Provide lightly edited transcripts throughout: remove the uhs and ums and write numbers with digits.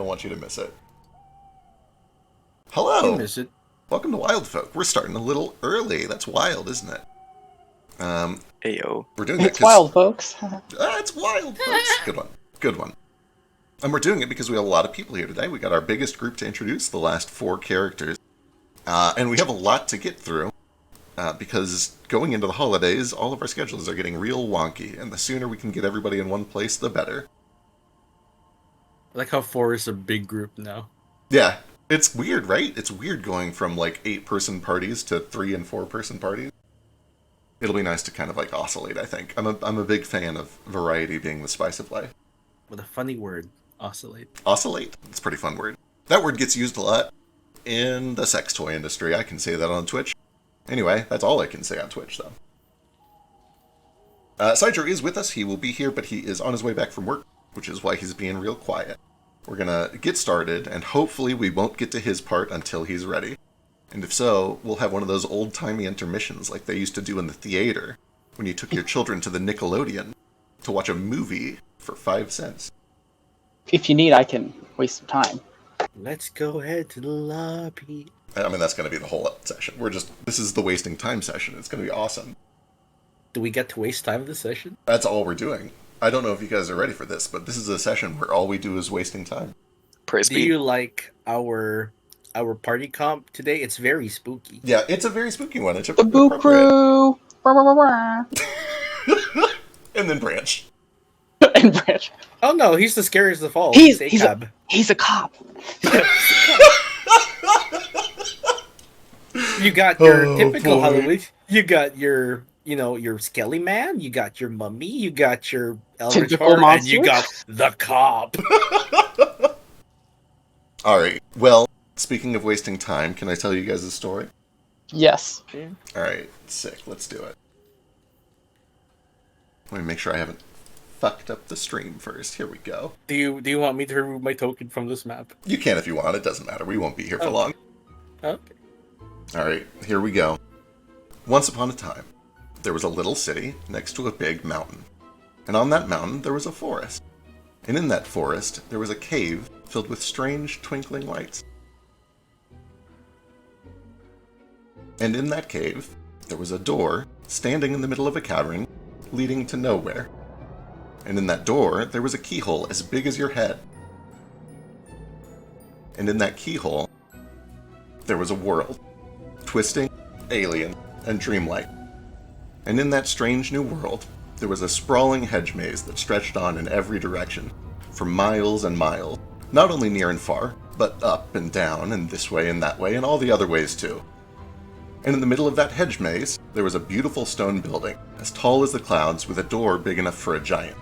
don't want you to miss it. You Hello! miss it. Welcome to Wildfolk. We're starting a little early. That's wild, isn't it? Ayo. We're doing it It's because... wild, folks. it's wild, folks. Good one. Good one. And we're doing it because we have a lot of people here today. We got our biggest group to introduce, the last 4 characters. And we have a lot to get through. Because going into the holidays, all of our schedules are getting real wonky. And the sooner we can get everybody in one place, the better. I like how 4 is a big group now. Yeah. It's weird, right? It's weird going from, 8-person parties to 3- and 4-person parties. It'll be nice to kind of, oscillate, I think. I'm a big fan of variety being the spice of life. With a funny word, oscillate. Oscillate? It's a pretty fun word. That word gets used a lot in the sex toy industry. I can say that on Twitch. Anyway, that's all I can say on Twitch, though. Sidro is with us. He will be here, but he is on his way back from work, which is why he's being real quiet. We're gonna get started, and hopefully we won't get to his part until he's ready. And if so, we'll have one of those old-timey intermissions like they used to do in the theater, when you took your children to the Nickelodeon to watch a movie for 5 cents. If you need, I can waste some time. Let's go ahead to the lobby. I mean, that's gonna be the whole session. This is the wasting time session. It's gonna be awesome. Do we get to waste time of the session? That's all we're doing. I don't know if you guys are ready for this, but this is a session where all we do is wasting time. Praise Do be. you like our party comp today? It's very spooky. Yeah, it's a very spooky one. It's The Boo Crew! Wah, wah, wah, wah. And then Branch. And Branch. Oh no, he's the scariest of all. He's ACAB. He's a cop. You got your typical boy. Halloween. You got your, your Skelly Man. You got your Mummy. You got your Eldritch Typical Horror, monster. and you got the cop. Alright, well, speaking of wasting time, can I tell you guys a story? Yes. Alright, sick, let's do it. Let me make sure I haven't fucked up the stream first. Here we go. Do you want me to remove my token from this map? You can if you want, it doesn't matter. We won't be here for long. Okay. Alright, here we go. Once upon a time, there was a little city next to a big mountain. And on that mountain, there was a forest. And in that forest, there was a cave filled with strange twinkling lights. And in that cave, there was a door standing in the middle of a cavern leading to nowhere. And in that door, there was a keyhole as big as your head. And in that keyhole, there was a world. Twisting, alien, and dreamlike. And in that strange new world, there was a sprawling hedge maze that stretched on in every direction, for miles and miles, not only near and far, but up and down and this way and that way and all the other ways too. And in the middle of that hedge maze, there was a beautiful stone building, as tall as the clouds with a door big enough for a giant.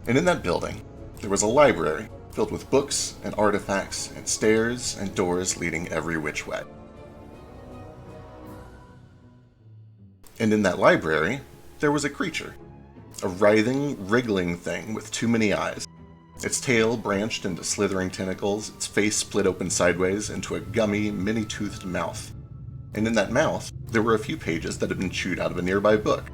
And in that building, there was a library filled with books and artifacts and stairs and doors leading every which way. And in that library, there was a creature. A writhing, wriggling thing with too many eyes. Its tail branched into slithering tentacles, its face split open sideways into a gummy, many-toothed mouth. And in that mouth, there were a few pages that had been chewed out of a nearby book.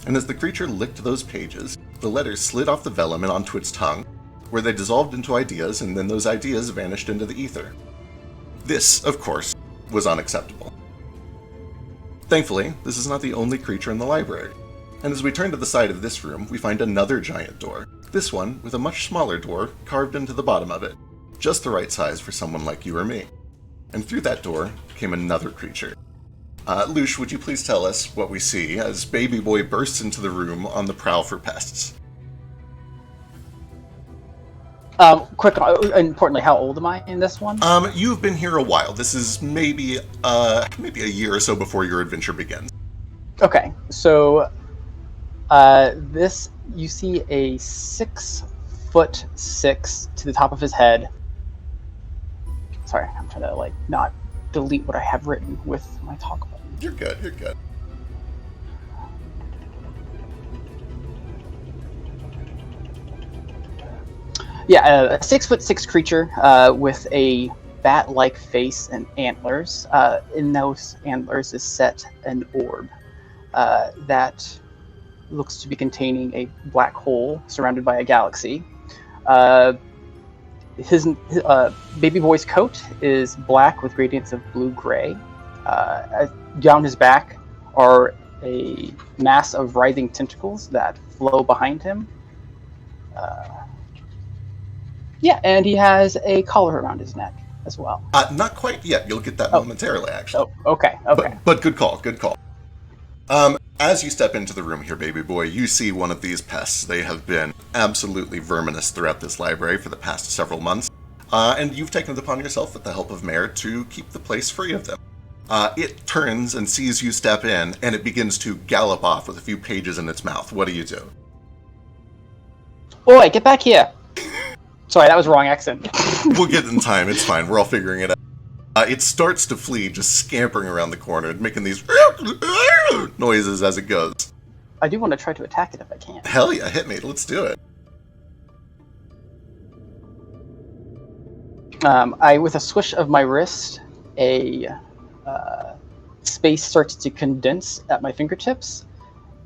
And as the creature licked those pages, the letters slid off the vellum and onto its tongue, where they dissolved into ideas, and then those ideas vanished into the ether. This, of course, was unacceptable. Thankfully, this is not the only creature in the library. And as we turn to the side of this room, we find another giant door. This one with a much smaller door carved into the bottom of it. Just the right size for someone like you or me. And through that door came another creature. Lush, would you please tell us what we see as Baby Boy bursts into the room on the prowl for pests? Quick, importantly, how old am I in this one? You've been here a while. This is maybe a year or so before your adventure begins. Okay, so this, you see a 6'6" to the top of his head. Sorry, I'm trying to not delete what I have written with my talk button. You're good, you're good. Yeah, a 6'6" creature with a bat-like face and antlers. In those antlers is set an orb that looks to be containing a black hole surrounded by a galaxy. his baby boy's coat is black with gradients of blue-gray. Down his back are a mass of writhing tentacles that flow behind him. And he has a collar around his neck as well. Not quite yet. You'll get that momentarily, actually. Oh, okay. But good call. As you step into the room here, baby boy, you see one of these pests. They have been absolutely verminous throughout this library for the past several months, and you've taken it upon yourself, with the help of Mare, to keep the place free of them. It turns and sees you step in, and it begins to gallop off with a few pages in its mouth. What do you do? Boy, get back here! Sorry, that was the wrong accent. We'll get it in time. It's fine. We're all figuring it out. It starts to flee, just scampering around the corner, making these noises as it goes. I do want to try to attack it if I can. Hell yeah, hit me. Let's do it. With a swish of my wrist, a space starts to condense at my fingertips,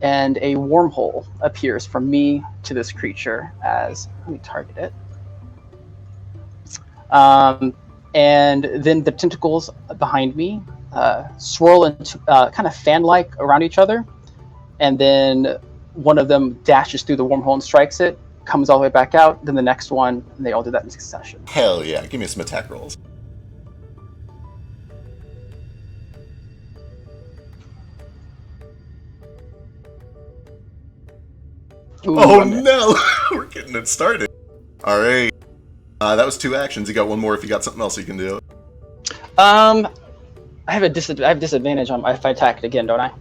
and a wormhole appears from me to this creature as... Let me target it. And then the tentacles behind me swirl into kind of fan-like around each other, and then one of them dashes through the wormhole and strikes it, comes all the way back out, then the next one, and they all do that in succession. Hell yeah, give me some attack rolls. Ooh, oh no! We're getting it started. Alright. That was 2 actions. You got one more if you got something else you can do. I have disadvantage on if I attack it again, don't I?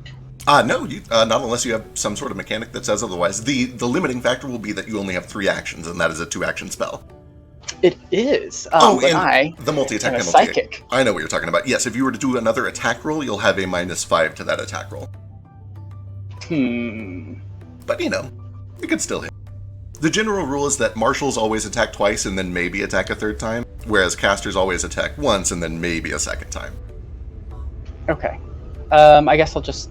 No, you not unless you have some sort of mechanic that says otherwise. The limiting factor will be that you only have 3 actions, and that is a 2-action spell. It is. The multi-attack penalty. Psychic. I know what you're talking about. Yes, if you were to do another attack roll, you'll have a -5 to that attack roll. But you could still hit. The general rule is that marshals always attack twice and then maybe attack a 3rd time, whereas casters always attack once and then maybe a 2nd time. Okay. I guess I'll just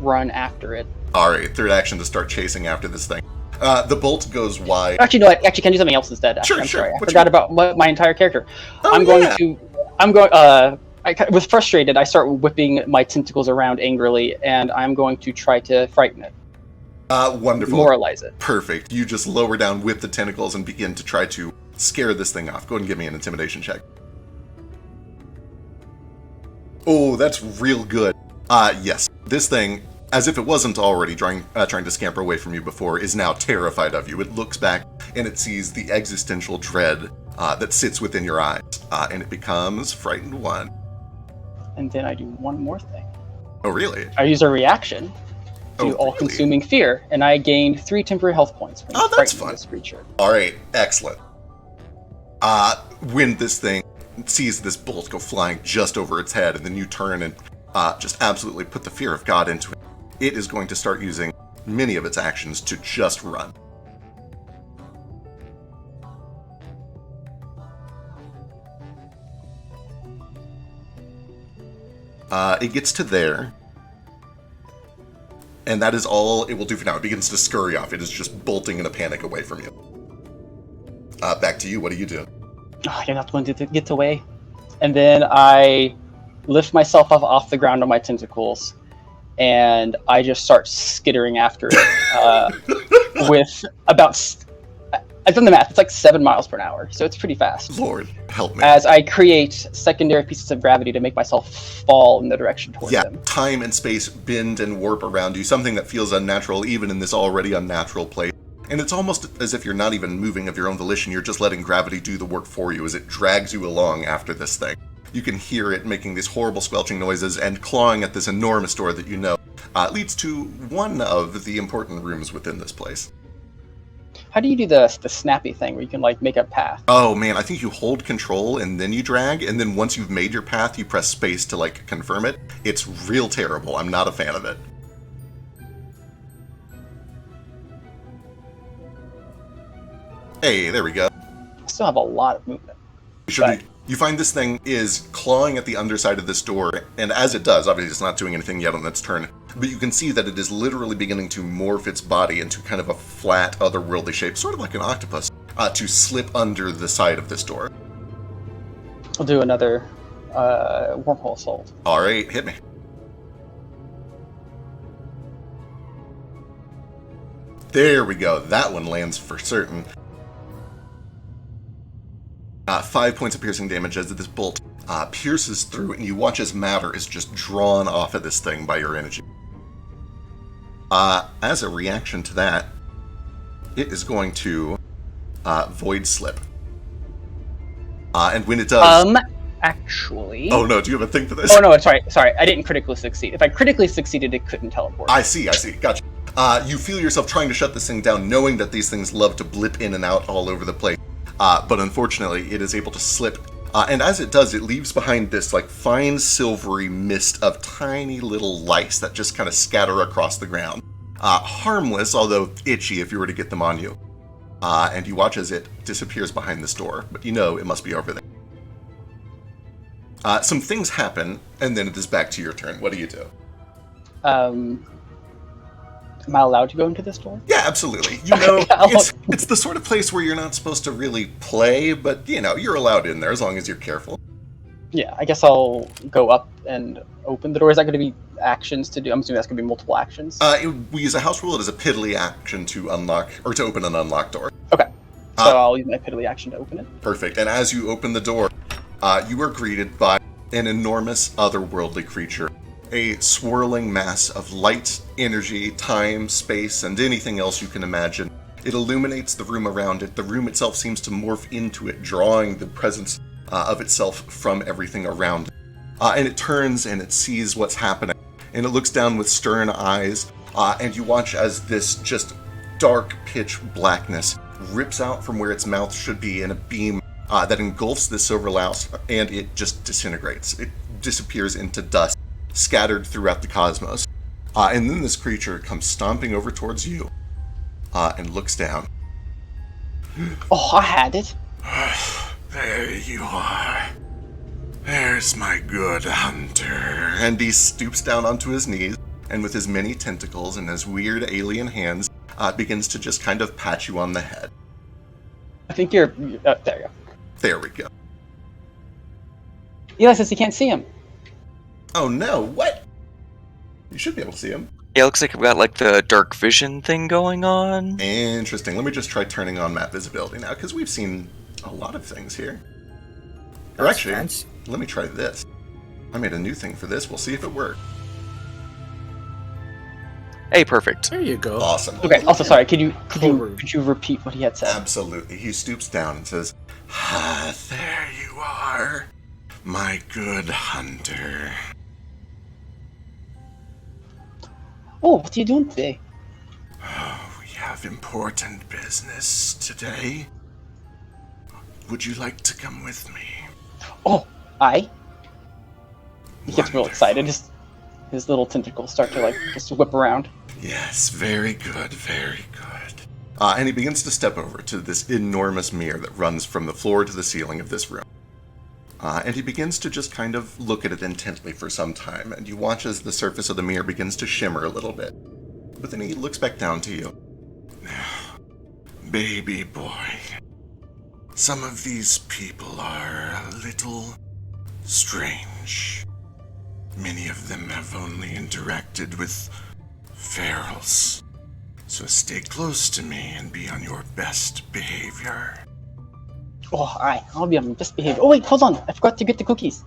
run after it. Alright, 3rd action to start chasing after this thing. The bolt goes wide. Actually, no, can I do something else instead? Sure. Sorry. I forgot about my entire character. I was frustrated. I start whipping my tentacles around angrily, and I'm going to try to frighten it. Wonderful. Demoralize it. Perfect. You just lower down with the tentacles and begin to try to scare this thing off. Go ahead and give me an intimidation check. Oh, that's real good. Yes. This thing, as if it wasn't already trying to scamper away from you before, is now terrified of you. It looks back and it sees the existential dread that sits within your eyes, and it becomes frightened 1. And then I do one more thing. Oh, really? I use a reaction to all-consuming fear, and I gained 3 temporary health points when that's fun. This creature. All right, excellent. When this thing sees this bolt go flying just over its head, and then you turn and just absolutely put the fear of God into it, it is going to start using many of its actions to just run. It gets to there. And that is all it will do for now. It begins to scurry off. It is just bolting in a panic away from you. Back to you. What do you do? Oh, you're not going to get away. And then I lift myself up off the ground on my tentacles, and I just start skittering after it with about... I've done the math. It's like 7 miles per hour, so it's pretty fast. Lord, help me. As I create secondary pieces of gravity to make myself fall in the direction towards them. Yeah, time and space bend and warp around you, something that feels unnatural even in this already unnatural place. And it's almost as if you're not even moving of your own volition, you're just letting gravity do the work for you as it drags you along after this thing. You can hear it making these horrible squelching noises and clawing at this enormous door that leads to one of the important rooms within this place. How do you do the snappy thing where you can make a path? Oh man, I think you hold control and then you drag, and then once you've made your path, you press space to confirm it. It's real terrible. I'm not a fan of it. Hey, there we go. I still have a lot of movement. You find this thing is clawing at the underside of this door, and as it does, obviously it's not doing anything yet on its turn, but you can see that it is literally beginning to morph its body into kind of a flat, otherworldly shape, sort of like an octopus. to slip under the side of this door. I'll do another wormhole assault. All right, hit me. There we go. That one lands for certain. 5 points of piercing damage as this bolt pierces through, and you watch as matter is just drawn off of this thing by your energy. As a reaction to that, it is going to void slip. And when it does... Actually... Oh no, do you have a thing for this? Oh no, sorry, I didn't critically succeed. If I critically succeeded, it couldn't teleport. I see, gotcha. You feel yourself trying to shut this thing down, knowing that these things love to blip in and out all over the place. But unfortunately, it is able to slip. And as it does, it leaves behind this like fine silvery mist of tiny little lice that just kind of scatter across the ground. Harmless, although itchy if you were to get them on you. And you watch as it disappears behind this door, but you know it must be over there. Some things happen, and then it is back to your turn. What do you do? Am I allowed to go into this door? Yeah, absolutely. You know, it's the sort of place where you're not supposed to really play, but, you know, you're allowed in there as long as you're careful. Yeah, I guess I'll go up and open the door. Is that going to be actions to do? I'm assuming that's going to be multiple actions. We use a house rule. It is a piddly action to unlock, or to open an unlocked door. Okay. So I'll use my piddly action to open it. Perfect. And as you open the door, you are greeted by an enormous otherworldly creature. A swirling mass of light, energy, time, space, and anything else you can imagine. It illuminates the room around it. The room itself seems to morph into it, drawing the presence of itself from everything around it. And it turns and it sees what's happening. And it looks down with stern eyes, and you watch as this just dark pitch blackness rips out from where its mouth should be in a beam that engulfs this silver louse, and it just disintegrates. It disappears into dust, scattered throughout the cosmos. And then this creature comes stomping over towards you, and looks down. Oh, I had it. There you are. There's my good hunter. And he stoops down onto his knees, and with his many tentacles and his weird alien hands, begins to just kind of pat you on the head. I think you're... there you go. There we go. Eli says he can't see him. Oh no, what? You should be able to see him. Yeah, it looks like we've got like the dark vision thing going on. Interesting. Let me just try turning on map visibility now, because we've seen a lot of things here. Or actually, let me try this. I made a new thing for this. We'll see if it works. Hey, perfect. There you go. Awesome. Okay, also sorry, could you repeat what he had said? Absolutely. He stoops down and says, "Ah, there you are, my good hunter." Oh, what are you doing today? Oh, we have important business today. Would you like to come with me? Oh, He gets real excited. His little tentacles start to just whip around. Yes, very good, very good. And he begins to step over to this enormous mirror that runs from the floor to the ceiling of this room. And he begins to just kind of look at it intently for some time, and you watch as the surface of the mirror begins to shimmer a little bit. But then he looks back down to you. Baby boy, some of these people are a little strange. Many of them have only interacted with ferals. So stay close to me and be on your best behavior. Oh, I'll be on my best behavior. Oh wait, hold on, I forgot to get the cookies.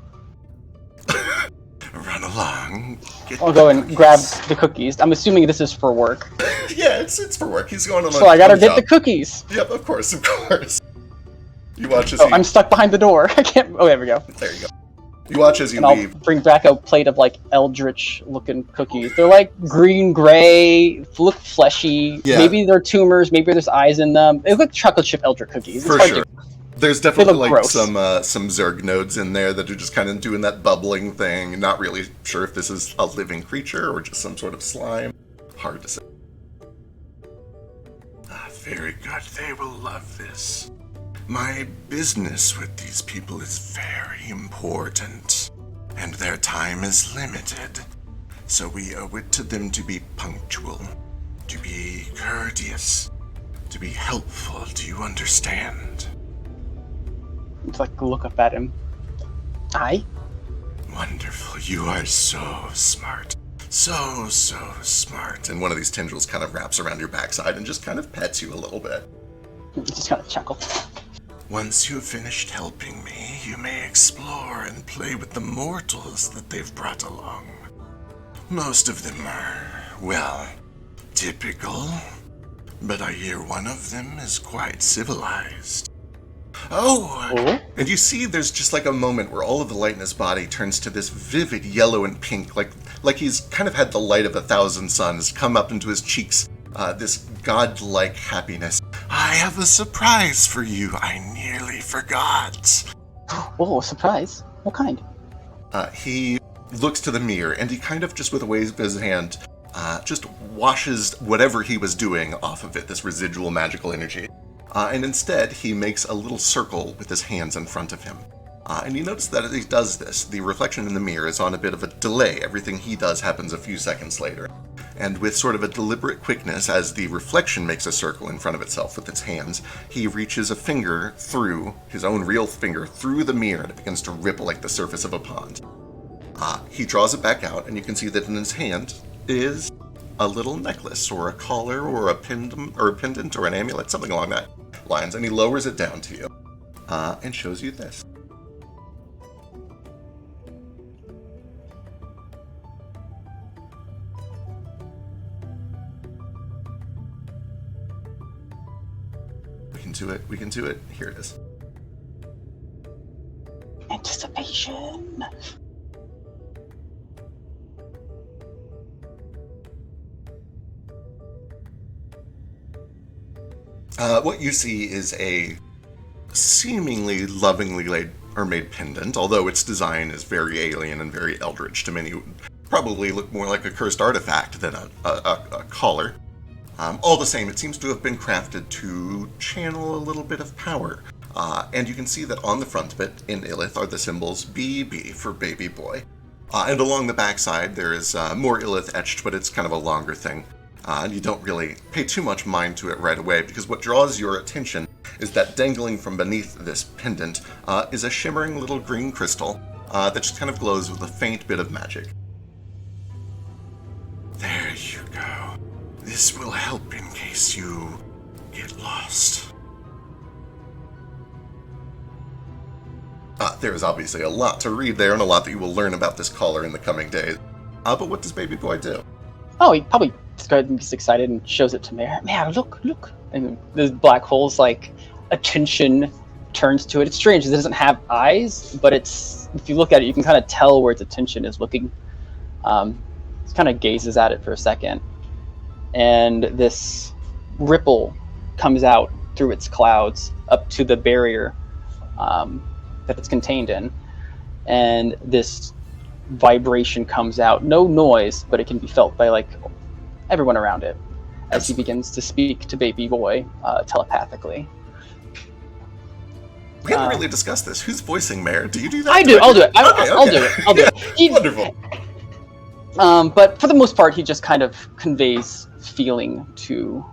Run along. I'll go and grab the cookies. I'm assuming this is for work. Yeah, it's for work. He's going on. So I gotta get the cookies. Yep, of course. You watch as I'm stuck behind the door. I can't. Oh, there we go. There you go. You watch as you leave. I'll bring back a plate of eldritch-looking cookies. They're green-gray, look fleshy. Yeah. Maybe they're tumors. Maybe there's eyes in them. They look like chocolate chip eldritch cookies. For sure. There's definitely some Zerg nodes in there that are just kind of doing that bubbling thing. Not really sure if this is a living creature or just some sort of slime. Hard to say. Very good. They will love this. My business with these people is very important, and their time is limited, so we owe it to them to be punctual, to be courteous, to be helpful, do you understand? It's like look up at him. Aye. Wonderful. You are so smart. So smart. And one of these tendrils kind of wraps around your backside and just kind of pets you a little bit. Just kind of chuckle. Once you have finished helping me, you may explore and play with the mortals that they've brought along. Most of them are, well, typical, but I hear one of them is quite civilized. Oh! And you see there's just like a moment where all of the light in his body turns to this vivid yellow and pink, like he's kind of had the light of 1,000 suns come up into his cheeks, this godlike happiness. I have a surprise for you. I nearly forgot. Oh, surprise. What kind? He looks to the mirror, and he kind of just with a wave of his hand, just washes whatever he was doing off of it, this residual magical energy. And instead, he makes a little circle with his hands in front of him. And you notice that as he does this, the reflection in the mirror is on a bit of a delay. Everything he does happens a few seconds later. And with sort of a deliberate quickness, as the reflection makes a circle in front of itself with its hands, he reaches a finger through, his own real finger, through the mirror, and it begins to ripple like the surface of a pond. He draws it back out, and you can see that in his hand is a little necklace, or a collar, or a pendant, or an amulet, something along that lines, and he lowers it down to you, and shows you this. We can do it. Here it is. Anticipation. What you see is a seemingly lovingly made pendant, although its design is very alien and very eldritch to many. Who probably look more like a cursed artifact than a collar. All the same, it seems to have been crafted to channel a little bit of power. And you can see that on the front of it, in Illith, are the symbols BB for baby boy. And along the backside, there is more Illith etched, but it's kind of a longer thing. And you don't really pay too much mind to it right away, because what draws your attention is that dangling from beneath this pendant is a shimmering little green crystal that just kind of glows with a faint bit of magic. There you go. This will help in case you get lost. There is obviously a lot to read there and a lot that you will learn about this collar in the coming days. But what does baby boy do? Oh, he probably gets excited and shows it to me. Man, look. And the black hole's like attention turns to it. It's strange. It doesn't have eyes, but it's, if you look at it, you can kind of tell where its attention is looking. It kind of gazes at it for a second. And this ripple comes out through its clouds up to the barrier that it's contained in. And this vibration comes out. No noise, but it can be felt by like everyone around it as he begins to speak to baby boy telepathically. We haven't really discussed this. Who's voicing Mare? Do you do that? I do. I'll do it. Okay. I'll do it. Wonderful. But for the most part, he just kind of conveys feeling to.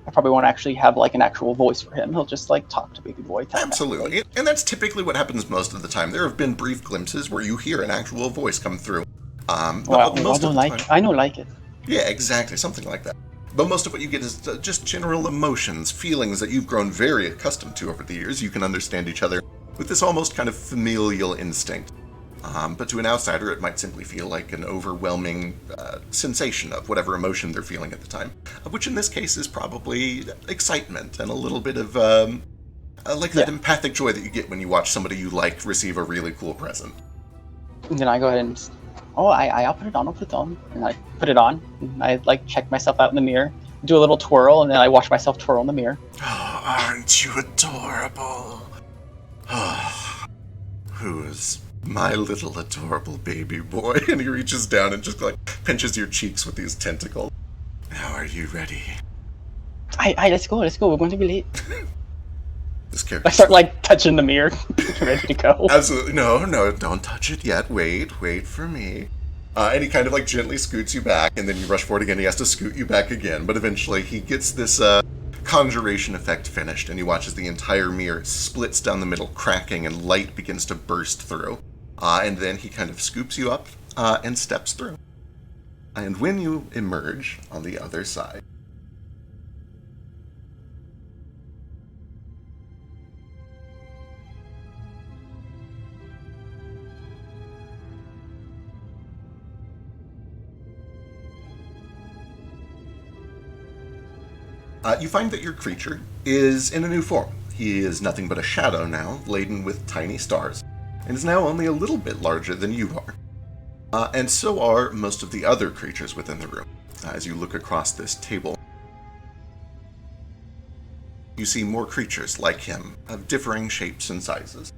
I probably won't actually have like an actual voice for him. He'll just like talk to baby boy. Absolutely, and that's typically what happens most of the time. There have been brief glimpses where you hear an actual voice come through. Well, most of the time, I don't like it. Yeah, exactly, something like that. But most of what you get is just general emotions, feelings that you've grown very accustomed to over the years. You can understand each other with this almost kind of familial instinct. But to an outsider, it might simply feel like an overwhelming sensation of whatever emotion they're feeling at the time, which in this case is probably excitement and a little bit of that empathic joy that you get when you watch somebody you like receive a really cool present. And then I go ahead and, I'll put it on, and I put it on. And I like check myself out in the mirror, do a little twirl, and then I watch myself twirl in the mirror. Oh, aren't you adorable? Who's my little adorable baby boy? And he reaches down and just like pinches your cheeks with these tentacles. Now are you ready? Let's go. We're going to be late. This character. I start like touching the mirror, ready to go. Absolutely. No, don't touch it yet. Wait for me. And he kind of like gently scoots you back, and then you rush forward again. He has to scoot you back again, but eventually he gets this conjuration effect finished, and you watch as the entire mirror splits down the middle, cracking, and light begins to burst through. And then he kind of scoops you up and steps through. And when you emerge on the other side, you find that your creature is in a new form. He is nothing but a shadow now, laden with tiny stars, and is now only a little bit larger than you are. And so are most of the other creatures within the room. As you look across this table, you see more creatures like him, of differing shapes and sizes.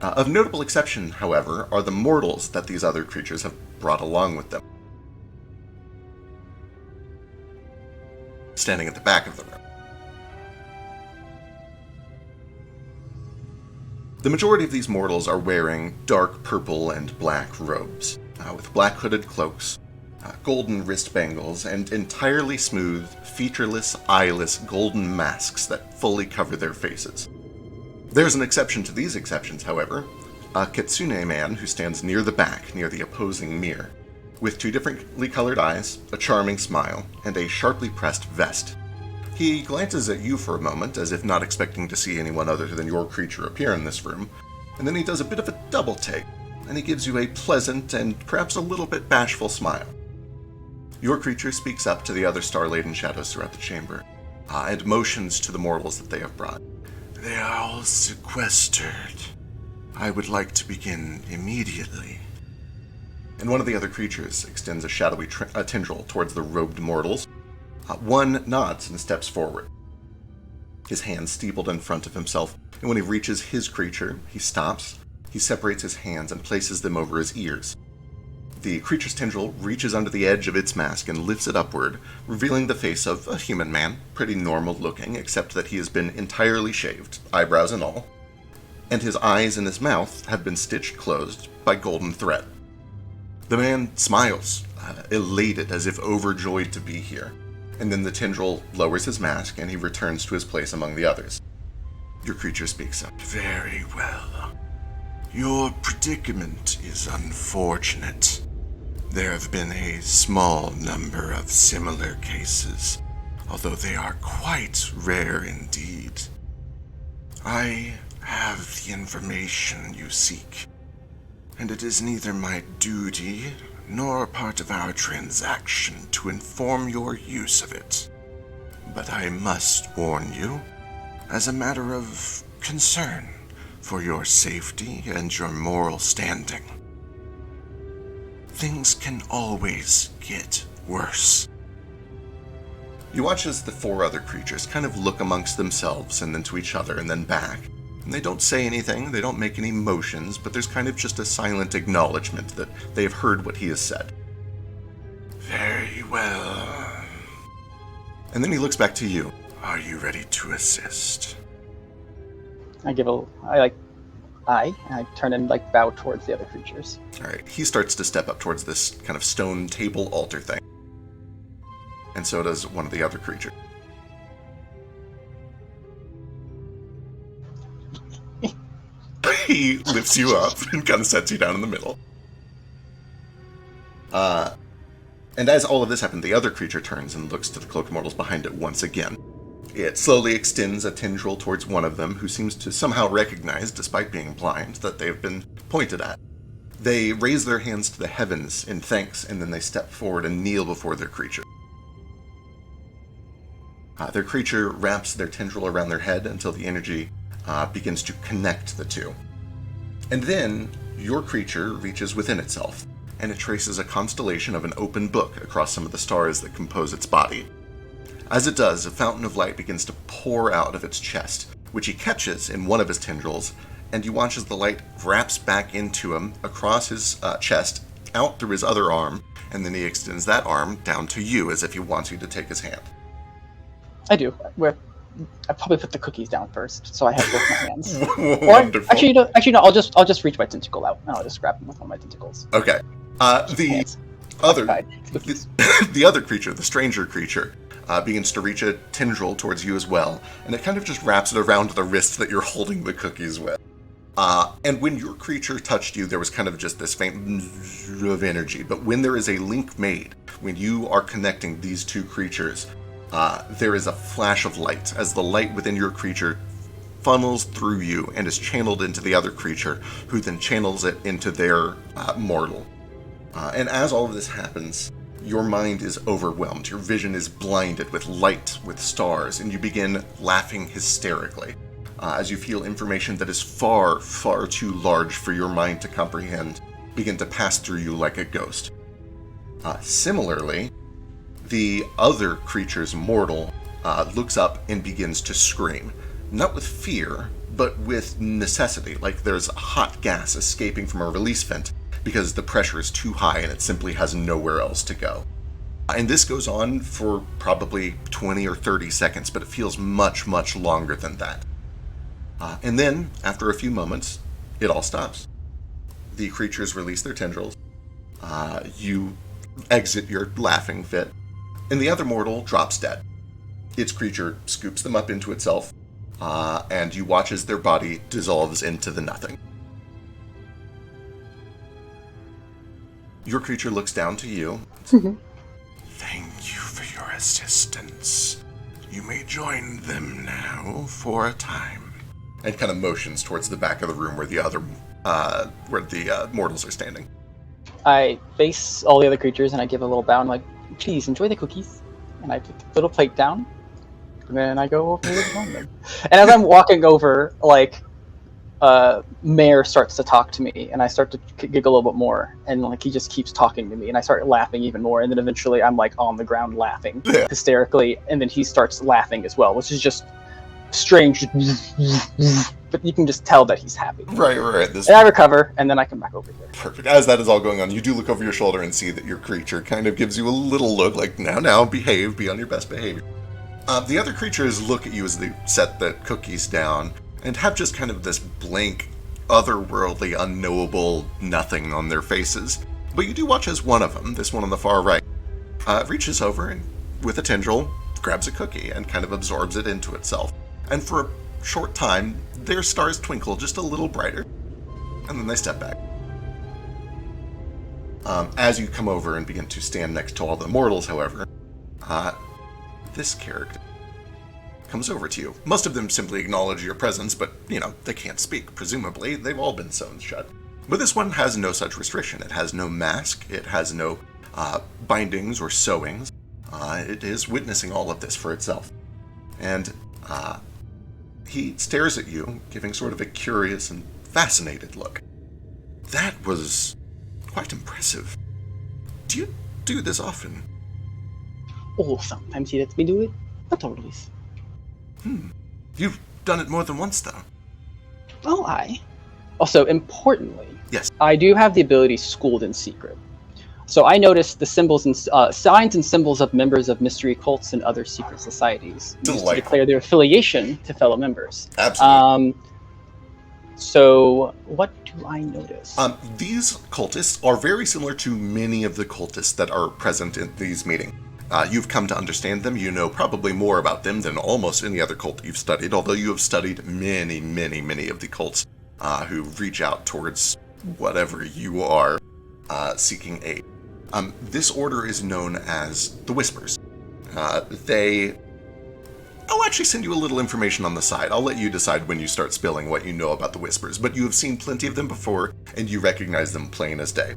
Of notable exception, however, are the mortals that these other creatures have brought along with them. Standing at the back of the room. The majority of these mortals are wearing dark purple and black robes, with black hooded cloaks, golden wrist bangles, and entirely smooth, featureless, eyeless golden masks that fully cover their faces. There's an exception to these exceptions, however, a kitsune man who stands near the back, near the opposing mirror, with two differently colored eyes, a charming smile, and a sharply pressed vest. He glances at you for a moment, as if not expecting to see anyone other than your creature appear in this room, and then he does a bit of a double take, and he gives you a pleasant and perhaps a little bit bashful smile. Your creature speaks up to the other star-laden shadows throughout the chamber, and motions to the mortals that they have brought. They are all sequestered. I would like to begin immediately. And one of the other creatures extends a shadowy tendril towards the robed mortals. One nods and steps forward, his hands steepled in front of himself, and when he reaches his creature, he stops, he separates his hands and places them over his ears. The creature's tendril reaches under the edge of its mask and lifts it upward, revealing the face of a human man, pretty normal looking, except that he has been entirely shaved, eyebrows and all, and his eyes and his mouth have been stitched closed by golden thread. The man smiles, elated, as if overjoyed to be here, and then the tendril lowers his mask and he returns to his place among the others. Your creature speaks up. Very well. Your predicament is unfortunate. There have been a small number of similar cases, although they are quite rare indeed. I have the information you seek, and it is neither my duty nor part of our transaction to inform your use of it. But I must warn you, as a matter of concern for your safety and your moral standing, things can always get worse. You watch as the four other creatures kind of look amongst themselves and then to each other and then back. And they don't say anything, they don't make any motions, but there's kind of just a silent acknowledgement that they have heard what he has said. Very well. And then he looks back to you. Are you ready to assist? And I turn and bow towards the other creatures. Alright, he starts to step up towards this kind of stone table altar thing. And so does one of the other creatures. He lifts you up and kind of sets you down in the middle. And as all of this happened, the other creature turns and looks to the cloaked mortals behind it once again. It slowly extends a tendril towards one of them, who seems to somehow recognize, despite being blind, that they have been pointed at. They raise their hands to the heavens in thanks, and then they step forward and kneel before their creature. Their creature wraps their tendril around their head until the energy begins to connect the two. And then, your creature reaches within itself, and it traces a constellation of an open book across some of the stars that compose its body. As it does, a fountain of light begins to pour out of its chest, which he catches in one of his tendrils, and you watch as the light wraps back into him across his chest, out through his other arm, and then he extends that arm down to you as if he wants you to take his hand. I do. I probably put the cookies down first, so I have both my hands. Wonderful. Actually, no. I'll just reach my tentacle out, and I'll just grab them with one of my tentacles. Okay. The other creature, the stranger creature, begins to reach a tendril towards you as well, and it kind of just wraps it around the wrist that you're holding the cookies with. And when your creature touched you, there was kind of just this faint of energy. But when there is a link made, when you are connecting these two creatures, there is a flash of light as the light within your creature funnels through you and is channeled into the other creature, who then channels it into their mortal. And as all of this happens, your mind is overwhelmed. Your vision is blinded with light, with stars, and you begin laughing hysterically as you feel information that is far, far too large for your mind to comprehend begin to pass through you like a ghost. Similarly, the other creature's mortal looks up and begins to scream. Not with fear, but with necessity, like there's hot gas escaping from a release vent because the pressure is too high and it simply has nowhere else to go. And this goes on for probably 20 or 30 seconds, but it feels much, much longer than that. And then, after a few moments, it all stops. The creatures release their tendrils. You exit your laughing fit, and the other mortal drops dead. Its creature scoops them up into itself, and you watch as their body dissolves into the nothing. Your creature looks down to you. Thank you for your assistance. You may join them now for a time. And kind of motions towards the back of the room where the mortals are standing. I face all the other creatures and I give a little bow and I'm like, please enjoy the cookies. And I put the little plate down. And then I go over to join them. And as I'm walking over, like, Mare starts to talk to me, and I start to giggle a little bit more, and like he just keeps talking to me, and I start laughing even more, and then eventually I'm like on the ground laughing hysterically, and then he starts laughing as well, which is just strange, but you can just tell that he's happy. Right. And I recover, and then I come back over here. Perfect. As that is all going on, you do look over your shoulder and see that your creature kind of gives you a little look, like, now, behave, be on your best behavior. The other creatures look at you as they set the cookies down, and have just kind of this blank, otherworldly, unknowable nothing on their faces. But you do watch as one of them, this one on the far right, reaches over and, with a tendril, grabs a cookie and kind of absorbs it into itself. And for a short time, their stars twinkle just a little brighter, and then they step back. As you come over and begin to stand next to all the mortals, however, this character comes over to you. Most of them simply acknowledge your presence, but, they can't speak. Presumably, they've all been sewn shut. But this one has no such restriction. It has no mask. It has no bindings or sewings. It is witnessing all of this for itself. And he stares at you, giving sort of a curious and fascinated look. That was quite impressive. Do you do this often? Oh, sometimes he lets me do it, not always. You've done it more than once, though. Well, also, importantly, yes, I do have the ability Schooled in Secret. So I noticed the symbols and signs and symbols of members of mystery cults and other secret societies used to declare their affiliation to fellow members. Absolutely. So what do I notice? These cultists are very similar to many of the cultists that are present in these meetings. You've come to understand them. You know probably more about them than almost any other cult you've studied, although you have studied many, many, many of the cults who reach out towards whatever you are seeking aid. This order is known as the Whispers. I'll actually send you a little information on the side. I'll let you decide when you start spilling what you know about the Whispers, but you have seen plenty of them before, and you recognize them plain as day.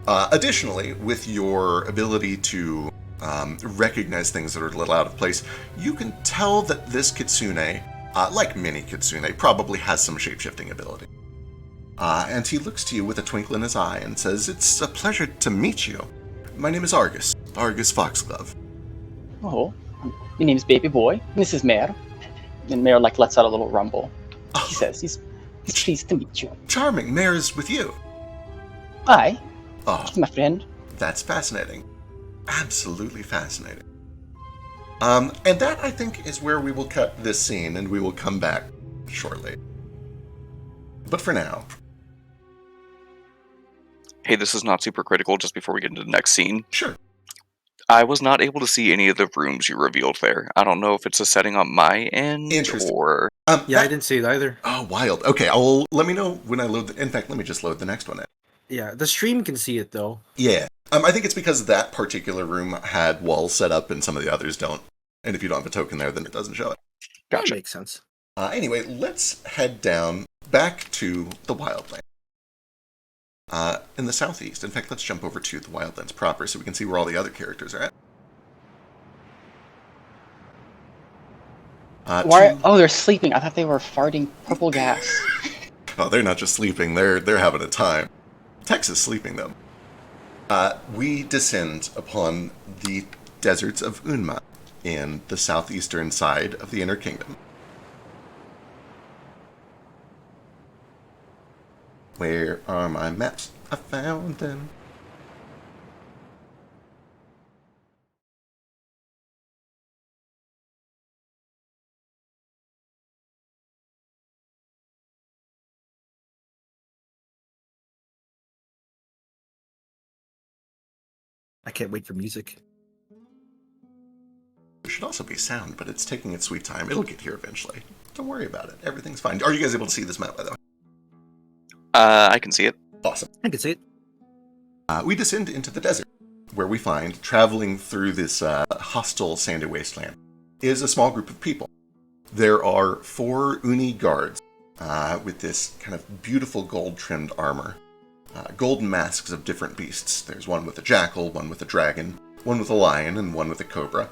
Additionally, with your ability to recognize things that are a little out of place, you can tell that this kitsune, like many kitsune, probably has some shape-shifting ability. And he looks to you with a twinkle in his eye and says, "It's a pleasure to meet you. My name is Argus Foxglove." Oh, my name is Baby Boy. This is Mare. And Mare lets out a little rumble. He says he's pleased to meet you. Charming. Mare is with you. Aye. Oh, He's my friend. That's fascinating. Absolutely fascinating. And that, I think, is where we will cut this scene, and we will come back shortly. But for now... Hey, this is not super critical just before we get into the next scene. Sure. I was not able to see any of the rooms you revealed there. I don't know if it's a setting on my end Interesting. or... Yeah, I didn't see it either. Oh, wild. Okay, let me know when I load. In fact, let me just load the next one in. Yeah, the stream can see it though. Yeah. I think it's because that particular room had walls set up and some of the others don't. And if you don't have a token there, then it doesn't show it. Gotcha. That makes sense. Anyway, let's head down back to the wildlands. In the southeast. In fact, let's jump over to the wildlands proper so we can see where all the other characters are at. Why? Oh, they're sleeping. I thought they were farting purple gas. Oh, they're not just sleeping, they're having a time. Tex is sleeping, though. We descend upon the deserts of Unma in the southeastern side of the Inner Kingdom. Where are my maps? I found them. I can't wait for music. There should also be sound, but it's taking its sweet time. It'll get here eventually. Don't worry about it. Everything's fine. Are you guys able to see this map, by the way? I can see it. Awesome. I can see it. We descend into the desert, where we find, traveling through this hostile sandy wasteland, is a small group of people. There are 4 Uni guards with this kind of beautiful gold-trimmed armor. Golden masks of different beasts. There's one with a jackal, one with a dragon, one with a lion, and one with a cobra.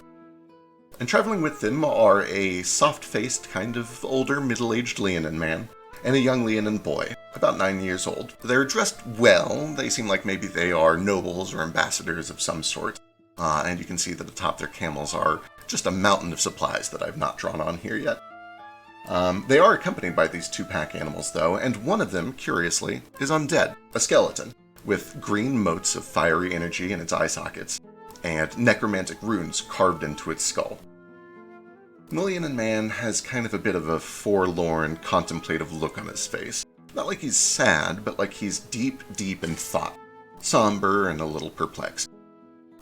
And traveling with them are a soft-faced, kind of older, middle-aged Leonin man, and a young Leonin boy, about 9 years old. They're dressed well. They seem like maybe they are nobles or ambassadors of some sort. And you can see that atop their camels are just a mountain of supplies that I've not drawn on here yet. They are accompanied by these 2 pack animals, though, and one of them, curiously, is undead, a skeleton, with green motes of fiery energy in its eye sockets, and necromantic runes carved into its skull. The Leonin man has kind of a bit of a forlorn, contemplative look on his face. Not like he's sad, but like he's deep, deep in thought, somber and a little perplexed.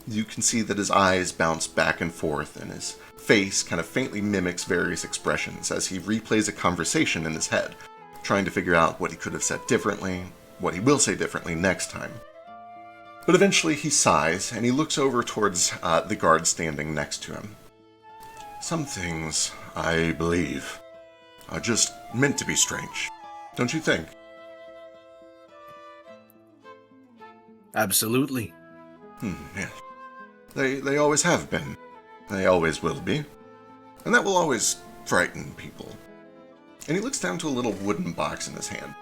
You can see that his eyes bounce back and forth, and his face kind of faintly mimics various expressions as he replays a conversation in his head, trying to figure out what he could have said differently, what he will say differently next time. But eventually he sighs, and he looks over towards the guard standing next to him. Some things, I believe, are just meant to be strange, don't you think? Absolutely. Yes. They always have been. They always will be. And that will always frighten people. And he looks down to a little wooden box in his hand.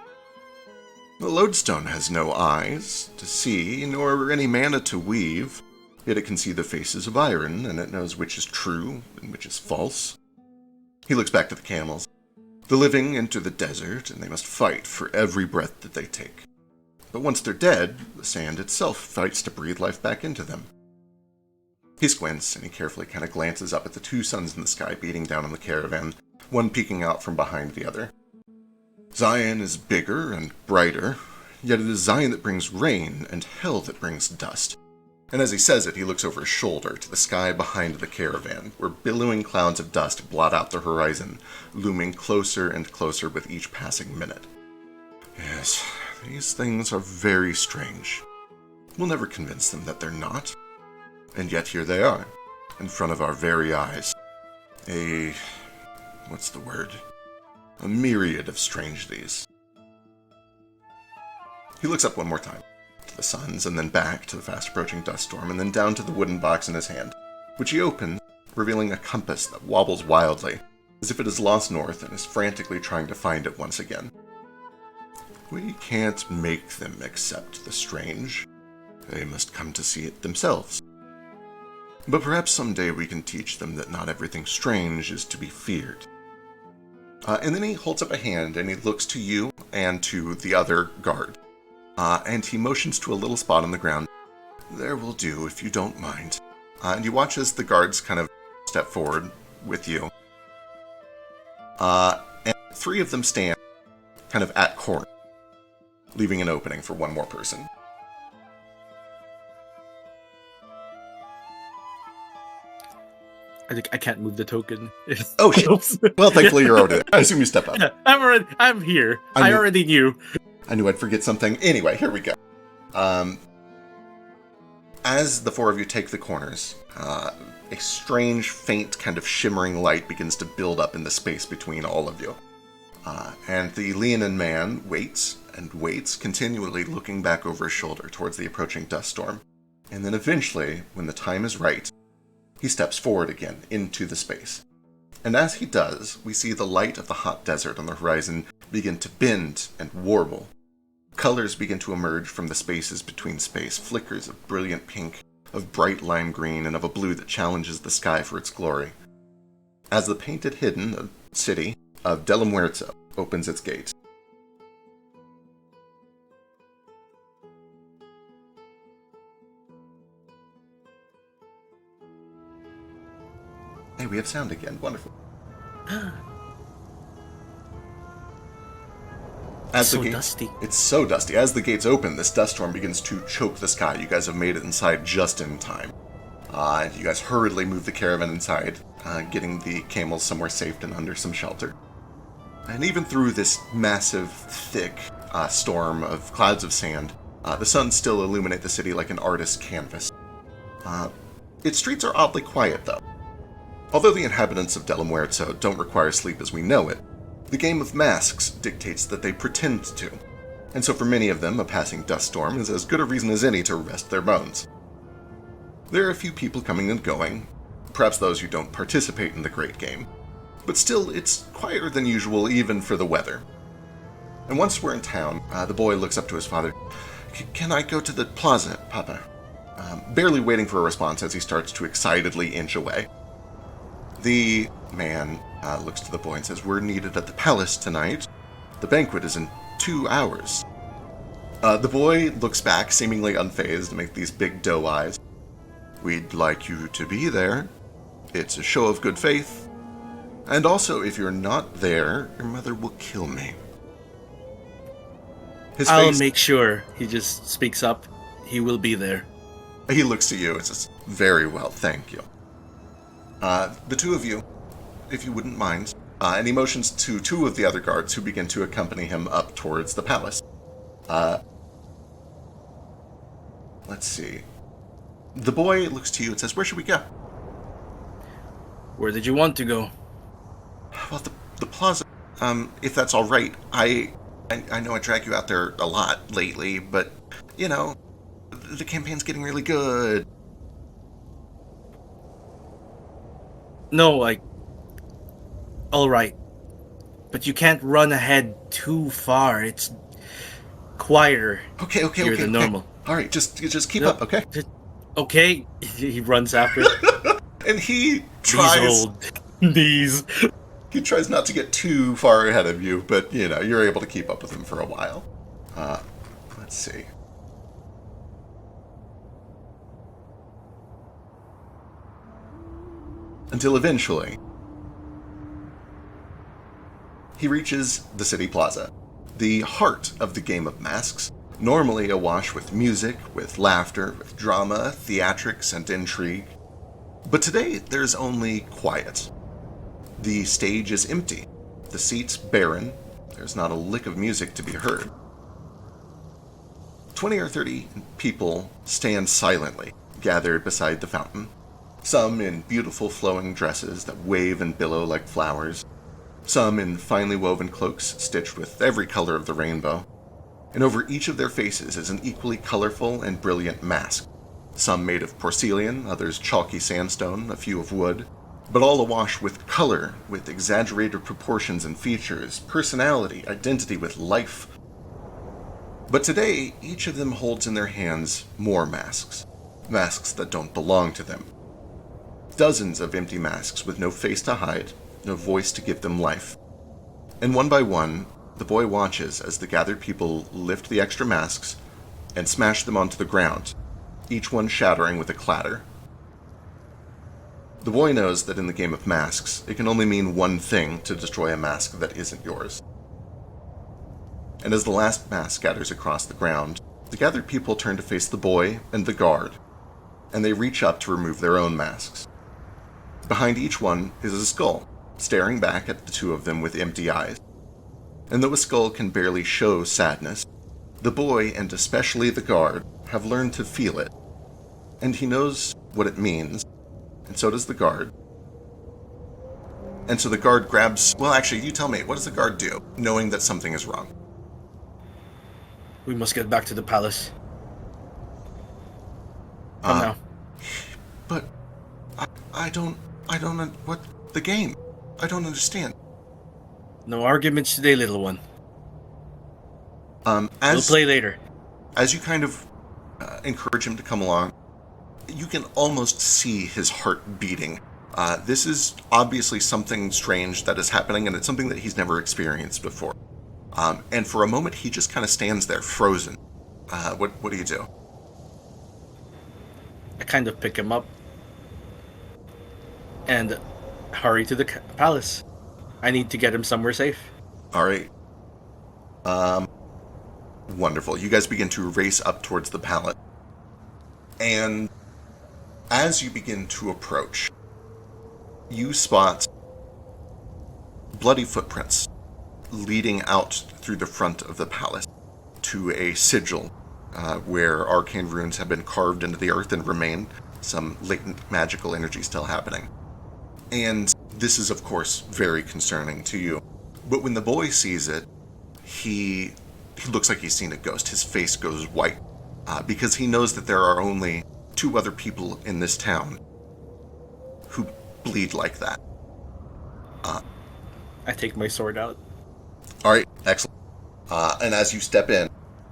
The lodestone has no eyes to see, nor any mana to weave, yet it can see the faces of iron, and it knows which is true and which is false. He looks back to the camels. The living enter the desert, and they must fight for every breath that they take. But once they're dead, the sand itself fights to breathe life back into them. He squints, and he carefully kind of glances up at the 2 suns in the sky beating down on the caravan, one peeking out from behind the other. Zion is bigger and brighter, yet it is Zion that brings rain and hell that brings dust. And as he says it, he looks over his shoulder to the sky behind the caravan, where billowing clouds of dust blot out the horizon, looming closer and closer with each passing minute. Yes, these things are very strange. We'll never convince them that they're not. And yet here they are, in front of our very eyes. What's the word? A myriad of strangeties. He looks up one more time, to the suns, and then back to the fast-approaching dust storm, and then down to the wooden box in his hand, which he opens, revealing a compass that wobbles wildly, as if it has lost north and is frantically trying to find it once again. We can't make them accept the strange. They must come to see it themselves. But perhaps someday we can teach them that not everything strange is to be feared. And then he holds up a hand, and he looks to you and to the other guard. And he motions to a little spot on the ground. There will do, if you don't mind. And you watch as the guards kind of step forward with you. And 3 of them stand kind of at corner, leaving an opening for one more person. I can't move the token. Oh, shit. Oops. Well, thankfully you're already there. I assume you step up. Yeah, I'm here. I I knew- already knew. I knew I'd forget something. Anyway, here we go. As the four of you take the corners, a strange, faint, kind of shimmering light begins to build up in the space between all of you. And the Leonin man waits and waits, continually looking back over his shoulder towards the approaching dust storm. And then eventually, when the time is right, he steps forward again into the space. And as he does, we see the light of the hot desert on the horizon begin to bend and warble. Colors begin to emerge from the spaces between space, flickers of brilliant pink, of bright lime green, and of a blue that challenges the sky for its glory. As the painted hidden city of Delera opens its gates. Hey, we have sound again. Wonderful. It's so dusty. It's so dusty. As the gates open, this dust storm begins to choke the sky. You guys have made it inside just in time. You guys hurriedly move the caravan inside, getting the camels somewhere safe and under some shelter. And even through this massive, thick storm of clouds of sand, the sun still illuminates the city like an artist's canvas. Its streets are oddly quiet, though. Although the inhabitants of Delera don't require sleep as we know it, the game of masks dictates that they pretend to, and so for many of them, a passing dust storm is as good a reason as any to rest their bones. There are a few people coming and going, perhaps those who don't participate in the great game, but still, it's quieter than usual even for the weather. And once we're in town, the boy looks up to his father. Can I go to the plaza, Papa? Barely waiting for a response as he starts to excitedly inch away. The man looks to the boy and says, "We're needed at the palace tonight. The banquet is in 2 hours." The boy looks back, seemingly unfazed, to make these big doe eyes. "We'd like you to be there. It's a show of good faith. And also, if you're not there, your mother will kill me." I'll make sure. He just speaks up. He will be there. He looks to you and says, "Very well, thank you." The two of you, if you wouldn't mind, and he motions to two of the other guards who begin to accompany him up towards the palace. Let's see. The boy looks to you and says, "Where should we go?" Where did you want to go? "Well, the plaza, if that's all right. I know I drag you out there a lot lately, but, you know, the campaign's getting really good." No, all right. But you can't run ahead too far. It's quieter Okay. here than normal. All right, just keep up, okay? Okay. He runs after. And he These tries... old knees. He tries not to get too far ahead of you, but, you know, you're able to keep up with him for a while. Let's see. Until eventually, he reaches the city plaza, the heart of the game of masks, normally awash with music, with laughter, with drama, theatrics, and intrigue. But today, there's only quiet. The stage is empty, the seats barren, there's not a lick of music to be heard. 20 or 30 people stand silently, gathered beside the fountain. Some in beautiful flowing dresses that wave and billow like flowers. Some in finely woven cloaks stitched with every color of the rainbow. And over each of their faces is an equally colorful and brilliant mask. Some made of porcelain, others chalky sandstone, a few of wood, but all awash with color, with exaggerated proportions and features, personality, identity with life. But today, each of them holds in their hands more masks. Masks that don't belong to them. Dozens of empty masks with no face to hide, no voice to give them life. And one by one, the boy watches as the gathered people lift the extra masks and smash them onto the ground, each one shattering with a clatter. The boy knows that in the game of masks, it can only mean one thing to destroy a mask that isn't yours. And as the last mask scatters across the ground, the gathered people turn to face the boy and the guard, and they reach up to remove their own masks. Behind each one is a skull, staring back at the two of them with empty eyes. And though a skull can barely show sadness, the boy, and especially the guard, have learned to feel it. And he knows what it means, and so does the guard. And so the guard grabs... Well, actually, you tell me, what does the guard do, knowing that something is wrong? We must get back to the palace. Come now. But I don't what the game? I don't understand. No arguments today, little one. We'll As play later. as you kind of encourage him to come along, you can almost see his heart beating. This is obviously something strange that is happening, and it's something that he's never experienced before. And for a moment, he just kind of stands there, frozen. What do you do? I kind of pick him up and hurry to the palace. I need to get him somewhere safe. All right. Wonderful. You guys begin to race up towards the palace. And as you begin to approach, you spot bloody footprints leading out through the front of the palace to a sigil where arcane runes have been carved into the earth and remain some latent magical energy still happening. And this is, of course, very concerning to you. But when the boy sees it, he looks like he's seen a ghost. His face goes white because he knows that there are only 2 other people in this town who bleed like that. I take my sword out. All right, excellent. And as you step in,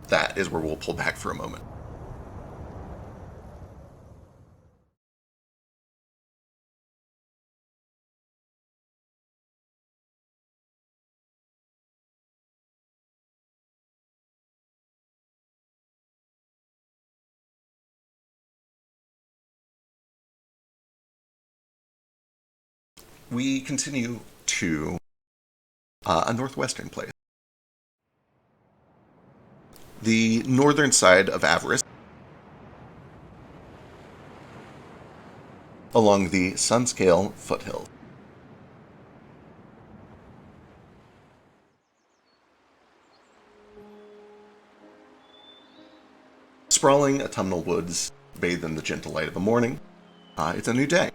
that is where we'll pull back for a moment. We continue to a northwestern place. The northern side of Avarice, along the Sunscale foothills. Sprawling autumnal woods, bathed in the gentle light of the morning, it's a new day.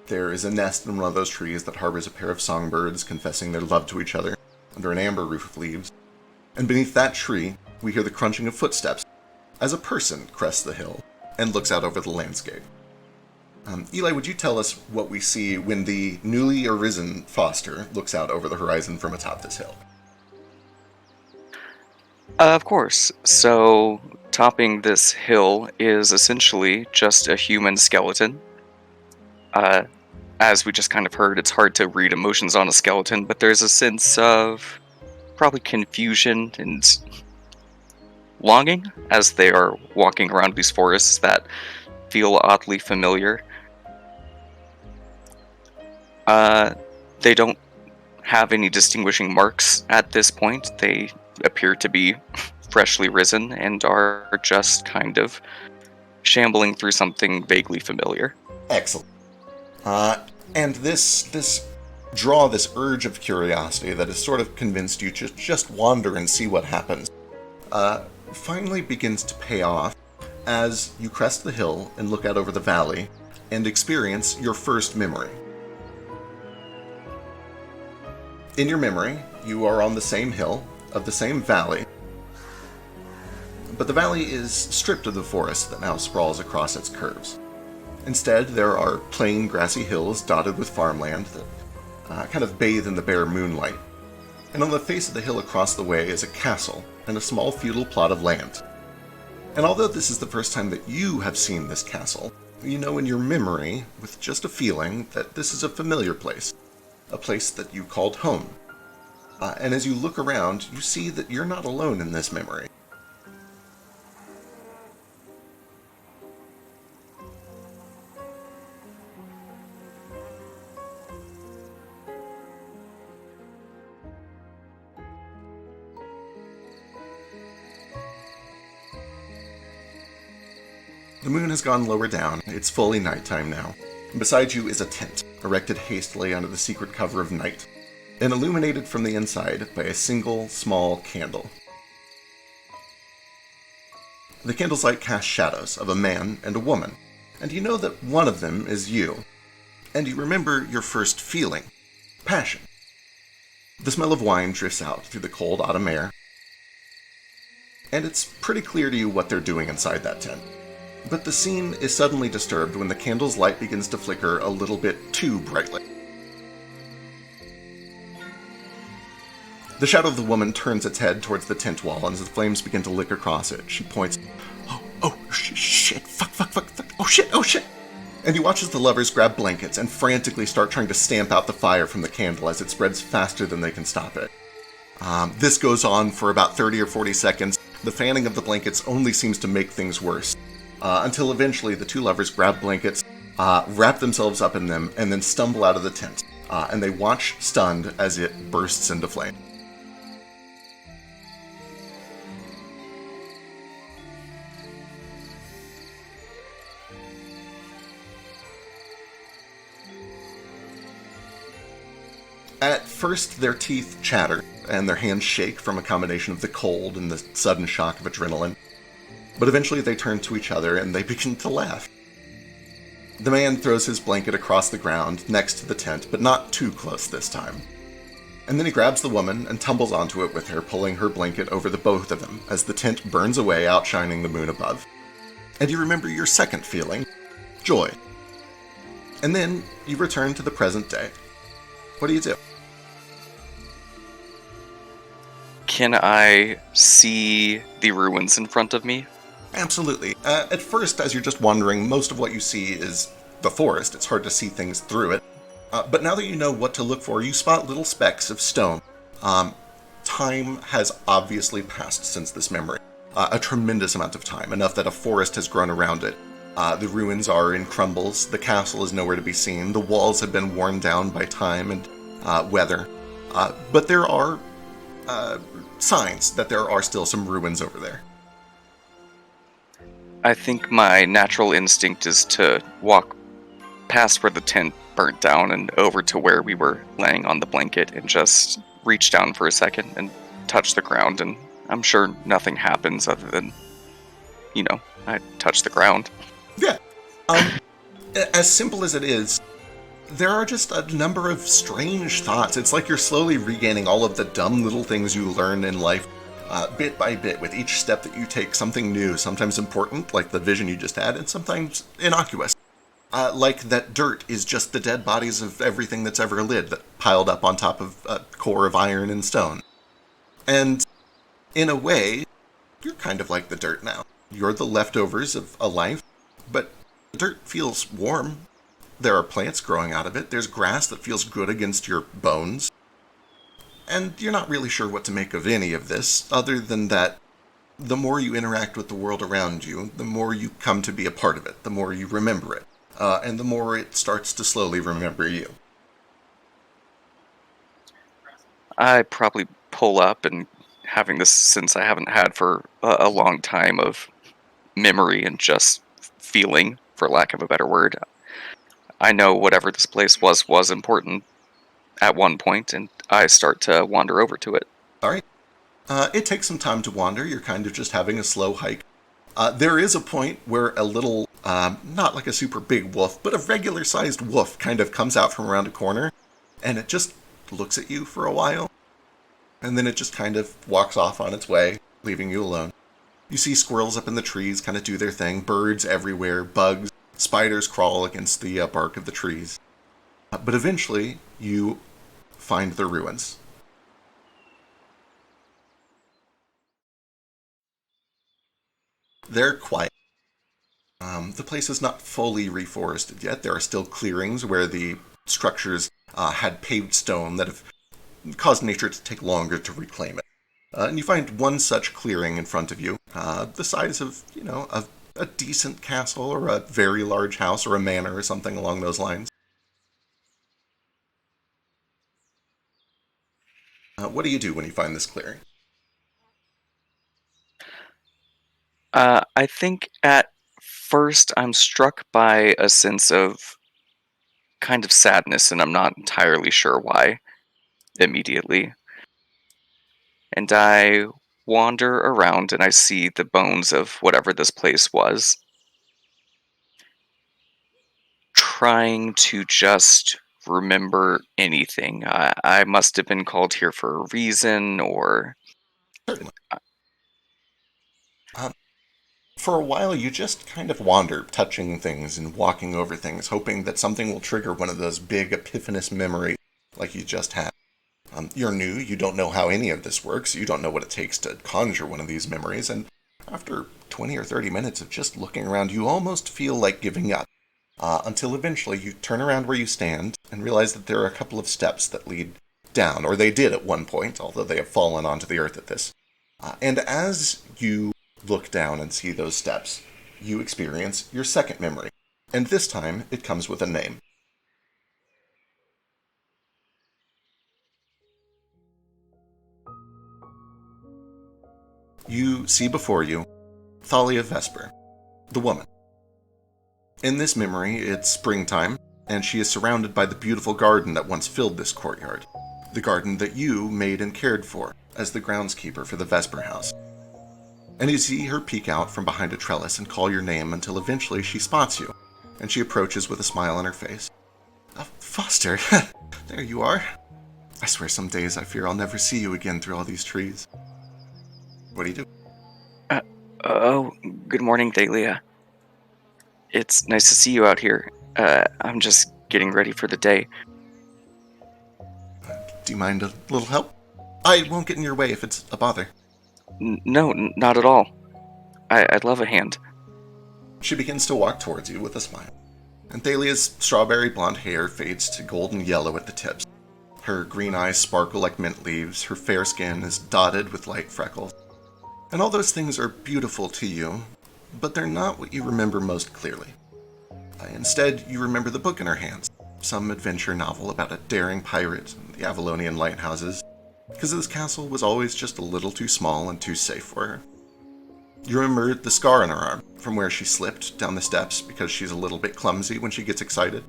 There is a nest in one of those trees that harbors a pair of songbirds confessing their love to each other under an amber roof of leaves. And beneath that tree, we hear the crunching of footsteps as a person crests the hill and looks out over the landscape. Eli, would you tell us what we see when the newly arisen Foster looks out over the horizon from atop this hill? Of course. So, topping this hill is essentially just a human skeleton. As we just kind of heard, it's hard to read emotions on a skeleton, but there's a sense of probably confusion and longing as they are walking around these forests that feel oddly familiar. They don't have any distinguishing marks at this point. They appear to be freshly risen and are just kind of shambling through something vaguely familiar. Excellent. And this urge of curiosity that has sort of convinced you to just wander and see what happens, finally begins to pay off as you crest the hill and look out over the valley and experience your first memory. In your memory, you are on the same hill of the same valley, but the valley is stripped of the forest that now sprawls across its curves. Instead, there are plain grassy hills dotted with farmland that kind of bathe in the bare moonlight. And on the face of the hill across the way is a castle and a small feudal plot of land. And although this is the first time that you have seen this castle, you know in your memory, with just a feeling, that this is a familiar place, a place that you called home. And as you look around, you see that you're not alone in this memory. The moon has gone lower down. It's fully nighttime now. Beside you is a tent, erected hastily under the secret cover of night, and illuminated from the inside by a single small candle. The candle's light casts shadows of a man and a woman, and you know that one of them is you. And you remember your first feeling, passion. The smell of wine drifts out through the cold autumn air, and it's pretty clear to you what they're doing inside that tent. But the scene is suddenly disturbed when the candle's light begins to flicker a little bit too brightly. The shadow of the woman turns its head towards the tent wall, and as the flames begin to lick across it, she points, shit, fuck, oh shit. And you watch as the lovers grab blankets and frantically start trying to stamp out the fire from the candle as it spreads faster than they can stop it. This goes on for about 30 or 40 seconds. The fanning of the blankets only seems to make things worse, until eventually the two lovers grab blankets, wrap themselves up in them, and then stumble out of the tent, and they watch stunned as it bursts into flame. At first, their teeth chatter, and their hands shake from a combination of the cold and the sudden shock of adrenaline. But eventually they turn to each other and they begin to laugh. The man throws his blanket across the ground next to the tent, but not too close this time. And then he grabs the woman and tumbles onto it with her, pulling her blanket over the both of them as the tent burns away, outshining the moon above. And you remember your second feeling, joy. And then you return to the present day. What do you do? Can I see the ruins in front of me? Absolutely. At first, as you're just wandering, most of what you see is the forest. It's hard to see things through it. But now that you know what to look for, you spot little specks of stone. Time has obviously passed since this memory. A tremendous amount of time, enough that a forest has grown around it. The ruins are in crumbles, the castle is nowhere to be seen, the walls have been worn down by time and weather. But there are signs that there are still some ruins over there. I think my natural instinct is to walk past where the tent burnt down and over to where we were laying on the blanket and just reach down for a second and touch the ground, and I'm sure nothing happens other than, I touch the ground. Yeah. As simple as it is, there are just a number of strange thoughts. It's like you're slowly regaining all of the dumb little things you learn in life, bit by bit. With each step that you take, something new, sometimes important, like the vision you just had, and sometimes innocuous. Like that dirt is just the dead bodies of everything that's ever lived, that piled up on top of a core of iron and stone. And in a way, you're kind of like the dirt now. You're the leftovers of a life, but the dirt feels warm. There are plants growing out of it. There's grass that feels good against your bones. And you're not really sure what to make of any of this, other than that the more you interact with the world around you, the more you come to be a part of it, the more you remember it, and the more it starts to slowly remember you. I probably pull up, and having this since I haven't had for a long time of memory and just feeling, for lack of a better word. I know whatever this place was important at one point, and I start to wander over to it. All right. It takes some time to wander. You're kind of just having a slow hike. There is a point where a little, not like a super big wolf, but a regular-sized wolf kind of comes out from around a corner, and it just looks at you for a while, and then it just kind of walks off on its way, leaving you alone. You see squirrels up in the trees kind of do their thing, birds everywhere, bugs, spiders crawl against the bark of the trees. But eventually, you find the ruins. They're quiet. The place is not fully reforested yet. There are still clearings where the structures had paved stone that have caused nature to take longer to reclaim it. And you find one such clearing in front of you, the size of, a decent castle or a very large house or a manor or something along those lines. What do you do when you find this clearing? I think at first I'm struck by a sense of kind of sadness, and I'm not entirely sure why immediately. And I wander around and I see the bones of whatever this place was, trying to just remember anything. I must have been called here for a reason, or Certainly. For a while, you just kind of wander, touching things and walking over things, hoping that something will trigger one of those big epiphanous memories like you just had. You're new, you don't know how any of this works, you don't know what it takes to conjure one of these memories, and after 20 or 30 minutes of just looking around, you almost feel like giving up. Until eventually you turn around where you stand and realize that there are a couple of steps that lead down, or they did at one point, although they have fallen onto the earth at this. And as you look down and see those steps, you experience your second memory, and this time it comes with a name. You see before you Thalia Vesper, the woman. In this memory, it's springtime, and she is surrounded by the beautiful garden that once filled this courtyard, the garden that you made and cared for as the groundskeeper for the Vesper house. And you see her peek out from behind a trellis and call your name until eventually she spots you, and she approaches with a smile on her face. Foster, there you are. I swear some days I fear I'll never see you again through all these trees. What do you do? Oh, good morning, Delera. It's nice to see you out here. I'm just getting ready for the day. Do you mind a little help? I won't get in your way if it's a bother. No, not at all. I'd love a hand. She begins to walk towards you with a smile, and Thalia's strawberry blonde hair fades to golden yellow at the tips. Her green eyes sparkle like mint leaves, her fair skin is dotted with light freckles. And all those things are beautiful to you, but they're not what you remember most clearly. Instead, you remember the book in her hands, some adventure novel about a daring pirate and the Avalonian lighthouses, because this castle was always just a little too small and too safe for her. You remember the scar on her arm, from where she slipped down the steps because she's a little bit clumsy when she gets excited.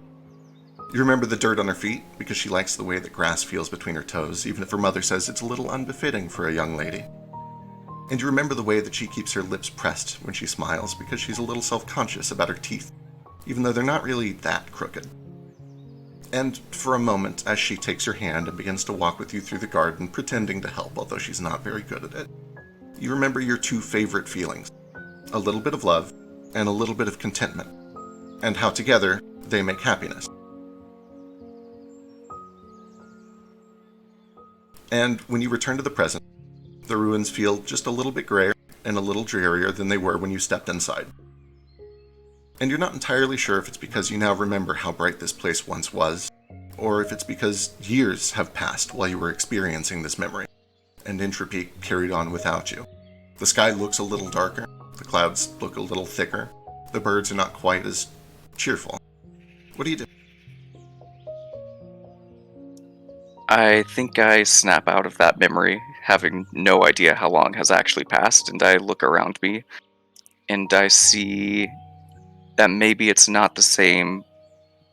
You remember the dirt on her feet, because she likes the way that grass feels between her toes, even if her mother says it's a little unbefitting for a young lady. And you remember the way that she keeps her lips pressed when she smiles, because she's a little self-conscious about her teeth, even though they're not really that crooked. And for a moment, as she takes your hand and begins to walk with you through the garden, pretending to help, although she's not very good at it, you remember your two favorite feelings, a little bit of love and a little bit of contentment, and how together they make happiness. And when you return to the present, the ruins feel just a little bit grayer and a little drearier than they were when you stepped inside. And you're not entirely sure if it's because you now remember how bright this place once was, or if it's because years have passed while you were experiencing this memory, and entropy carried on without you. The sky looks a little darker, the clouds look a little thicker, the birds are not quite as cheerful. What do you do? I think I snap out of that memory, having no idea how long has actually passed, and I look around me, and I see that maybe it's not the same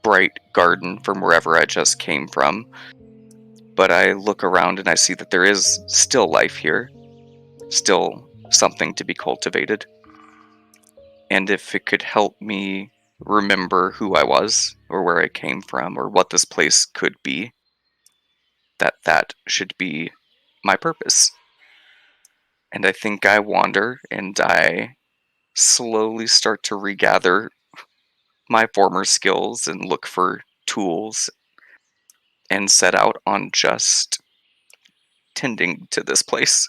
bright garden from wherever I just came from, but I look around and I see that there is still life here, still something to be cultivated. And if it could help me remember who I was, or where I came from, or what this place could be, that should be my purpose. And I think I wander and I slowly start to regather my former skills and look for tools and set out on just tending to this place.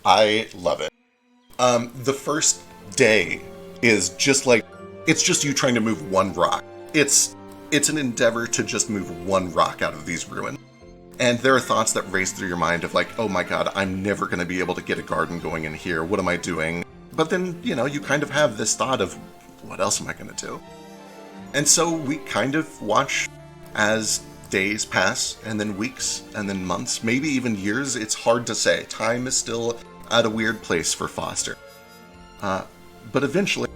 I love it. The first day is just like, it's just you trying to move one rock. It's an endeavor to just move one rock out of these ruins. And there are thoughts that race through your mind of like, oh my god, I'm never going to be able to get a garden going in here. What am I doing? But then, you kind of have this thought of, what else am I going to do? And so we kind of watch as days pass, and then weeks, and then months, maybe even years. It's hard to say. Time is still at a weird place for Foster. But eventually,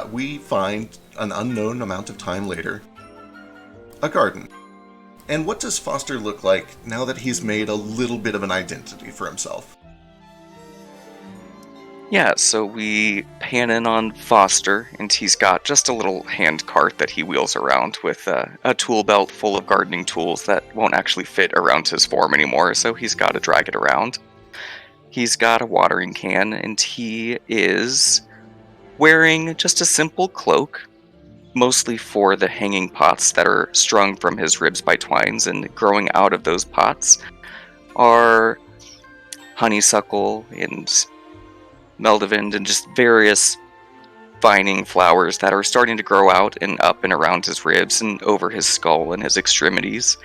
we find, an unknown amount of time later, a garden. And what does Foster look like now that he's made a little bit of an identity for himself? Yeah, so we pan in on Foster, and he's got just a little hand cart that he wheels around with a tool belt full of gardening tools that won't actually fit around his form anymore, so he's got to drag it around. He's got a watering can, and he is wearing just a simple cloak, mostly for the hanging pots that are strung from his ribs by twines, and growing out of those pots are honeysuckle and meldivind and just various vining flowers that are starting to grow out and up and around his ribs and over his skull and his extremities.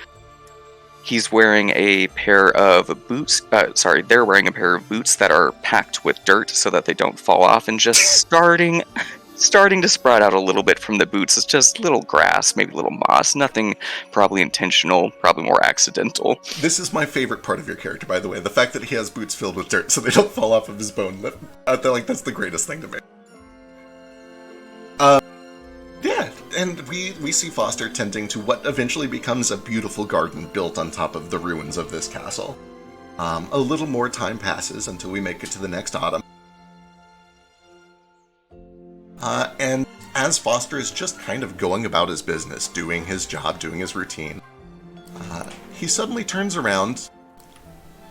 He's wearing a pair of boots. They're wearing a pair of boots that are packed with dirt so that they don't fall off, and just starting to sprout out a little bit from the boots. It's just little grass, maybe little moss. Nothing probably intentional, probably more accidental. This is my favorite part of your character, by the way. The fact that he has boots filled with dirt so they don't fall off of his bone. That's the greatest thing to me. Yeah, and we see Foster tending to what eventually becomes a beautiful garden built on top of the ruins of this castle. A little more time passes until we make it to the next autumn. And as Foster is just kind of going about his business, doing his job, doing his routine, he suddenly turns around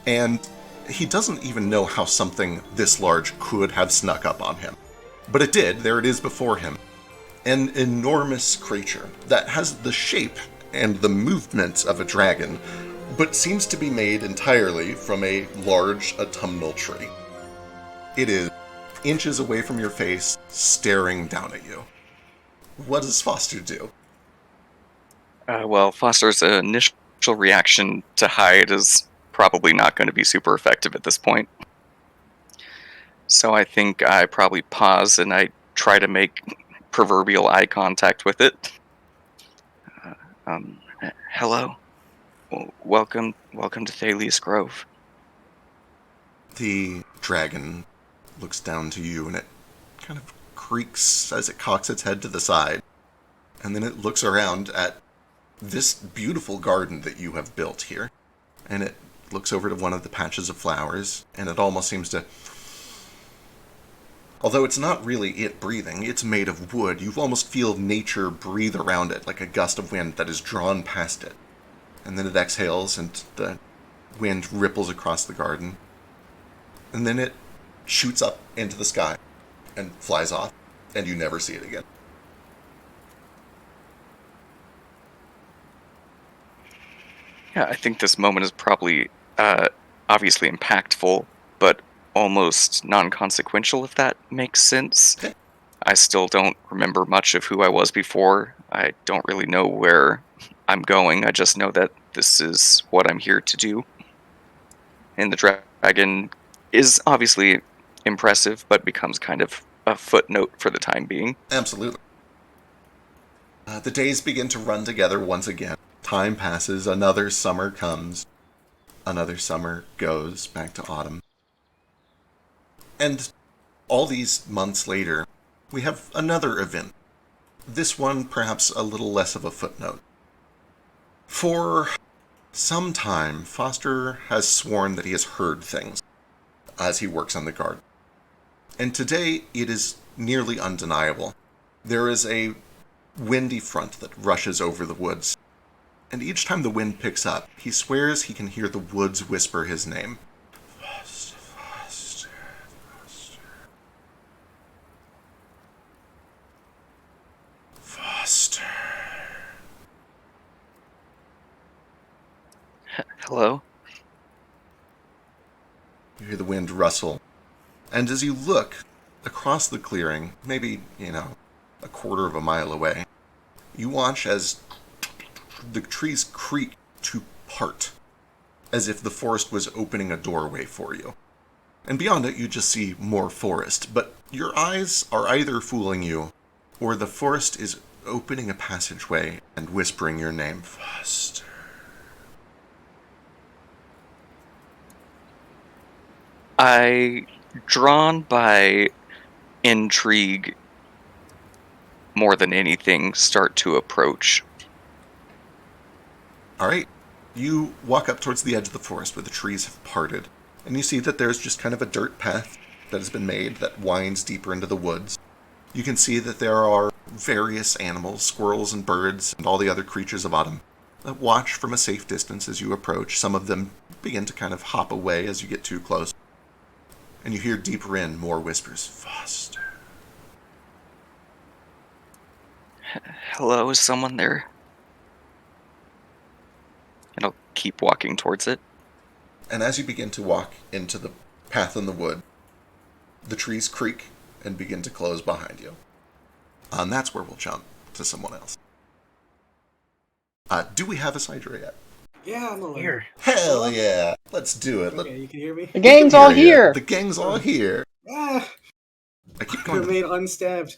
and he doesn't even know how something this large could have snuck up on him. But it did. There it is before him. An enormous creature that has the shape and the movement of a dragon, but seems to be made entirely from a large autumnal tree. It is inches away from your face, staring down at you. What does Foster do? Well, Foster's initial reaction to hide is probably not going to be super effective at this point. So I think I probably pause and I try to make proverbial eye contact with it. Hello. Welcome to Thales Grove. The dragon looks down to you and it kind of creaks as it cocks its head to the side. And then it looks around at this beautiful garden that you have built here. And it looks over to one of the patches of flowers, and it almost seems to... Although it's not really it breathing, it's made of wood, you almost feel nature breathe around it like a gust of wind that is drawn past it. And then it exhales and the wind ripples across the garden. And then it shoots up into the sky and flies off, and you never see it again. Yeah, I think this moment is probably obviously impactful, but almost non-consequential, if that makes sense. Okay. I still don't remember much of who I was before. I don't really know where I'm going. I just know that this is what I'm here to do. And the dragon is obviously impressive, but becomes kind of a footnote for the time being. Absolutely. The days begin to run together once again. Time passes, another summer comes, another summer goes, back to autumn. And all these months later, we have another event. This one perhaps a little less of a footnote. For some time, Foster has sworn that he has heard things as he works on the garden. And today it is nearly undeniable. There is a windy front that rushes over the woods. And each time the wind picks up, he swears he can hear the woods whisper his name. Foster, Foster, Foster. Foster. Hello? You hear the wind rustle. And as you look across the clearing, maybe, a quarter of a mile away, you watch as the trees creak to part, as if the forest was opening a doorway for you. And beyond it, you just see more forest, but your eyes are either fooling you, or the forest is opening a passageway and whispering your name, Foster. I, drawn by intrigue more than anything, start to approach. All right. You walk up towards the edge of the forest where the trees have parted, and you see that there's just kind of a dirt path that has been made that winds deeper into the woods. You can see that there are various animals, squirrels and birds, and all the other creatures of autumn that watch from a safe distance as you approach. Some of them begin to kind of hop away as you get too close. And you hear deeper in more whispers. Foster. Hello, is someone there? And I'll keep walking towards it. And as you begin to walk into the path in the wood, the trees creak and begin to close behind you. And that's where we'll jump to someone else. Do we have a Sidra yet? Yeah, I'm alive. Here. Hell yeah! Let's do it. Okay, you can hear me? The gang's all here. The gang's all here. Ah, I keep I going. remain unstabbed.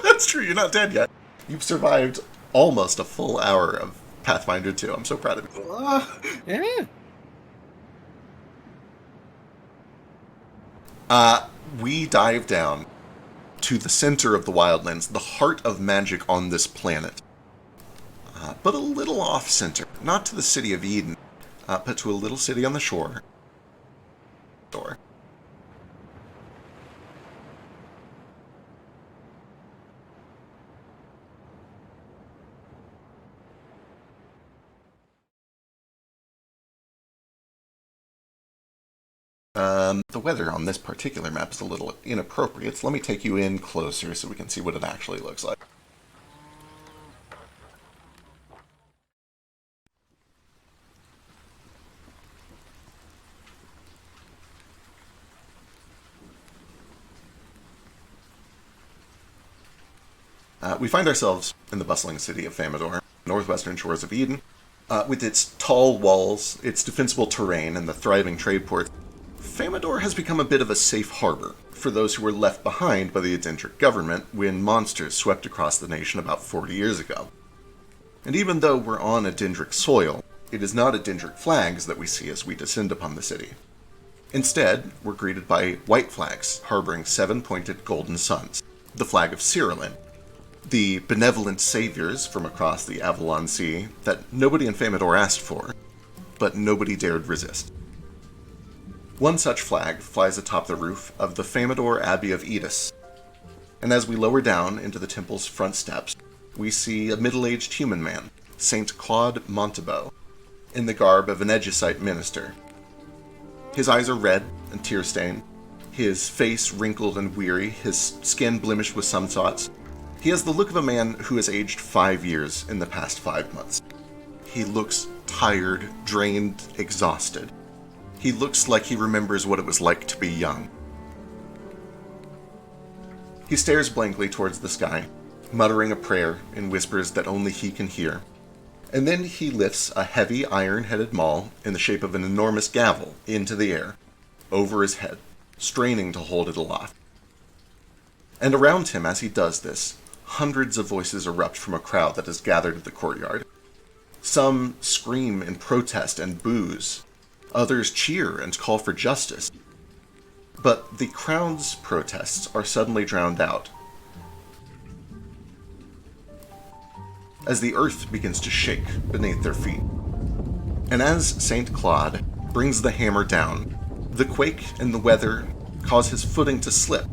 That's true. You're not dead yet. You've survived almost a full hour of Pathfinder 2. I'm so proud of you. Ah, Yeah. We dive down to the center of the wildlands, the heart of magic on this planet. But a little off-center. Not to the city of Eden, but to a little city on the shore. The weather on this particular map is a little inappropriate, so let me take you in closer so we can see what it actually looks like. We find ourselves in the bustling city of Famador, northwestern shores of Eden. With its tall walls, its defensible terrain, and the thriving trade ports, Famador has become a bit of a safe harbor for those who were left behind by the Adendric government when monsters swept across the nation about 40 years ago. And even though we're on Adendric soil, it is not Adendric flags that we see as we descend upon the city. Instead, we're greeted by white flags harboring 7-pointed golden suns, the flag of Cyrillin, the benevolent saviors from across the Avalon Sea that nobody in Famador asked for, but nobody dared resist. One such flag flies atop the roof of the Famador Abbey of Edis, and as we lower down into the temple's front steps, we see a middle-aged human man, Saint Claude Montebo, in the garb of an Edgesite minister. His eyes are red and tear-stained, his face wrinkled and weary, his skin blemished with some spots. He has the look of a man who has aged 5 years in the past 5 months. He looks tired, drained, exhausted. He looks like he remembers what it was like to be young. He stares blankly towards the sky, muttering a prayer in whispers that only he can hear. And then he lifts a heavy iron-headed maul in the shape of an enormous gavel into the air, over his head, straining to hold it aloft. And around him as he does this, hundreds of voices erupt from a crowd that has gathered at the courtyard. Some scream in protest and boos. Others cheer and call for justice. But the crowd's protests are suddenly drowned out as the earth begins to shake beneath their feet. And as St. Claude brings the hammer down, the quake and the weather cause his footing to slip,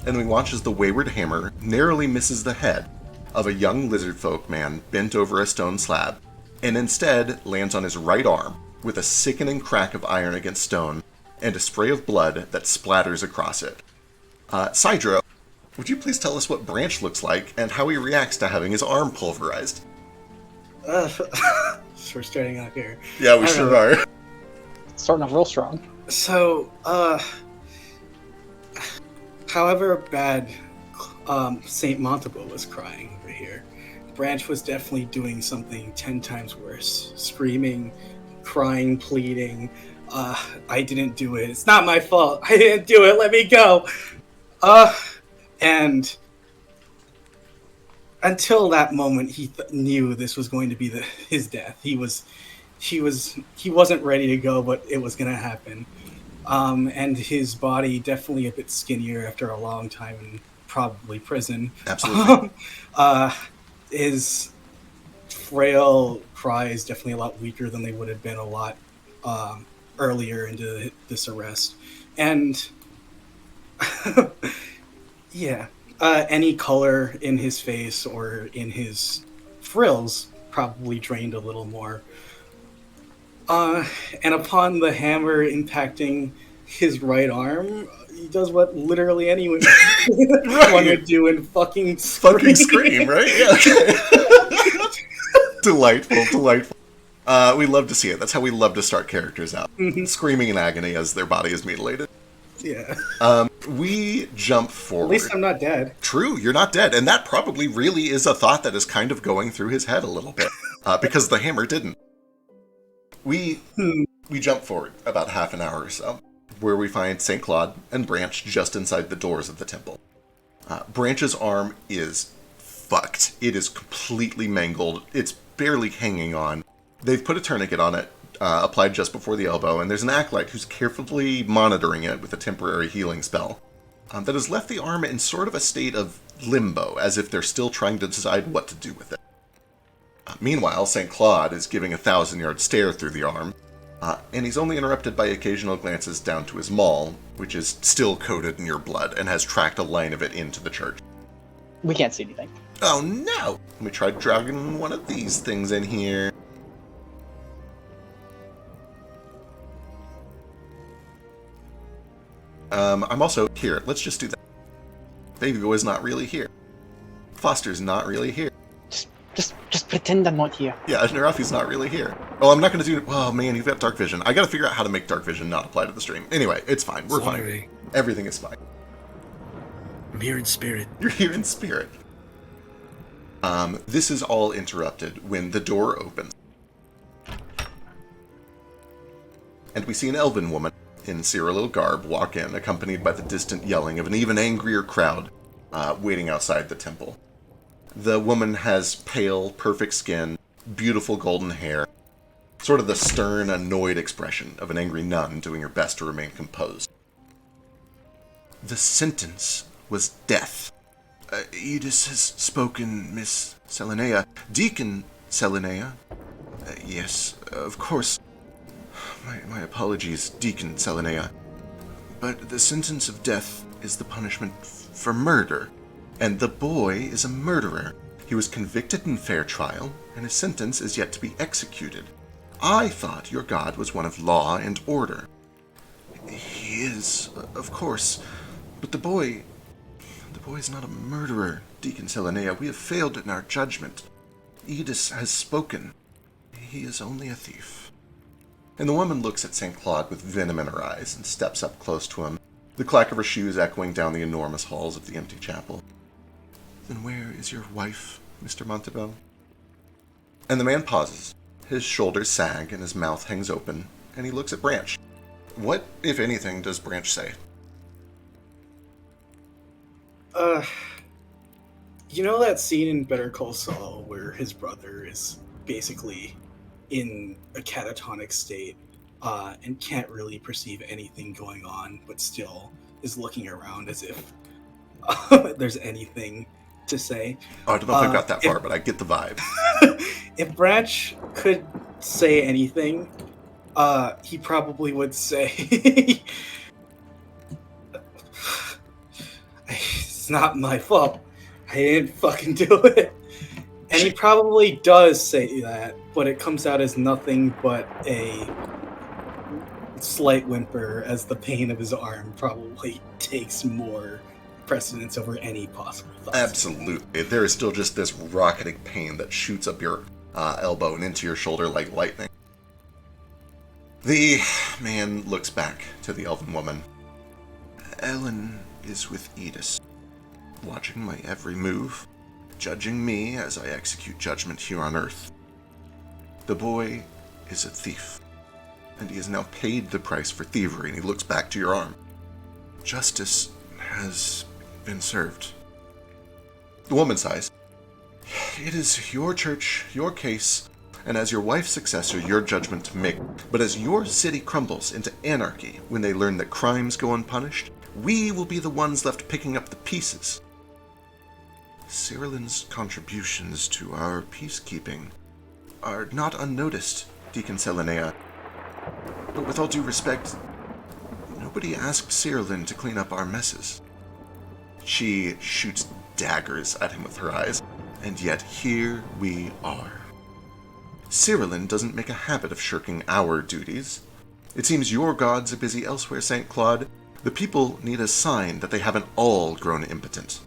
and we watch as the wayward hammer narrowly misses the head of a young lizardfolk man bent over a stone slab, and instead lands on his right arm with a sickening crack of iron against stone and a spray of blood that splatters across it. Sidro, would you please tell us what Branch looks like and how he reacts to having his arm pulverized? we're starting out here. Yeah, we sure are. Starting off real strong. So, however bad Saint Montebo was crying over here, Branch was definitely doing something 10 times worse. Screaming, crying, pleading, I didn't do it. It's not my fault. I didn't do it. Let me go. And until that moment, he knew this was going to be his death. He wasn't ready to go, but it was going to happen. And his body definitely a bit skinnier after a long time in probably prison. Absolutely. His frail, cry is definitely a lot weaker than they would have been a lot earlier into this arrest. And yeah, any color in his face or in his frills probably drained a little more. And upon the hammer impacting his right arm, he does what literally anyone would do and fucking Scream, right? Yeah, okay. Delightful. We love to see it. That's how we love to start characters out. Screaming in agony as their body is mutilated. Yeah. We jump forward. At least I'm not dead. True, you're not dead. And that probably really is a thought that is kind of going through his head a little bit. Because the hammer didn't. We jump forward about half an hour or so, where we find St. Claude and Branch just inside the doors of the temple. Branch's arm is fucked. It is completely mangled. It's barely hanging on. They've put a tourniquet on it, applied just before the elbow, and there's an acolyte who's carefully monitoring it with a temporary healing spell that has left the arm in sort of a state of limbo, as if they're still trying to decide what to do with it. Meanwhile, St. Claude is giving a 1,000-yard stare through the arm, and he's only interrupted by occasional glances down to his maul, which is still coated in your blood and has tracked a line of it into the church. We can't see anything. Oh no! Let me try dragging one of these things in here. I'm also here. Let's just do that. Baby boy's not really here. Foster's not really here. Just pretend I'm not here. Yeah, Narafi's not really here. Oh, I'm not going to do... Oh, man, you've got dark vision. I got to figure out how to make dark vision not apply to the stream. Anyway, it's fine. We're fine. Everything is fine. I'm here in spirit. You're here in spirit. This is all interrupted when the door opens. And we see an elven woman in Cyril garb walk in, accompanied by the distant yelling of an even angrier crowd waiting outside the temple. The woman has pale, perfect skin, beautiful golden hair, sort of the stern, annoyed expression of an angry nun doing her best to remain composed. The sentence was death. Edis has spoken, Miss Selenea. Deacon Selenea? Yes, of course. My apologies, Deacon Selenea. But the sentence of death is the punishment for murder. And the boy is a murderer. He was convicted in fair trial, and his sentence is yet to be executed. I thought your god was one of law and order. He is, of course. But the boy is not a murderer, Deacon Selenea. We have failed in our judgment. Edis has spoken. He is only a thief. And the woman looks at St. Claude with venom in her eyes and steps up close to him, the clack of her shoes echoing down the enormous halls of the empty chapel. Then where is your wife, Mr. Montebello? And the man pauses. His shoulders sag and his mouth hangs open, and he looks at Branch. What, if anything, does Branch say? You know that scene in Better Call Saul where his brother is basically in a catatonic state and can't really perceive anything going on, but still is looking around as if there's anything to say. Oh, I don't know if I got that far, but I get the vibe. If Branch could say anything, he probably would say, it's not my fault. I didn't fucking do it. And he probably does say that, but it comes out as nothing but a slight whimper, as the pain of his arm probably takes more precedence over any possible thoughts. Absolutely. There is still just this rocketing pain that shoots up your elbow and into your shoulder like lightning. The man looks back to the elven woman. Ellen is with Edis, watching my every move, judging me as I execute judgment here on Earth. The boy is a thief, and he has now paid the price for thievery, and he looks back to your arm. Justice has been served. The woman sighs. It is your church, your case, and as your wife's successor, your judgment to make. But as your city crumbles into anarchy when they learn that crimes go unpunished, we will be the ones left picking up the pieces. Cyrillin's contributions to our peacekeeping are not unnoticed, Deacon Selenea. But with all due respect, nobody asked Cyrillin to clean up our messes. She shoots daggers at him with her eyes, and yet here we are. Cyrillin doesn't make a habit of shirking our duties. It seems your gods are busy elsewhere, St. Claude. The people need a sign that they haven't all grown impotent.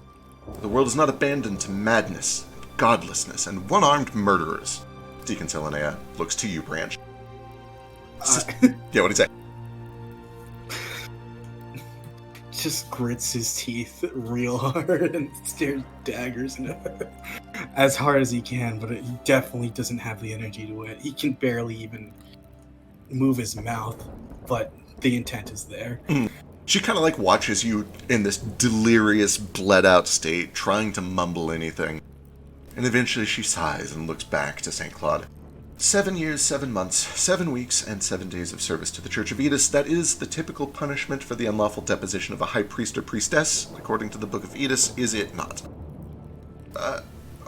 The world is not abandoned to madness, godlessness, and one-armed murderers. Deacon Selenea looks to you, Branch. Yeah, what do you say? Just grits his teeth real hard and stares daggers into her as hard as he can, but he definitely doesn't have the energy to it. He can barely even move his mouth, but the intent is there. She kind of watches you in this delirious, bled-out state, trying to mumble anything. And eventually she sighs and looks back to St. Claude. 7 years, 7 months, 7 weeks, and 7 days of service to the Church of Edis. That is the typical punishment for the unlawful deposition of a high priest or priestess, according to the Book of Edis, is it not?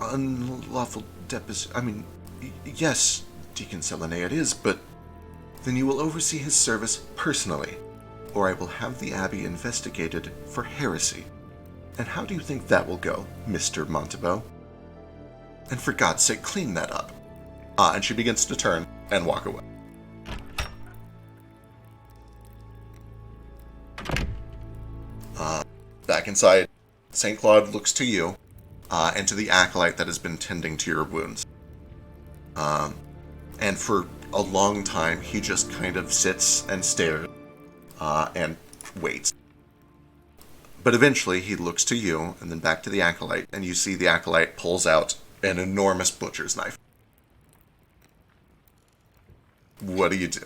Unlawful deposition... yes, Deacon Selenea, it is, but then you will oversee his service personally, or I will have the Abbey investigated for heresy. And how do you think that will go, Mr. Montebo? And for God's sake, clean that up. And she begins to turn and walk away. Back inside, St. Claude looks to you, and to the acolyte that has been tending to your wounds. And for a long time, he just kind of sits and stares, and waits. But eventually, he looks to you, and then back to the acolyte, and you see the acolyte pulls out an enormous butcher's knife. What do you do?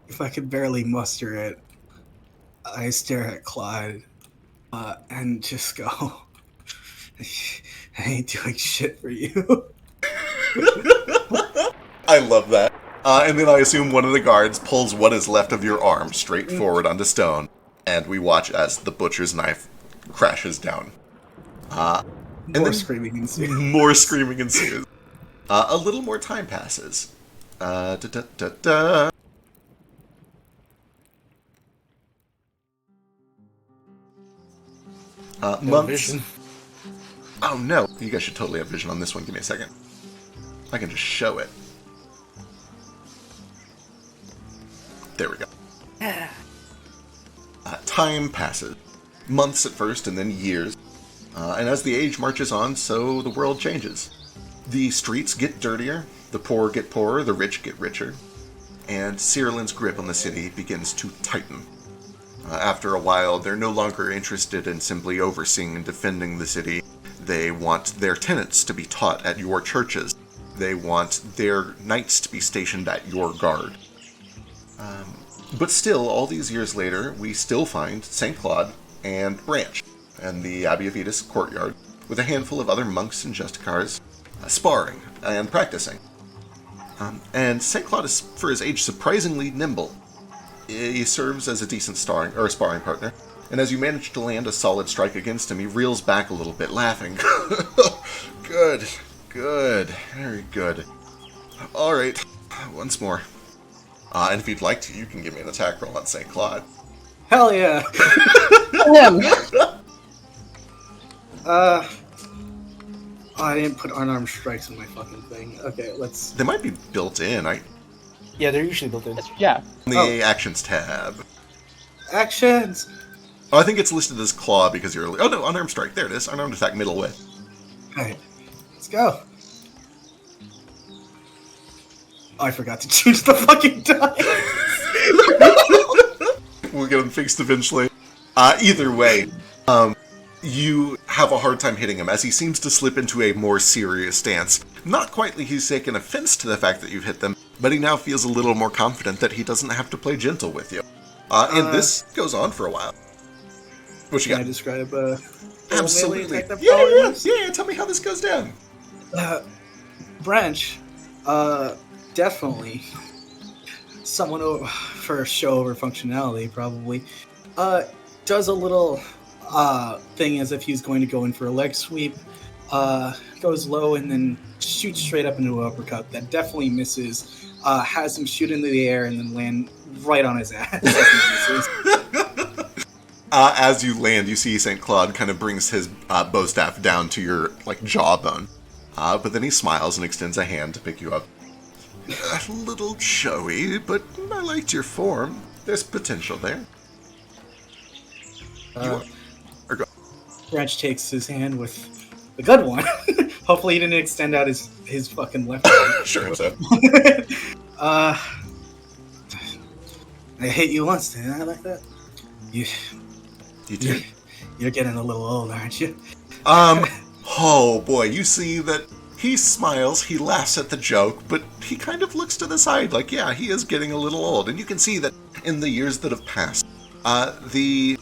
If I could barely muster it, I stare at Clyde and just go, I ain't doing shit for you. I love that. And then I assume one of the guards pulls what is left of your arm straight forward onto stone, and we watch as the butcher's knife crashes down. More screaming ensues. More screaming ensues. A little more time passes. Months. Vision. Oh no, you guys should totally have vision on this one. Give me a second. I can just show it. There we go. Time passes. Months at first, and then years. And as the age marches on, so the world changes. The streets get dirtier, the poor get poorer, the rich get richer, and Cyrillin's grip on the city begins to tighten. After a while, they're no longer interested in simply overseeing and defending the city. They want their tenants to be taught at your churches. They want their knights to be stationed at your guard. But still, all these years later, we still find St. Claude and Branch and the Abbey of Edis courtyard with a handful of other monks and justicars sparring and practicing. And St. Claude is, for his age, surprisingly nimble. He serves as a decent sparring partner, and as you manage to land a solid strike against him, he reels back a little bit, laughing. Good, very good. Alright, once more. And if you'd like to, you can give me an attack roll on St. Claude. Hell yeah! I didn't put unarmed strikes in my fucking thing. Okay, let's... They might be built in. Yeah, they're usually built in. Yeah. The Actions tab. Actions! Oh, I think it's listed as Claw because you're... Oh no, unarmed strike. There it is. Unarmed attack, middle width. Alright, let's go. Oh, I forgot to change the fucking die. We'll get them fixed eventually. Either way, you have a hard time hitting him as he seems to slip into a more serious stance. Not quite that he's taken offense to the fact that you've hit them, but he now feels a little more confident that he doesn't have to play gentle with you. And this goes on for a while. What you Can I got? describe Absolutely. melee attack Yeah, tell me how this goes down. Branch, definitely someone for show over functionality, probably, does a little thing as if he's going to go in for a leg sweep. Goes low and then shoots straight up into an uppercut that definitely misses. Has him shoot into the air and then land right on his ass. As you land, you see St. Claude kind of brings his bow staff down to your jawbone. But then he smiles and extends a hand to pick you up. A little showy, but I liked your form. There's potential there. Branch takes his hand with the good one. Hopefully he didn't extend out his fucking left hand. Sure so. I hit you once, didn't I, like that? You did? You're getting a little old, aren't you? Oh boy, you see that he smiles, he laughs at the joke, but he kind of looks to the side like, yeah, he is getting a little old. And you can see that in the years that have passed, the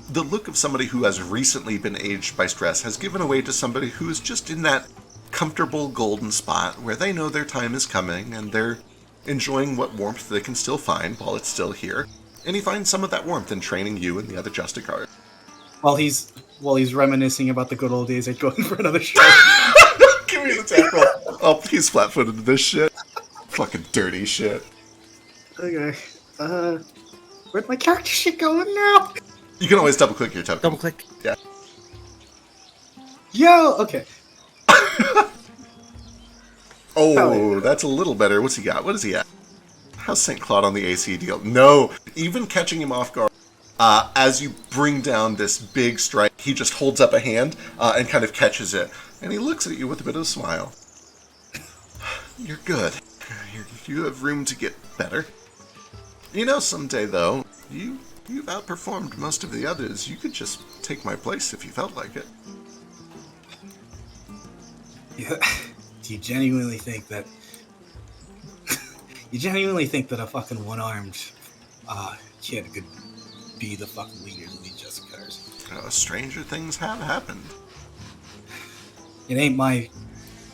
look of somebody who has recently been aged by stress has given way to somebody who is just in that comfortable golden spot where they know their time is coming and they're enjoying what warmth they can still find while it's still here. And he finds some of that warmth in training you and the other Justicars. While he's reminiscing about the good old days at going for another show. Give me the tackle. Oh, he's flat-footed to this shit. Fucking dirty shit. Okay. Where'd my character shit going now? You can always double-click your token. Double-click. Yeah. Yo, okay. Oh, that's a little better. What's he got? What is he at? How's St. Claude on the AC deal? No, even catching him off guard. As you bring down this big strike, he just holds up a hand and kind of catches it. And he looks at you with a bit of a smile. You're good. You have room to get better. You know, someday, though, you've outperformed most of the others. You could just take my place if you felt like it. Yeah. Do you genuinely think that... a fucking one-armed kid could be the fucking leader of these Justicars? Stranger things have happened. It ain't my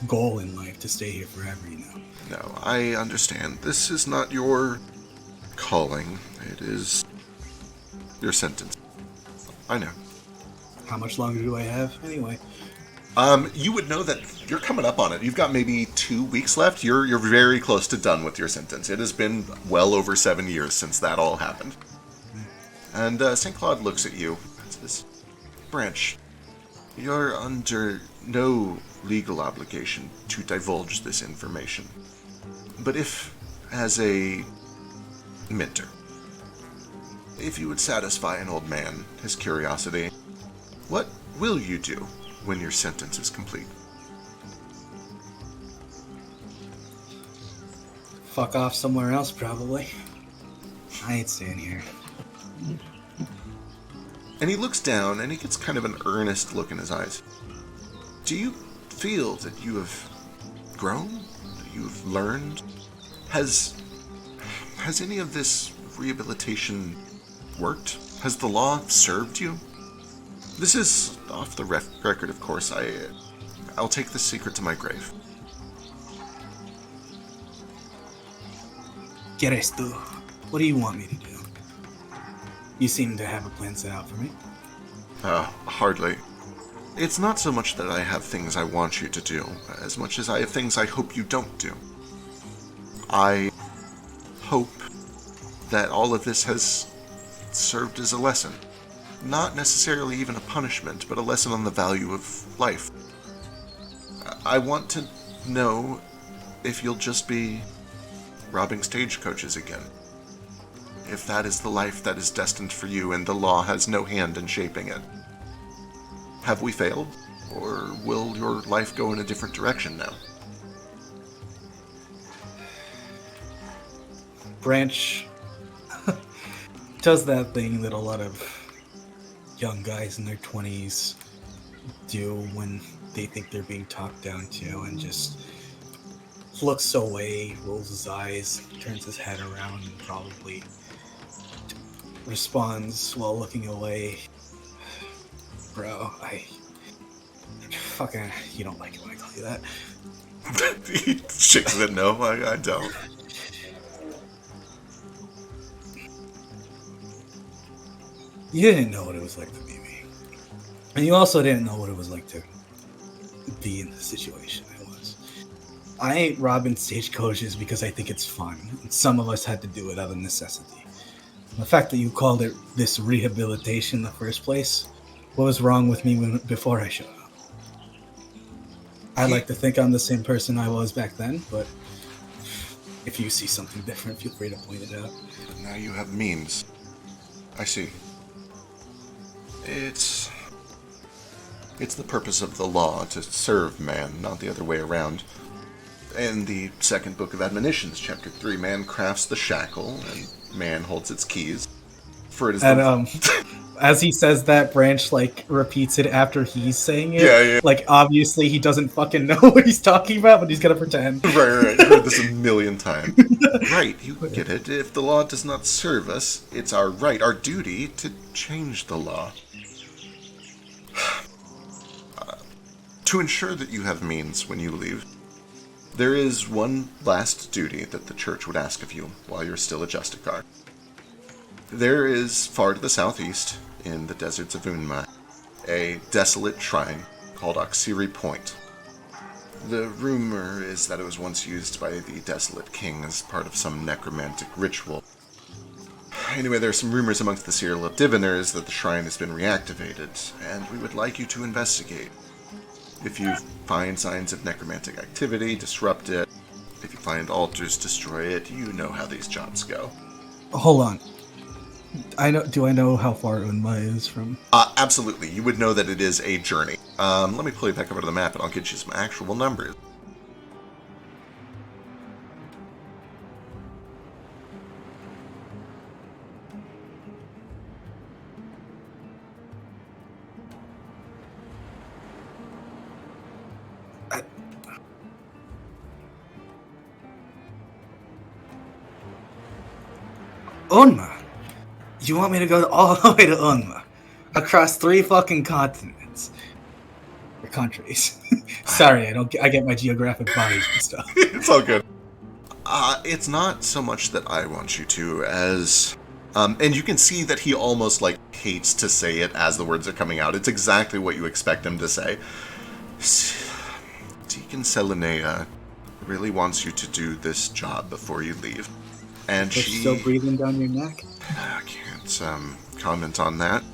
goal in life to stay here forever, you know. No, I understand. This is not your calling. It is your sentence. I know. How much longer do I have, anyway? You would know that you're coming up on it. You've got maybe 2 weeks left. You're very close to done with your sentence. It has been well over 7 years since that all happened. And St. Claude looks at you and says, Branch, you're under no legal obligation to divulge this information. But if, as a mentor, if you would satisfy an old man, his curiosity, what will you do when your sentence is complete? Fuck off somewhere else, probably. I ain't staying here. And he looks down, and he gets kind of an earnest look in his eyes. Do you feel that you have grown? That you have learned? Has any of this rehabilitation worked? Has the law served you? This is off the record, of course. I'll take this secret to my grave. ¿Quieres tú? What do you want me to do? You seem to have a plan set out for me. Hardly. It's not so much that I have things I want you to do, as much as I have things I hope you don't do. I hope that all of this has served as a lesson. Not necessarily even a punishment, but a lesson on the value of life. I want to know if you'll just be robbing stagecoaches again. If that is the life that is destined for you and the law has no hand in shaping it. Have we failed? Or will your life go in a different direction now? Branch does that thing that a lot of young guys in their 20s do when they think they're being talked down to, and just looks away, rolls his eyes, turns his head around, and probably responds while looking away. Bro, fucking, you don't like it when I call you that. He shakes his head, no, I don't. You didn't know what it was like to be me. And you also didn't know what it was like to be in the situation I was. I ain't robbing stagecoaches because I think it's fun. Some of us had to do it out of necessity. The fact that you called it this rehabilitation in the first place, what was wrong with me before I showed up? I like to think I'm the same person I was back then, but if you see something different, feel free to point it out. But now you have means. I see. It's the purpose of the law to serve man, not the other way around. In the second book of Admonitions, chapter 3, man crafts the shackle, and man holds its keys. For it is as he says that, Branch, like, repeats it after he's saying it. Yeah. Like, obviously he doesn't fucking know what he's talking about, but he's gonna pretend. Right. I've heard this a million times. Right, you get it. If the law does not serve us, it's our right, our duty, to change the law. To ensure that you have means when you leave, there is one last duty that the church would ask of you while you're still a Justicar. There is, far to the southeast, in the deserts of Unma, a desolate shrine called Oxiri Point. The rumor is that it was once used by the Desolate King as part of some necromantic ritual. Anyway, there are some rumors amongst the Cyril diviners that the shrine has been reactivated, and we would like you to investigate. If you find signs of necromantic activity, disrupt it. If you find altars, destroy it. You know how these jobs go. Hold on. Do I know how far Unma is from? Absolutely. You would know that it is a journey. Let me pull you back over to the map and I'll get you some actual numbers. Unma? You want me to go all the way to Unma? Across 3 fucking continents. Or countries. Sorry, I get my geographic bodies mixed up. It's all good. It's not so much that I want you to as... and you can see that he almost, like, hates to say it as the words are coming out. It's exactly what you expect him to say. Deacon Selenea really wants you to do this job before you leave. And They're she... still breathing down your neck? I can't comment on that.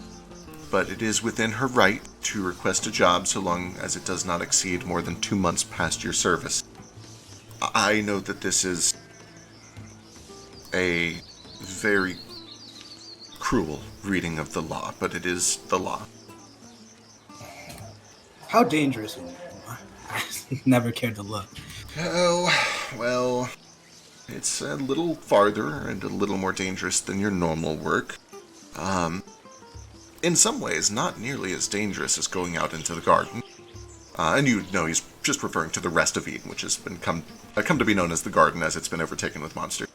But it is within her right to request a job so long as it does not exceed more than 2 months past your service. I know that this is a very cruel reading of the law, but it is the law. How dangerous is it? I never cared to look. Oh, well, it's a little farther and a little more dangerous than your normal work. In some ways, not nearly as dangerous as going out into the garden. And you know he's just referring to the rest of Eden, which has been come to be known as the garden as it's been overtaken with monsters.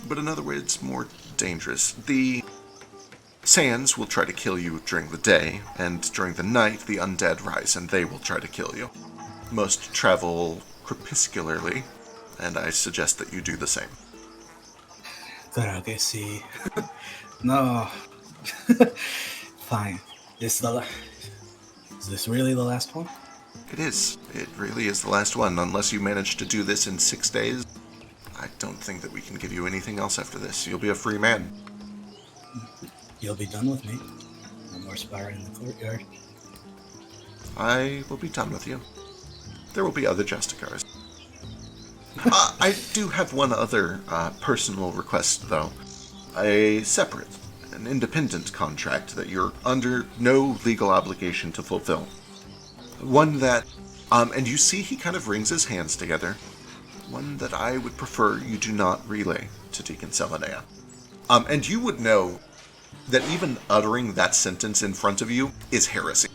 But in other ways, more dangerous. The Sands will try to kill you during the day, and during the night, the undead rise, and they will try to kill you. Most travel crepuscularly, and I suggest that you do the same. Claro que sí. No. Fine. Is this really the last one? It is. It really is the last one. Unless you manage to do this in 6 days, I don't think that we can give you anything else after this. You'll be a free man. You'll be done with me. No more sparring in the courtyard. I will be done with you. There will be other Justicars. I do have one other personal request, though. A separate, an independent contract that you're under no legal obligation to fulfill. One that, and you see he kind of wrings his hands together. One that I would prefer you do not relay to Deacon Selenea. And you would know that even uttering that sentence in front of you is heresy.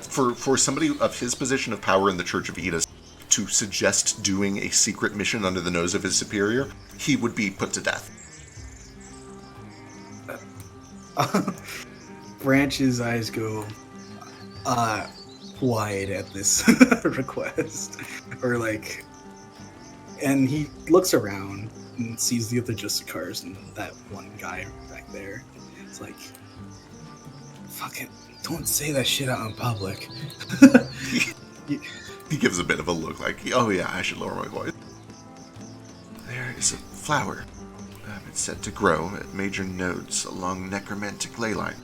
For somebody of his position of power in the Church of Edis to suggest doing a secret mission under the nose of his superior, he would be put to death. Branch's eyes go wide at this request. Or like, and he looks around and sees the other Justicars and that one guy back there. It's like, Fucking don't say that shit out in public. He gives a bit of a look like, oh yeah, I should lower my voice. There is a flower. It's said to grow at major nodes along necromantic ley line.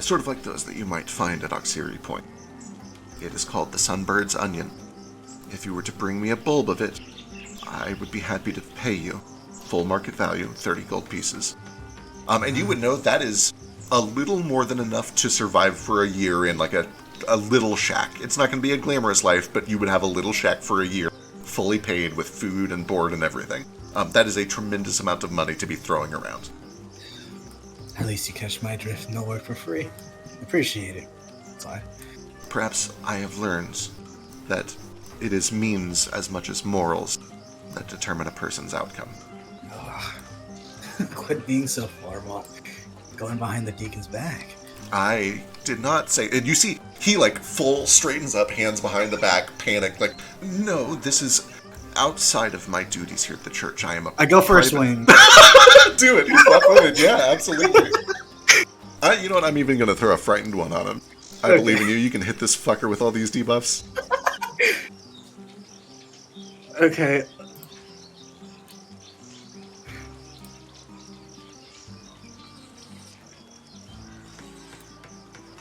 Sort of like those that you might find at Auxiliary Point. It is called the Sunbird's Onion. If you were to bring me a bulb of it, I would be happy to pay you. Full market value, 30 gold pieces. And you would know that is a little more than enough to survive for a year in like a little shack. It's not going to be a glamorous life, but you would have a little shack for a year, fully paid with food and board and everything. That is a tremendous amount of money to be throwing around. At least you catch my drift. No work for free. Appreciate it. Fine. Perhaps I have learned that it is means as much as morals that determine a person's outcome. Quit being so formal. Going behind the deacon's back. I did not say... And you see, he like full straightens up, hands behind the back, panicked, like, no, this is outside of my duties here at the church. I am a I go for a private-" swing. Do it. He's flat-footed. Yeah, absolutely. You know what? I'm even going to throw a frightened one on him. I believe in you. You can hit this fucker with all these debuffs. Okay.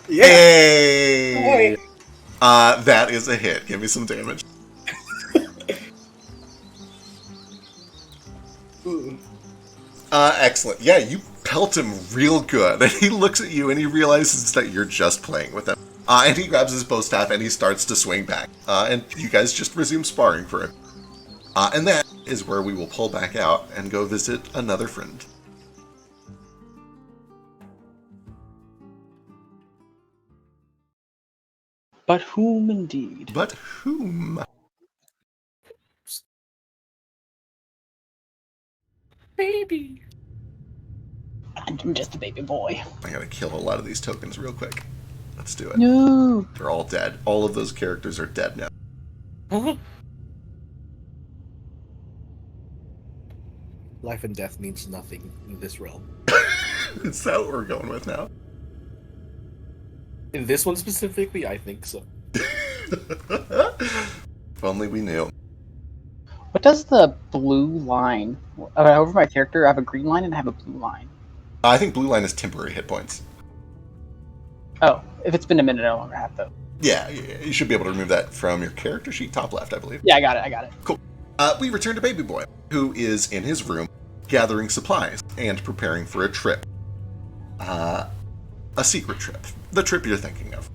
Yeah. Hey! That is a hit. Give me some damage. Ooh. Excellent. Yeah, you pelt him real good. And he looks at you and he realizes that you're just playing with him. And he grabs his bow staff and he starts to swing back. And you guys just resume sparring for him. And that is where we will pull back out and go visit another friend. But whom indeed? But whom? Baby. I'm just a baby boy. I gotta kill a lot of these tokens real quick. Let's do it. No. They're all dead. All of those characters are dead now. Life and death means nothing in this realm. Is that what we're going with now? In this one specifically, I think so. If only we knew. What does the blue line... over my character, I have a green line and I have a blue line. I think blue line is temporary hit points. Oh, if it's been a minute, I no longer have those. Yeah, you should be able to remove that from your character sheet, top left, I believe. Yeah, I got it. Cool. We return to Baby Boy, who is in his room gathering supplies and preparing for a trip. A secret trip. The trip you're thinking of.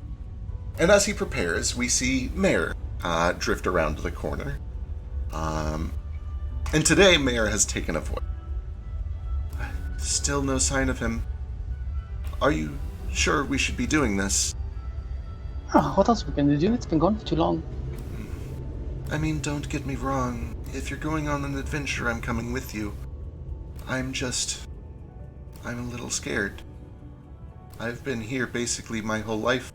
And as he prepares, we see Mare drift around the corner. And today, Mare has taken a voice. Still no sign of him. Are you sure we should be doing this? Oh, what else are we going to do? It's been going for too long. I mean, don't get me wrong. If you're going on an adventure, I'm coming with you. I'm a little scared. I've been here basically my whole life,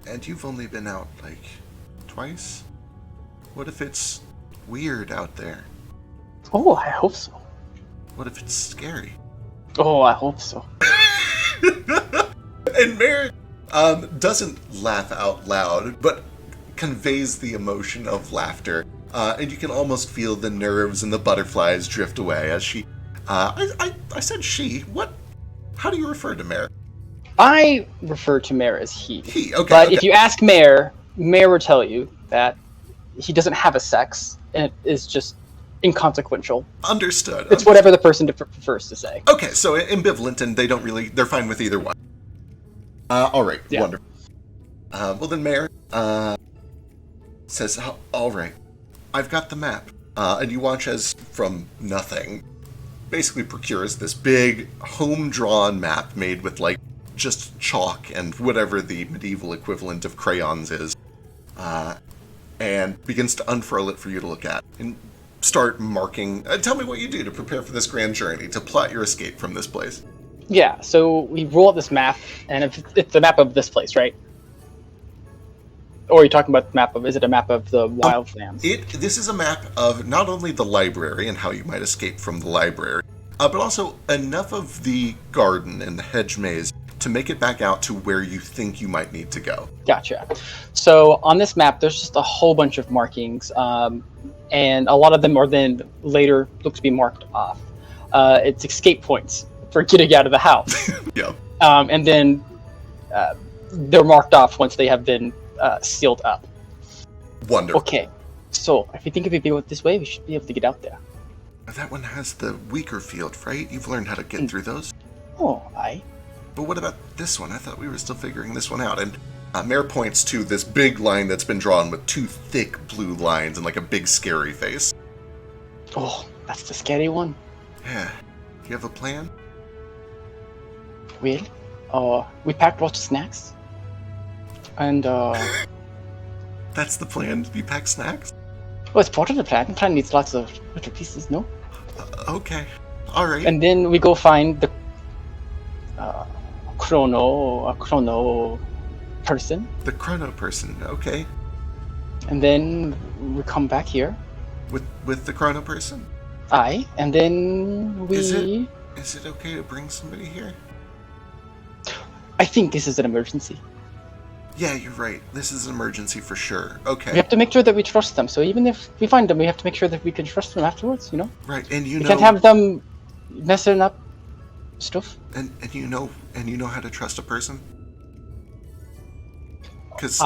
and you've only been out, like, twice? What if it's weird out there? Oh, I hope so. What if it's scary? Oh, I hope so. And Mare doesn't laugh out loud, but conveys the emotion of laughter. And you can almost feel the nerves and the butterflies drift away as she... I said she. What? How do you refer to Mare? I refer to Mare as he. He, okay. But okay. if you ask Mare, Mare will tell you that he doesn't have a sex, and it is just inconsequential. Understood. It's whatever the person prefers to say. Okay, so ambivalent, and they're fine with either one. Alright, Yeah. wonderful. Well then Mare, says, alright, I've got the map. And you watch as, from nothing, basically procures this big, home-drawn map made with, like, just chalk and whatever the medieval equivalent of crayons is. And begins to unfurl it for you to look at. And start marking... tell me what you do to prepare for this grand journey, to plot your escape from this place. Yeah, so we roll up this map, and it's the map of this place, right? Or are you talking about the map of... Is it a map of the Wildlands? This is a map of not only the library and how you might escape from the library, but also enough of the garden and the hedge maze to make it back out to where you think you might need to go. Gotcha. So on this map, there's just a whole bunch of markings, and a lot of them are then later look to be marked off. It's escape points for getting out of the house. Yeah. And then they're marked off once they have been sealed up. Wonderful. Okay, so if you think if we go this way, we should be able to get out there. That one has the weaker field, right? You've learned how to get through those. Oh, aye. But what about this one? I thought we were still figuring this one out. And Mare points to this big line that's been drawn with two thick blue lines and like a big scary face. Oh, that's the scary one. Yeah. Do you have a plan? Well, we packed lots of snacks. And, That's the plan? You pack snacks? well, it's part of the plan. The plan needs lots of little pieces, no? Okay. All right. And then we go find the chrono person. The chrono person. Okay. And then we come back here. With the chrono person? Aye. And then we... Is it okay to bring somebody here? I think this is an emergency. Yeah, you're right. This is an emergency for sure. Okay. We have to make sure that we trust them. So even if we find them, we have to make sure that we can trust them afterwards, you know? Right, and We can't have them messing up stuff. And you know how to trust a person? Because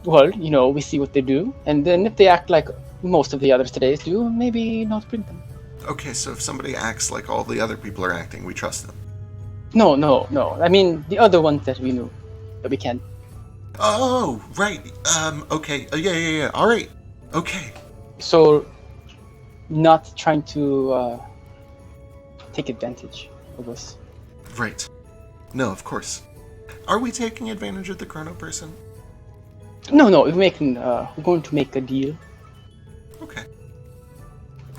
Well, you know, we see what they do, and then if they act like most of the others today do, maybe not bring them. okay, so if somebody acts like all the other people are acting, we trust them. No. I mean, the other ones that we knew, that we can. Oh, right. Okay. Yeah. All right. Okay. So, not trying to take advantage of us. Right. No, of course. Are we taking advantage of the chrono person? No, we're going to make a deal. Okay.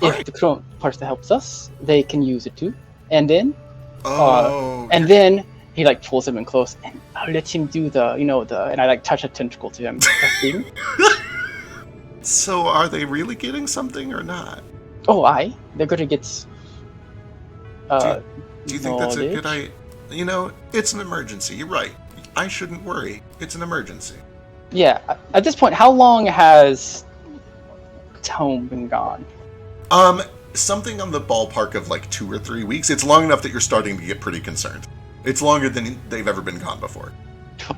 All If right. the chrono person helps us, they can use it too. And then, Oh. and then he like pulls him in close, and I'll let him do and I like touch a tentacle to him. Thing. So are they really getting something or not? Oh, they're gonna get. Do you think that's a good knowledge. idea? You know, it's an emergency. You're right. I shouldn't worry. It's an emergency. Yeah. At this point, how long has Tome been gone? Something on the ballpark of like 2 or 3 weeks. It's long enough that you're starting to get pretty concerned. It's longer than they've ever been gone before.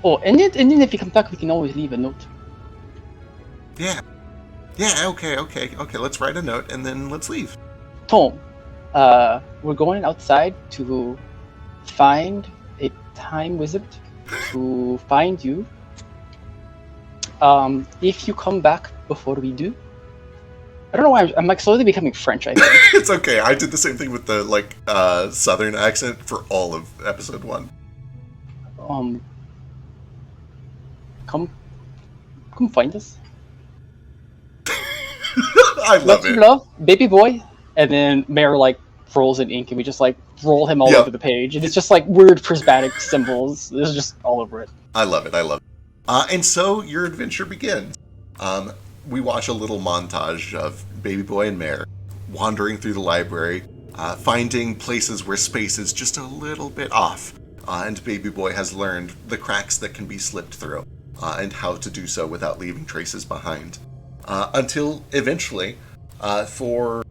Oh, and then if he comes back, we can always leave a note. Yeah. Yeah, okay. Let's write a note and then let's leave. Tome, we're going outside to find a time wizard to find you. If you come back before we do, I don't know why I'm like slowly becoming French. I think. It's okay. I did the same thing with the southern accent for all of episode 1. Come find us. I love it. Love, baby boy, and then Mare like rolls in ink, and we just like roll him all Yep. over the page, and it's just like weird prismatic symbols. There's just all over it. I love it. And so your adventure begins. We watch a little montage of Baby Boy and Mare wandering through the library, finding places where space is just a little bit off, and Baby Boy has learned the cracks that can be slipped through, and how to do so without leaving traces behind. Until eventually, for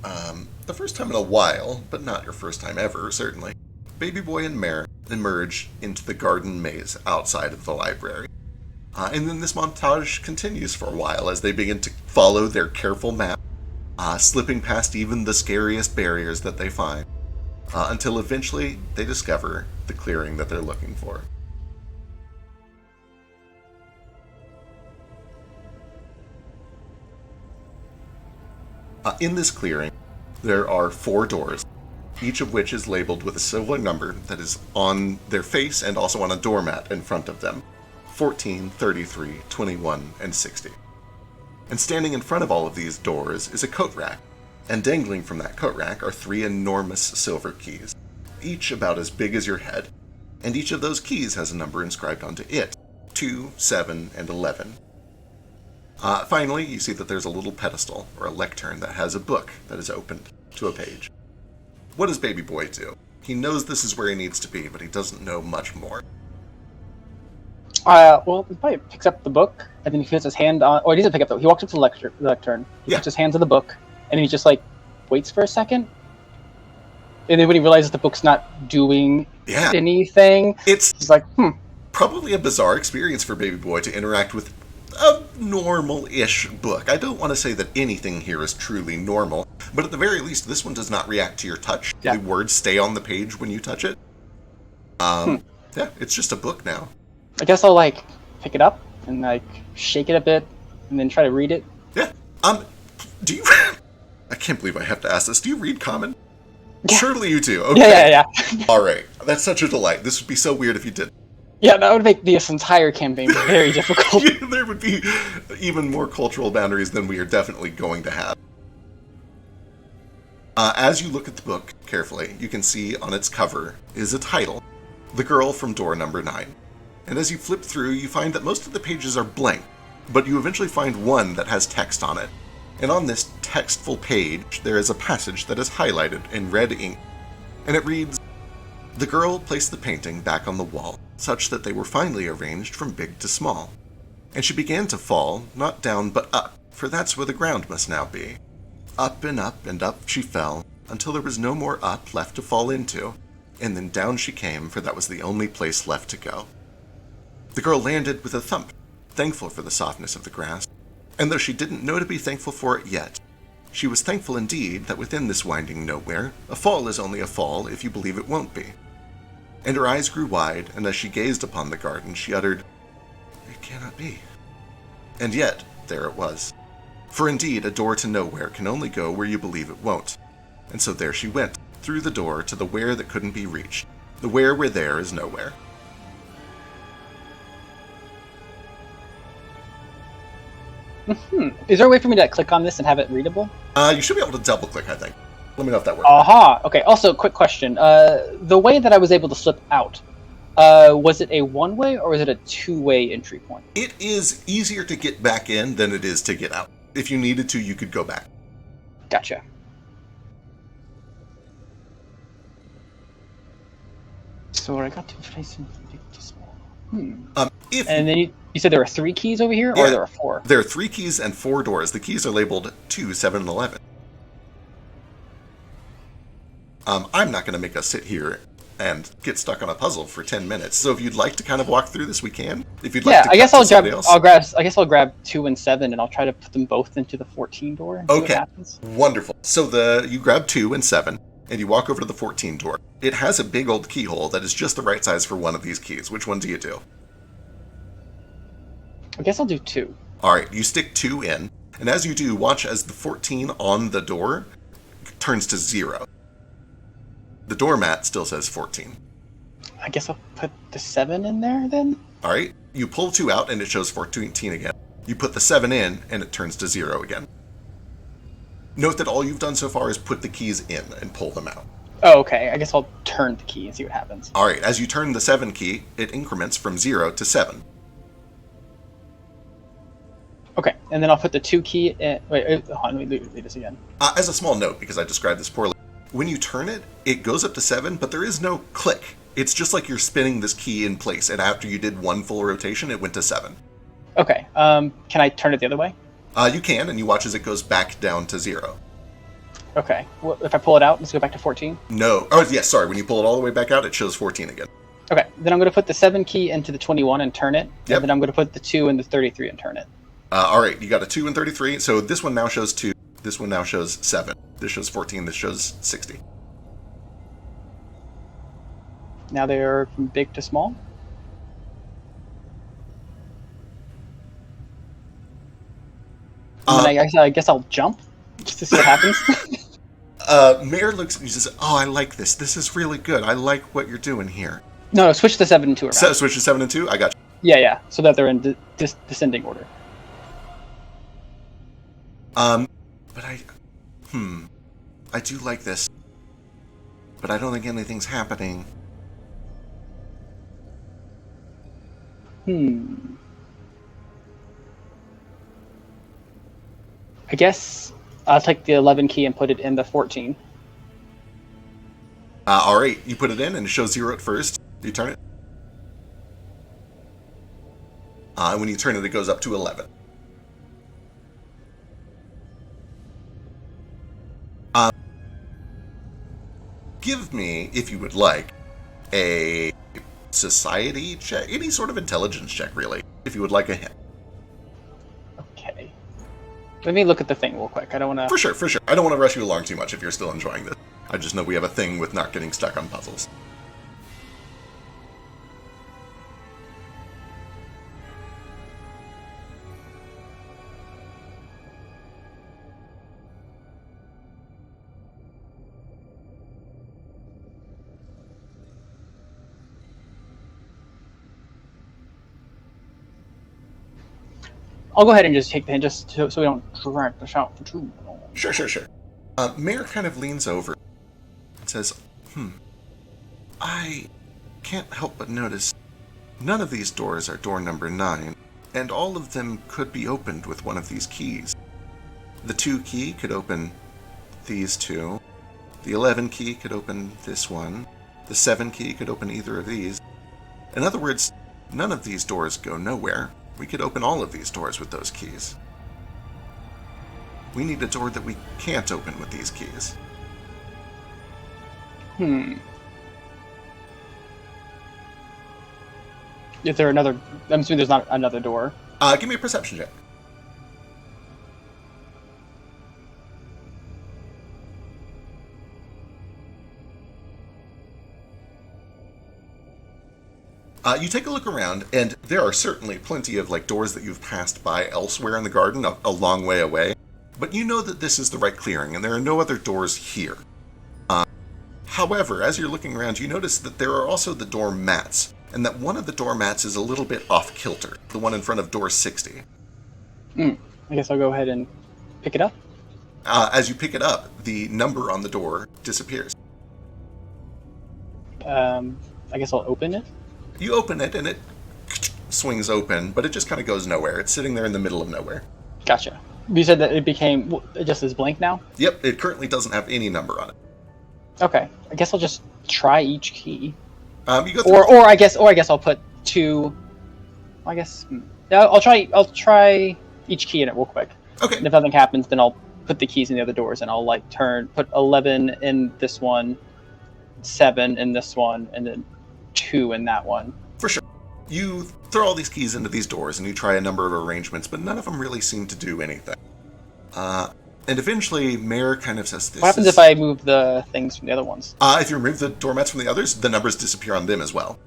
the first time in a while, but not your first time ever, certainly, Baby Boy and Mare emerge into the garden maze outside of the library. And then this montage continues for a while as they begin to follow their careful map, slipping past even the scariest barriers that they find, until eventually they discover the clearing that they're looking for. In this clearing, there are 4 doors, each of which is labeled with a silver number that is on their face and also on a doormat in front of them. 14, 33, 21, and 60. And standing in front of all of these doors is a coat rack, and dangling from that coat rack are 3 enormous silver keys, each about as big as your head, and each of those keys has a number inscribed onto it, 2, 7, and 11. Finally, you see that there's a little pedestal, or a lectern, that has a book that is opened to a page. What does Baby Boy do? He knows this is where he needs to be, but he doesn't know much more. Well, he probably picks up the book, and then he puts his hand on... Or he doesn't pick up the book. He walks up to the lectern. He puts his hand to the book, and he just, waits for a second. And then when he realizes the book's not doing anything, he's like, Probably a bizarre experience for Baby Boy to interact with a normal-ish book. I don't want to say that anything here is truly normal, but at the very least, this one does not react to your touch. Yeah. The words stay on the page when you touch it. Yeah, it's just a book now. I guess I'll, pick it up and, shake it a bit, and then try to read it. Yeah. Do you... I can't believe I have to ask this. Do you read Common? Yeah. Surely you do. Okay. Yeah. All right. That's such a delight. This would be so weird if you didn't. Yeah, that would make this entire campaign very difficult. There would be even more cultural boundaries than we are definitely going to have. As you look at the book carefully, you can see on its cover is a title, The Girl from Door Number 9. And as you flip through, you find that most of the pages are blank, but you eventually find one that has text on it. And on this textful page, there is a passage that is highlighted in red ink. And it reads, "The girl placed the painting back on the wall, such that they were finely arranged from big to small. And she began to fall, not down but up, for that's where the ground must now be. Up and up she fell, until there was no more up left to fall into, and then down she came, for that was the only place left to go. The girl landed with a thump, thankful for the softness of the grass, and though she didn't know to be thankful for it yet, she was thankful indeed that within this winding nowhere, a fall is only a fall if you believe it won't be. And her eyes grew wide, and as she gazed upon the garden, she uttered, 'It cannot be.' And yet, there it was. For indeed, a door to nowhere can only go where you believe it won't. And so there she went, through the door to the where that couldn't be reached, the where there is nowhere." Is there a way for me to click on this and have it readable? You should be able to double-click, I think. Let me know if that works. Aha! Okay, also, quick question. The way that I was able to slip out, was it a one-way or was it a two-way entry point? It is easier to get back in than it is to get out. If you needed to, you could go back. Gotcha. So what I got to place in big to small. And then you said there were 3 keys over here, or there are 4? There are 3 keys and 4 doors. The keys are labeled 2, 7, and 11. I'm not going to make us sit here and get stuck on a puzzle for 10 minutes. So if you'd like to kind of walk through this, we can. If you'd like to I guess cut to somebody else. I'll grab 2 and 7, and I'll try to put them both into the 14 door. And see what happens. Wonderful. So you grab 2 and 7, and you walk over to the 14 door. It has a big old keyhole that is just the right size for one of these keys. Which one do you do? I guess I'll do 2. All right, you stick 2 in, and as you do, watch as the 14 on the door turns to 0. The doormat still says 14. I guess I'll put the 7 in there then? All right, you pull 2 out and it shows 14 again. You put the 7 in and it turns to 0 again. Note that all you've done so far is put the keys in and pull them out. Oh, okay. I guess I'll turn the key and see what happens. All right, as you turn the 7 key, it increments from 0 to 7. Okay, and then I'll put the 2 key in... Wait, hold on, let me read this again. As a small note, because I described this poorly, when you turn it, it goes up to 7, but there is no click. It's just like you're spinning this key in place, and after you did 1 full rotation, it went to 7. Okay, can I turn it the other way? You can, and you watch as it goes back down to 0. Okay, well, if I pull it out, let's go back to 14? No. Oh, yes, sorry. When you pull it all the way back out, it shows 14 again. Okay, then I'm going to put the 7 key into the 21 and turn it, Yep. and then I'm going to put the 2 in the 33 and turn it. All right, you got a 2 and 33, so this one now shows 2, this one now shows 7, this shows 14, this shows 60. Now they're from big to small? And then I guess I'll jump, just to see what happens. Mayor looks and he says, "Oh, I like this. This is really good. I like what you're doing here." No, switch the 7 and 2 around. So, switch to 7 and 2? I got you. Yeah, so that they're in descending order. But I do like this. But I don't think anything's happening. I guess I'll take the 11 key and put it in the 14. All right, you put it in, and it shows 0 at first. You turn it. When you turn it, it goes up to 11. Give me, if you would like, a society check, any sort of intelligence check, really, if you would like a hint. Okay. Let me look at the thing real quick. I don't want to... For sure. I don't want to rush you along too much if you're still enjoying this. I just know we have a thing with not getting stuck on puzzles. I'll go ahead and just take the hint, just so we don't drag the shout for too long. Sure. Mayor kind of leans over and says, I can't help but notice none of these doors are door number 9, and all of them could be opened with one of these keys. The 2 key could open these 2, the 11 key could open this one, the 7 key could open either of these. In other words, none of these doors go nowhere. We could open all of these doors with those keys. We need a door that we can't open with these keys. Is there another... I'm assuming there's not another door. Give me a perception check. You take a look around, and there are certainly plenty of doors that you've passed by elsewhere in the garden, a long way away. But you know that this is the right clearing, and there are no other doors here. However, as you're looking around, you notice that there are also the door mats, and that one of the door mats is a little bit off-kilter, the one in front of door 60. I guess I'll go ahead and pick it up. As you pick it up, the number on the door disappears. I guess I'll open it. You open it, and it swings open, but it just kind of goes nowhere. It's sitting there in the middle of nowhere. Gotcha. You said that it became just as blank now? Yep, it currently doesn't have any number on it. Okay. I guess I'll just try each key. You go through Or I guess I'll put 2. I guess I'll try each key in it real quick. Okay. And if nothing happens, then I'll put the keys in the other doors, and I'll put 11 in this one, 7 in this one, and then 2 in that one. For sure. You throw all these keys into these doors, and you try a number of arrangements, but none of them really seem to do anything. And eventually, Mayor kind of says this. What happens if I move the things from the other ones? If you remove the doormats from the others, the numbers disappear on them as well.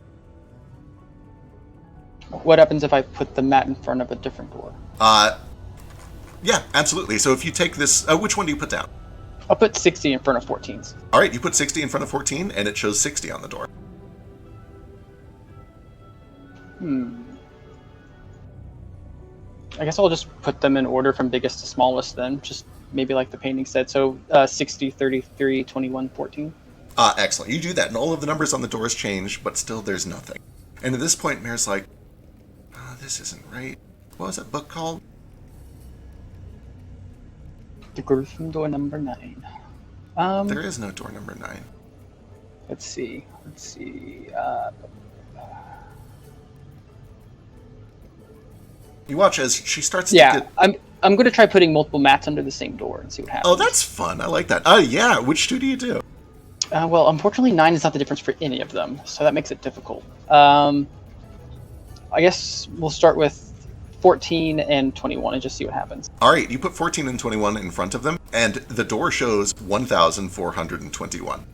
What happens if I put the mat in front of a different door? Yeah, absolutely. So if you take this, which one do you put down? I'll put 60 in front of 14's. All right, you put 60 in front of 14, and it shows 60 on the door. I guess I'll just put them in order from biggest to smallest then, just maybe like the painting said. So 60, 33, 21, 14. Excellent. You do that, and all of the numbers on the doors change, but still there's nothing. And at this point, Mayor's like, this isn't right. What was that book called? The gruesome door number 9. There is no door number 9. Let's see. You watch as she starts to get... I'm going to try putting multiple mats under the same door and see what happens. Oh, that's fun. I like that. Yeah. Which 2 do you do? Well, unfortunately, 9 is not the difference for any of them, so that makes it difficult. I guess we'll start with 14 and 21 and just see what happens. All right, you put 14 and 21 in front of them, and the door shows 1,421.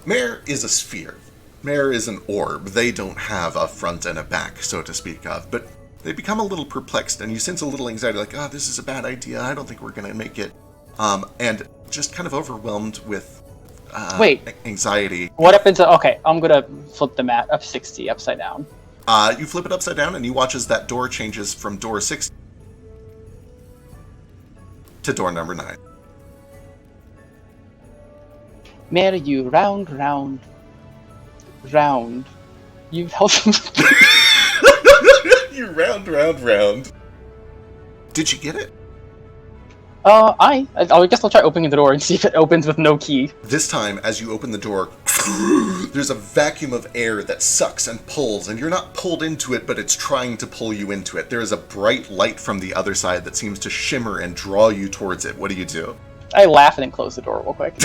Mare is a sphere. Mare is an orb. They don't have a front and a back, so to speak of, but they become a little perplexed, and you sense a little anxiety, like, this is a bad idea, I don't think we're going to make it. And just kind of overwhelmed with anxiety. What happens? Okay, I'm going to flip the mat of 60 upside down. You flip it upside down, and you watch as that door changes from door 6 to door number 9. Mare, you round. You've helped. round, round, round. Did you get it? I guess I'll try opening the door and see if it opens with no key. This time, as you open the door, there's a vacuum of air that sucks and pulls, and you're not pulled into it, but it's trying to pull you into it. There is a bright light from the other side that seems to shimmer and draw you towards it. What do you do? I laugh and then close the door real quick.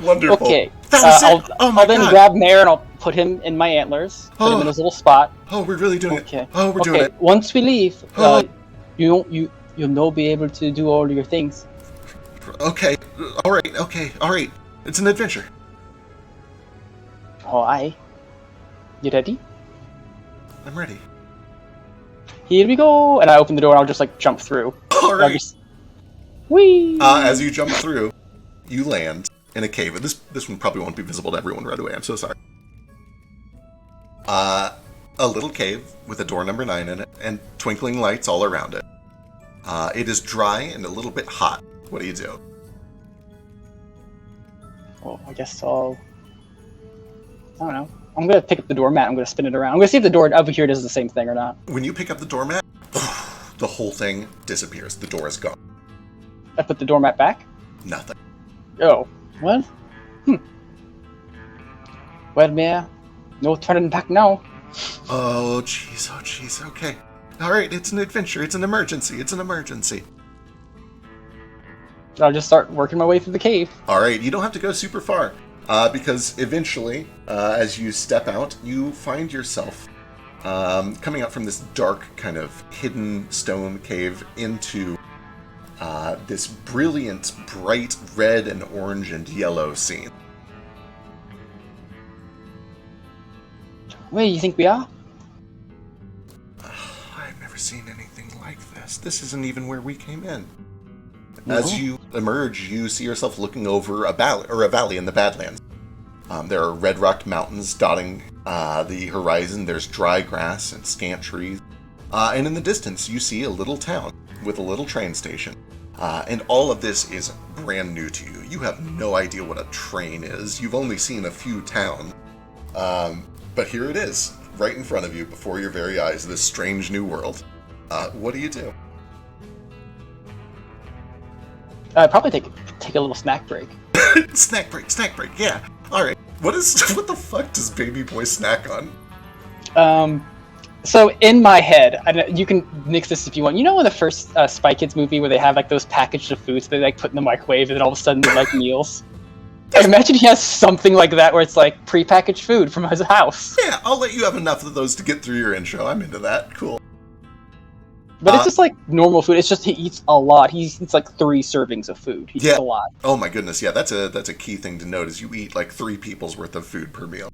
Wonderful. Okay. That was it. I'll then grab Mare and I'll put him in my antlers. Put him in his little spot. Oh, we're really doing Okay. it. Oh, we're doing it. Once we leave, Oh. you'll no be able to do all your things. Okay. All right. It's an adventure. Oh, aye. You ready? I'm ready. Here we go. And I open the door and I'll just like jump through. All I'll right. just... Whee! As you jump through, you land in a cave. This one probably won't be visible to everyone right away. I'm so sorry. A little cave with a door number 9 in it and twinkling lights all around it. It is dry and a little bit hot. What do you do? Well, I guess I don't know. I'm gonna pick up the doormat. I'm gonna spin it around. I'm gonna see if the door over here does the same thing or not. When you pick up the doormat, the whole thing disappears. The door is gone. I put the doormat back. Nothing. Oh, what? Well, Mare, no turning back now. Oh, jeez. Okay. All right, it's an adventure. It's an emergency. I'll just start working my way through the cave. All right, you don't have to go super far, because eventually, as you step out, you find yourself coming out from this dark, kind of hidden stone cave into this brilliant, bright red and orange and yellow scene. Where do you think we are? I've never seen anything like this. This isn't even where we came in. No. As you emerge, you see yourself looking over a valley in the Badlands. There are red-rocked mountains dotting the horizon. There's dry grass and scant trees. And in the distance, you see a little town with a little train station. And all of this is brand new to you. You have no idea what a train is. You've only seen a few towns. But here it is, right in front of you, before your very eyes, this strange new world. What do you do? Probably take a little snack break. Snack break, yeah. Alright, what the fuck does Baby Boy snack on? So in my head, you can nix this if you want. You know in the first Spy Kids movie where they have like those packaged of foods they like put in the microwave and then all of a sudden they're like meals? I imagine he has something like that where it's like prepackaged food from his house. Yeah, I'll let you have enough of those to get through your intro. I'm into that. Cool. But it's just like normal food. It's just he eats a lot. He eats like 3 servings of food. He eats a lot. Oh my goodness, yeah, that's a key thing to note is you eat like 3 people's worth of food per meal.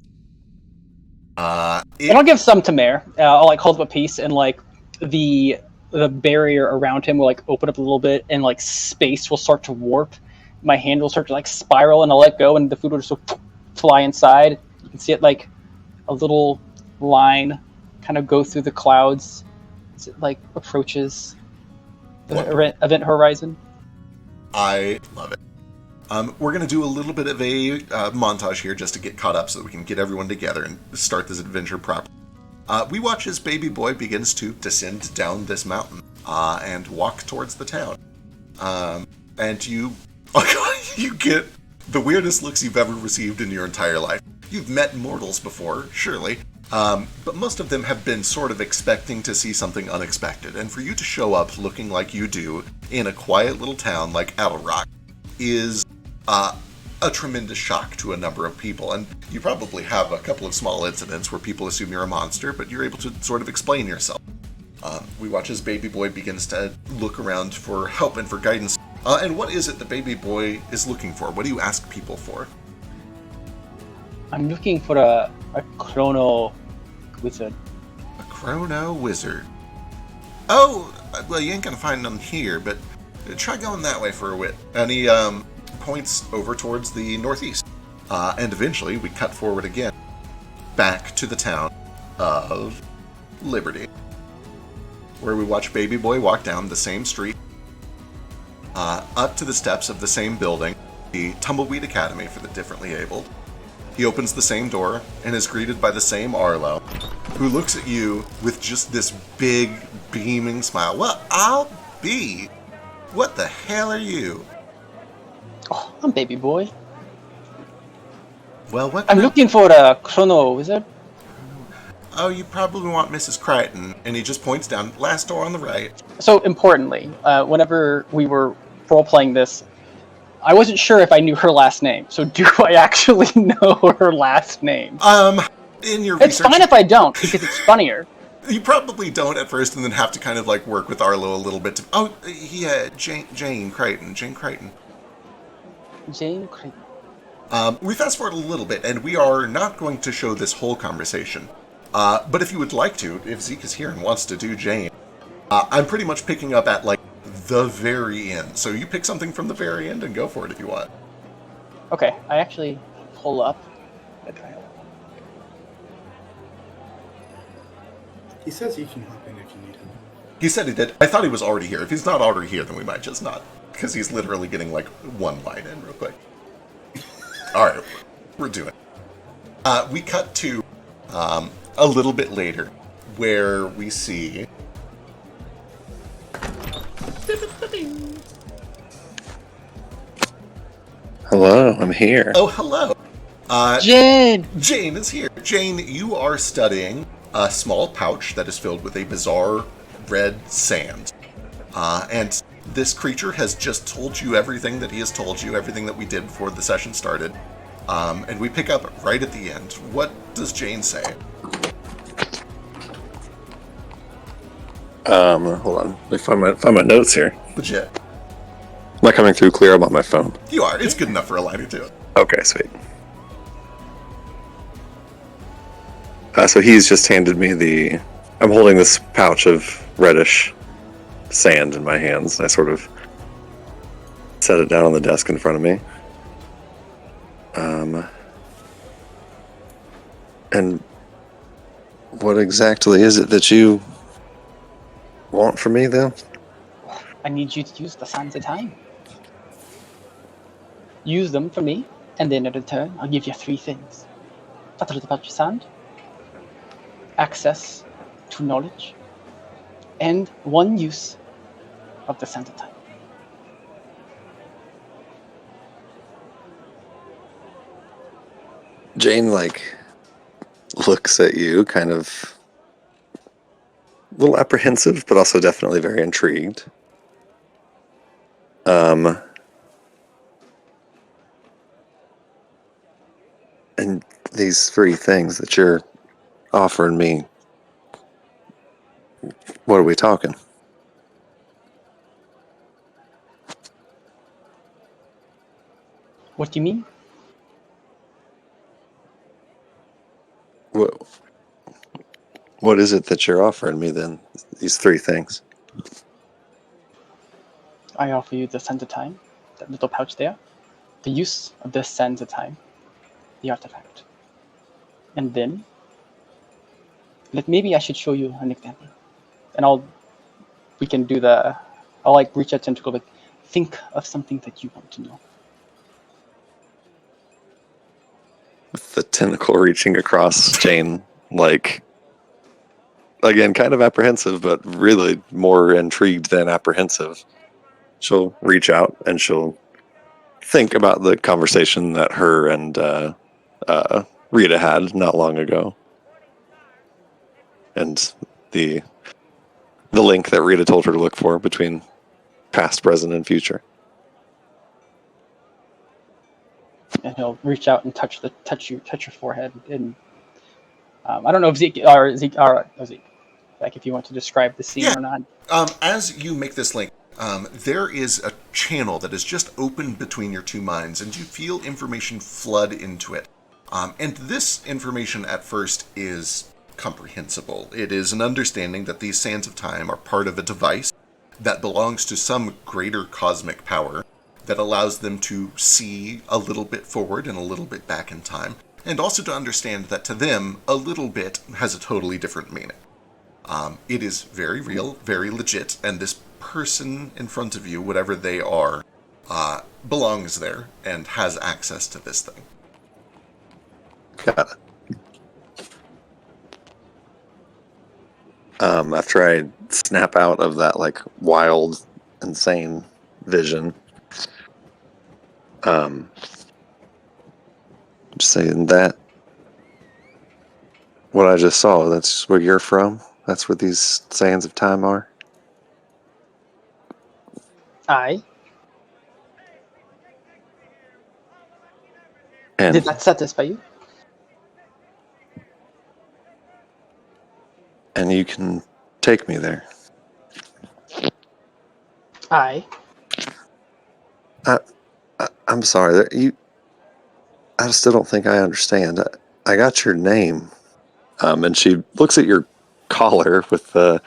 And I'll give some to Mare. I'll like hold up a piece and like the barrier around him will like open up a little bit and like space will start to warp. My hand will start to like spiral and I'll let go and the food will just fly inside. You can see it like a little line kind of go through the clouds as it like approaches the event horizon. I love it. We're going to do a little bit of a montage here just to get caught up so that we can get everyone together and start this adventure properly. We watch as Baby Boy begins to descend down this mountain and walk towards the town. And you get the weirdest looks you've ever received in your entire life. You've met mortals before, surely, but most of them have been sort of expecting to see something unexpected. And for you to show up looking like you do in a quiet little town like Owl Rock is a tremendous shock to a number of people. And you probably have a couple of small incidents where people assume you're a monster, but you're able to sort of explain yourself. We watch as Baby Boy begins to look around for help and for guidance. And what is it that Baby Boy is looking for? What do you ask people for? I'm looking for a chrono wizard. A chrono wizard. Oh, well, you ain't gonna find them here, but try going that way for a bit. And he points over towards the northeast. And eventually, we cut forward again, back to the town of Liberty, where we watch Baby Boy walk down the same street, up to the steps of the same building, the Tumbleweed Academy for the differently abled. He opens the same door and is greeted by the same Arlo, who looks at you with just this big, beaming smile. Well, I'll be. What the hell are you? Oh, I'm baby boy. Well, what? I'm looking for a chrono wizard. Oh, you probably want Mrs. Crichton. And he just points down, last door on the right. So importantly, whenever we were role-playing this, I wasn't sure if I knew her last name. So do I actually know her last name? In your It's research, fine if I don't, because it's funnier. you probably don't at first, and then have to kind of like work with Arlo a little bit to. Oh, yeah, Jane Crichton. Jane Crichton. Jane Crichton. We fast forward a little bit, and we are not going to show this whole conversation. But if you would like to, if Zeke is here and wants to do Jane, I'm pretty much picking up at like the very end. So you pick something from the very end and go for it if you want. Okay, I actually pull up. He says you can hop in if you need him. He said he did. I thought he was already here. If he's not already here, then we might just not. Because he's literally getting like one line in real quick. Alright, we're doing it. We cut to a little bit later, where we see... Hello, I'm here. Oh, hello. Jane! Jane is here. Jane, you are studying a small pouch that is filled with a bizarre red sand. And this creature has just told you everything that he has told you, everything that we did before the session started. And we pick up right at the end. What does Jane say? Hold on. Let me find my notes here. Legit. Am I coming through clear? I'm on my phone. You are. It's good enough for a line or two. Okay, sweet. So he's just handed me I'm holding this pouch of reddish sand in my hands. I sort of set it down on the desk in front of me. And what exactly is it that you want from me, then? I need you to use the sands of time. Use them for me, and then in return, I'll give you 3 things. A little pouch of sand, access to knowledge, and 1 use of the sands of time. Jane, looks at you, kind of a little apprehensive, but also definitely very intrigued. And these 3 things that you're offering me, what are we talking? What do you mean? What is it that you're offering me, then? These 3 things. I offer you the sands of time, that little pouch there, the use of the sands of time, the artifact. And then, maybe I should show you an example. And I'll reach out tentacle, think of something that you want to know. With the tentacle reaching across Jane, again, kind of apprehensive, but really more intrigued than apprehensive. She'll reach out and she'll think about the conversation that her and Rita had not long ago, and the link that Rita told her to look for between past, present, and future. And he'll reach out and touch your forehead. And I don't know if Zeke, if you want to describe the scene or not. As you make this link, there is a channel that is just opened between your 2 minds, and you feel information flood into it. And this information at first is comprehensible. It is an understanding that these sands of time are part of a device that belongs to some greater cosmic power that allows them to see a little bit forward and a little bit back in time, and also to understand that to them, a little bit has a totally different meaning. It is very real, very legit, and this person in front of you, whatever they are, belongs there and has access to this thing. Got it. After I snap out of that like wild, insane vision, just saying that what I just saw, that's where you're from? That's where these sands of time are? I And did that satisfy you? and you can take me there. I I'm sorry. I still don't think I understand. I got your name. And she looks at your collar with the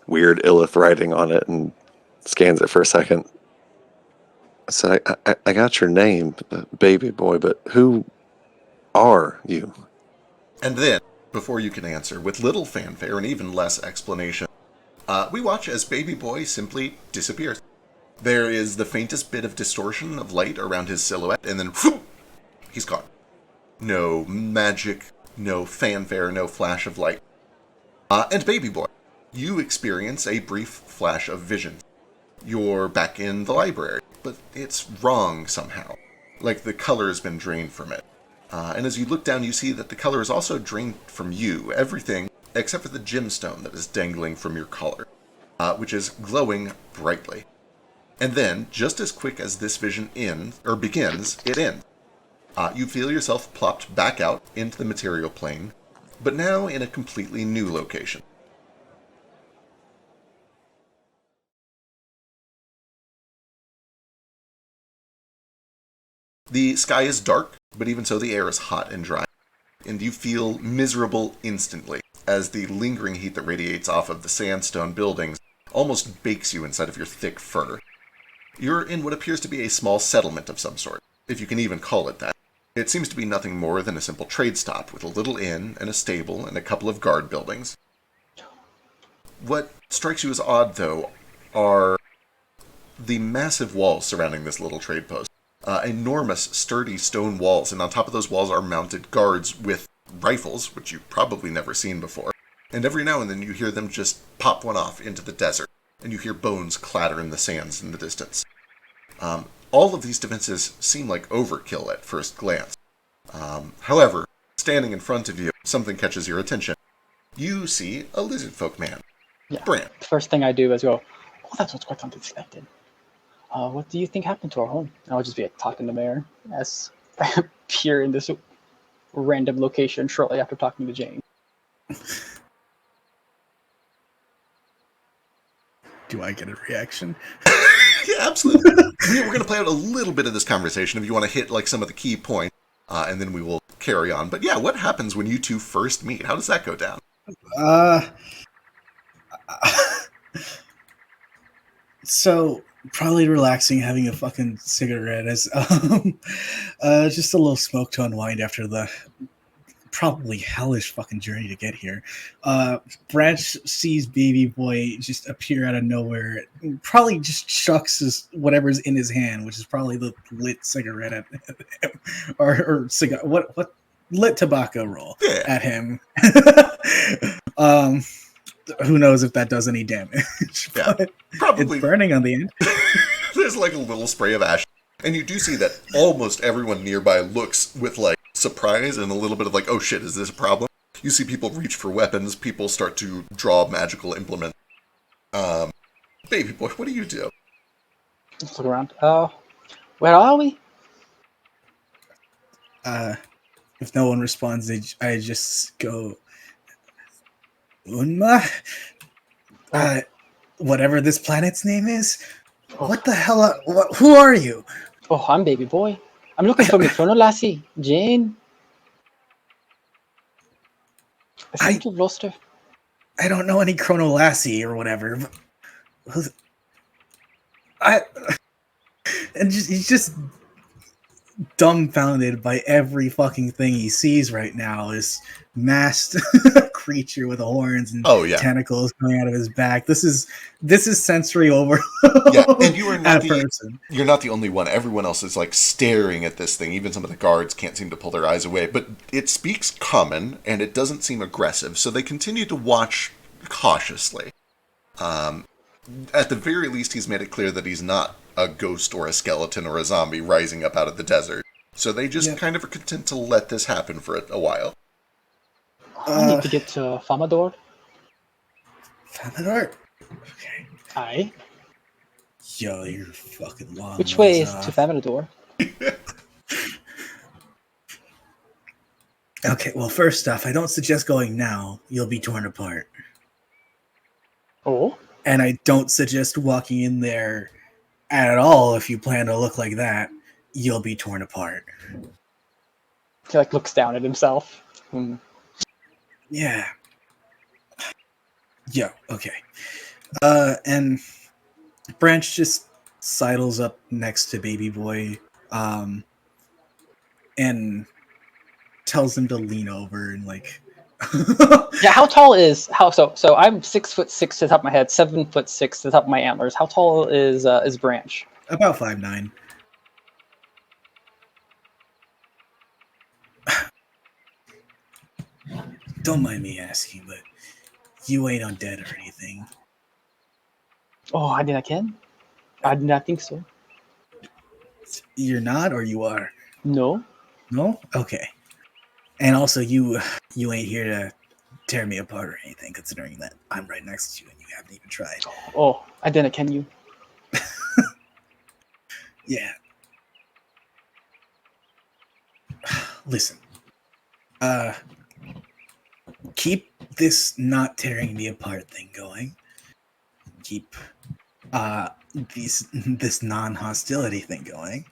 weird Illith writing on it and scans it for a second. I said, I got your name, baby boy, but who are you? And then, before you can answer, with little fanfare and even less explanation, we watch as Baby Boy simply disappears. There is the faintest bit of distortion of light around his silhouette, and then whoop, he's gone. No magic, no fanfare, no flash of light. And Baby Boy, you experience a brief flash of vision. You're back in the library, but it's wrong somehow. Like the color has been drained from it. And as you look down, you see that the color is also drained from you. Everything except for the gemstone that is dangling from your collar, which is glowing brightly. And then, just as quick as this vision begins, it ends. You feel yourself plopped back out into the material plane, but now in a completely new location. The sky is dark, but even so the air is hot and dry, and you feel miserable instantly as the lingering heat that radiates off of the sandstone buildings almost bakes you inside of your thick fur. You're in what appears to be a small settlement of some sort, if you can even call it that. It seems to be nothing more than a simple trade stop with a little inn and a stable and a couple of guard buildings. What strikes you as odd, though, are the massive walls surrounding this little trade post. Enormous, sturdy stone walls, and on top of those walls are mounted guards with rifles, which you've probably never seen before. And every now and then you hear them just pop one off into the desert, and you hear bones clatter in the sands in the distance. All of these defenses seem like overkill at first glance. However, standing in front of you, something catches your attention. You see a lizard folk man. Yeah. Bran. First thing I do is go, oh, that was quite unexpected. What do you think happened to our home? And I'll just be talking to Mayor as I appear in this random location shortly after talking to Jane. Do I get a reaction? Yeah, absolutely. We're going to play out a little bit of this conversation if you want to hit like some of the key points, and then we will carry on. But yeah, what happens when you two first meet? How does that go down? So probably relaxing, having a fucking cigarette as just a little smoke to unwind after the probably hellish fucking journey to get here. Branch sees Baby Boy just appear out of nowhere. Probably just chucks whatever's in his hand, which is probably the lit cigarette at him, or cigar. What lit tobacco roll at him. Who knows if that does any damage? Yeah, but probably. It's burning on the end. There's like a little spray of ash, and you do see that almost everyone nearby looks with like surprise and a little bit of like, oh shit, is this a problem? You see people reach for weapons, people start to draw magical implements. Baby Boy, what do you do? Let's look around. Where are we? If no one responds, I just go, Unma? Whatever this planet's name is? What the hell? Who are you? Oh, I'm Baby Boy. I'm looking for my Chrono Lassie, Jane. I seem to have lost her. I don't know any Chrono Lassie or whatever. And he's just dumbfounded by every fucking thing he sees right now. This masked creature with horns and Oh yeah, tentacles coming out of his back. This is sensory overload. yeah. And you are at not a the person. you're not the only one. Everyone else is like staring at this thing. Even some of the guards can't seem to pull their eyes away. But it speaks common and it doesn't seem aggressive, so they continue to watch cautiously. At the very least, he's made it clear that he's not a ghost or a skeleton or a zombie rising up out of the desert. So they just kind of are content to let this happen for a while. I need to get to Famador. Famador? Okay. Aye. Yo, you're fucking long. Which way is to Famador? Okay, well, first off, I don't suggest going now. You'll be torn apart. Oh? And I don't suggest walking in there at all if you plan to look like that. You'll be torn apart. He like looks down at himself. Yeah. Yo, okay. And Branch just sidles up next to Baby Boy, and tells him to lean over and like. Yeah, how tall is so I'm 6'6" to the top of my head, 7'6" to the top of my antlers. How tall is Branch? About 5'9". Don't mind me asking, but you ain't undead or anything. Oh, I did not think so. You're not, or you are? No. No? Okay. And also, you ain't here to tear me apart or anything, considering that I'm right next to you and you haven't even tried. Oh, I didn't. Can you? Yeah. Listen. Keep this not tearing me apart thing going. Keep this non-hostility thing going.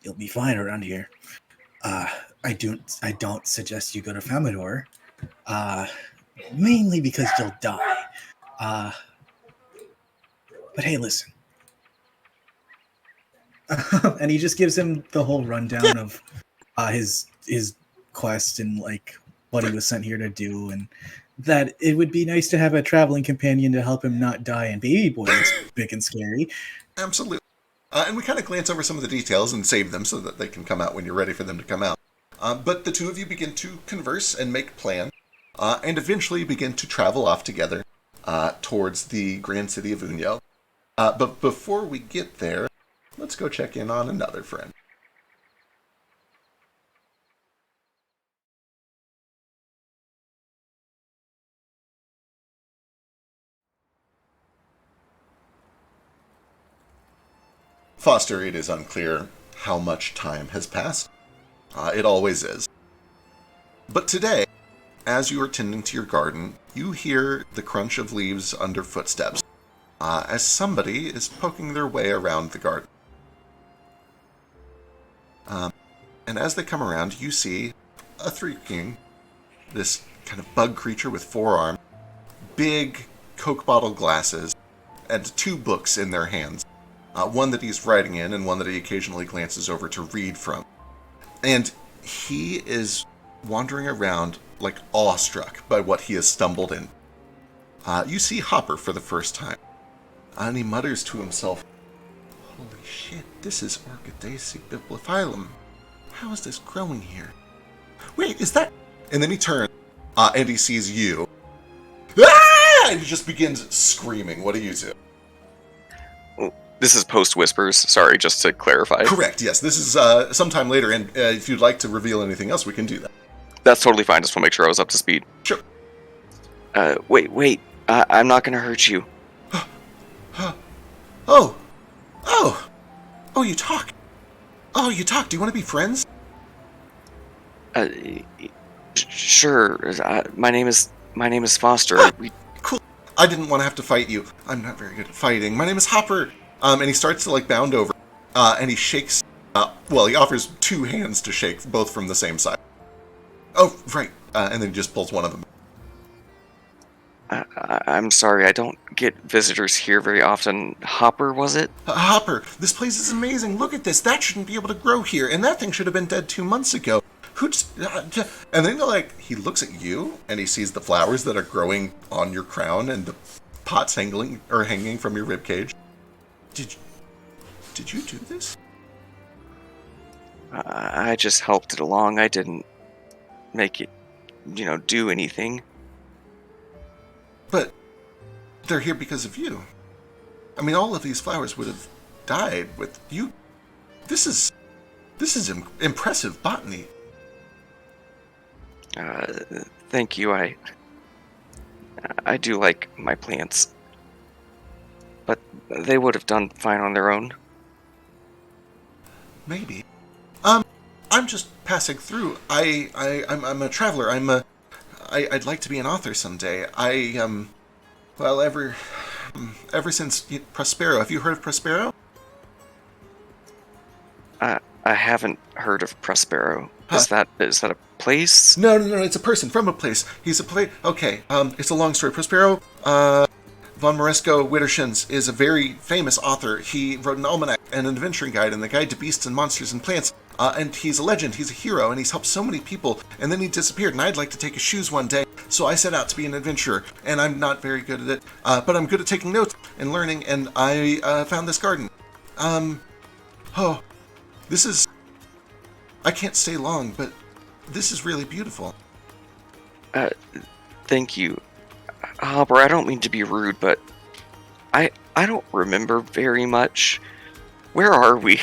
You'll be fine around here. I don't suggest you go to Famador. Mainly because you'll die. But hey, listen. And he just gives him the whole rundown of his quest and like what he was sent here to do, and that it would be nice to have a traveling companion to help him not die. And Baby Boy is big and scary. Absolutely. And we kind of glance over some of the details and save them so that they can come out when you're ready for them to come out. But the two of you begin to converse and make plans, and eventually begin to travel off together towards the grand city of Unyo. But before we get there, let's go check in on another friend. Foster, it is unclear how much time has passed. It always is. But today, as you are tending to your garden, you hear the crunch of leaves under footsteps, as somebody is poking their way around the garden. And as they come around, you see a Three King, this kind of bug creature with 4 arms, big Coke bottle glasses, and 2 books in their hands. One that he's writing in and one that he occasionally glances over to read from. And he is wandering around like awestruck by what he has stumbled in. You see Hopper for the first time. And he mutters to himself, "Holy shit, this is Orchidaceae bibliophyllum. How is this growing here? Wait, is that..." And then he turns, and he sees you. Ah! And he just begins screaming. What do you do? This is post whispers. Sorry, just to clarify. Correct, yes. This is sometime later, and if you'd like to reveal anything else, we can do that. That's totally fine. Just want to make sure I was up to speed. Sure. Wait. I'm not going to hurt you. Oh, you talk. Oh, you talk. Do you want to be friends? Sure. My name is Foster. Cool. I didn't want to have to fight you. I'm not very good at fighting. My name is Hopper. And he starts to like bound over, and he shakes. He offers 2 hands to shake, both from the same side. Oh, right. And then he just pulls one of them. I'm sorry, I don't get visitors here very often. Hopper, was it? Hopper, this place is amazing. Look at this. That shouldn't be able to grow here, and that thing should have been dead 2 months ago. Who just... And then, like, he looks at you, and he sees the flowers that are growing on your crown and the pots hanging from your ribcage. Did you do this? I just helped it along. I didn't make it, do anything. But they're here because of you. I mean, all of these flowers would have died with you. This is impressive botany. Thank you. I do like my plants, but they would have done fine on their own. Maybe. I'm just passing through. I'm a traveler. I'd like to be an author someday. Well, ever since Prospero. Have you heard of Prospero? I haven't heard of Prospero. Is that a place? No, it's a person from a place. He's a place. Okay, it's a long story. Prospero, von Moresco Wittershins is a very famous author. He wrote an almanac and an adventuring guide and the guide to beasts and monsters and plants. And he's a legend. He's a hero, and he's helped so many people. And then he disappeared, and I'd like to take his shoes one day. So I set out to be an adventurer, and I'm not very good at it. But I'm good at taking notes and learning, and I found this garden. This is... I can't stay long, but this is really beautiful. Thank you. Hopper, I don't mean to be rude, but I don't remember very much. Where are we?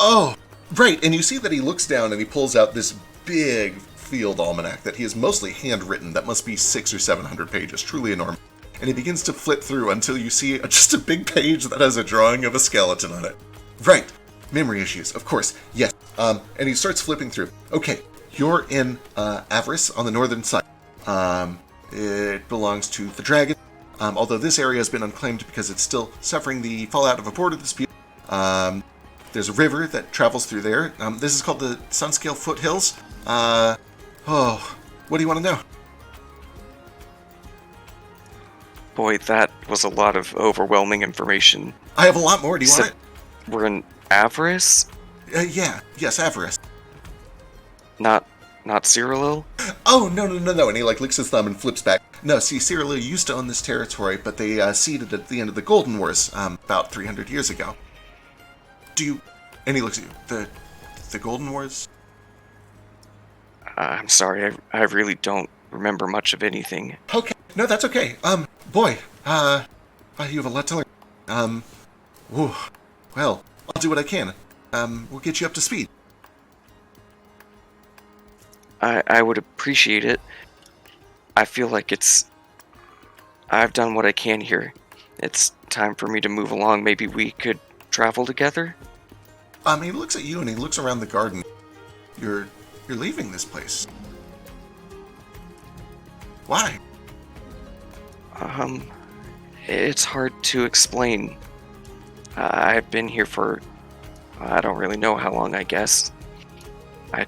Oh, right. And you see that he looks down and he pulls out this big field almanac that he has mostly handwritten. That must be 600 or 700 pages. Truly enormous. And he begins to flip through until you see just a big page that has a drawing of a skeleton on it. Right. Memory issues, of course. Yes. And he starts flipping through. Okay. You're in Avarice on the northern side. It belongs to the dragon. Although this area has been unclaimed because it's still suffering the fallout of a border dispute. There's a river that travels through there. This is called the Sunscale Foothills. What do you want to know? Boy, that was a lot of overwhelming information. I have a lot more. Do you want it? We're in Avarice? Yes, Avarice. Not Cyrillil? Oh, no. And he licks his thumb and flips back. No, see, Cyrillil used to own this territory, but they ceded at the end of the Golden Wars, about 300 years ago. And he looks at you. The Golden Wars? I'm sorry, I really don't remember much of anything. Okay, no, that's okay. Boy, you have a lot to learn. Well, I'll do what I can. We'll get you up to speed. I would appreciate it. I feel like I've done what I can here. It's time for me to move along. Maybe we could travel together? He looks at you and he looks around the garden. You're leaving this place. Why? It's hard to explain. I've been here for, I don't really know how long, I guess. I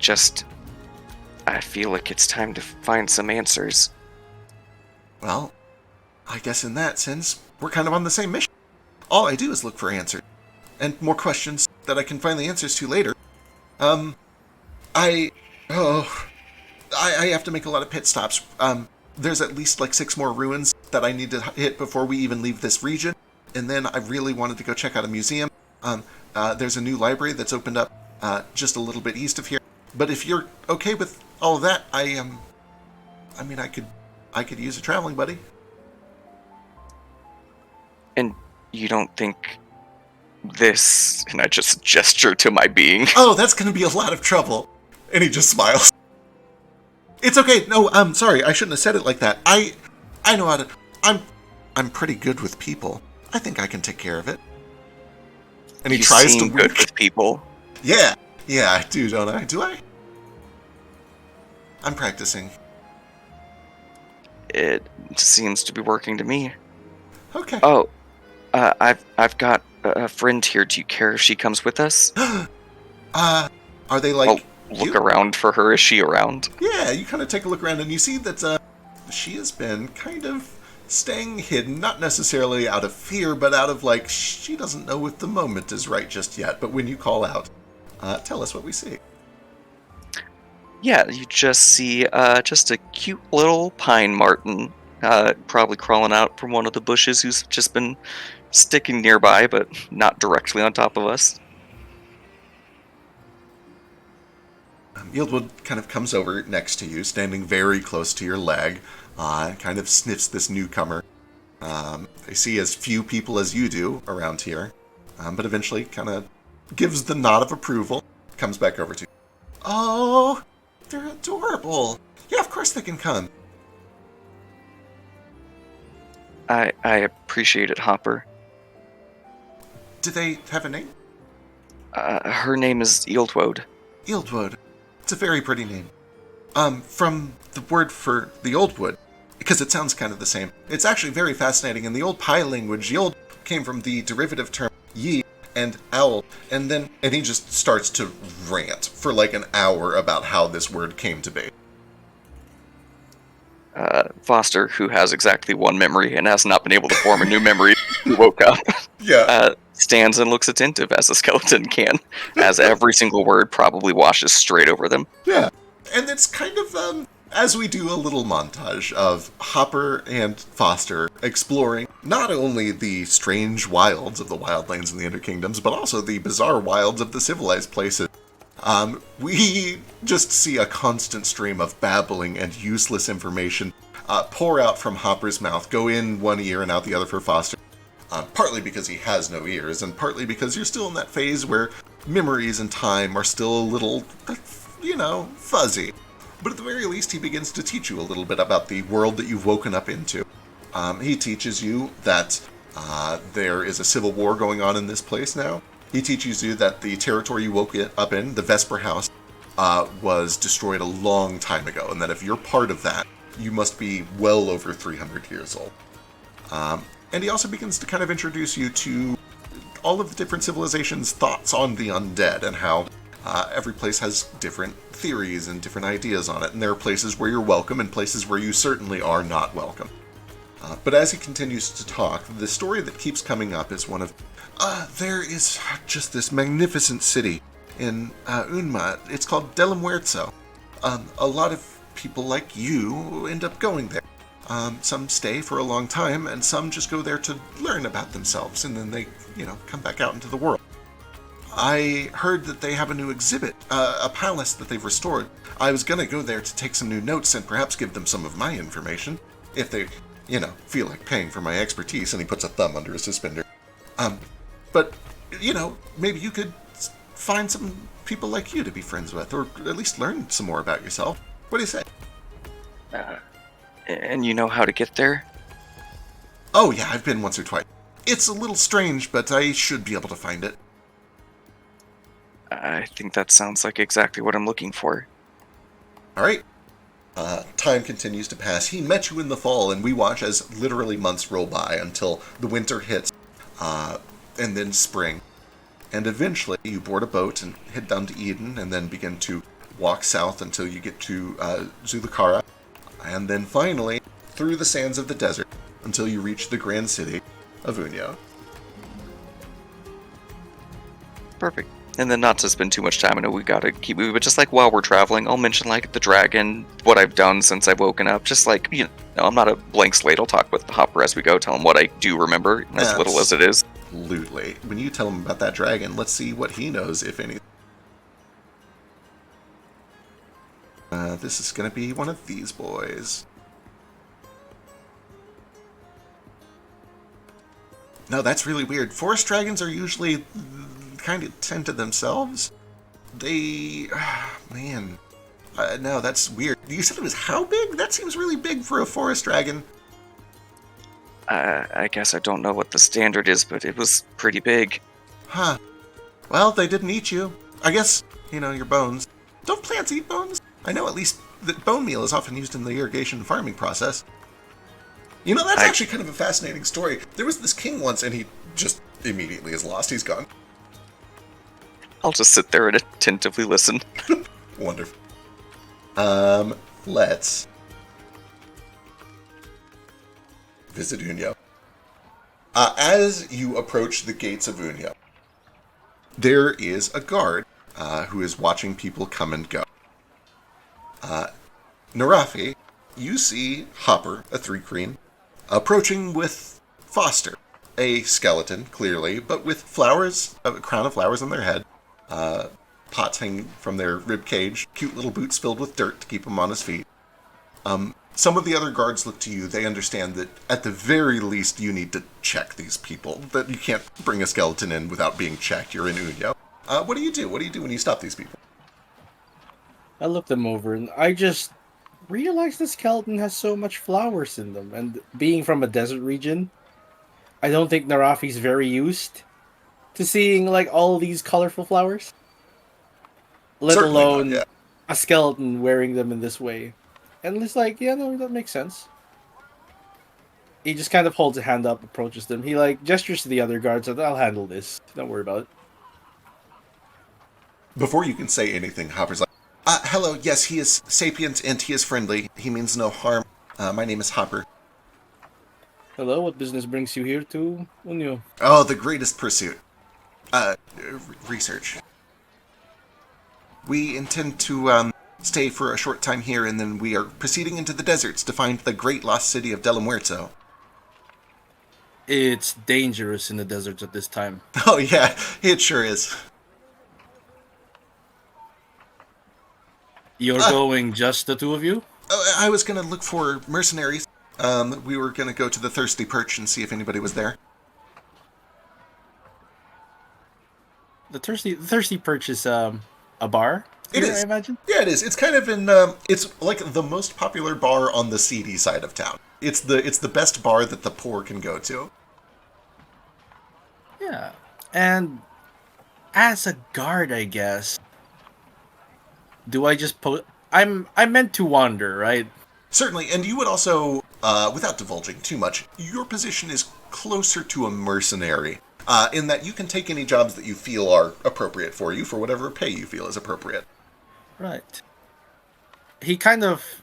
feel like it's time to find some answers. Well, I guess in that sense, we're kind of on the same mission. All I do is look for answers. And more questions that I can find the answers to later. I have to make a lot of pit stops. There's at least like 6 more ruins that I need to hit before we even leave this region. And then I really wanted to go check out a museum. There's a new library that's opened up just a little bit east of here. But if you're okay with all of that, I could use a traveling buddy. And you don't think this, and I just gesture to my being. Oh, that's going to be a lot of trouble. And he just smiles. It's okay. No, I'm sorry. I shouldn't have said it like that. I know how to... I'm pretty good with people. I think I can take care of it. And he tries to good with people. Yeah, I do, don't I? Do I? I'm practicing. It seems to be working to me. Okay. Oh, I've got a friend here. Do you care if she comes with us? Are they like... Look around for her. Is she around? Yeah, you kind of take a look around and you see that she has been kind of staying hidden, not necessarily out of fear, but out of like, she doesn't know if the moment is right just yet. But when you call out, tell us what we see. Yeah, you just see just a cute little pine marten, probably crawling out from one of the bushes, who's just been sticking nearby, but not directly on top of us. Yieldwood kind of comes over next to you, standing very close to your leg, kind of sniffs this newcomer. They see as few people as you do around here, but eventually kind of gives the nod of approval, comes back over to you. Oh, they're adorable. Yeah, of course they can come. I appreciate it, Hopper. Do they have a name? Her name is Eeltwoad. Yieldwood. It's a very pretty name. From the word for the old wood, because it sounds kind of the same. It's actually very fascinating. In the old Pi language, Yield came from the derivative term yi and owl, and he just starts to rant for like an hour about how this word came to be. Foster, who has exactly one memory and has not been able to form a new memory, who woke up, stands and looks attentive as a skeleton can, as every single word probably washes straight over them. Yeah, and it's kind of, as we do a little montage of Hopper and Foster exploring not only the strange wilds of the wildlands and the Interkingdoms, but also the bizarre wilds of the civilized places. We just see a constant stream of babbling and useless information pour out from Hopper's mouth, go in one ear and out the other for Foster. Partly because he has no ears, and partly because you're still in that phase where memories and time are still a little, fuzzy. But at the very least, he begins to teach you a little bit about the world that you've woken up into. He teaches you that there is a civil war going on in this place now. He teaches you that the territory you woke up in, the Vesper House, was destroyed a long time ago, and that if you're part of that, you must be well over 300 years old. And he also begins to kind of introduce you to all of the different civilizations' thoughts on the undead, and how every place has different theories and different ideas on it, and there are places where you're welcome and places where you certainly are not welcome. But as he continues to talk, the story that keeps coming up is one of, there is just this magnificent city in Unma. It's called Delamuerzo. A lot of people like you end up going there. Some stay for a long time, and some just go there to learn about themselves, and then they, come back out into the world. I heard that they have a new exhibit, a palace that they've restored. I was going to go there to take some new notes and perhaps give them some of my information, if they, feel like paying for my expertise, and he puts a thumb under his suspender. But, maybe you could find some people like you to be friends with, or at least learn some more about yourself. What do you say? And you know how to get there? Oh yeah, I've been once or twice. It's a little strange, but I should be able to find it. I think that sounds like exactly what I'm looking for. Alright. Time continues to pass. He met you in the fall, and we watch as literally months roll by until the winter hits, and then spring. And eventually, you board a boat and head down to Eden, and then begin to walk south until you get to Zulukara, and then finally through the sands of the desert until you reach the grand city of Unyo. Perfect. And then not to spend too much time, I know we gotta keep moving, but just like while we're traveling, I'll mention like the dragon, what I've done since I've woken up. Just like, I'm not a blank slate. I'll talk with Hopper as we go, tell him what I do remember, as little as it is. Absolutely. When you tell him about that dragon, let's see what he knows, if anything. This is going to be one of these boys. No, that's really weird. Forest dragons are usually kind of tend to themselves. They... man. No, that's weird. You said it was how big? That seems really big for a forest dragon. I guess I don't know what the standard is, but it was pretty big. Huh. Well, they didn't eat you. I guess, your bones. Don't plants eat bones? I know at least that bone meal is often used in the irrigation and farming process. That's actually kind of a fascinating story. There was this king once, and he just immediately is lost. He's gone. I'll just sit there and attentively listen. Wonderful. Let's visit Unyo. As you approach the gates of Unyo, there is a guard who is watching people come and go. Narafi, you see Hopper, a 3-creen, approaching with Foster, a skeleton, clearly, but with flowers, a crown of flowers on their head, pots hanging from their rib cage, cute little boots filled with dirt to keep him on his feet. Some of the other guards look to you. They understand that at the very least you need to check these people, that you can't bring a skeleton in without being checked. You're in Unyo. What do you do? What do you do when you stop these people? I look them over and I just realize the skeleton has so much flowers in them. And being from a desert region, I don't think Narafi's very used to seeing like all these colorful flowers. Let Certainly not, alone yeah. a skeleton wearing them in this way. And it's like, yeah, no, that makes sense. He just kind of holds a hand up, approaches them. He like gestures to the other guards that I'll handle this. Don't worry about it. Before you can say anything, Hopper's like, hello, yes, he is sapient and he is friendly. He means no harm. My name is Hopper. Hello, what business brings you here to Unyo? Oh, the greatest pursuit. Research. We intend to, stay for a short time here, and then we are proceeding into the deserts to find the great lost city of Delera. It's dangerous in the deserts at this time. Oh, yeah, it sure is. You're going just the two of you? I was going to look for mercenaries. We were going to go to the Thirsty Perch and see if anybody was there. The Thirsty Perch is a bar? It Here, is. I imagine? Yeah, it is. It's kind of in. It's like the most popular bar on the seedy side of town. It's the best bar that the poor can go to. Yeah. And as a guard, I guess, do I just I'm meant to wander, right? Certainly, and you would also, without divulging too much, your position is closer to a mercenary, in that you can take any jobs that you feel are appropriate for you for whatever pay you feel is appropriate. Right. He kind of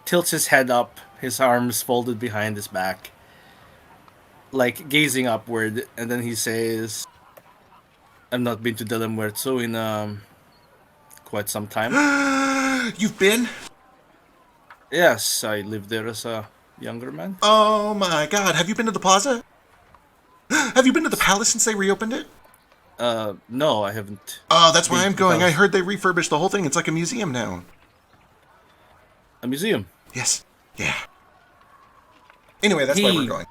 tilts his head up, his arms folded behind his back, like gazing upward, and then he says, I've not been to Delera in quite some time. You've been? Yes, I lived there as a younger man. Oh my god, have you been to the plaza? Have you been to the palace since they reopened it? No, I haven't. Oh, that's where been I'm to the going. I palace. heard they refurbished the whole thing. It's like a museum now. A museum. Yes. Yeah. Anyway, that's why we're going.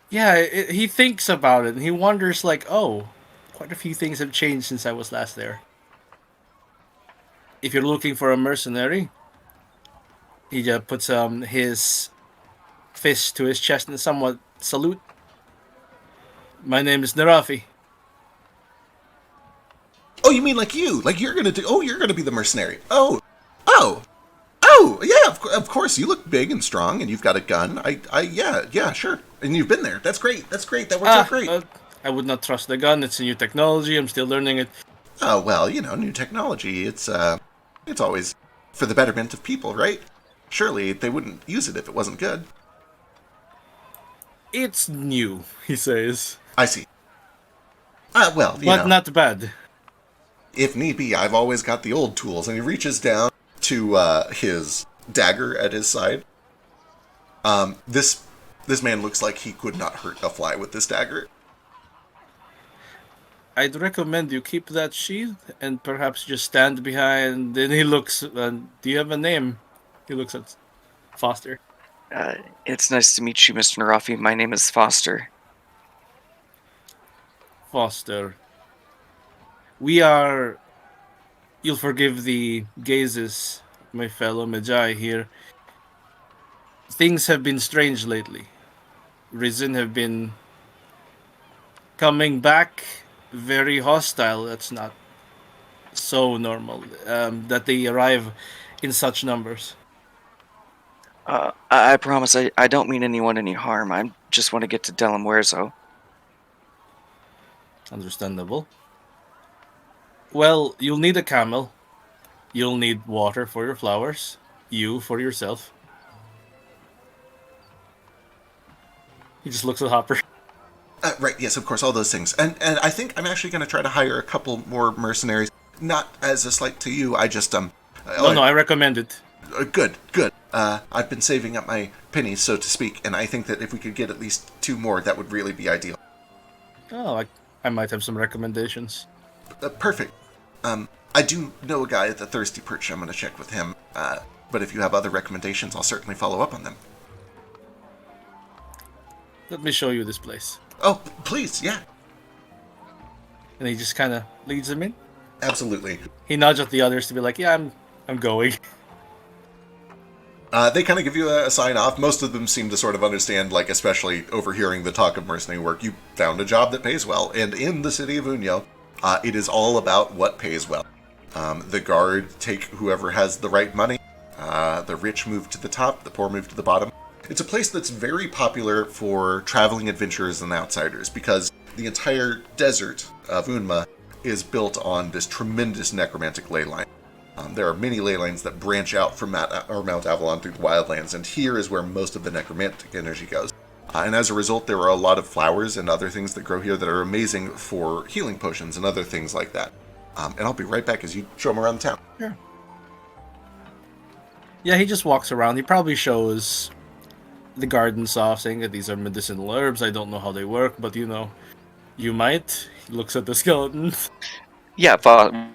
Yeah, he thinks about it, and he wonders, like, oh, quite a few things have changed since I was last there. If you're looking for a mercenary, he just puts his fist to his chest and somewhat salute. My name is Narafi. Oh, you mean like you? Like you're gonna do? Oh, you're gonna be the mercenary. Oh, yeah. Of course, you look big and strong, and you've got a gun. Yeah, sure. And you've been there. That's great. That's great. That works out great. I would not trust the gun. It's a new technology. I'm still learning it. Oh well, new technology. It's always for the betterment of people, right? Surely they wouldn't use it if it wasn't good. It's new, he says. I see. Well, But not bad. If need be, I've always got the old tools. And he reaches down to his dagger at his side. This man looks like he could not hurt a fly with this dagger. I'd recommend you keep that sheath and perhaps just stand behind. Then he looks. Do you have a name? He looks at Foster. It's nice to meet you, Mr. Narafi. My name is Foster. Foster. We are. You'll forgive the gazes, my fellow Magi here. Things have been strange lately. Risen have been coming back very hostile. That's not so normal that they arrive in such numbers. I promise I don't mean anyone any harm. I just want to get to Delera. Understandable. Well, you'll need a camel. You'll need water for your flowers. You for yourself. He just looks at Hopper. Right, yes, of course, all those things. And I think I'm actually going to try to hire a couple more mercenaries. Not as a slight to you, I just, No, I recommend it. Good, good. I've been saving up my pennies, so to speak, and I think that if we could get at least 2 more, that would really be ideal. Oh, I might have some recommendations. Perfect. I do know a guy at the Thirsty Perch. I'm going to check with him. But if you have other recommendations, I'll certainly follow up on them. Let me show you this place. Oh, please, yeah. And he just kind of leads them in. Absolutely. He nods at the others to be like, yeah, I'm going. They kind of give you a sign off. Most of them seem to sort of understand, like, especially overhearing the talk of mercenary work. You found a job that pays well, and in the city of Unyo, it is all about what pays well. The guard take whoever has the right money. The rich move to the top, the poor move to the bottom. It's a place that's very popular for traveling adventurers and outsiders because the entire desert of Unma is built on this tremendous necromantic ley line. There are many ley lines that branch out from Mount Avalon through the wildlands, and here is where most of the necromantic energy goes. And as a result, there are a lot of flowers and other things that grow here that are amazing for healing potions and other things like that. And I'll be right back as you show them around the town. Sure. Yeah, he just walks around. He probably shows the gardens off, saying that these are medicinal herbs. I don't know how they work, but you might. He looks at the skeletons. Yeah,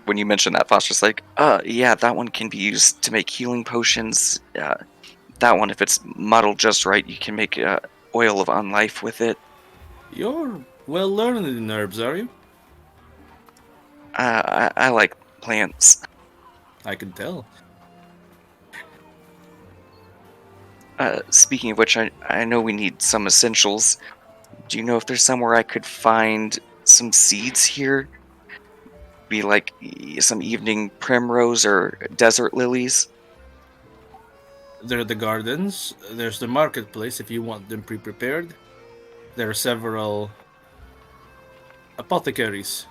when you mentioned that, Foster's like, yeah, that one can be used to make healing potions. That one, if it's muddled just right, you can make oil of unlife with it. You're well learned in herbs, are you? I like plants. I can tell. Speaking of which, I know we need some essentials. Do you know if there's somewhere I could find some seeds here? Be like some evening primrose or desert lilies? There are the gardens. There's the marketplace if you want them pre-prepared. There are several apothecaries.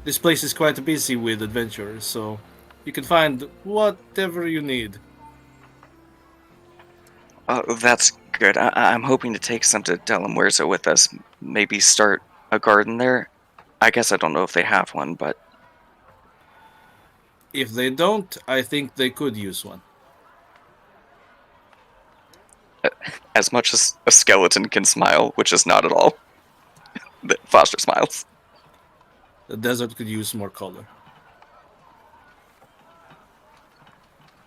This place is quite busy with adventurers, so you can find whatever you need. That's good. I'm hoping to take some to Delamwerza with us. Maybe start a garden there. I guess I don't know if they have one, but... If they don't, I think they could use one. As much as a skeleton can smile, which is not at all, Foster smiles. The desert could use more color.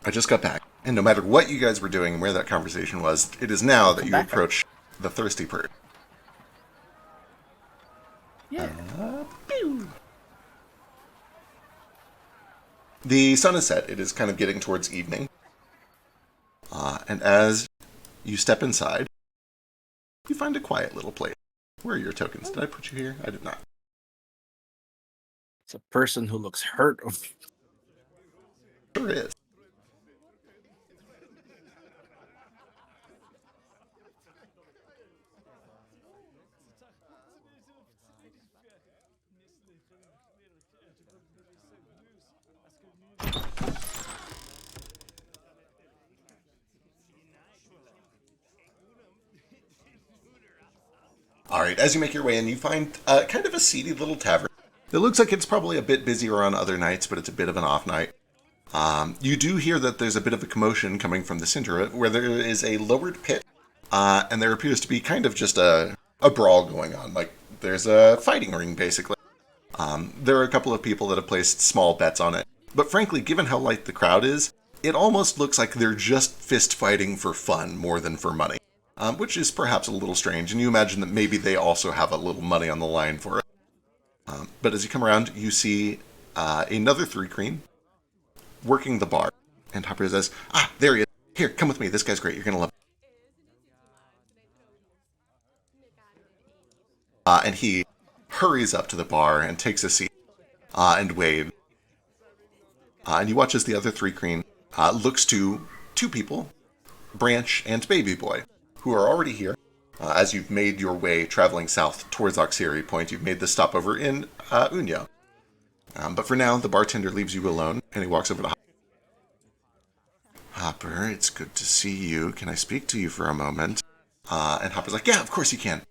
I just got back, and no matter what you guys were doing and where that conversation was, it is now that you approach the Thirsty Perch. Yeah. The sun is set. It is kind of getting towards evening. And as you step inside, you find a quiet little place. Where are your tokens? Did I put you here? I did not. It's a person who looks hurt. Sure is. Alright, as you make your way in, you find kind of a seedy little tavern. It looks like it's probably a bit busier on other nights, but it's a bit of an off night. You do hear that there's a bit of a commotion coming from the center of it, where there is a lowered pit, and there appears to be kind of just a brawl going on. Like, there's a fighting ring, basically. There are a couple of people that have placed small bets on it. But frankly, given how light the crowd is, it almost looks like they're just fist fighting for fun more than for money. Which is perhaps a little strange, and you imagine that maybe they also have a little money on the line for it. But as you come around, you see another 3 Cream working the bar. And Hopper says, there he is. Here, come with me. This guy's great. You're going to love it. And he hurries up to the bar and takes a seat and waves. And you watch as the other 3 Cream looks to 2 people, Branch and Baby Boy, who are already here. As you've made your way traveling south towards Auxiliary Point, you've made the stopover in Unyo. But for now, the bartender leaves you alone, and he walks over to Hopper. Hopper, it's good to see you. Can I speak to you for a moment? And Hopper's like, yeah, of course you can.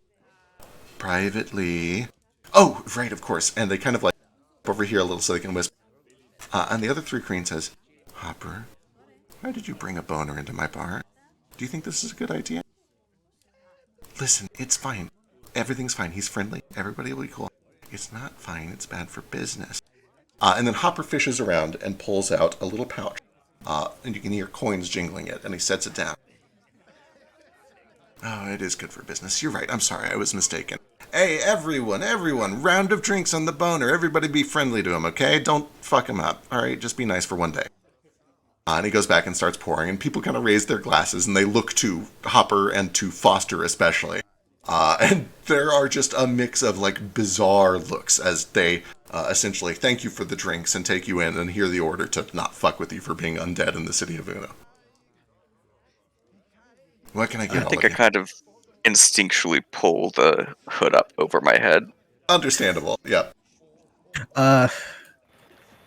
Privately. Oh, right, of course. And they kind of like over here a little so they can whisper. And the other three Kreen says, Hopper, why did you bring a boner into my bar? Do you think this is a good idea? Listen, it's fine. Everything's fine. He's friendly. Everybody will be cool. It's not fine. It's bad for business. And then Hopper fishes around and pulls out a little pouch. And you can hear coins jingling it, and he sets it down. Oh, it is good for business. You're right. I'm sorry. I was mistaken. Hey, everyone. Round of drinks on the boner. Everybody be friendly to him, okay? Don't fuck him up. All right? Just be nice for one day. And he goes back and starts pouring, and people kind of raise their glasses, and they look to Hopper and to Foster especially. And there are just a mix of, like, bizarre looks as they essentially thank you for the drinks and take you in and hear the order to not fuck with you for being undead in the city of Uno. What can I get I think I you? kind of instinctually pull the hood up over my head. Understandable, yeah.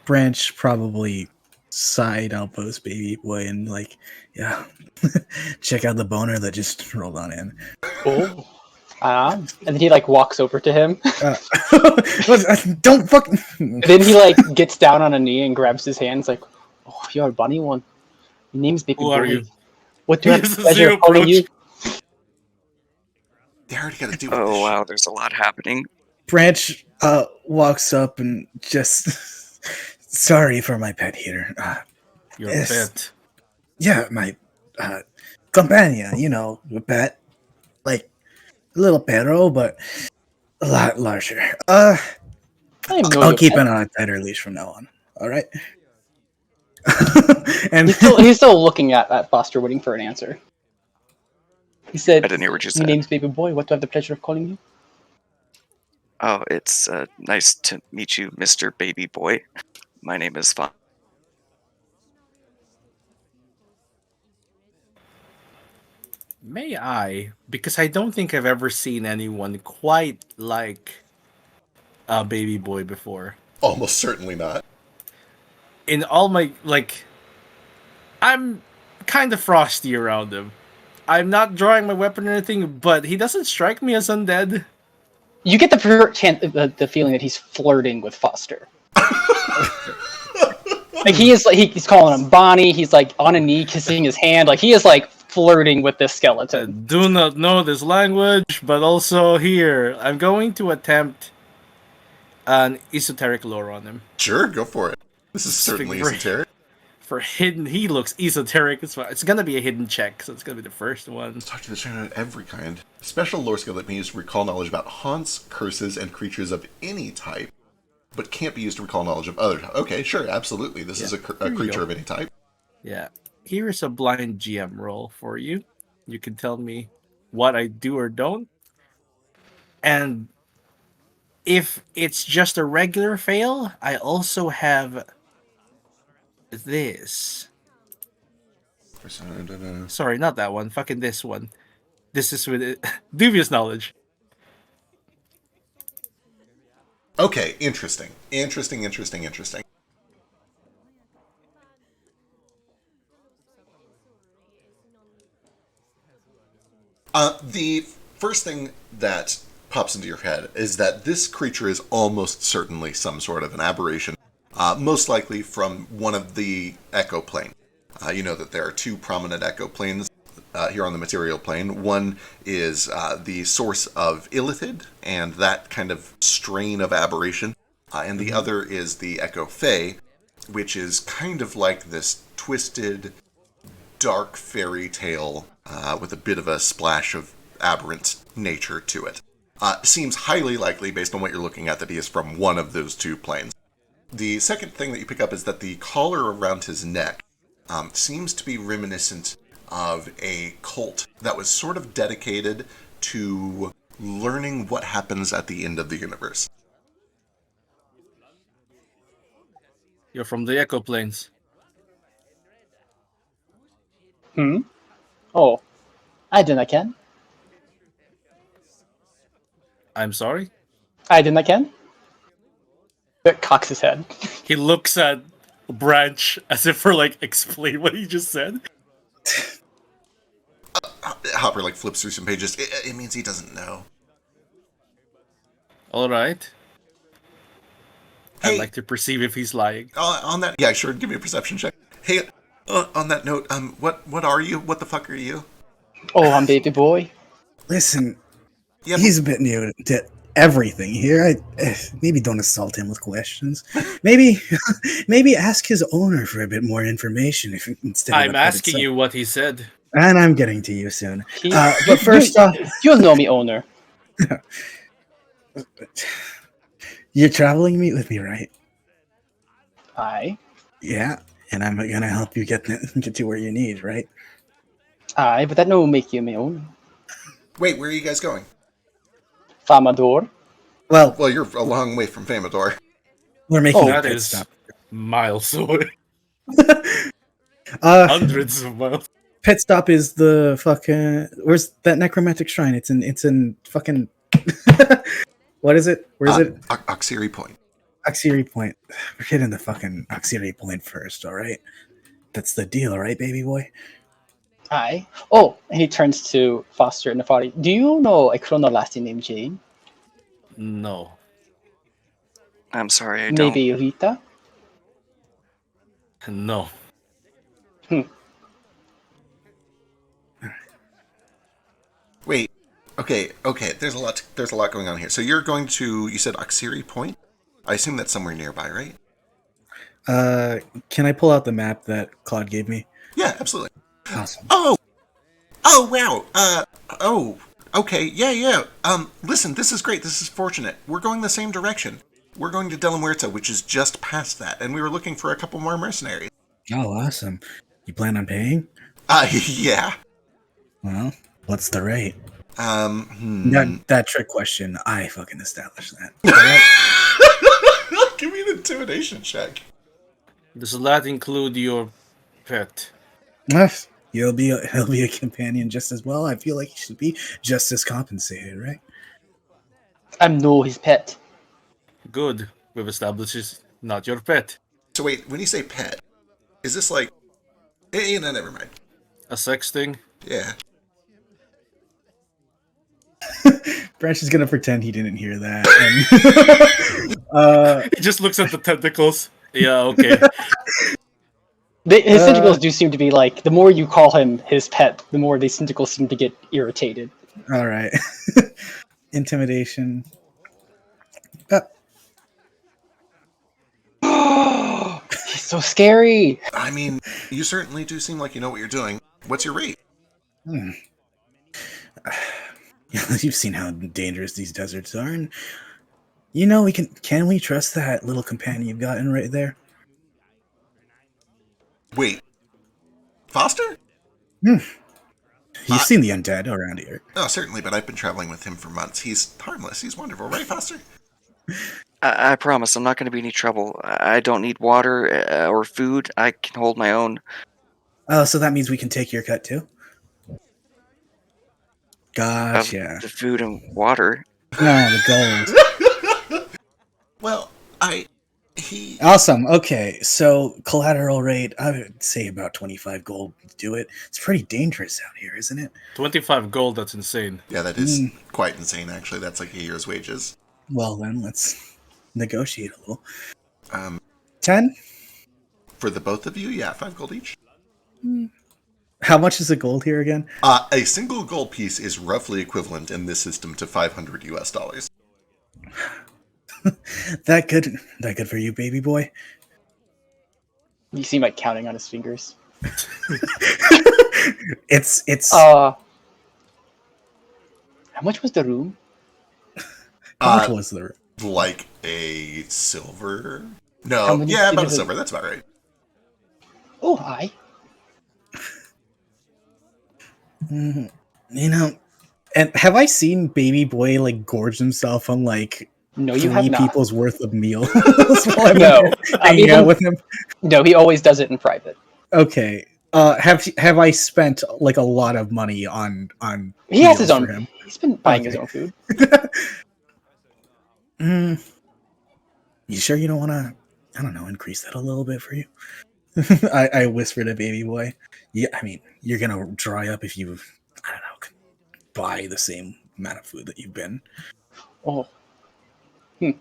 Branch probably side elbows baby boy and like, yeah, check out the boner that just rolled on in. Cool. And then he like walks over to him. Don't fucking. And then he like gets down on a knee and grabs his hands like, "Oh, you're a bunny one. Your name's Baby Who Boy. are you? What do I have This the is pleasure the of calling you?" They already got to do with Oh this wow, there's a lot happening. Branch walks up and just sorry for my pet here. Your Yes. pet. Yeah, my companion, you know, a pet. Like a little perro, but a lot larger. I didn't know I'll you keep had- it on a tighter leash from now on. All right. And He's still looking at Foster, waiting for an answer. He said, I didn't hear what you "Your said. name's Baby Boy. What do I have the pleasure of calling you?" Oh, it's nice to meet you, Mr. Baby Boy. My name is Fon. May I? Because I don't think I've ever seen anyone quite like a baby boy before. Almost certainly not. In all my, like, I'm kind of frosty around him. I'm not drawing my weapon or anything, but he doesn't strike me as undead. You get the feeling that he's flirting with Foster. Like he's calling him Bonnie. He's like on a knee kissing his hand. Like he is like flirting with this I skeleton. do not know this language, but also here, I'm going to attempt an esoteric lore on him. Sure, go for it. This is certainly Speak for- esoteric. For hidden, he looks esoteric as well. It's gonna be a hidden check, so it's gonna be the first one. Talk to the channel of every kind. Special lore skill that can be used to recall knowledge about haunts, curses, and creatures of any type, but can't be used to recall knowledge of other types. Okay, sure, absolutely. This is a you creature go. of any type. Yeah. Here is a blind GM roll for you. You can tell me what I do or don't. And if it's just a regular fail, I also have this. Sorry, not that one. Fucking this one. This is with dubious knowledge. Okay, interesting. Interesting. The first thing that pops into your head is that this creature is almost certainly some sort of an aberration, most likely from one of the echo plane. You know that there are two prominent echo planes here on the material plane. One is the source of illithid and that kind of strain of aberration, and the other is the echo fae, which is kind of like this twisted, dark fairy tale with a bit of a splash of aberrant nature to it. Seems highly likely, based on what you're looking at, that he is from one of those two planes. The second thing that you pick up is that the collar around his neck seems to be reminiscent of a cult that was sort of dedicated to learning what happens at the end of the universe. You're from the Echo Plains. Oh, I didn't ken. I'm sorry? I didn't ken. It cocks his head. He looks at Branch as if for like explain what he just said. Hopper like flips through some pages. It means he doesn't know. All right. Hey, I'd like to perceive if he's lying. on that, yeah, sure. Give me a perception check. Hey, on that note, what are you? What the fuck are you? Oh, I'm baby boy. Listen, Yeah, he's a bit new to everything here. Maybe don't assault him with questions. Maybe maybe ask his owner for a bit more information instead of I'm the pet asking itself. you what he said. And I'm getting to you soon. He, But first off, you'll know me, owner. you're traveling with me, right? Aye. Yeah, and I'm gonna help you get to where you need, right? Aye, but that no make you my owner. wait, where are you guys going? Famador. Well, Well, you're a long way from Famador. we're making a That pit is stop. miles away. Uh, Hundreds of miles. pit stop is the fucking. Where's that necromantic shrine? It's in fucking. What is it? Where is it? Oxiri Point. Oxiri Point. We're hitting the fucking Oxiri Point first, all right? That's the deal, right, baby boy? Aye. Oh, and he turns to Foster and Nefari. Do you know a chronolasti named Jane? No. I'm sorry, I don't. Maybe Rita? No. Wait. Okay. There's a lot going on here. So you're going to. You said Oxiri Point. I assume that's somewhere nearby, right? Can I pull out the map that Claude gave me? Yeah, absolutely. Awesome. Oh, wow. Okay. Yeah. Listen, this is great. This is fortunate. We're going the same direction. We're going to De La Muerta, which is just past that, and we were looking for a couple more mercenaries. Oh, awesome. You plan on paying? Yeah. Well, what's the rate? That trick question, I fucking established that. Give me an intimidation check. Does that include your pet? He'll be a companion just as well. I feel like he should be just as compensated, right? I'm no his pet. Good. We've established it's not your pet. So wait, when you say pet, is this like... no, never mind. A sex thing? Yeah. Branch is gonna pretend he didn't hear that. And, He just looks at the tentacles. Yeah, okay. His tentacles do seem to be like, the more you call him his pet, the more these tentacles seem to get irritated. all right. Intimidation. He's so scary. I mean, you certainly do seem like you know what you're doing. What's your rate? You've seen how dangerous these deserts are, and you know can we trust that little companion you've gotten right there? Wait. Foster? You've seen the undead around here. Oh, certainly, but I've been traveling with him for months. He's harmless. He's wonderful, right, Foster? I promise I'm not going to be any trouble. I don't need water or food. I can hold my own. Oh, so that means we can take your cut too? Gotcha. The food and water. The gold. Well, he... Awesome. Okay, so collateral rate, I would say about 25 gold to do it. It's pretty dangerous out here, isn't it? 25 gold, that's insane. Yeah, that is quite insane, actually. That's like a year's wages. Well, then, let's negotiate a little. 10? 10? For the both of you, yeah, 5 gold each. How much is the gold here again? A single gold piece is roughly equivalent in this system to $500 US. That good for you, baby boy? You seem like counting on his fingers. It's How much was the room? how much was the Like a silver? How No, many yeah, about a individual- silver. That's about right. Oh, aye. You know, and have I seen baby boy like gorge himself on like No, you have three not. people's worth of meals while I'm No, hanging out with him? No, he always does it in private. Okay. Have I spent like a lot of money on He has his meals own. for him? He's been buying his Okay. own food. You sure you don't want to, I don't know, increase that a little bit for you? I whispered to baby boy. Yeah, I mean, you're gonna dry up if you, I don't know, buy the same amount of food that you've been. Oh. I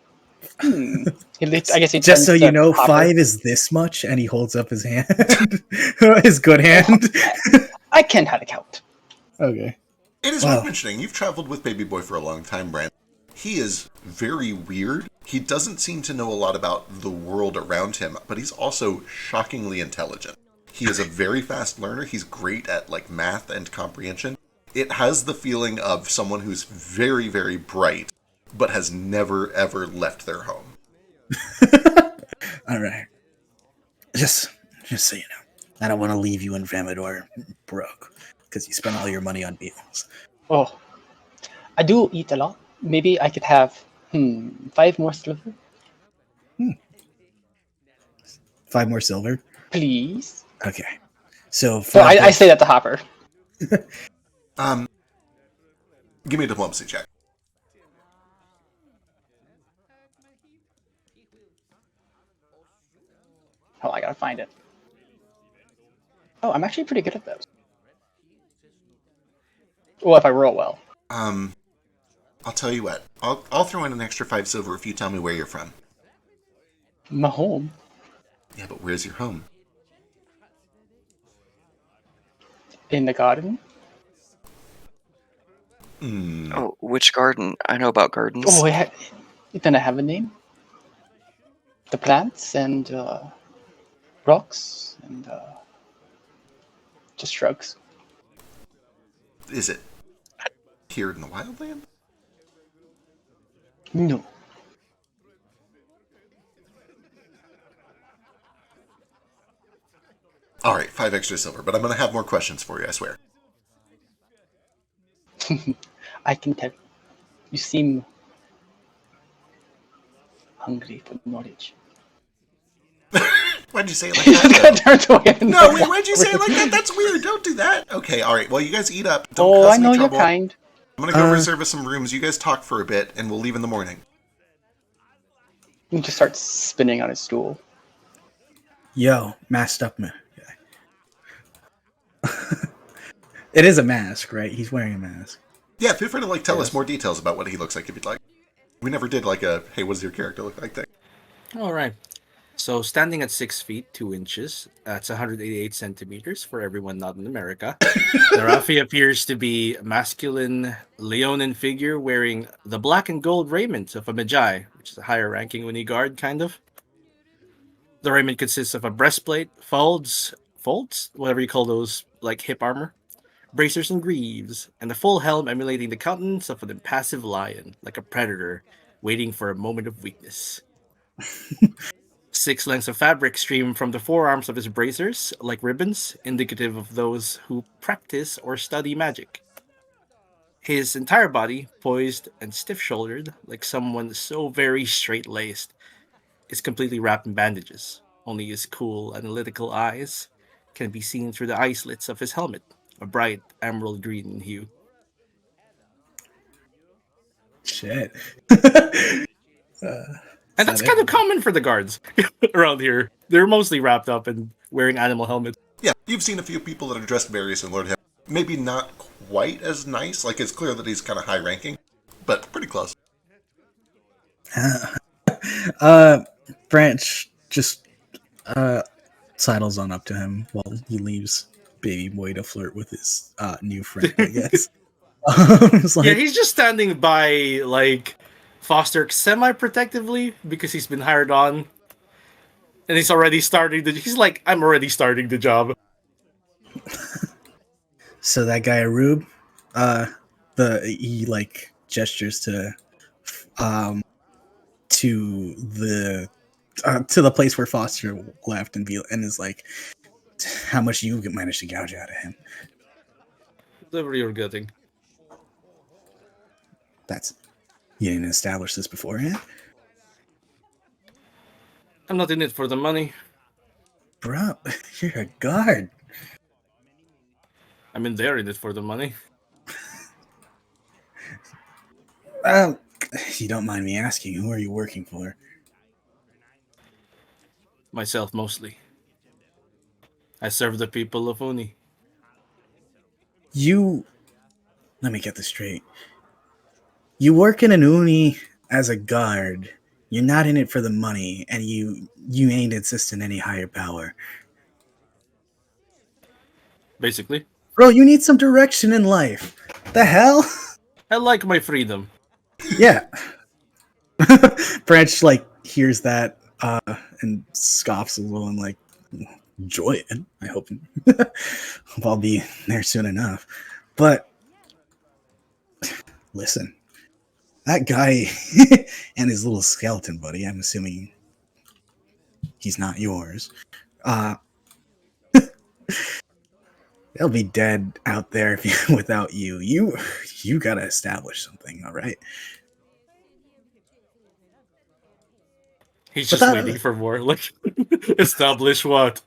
guess he Just so turns you to know, Hopper. 5 is this much, and he holds up his hand, his good hand. I can how to count. Okay. It is Wow. worth mentioning, you've traveled with Baby Boy for a long time, Brand. He is very weird. He doesn't seem to know a lot about the world around him, but he's also shockingly intelligent. He is a very fast learner. He's great at like math and comprehension. It has the feeling of someone who's very, very bright, but has never, ever left their home. All right. Just so you know, I don't want to leave you in Vamador broke because you spent all your money on meals. Oh, I do eat a lot. Maybe I could have 5 more silver, 5 more silver. please. Okay. So So 5 I say that to Hopper. Give me a diplomacy check. Oh, I gotta find it. Oh, I'm actually pretty good at those. Well, if I roll well. I'll tell you what. I'll throw in an extra 5 silver if you tell me where you're from. My home. Yeah, but where's your home? In the garden. Oh, which garden? I know about gardens. Oh, then I have a name. The plants and rocks and just shrugs. Is it here in the wildland? No. All right, 5 extra silver, but I'm going to have more questions for you, I swear. I can tell. You seem hungry for knowledge. Why'd you say it like that? Turns away and No, wait, why'd you say it like that? That's weird. Don't do that. Okay, all right. Well, you guys eat up. Don't Oh, cause I any know trouble. you're kind. I'm going to go reserve us some rooms. You guys talk for a bit, and we'll leave in the morning. He just starts spinning on his stool. Yo, masked up man. It is a mask, right? He's wearing a mask. Yeah, feel free to tell us Yes. more details about what he looks like if you'd like. We never did a, hey, what does your character look like thing. All right. So standing at 6 feet 2 inches, that's 188 centimeters for everyone not in America. Narafi appears to be a masculine Leonin figure wearing the black and gold raiment of a Magi, which is a higher ranking Uni guard, kind of. The raiment consists of a breastplate, folds, whatever you call those, like hip armor, bracers and greaves, and a full helm emulating the countenance of an impassive lion, like a predator, waiting for a moment of weakness. 6 lengths of fabric stream from the forearms of his bracers, like ribbons, indicative of those who practice or study magic. His entire body, poised and stiff-shouldered, like someone so very straight-laced, is completely wrapped in bandages. Only his cool, analytical eyes can be seen through the eye slits of his helmet, a bright emerald green in hue. Shit. And that's kind of common for the guards around here. They're mostly wrapped up and wearing animal helmets. Yeah, you've seen a few people that are dressed very similar to him. Maybe not quite as nice. It's clear that he's kind of high ranking, but pretty close. Branch just sidles on up to him while he leaves Baby Boy to flirt with his new friend, I guess. It's like, Yeah, he's just standing by, Foster semi-protectively because he's been hired on. And he's already starting he's like, I'm already starting the job. so that guy Arub, he gestures to the place where Foster left and is like, how much you managed to gouge out of him? Whatever you're getting. You didn't establish this beforehand? I'm not in it for the money. Bro, you're a guard. I'm in there in it for the money. If you don't mind me asking, who are you working for? Myself, mostly. I serve the people of Uni. You let me get this straight. You work in an uni as a guard. You're not in it for the money, and you ain't insisting any higher power. Basically, Bro, you need some direction in life. The hell? I like my freedom. Yeah. Branch like hears that and scoffs a little and like, enjoy it. I hope I'll be there soon enough. But listen, that guy and his little skeleton buddy, I'm assuming he's not yours. They'll be dead out there without you. You gotta establish something, all right? He's But just waiting for more. Like, establish what?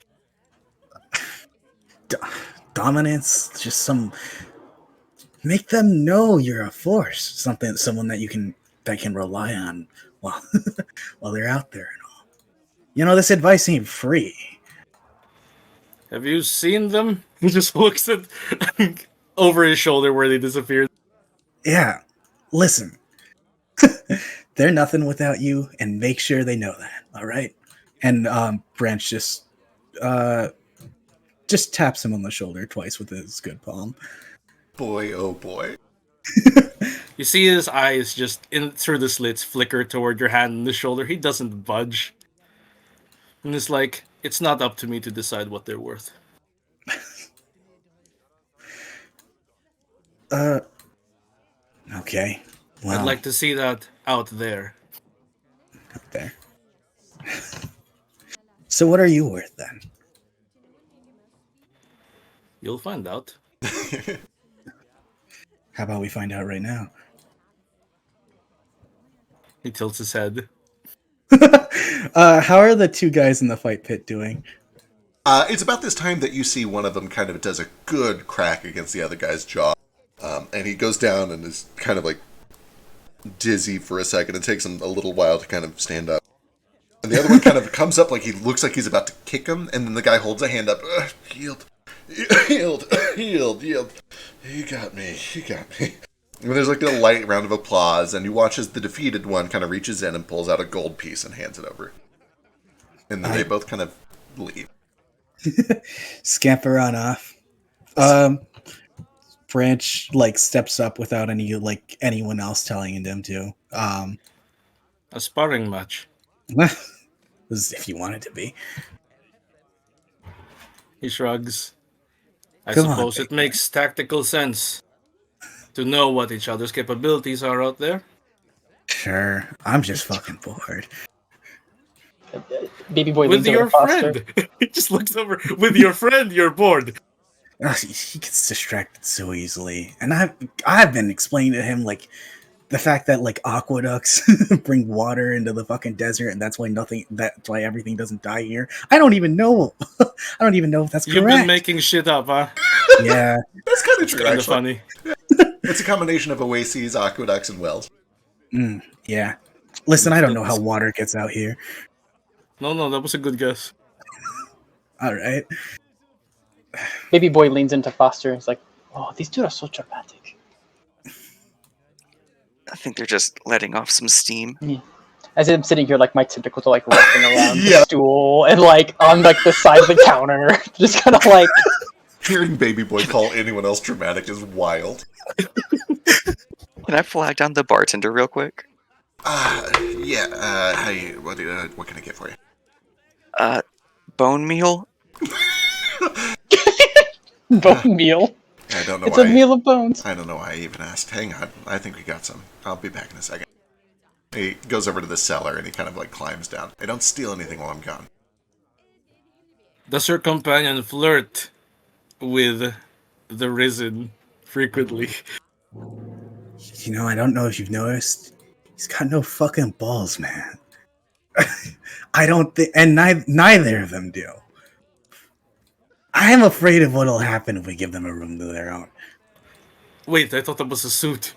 Dominance, just some. Make them know you're a force, someone that can rely on while while they're out there and all. You know, this advice ain't free. Have you seen them? He just looks at over his shoulder where they disappeared. Yeah, listen, they're nothing without you, and make sure they know that. All right. And Branch just taps him on the shoulder twice with his good palm. Boy, oh boy. You see his eyes just in through the slits flicker toward your hand and the shoulder. He doesn't budge. And it's like, it's not up to me to decide what they're worth. Okay. Well, I'd like to see that out there. out there. So what are you worth then? You'll find out. How about we find out right now? He tilts his head. How are the two guys in the fight pit doing? It's about this time that you see one of them kind of does a good crack against the other guy's jaw. And he goes down and is kind of like dizzy for a second. It takes him a little while to kind of stand up. And the other one kind of comes up like he looks like he's about to kick him. And then the guy holds a hand up. Yield. Yield. Yield. Yield. He got me. And there's like a light round of applause. And you watch as the defeated one kind of reaches in and pulls out a gold piece and hands it over. And then they both kind of leave. Scamper on off. Branch like steps up without anyone else telling him to. A sparring match. If you want it to be. He shrugs. I Come on, suppose it big makes tactical sense to know what each other's capabilities are out there. Sure. I'm just fucking bored. Baby boy With leans over your to Foster. friend. He just looks over. With your friend, you're bored. He gets distracted so easily. And I've been explaining to him like the fact that like aqueducts bring water into the fucking desert, and that's why everything doesn't die here. I don't even know. I don't even know if that's You've correct. been making shit up, huh? Yeah. That's kind of true, Kind of actually. funny. It's a combination of oases, aqueducts, and wells. Yeah. Listen, I don't know how water gets out here. No, that was a good guess. All right. Baby boy leans into Foster and is like, "Oh, these two are so dramatic." I think they're just letting off some steam. As I'm sitting here, like my tentacles are like wrapping around Yeah. the stool and like on like the side of the counter, just kind of like. Hearing Baby Boy call anyone else dramatic is wild. Can I flag down the bartender real quick? Yeah, hey, what can I get for you? Bone meal? Bone meal. I don't know It's why. a meal of bones. I don't know why I even asked. Hang on, I think we got some. I'll be back in a second. He goes over to the cellar and he kind of like climbs down. I don't steal anything while I'm gone. Does your companion flirt with the risen frequently? You know, I don't know if you've noticed. He's got no fucking balls, man. I don't think, and neither of them do. I am afraid of what'll happen if we give them a room to their own. Wait, I thought that was a suit.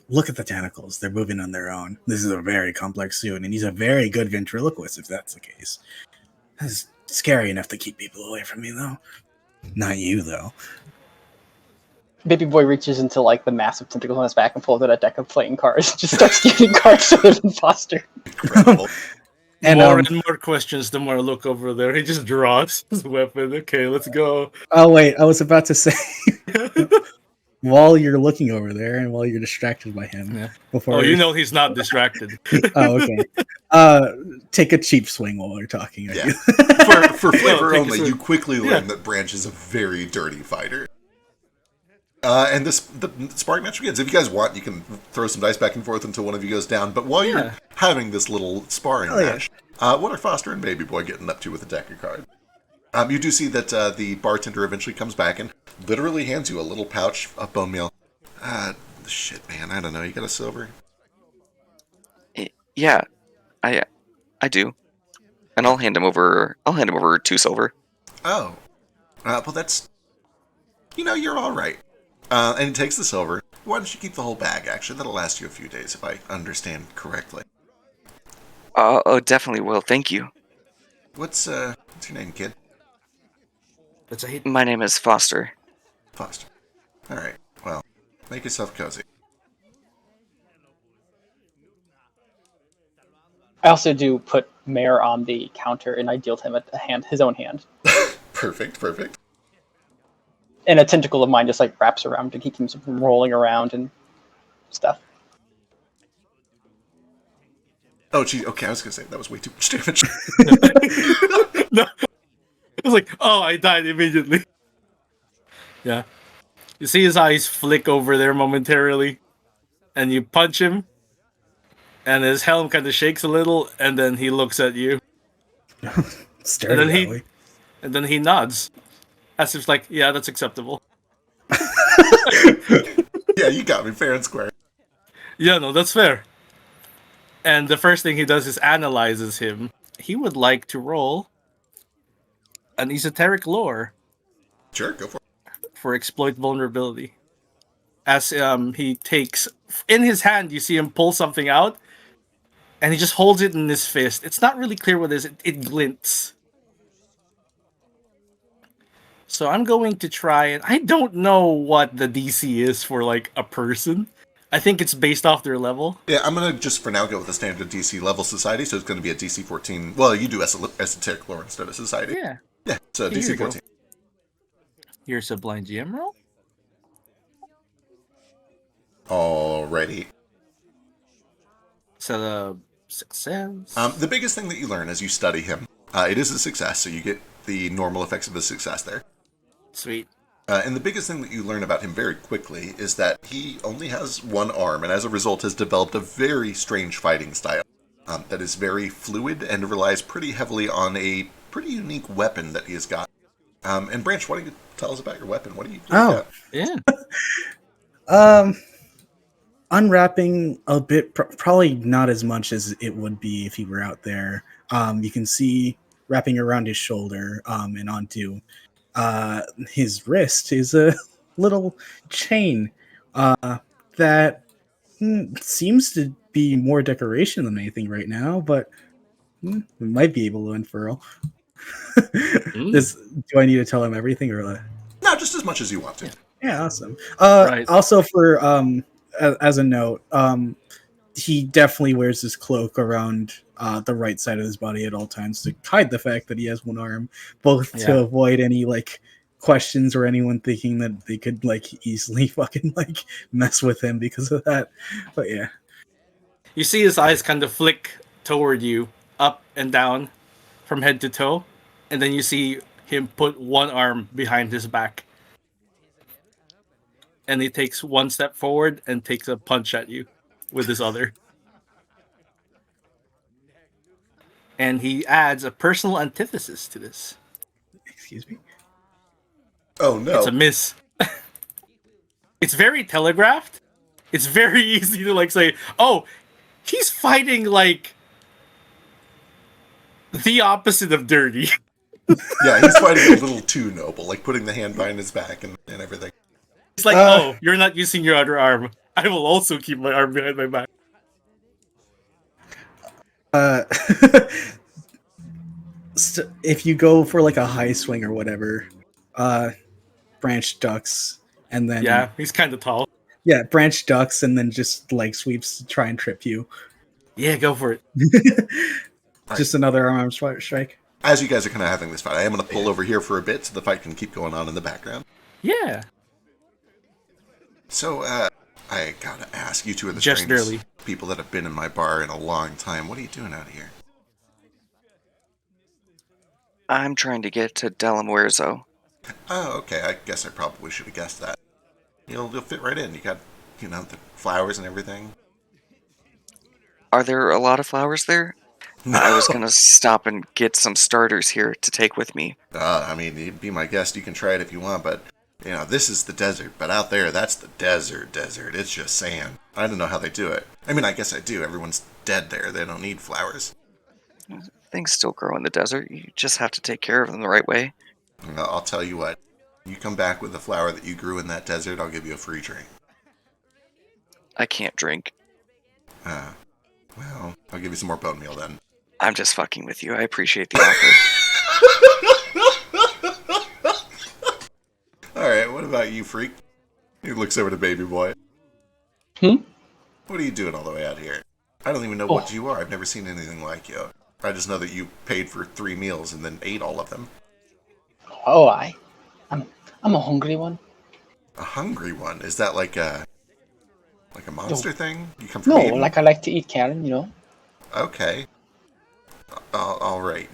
Look at the tentacles. They're moving on their own. This is a very complex suit, and he's a very good ventriloquist if that's the case. That's scary enough to keep people away from me, though. Not you, though. Baby boy reaches into like the massive tentacles on his back and pulls out a deck of playing cards. Just starts dealing cards to him and Foster. Incredible. And, more and more questions the more I look over there. He just draws his weapon. Okay, let's go. oh wait, I was about to say, while you're looking over there and while you're distracted by him, Yeah. before Oh, you know he's not distracted. oh, okay. Take a cheap swing while we're talking. I Yeah. guess. For flavor take a only, swing. you quickly learn Yeah. that Branch is a very dirty fighter. And the sparring match begins. If you guys want, you can throw some dice back and forth until one of you goes down. But while you're Yeah. having this little sparring Oh, yeah. match, what are Foster and Baby Boy getting up to with a deck of cards? You do see that the bartender eventually comes back and literally hands you a little pouch of bone meal. Shit, man, I don't know. You got a silver? Yeah, I do, and I'll hand him over 2 silver. Oh. Well, that's... you're all right. And he takes the silver. Why don't you keep the whole bag, actually? That'll last you a few days, if I understand correctly. Oh, definitely will. Thank you. What's your name, kid? That's a hit. My name is Foster. Foster. All right. Well, make yourself cozy. I also do put Mare on the counter, and I deal him his own hand. Perfect. And a tentacle of mine just like wraps around to keep him from rolling around and stuff. Oh, gee. Okay, I was gonna say that was way too much damage. No. It was like, oh, I died immediately. Yeah. You see his eyes flick over there momentarily, and you punch him, and his helm kind of shakes a little, and then he looks at you, Stared And then that he- way. and then he nods, as if like, yeah, that's acceptable. Yeah, you got me fair and square. Yeah, no, that's fair. And the first thing he does is analyzes him. He would like to roll an esoteric lore Sure, go for it. for exploit vulnerability. As he takes in his hand, you see him pull something out, and he just holds it in his fist. It's not really clear what it is. It glints. So I'm going to try and I don't know what the DC is for like a person. I think it's based off their level. Yeah, I'm gonna just for now go with the standard DC level society, so it's gonna be a DC 14. Well, you do esoteric lore instead of society. Yeah. Yeah, so Here you DC go. 14. Here's a blind GM roll. Alrighty. So success. The biggest thing that you learn as you study him, it is a success, so you get the normal effects of a success there. Sweet. And the biggest thing that you learn about him very quickly is that he only has one arm, and as a result has developed a very strange fighting style that is very fluid and relies pretty heavily on a pretty unique weapon that he has got. And Branch, why don't you tell us about your weapon? What do you Oh. got? Yeah. Unwrapping a bit, probably not as much as it would be if he were out there. You can see wrapping around his shoulder and onto his wrist is a little chain that seems to be more decoration than anything right now, but we might be able to unfurl. Do I need to tell him everything or? No, just as much as you want to. Yeah, awesome. Right. Also, for as a note, he definitely wears his cloak around the right side of his body at all times to hide the fact that he has one arm, both Yeah. to avoid any like questions or anyone thinking that they could like easily fucking like mess with him because of that. But yeah, You see his eyes kind of flick toward you, up and down, from head to toe, and then you see him put one arm behind his back. And he takes one step forward and takes a punch at you with his other. And he adds a personal antithesis to this. excuse me. Oh, no. It's a miss. It's very telegraphed. It's very easy to like say, oh, he's fighting like the opposite of dirty. Yeah, he's fighting a little too noble, like putting the hand behind his back and everything. It's like, oh, you're not using your other arm. I will also keep my arm behind my back. If you go for like a high swing or whatever, Branch ducks and then Yeah, he's kind of tall. yeah, Branch ducks and then just like sweeps to try and trip you. Yeah, go for it. Just another arm strike. As you guys are kind of having this fight, I am going to pull over here for a bit so the fight can keep going on in the background. Yeah. So, I gotta ask, you two are the Just strangest barely. people that have been in my bar in a long time. What are you doing out here? I'm trying to get to Delamuerzo. Oh, okay, I guess I probably should have guessed that. You'll fit right in. You got, the flowers and everything. Are there a lot of flowers there? I was gonna stop and get some starters here to take with me. I mean, you'd be my guest. You can try it if you want, but, this is the desert. But out there, that's the desert. It's just sand. I don't know how they do it. I mean, I guess I do. Everyone's dead there. They don't need flowers. Things still grow in the desert. You just have to take care of them the right way. I'll tell you what. You come back with the flower that you grew in that desert, I'll give you a free drink. I can't drink. Well, I'll give you some more bone meal then. I'm just fucking with you. I appreciate the offer. Alright, what about you, freak? He looks over to baby boy. What are you doing all the way out here? I don't even know what you are. I've never seen anything like you. I just know that you paid for 3 meals and then ate all of them. Oh, I'm a hungry one. A hungry one? Is that like a monster thing? You come from No, eating? like I like to eat Karen, you know. Okay. Alright.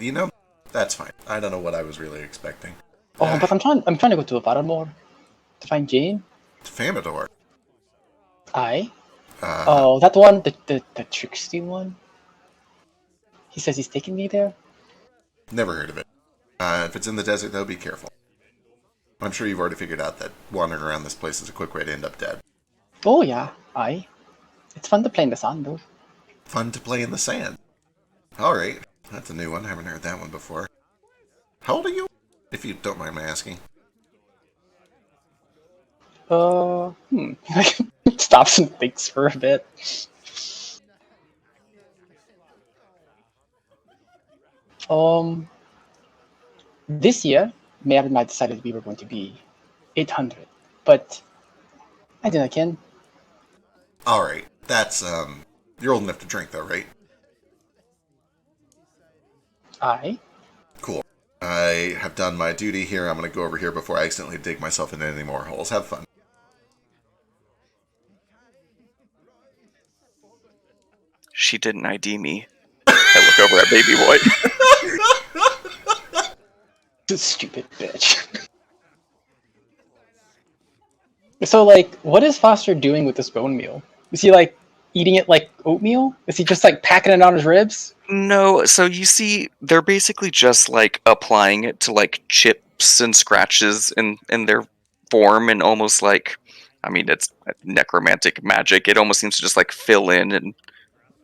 That's fine. I don't know what I was really expecting. Oh, but I'm trying to go to a Paramore to find Jane. Famador. Aye. Oh, that one, the tricksy one. He says he's taking me there. Never heard of it. If it's in the desert, though, be careful. I'm sure you've already figured out that wandering around this place is a quick way to end up dead. Oh yeah, aye. It's fun to play in the sand though. Fun to play in the sand. Alright, that's a new one. I haven't heard that one before. How old are you? If you don't mind my asking. Stops and thinks for a bit. This year, Mayor and I decided we were going to be 800, but I didn't again. Alright, that's, you're old enough to drink though, right? Aye. Cool. I have done my duty here. I'm gonna go over here before I accidentally dig myself into any more holes. Have fun. She didn't ID me. I look over at baby boy. This stupid bitch. So, like, what is Foster doing with this bone meal? Is he, like, eating it like oatmeal? Is he just, like, packing it on his ribs? No, so you see, they're basically just like applying it to like chips and scratches in their form, and almost like, I mean, it's necromantic magic. It almost seems to just like fill in and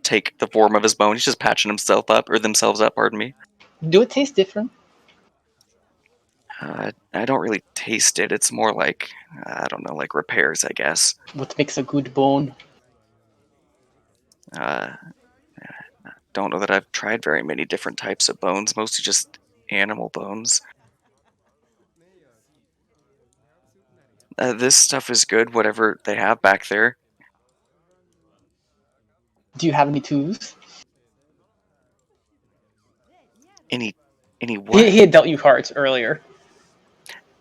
take the form of his bone. He's just patching himself up, or themselves up, pardon me. Do it taste different? I don't really taste it. It's more like, I don't know, like repairs, I guess. What makes a good bone? Don't know that I've tried very many different types of bones, mostly just animal bones. This stuff is good, whatever they have back there. Do you have any twos? Any what? He had dealt you cards earlier.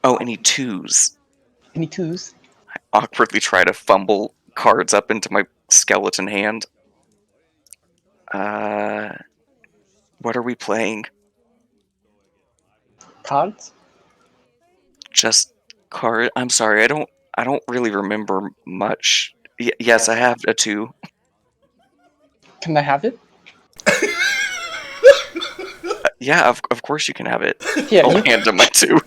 Oh, any twos. Any twos? I awkwardly try to fumble cards up into my skeleton hand. What are we playing? Cards? Just card. I'm sorry, I don't really remember much. Yes, I have a 2. Can I have it? Yeah, of course you can have it. Yeah, I'll you- hand him my 2.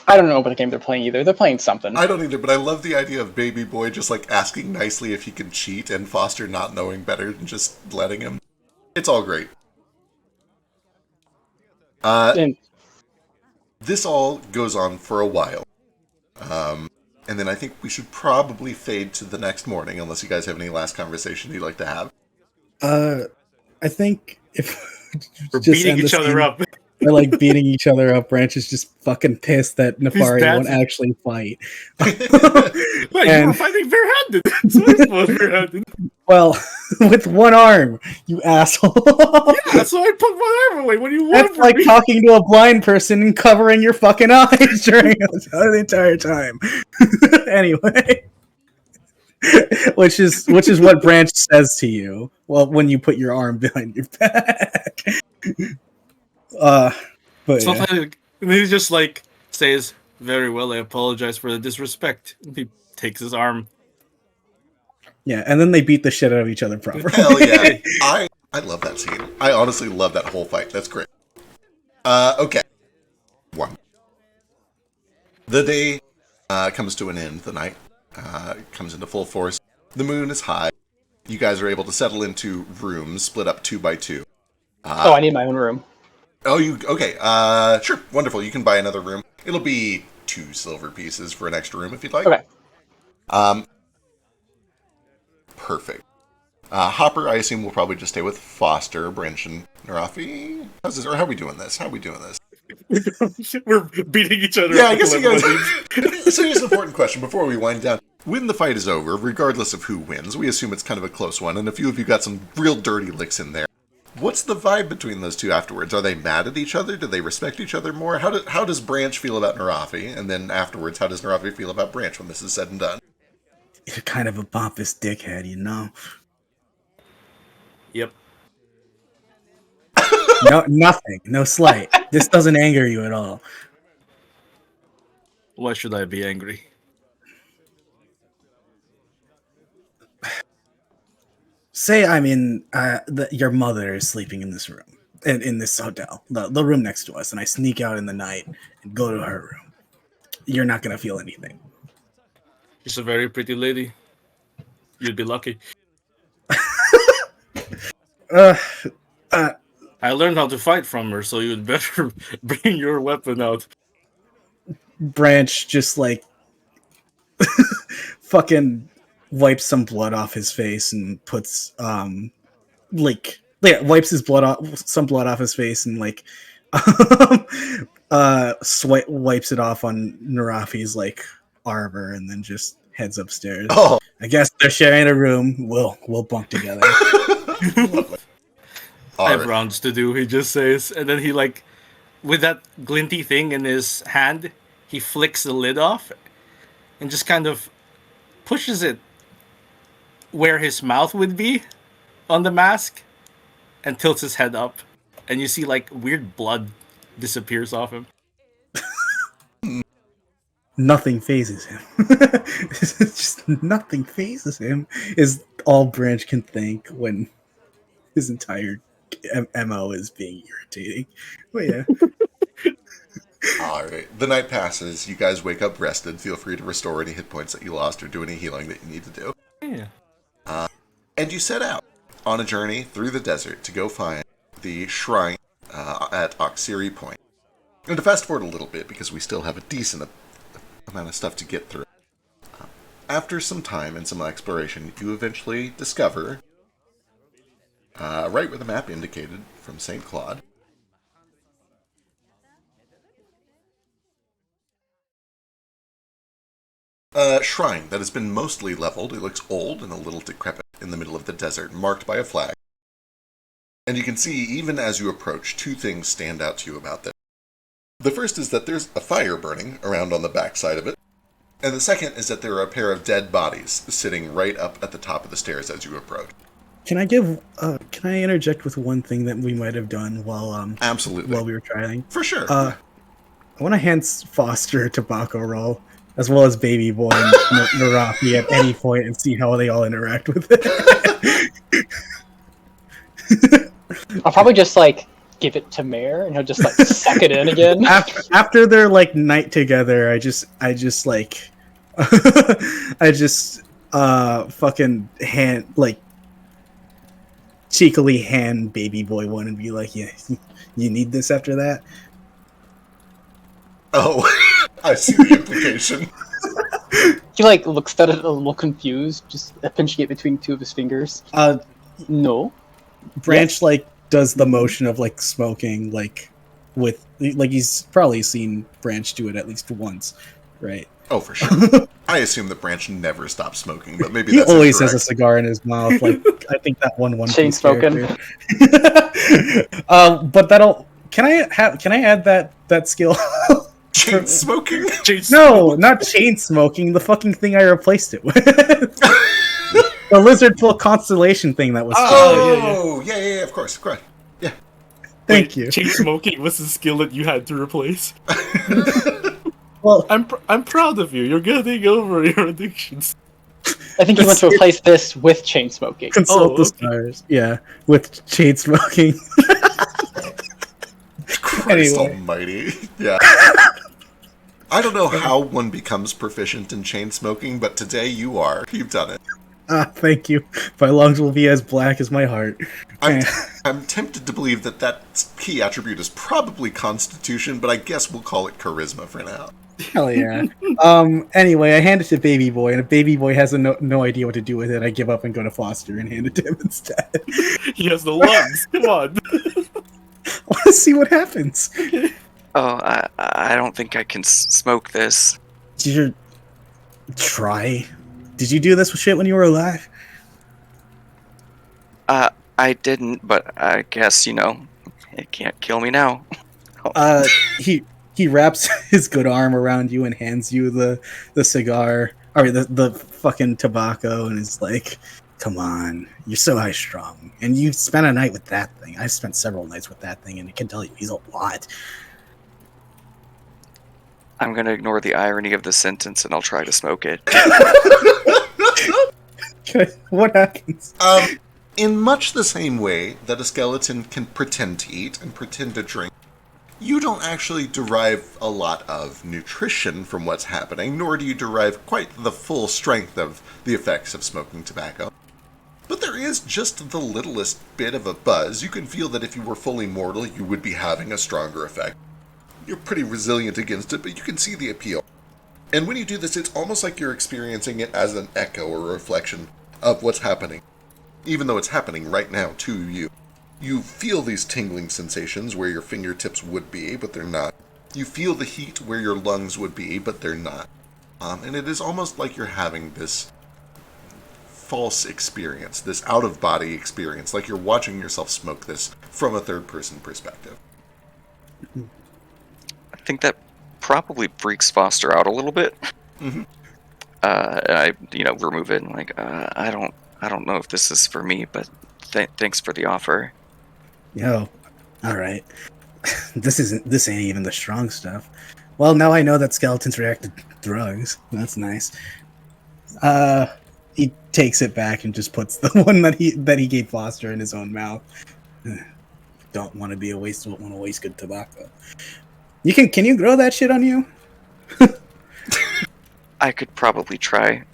I don't know what game they're playing either. They're playing something. I don't either, but I love the idea of baby boy just like asking nicely if he can cheat and Foster not knowing better than just letting him. It's all great. And This all goes on for a while. And then I think we should probably fade to the next morning, unless you guys have any last conversation you'd like to have. I think if We're just beating end each this other game- up. They're like beating each other up. Branch is just fucking pissed that Nefari won't dancing. actually fight. Wait, you were fighting barehanded. So I suppose barehanded. Well, with one arm, you asshole. Yeah, so I put one arm away. What do you want That's from like me? talking to a blind person and covering your fucking eyes during the entire time. Anyway, which is what Branch says to you. Well, when you put your arm behind your back. But So yeah. and he just like says, "Very well, I apologize for the disrespect." He takes his arm. Yeah, and then they beat the shit out of each other properly. Hell yeah. I love that scene. I honestly love that whole fight. That's great. Okay. One. The day comes to an end. The night comes into full force. The moon is high. You guys are able to settle into rooms split up 2 by 2. I need my own room. Oh, you okay? Sure, wonderful. You can buy another room. It'll be 2 silver pieces for an extra room if you'd like. Okay. Perfect. Hopper, I assume, will probably just stay with Foster, Branch, and Narafi. How are we doing this? We're beating each other. Yeah, up I guess you with guys. So here's an important question before we wind down. When the fight is over, regardless of who wins, we assume it's kind of a close one, and a few of you got some real dirty licks in there. What's the vibe between those two afterwards? Are they mad at each other? Do they respect each other more? How does Branch feel about Narafi? And then afterwards, how does Narafi feel about Branch when this is said and done? You're kind of a pompous dickhead, you know? Yep. No, nothing. No slight. This doesn't anger you at all. Why should I be angry? Say I'm in, your mother is sleeping in this room, in this hotel, the room next to us, and I sneak out in the night and go to her room. You're not going to feel anything. She's a very pretty lady. You'd be lucky. I learned how to fight from her, so you'd better bring your weapon out. Branch just like fucking wipes some blood off his face and puts wipes his blood off, some blood off his face, and like wipes it off on Narafi's like armor, and then just heads upstairs. Oh, I guess they're sharing a room. We'll bunk together. I have rounds to do, he just says. And then he, like, with that glinty thing in his hand, he flicks the lid off and just kind of pushes it where his mouth would be on the mask and tilts his head up. And you see, like, weird blood disappears off him. Nothing phases him. Just nothing phases him is all Branch can think when his entire MO is being irritating. But yeah. Alright. The night passes. You guys wake up rested. Feel free to restore any hit points that you lost or do any healing that you need to do. Yeah. And you set out on a journey through the desert to go find the shrine at Oxiri Point. And to fast forward a little bit, because we still have a decent amount of stuff to get through. After some time and some exploration, you eventually discover, right where the map indicated from St. Claude, a shrine that has been mostly leveled. It looks old and a little decrepit in the middle of the desert, marked by a flag. And you can see, even as you approach, 2 things stand out to you about this. The first is that there's a fire burning around on the backside of it. And the second is that there are a pair of dead bodies sitting right up at the top of the stairs as you approach. Can I interject with one thing that we might have done while Absolutely. while we were trying? For sure. I want to hand Foster a tobacco roll, as well as Baby Boy and Narafi at any point, and see how they all interact with it. I'll probably just like give it to Mare, and he'll just like suck it in again. After their like night together, I just like fucking hand like cheekily hand Baby Boy one and be like, yeah, you need this after that. Oh, I see the implication. He like looks at it a little confused, just pinching it between 2 of his fingers. No. Branch like does the motion of like smoking like with like he's probably seen Branch do it at least once, right? Oh, for sure. I assume that Branch never stopped smoking, but maybe He that's always has a incorrect. cigar in his mouth. Like I think that One Chain Piece smoking. character. But that'll. Can I add that skill? Chain smoking? No, not chain smoking. The fucking thing I replaced it with. The lizard full constellation thing that was. Oh, yeah, of course. Yeah. Thank you. Chain smoking was the skill that you had to replace. Well, I'm proud of you. You're getting over your addictions. I think you want to replace this with chain smoking. consult the okay. stars. Yeah, with chain smoking. Christ Anyway. almighty. Yeah. I don't know how one becomes proficient in chain smoking, but today you are. You've done it. Thank you. My lungs will be as black as my heart. I'm tempted to believe that key attribute is probably Constitution, but I guess we'll call it Charisma for now. Hell yeah. Anyway, I hand it to Baby Boy, and if Baby Boy has no idea what to do with it, I give up and go to Foster and hand it to him instead. He has the lungs. Come on. Let's see what happens. Oh, I don't think I can smoke this. Did you try? Did you do this shit when you were alive? I didn't, but I guess, it can't kill me now. He wraps his good arm around you and hands you the cigar, or the fucking tobacco, and is like, come on, you're so high strung. And you spent a night with that thing. I've spent several nights with that thing, and I can tell you he's a lot. I'm gonna ignore the irony of the sentence and I'll try to smoke it. What happens? In much the same way that a skeleton can pretend to eat and pretend to drink, you don't actually derive a lot of nutrition from what's happening, nor do you derive quite the full strength of the effects of smoking tobacco. But there is just the littlest bit of a buzz. You can feel that if you were fully mortal, you would be having a stronger effect. You're pretty resilient against it, but you can see the appeal. And when you do this, it's almost like you're experiencing it as an echo or a reflection of what's happening, even though it's happening right now to you. You feel these tingling sensations where your fingertips would be, but they're not. You feel the heat where your lungs would be, but they're not. And it is almost like you're having this false experience, this out-of-body experience, like you're watching yourself smoke this from a third-person perspective. I think that probably freaks Foster out a little bit. Mm-hmm. And I, remove it and I don't know if this is for me, but thanks for the offer. Yo, all right. This ain't even the strong stuff. Well, now I know that skeletons react to drugs. That's nice. He takes it back and just puts the one that he gave Foster in his own mouth. Don't want to be a waste. Don't want to waste good tobacco. Can you grow that shit on you? I could probably try.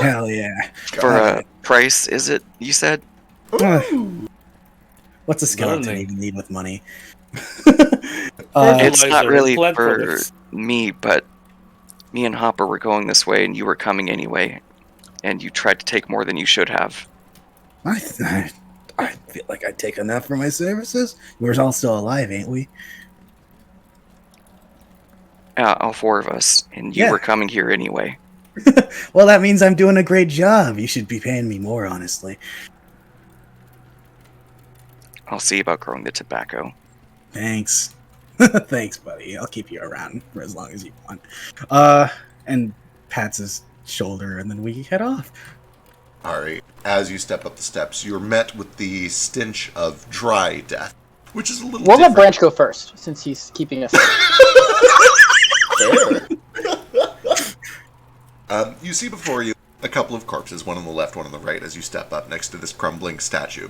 Hell yeah. For a price, is it, you said? What's a skeleton Learning. even need with money? It's not really plant for products. me, but me and Hopper were going this way and you were coming anyway. And you tried to take more than you should have. I feel like I'd take enough for my services. We're all still alive, ain't we? All four of us. And you Yeah. were coming here anyway. Well, that means I'm doing a great job. You should be paying me more, honestly. I'll see about growing the tobacco. Thanks. Thanks, buddy. I'll keep you around for as long as you want. And pats his shoulder, and then we head off. Alright, as you step up the steps, you're met with the stench of dry death, which is a little We'll let different. Branch go first, since he's keeping us. Fair. You see before you a couple of corpses, one on the left, one on the right, as you step up next to this crumbling statue.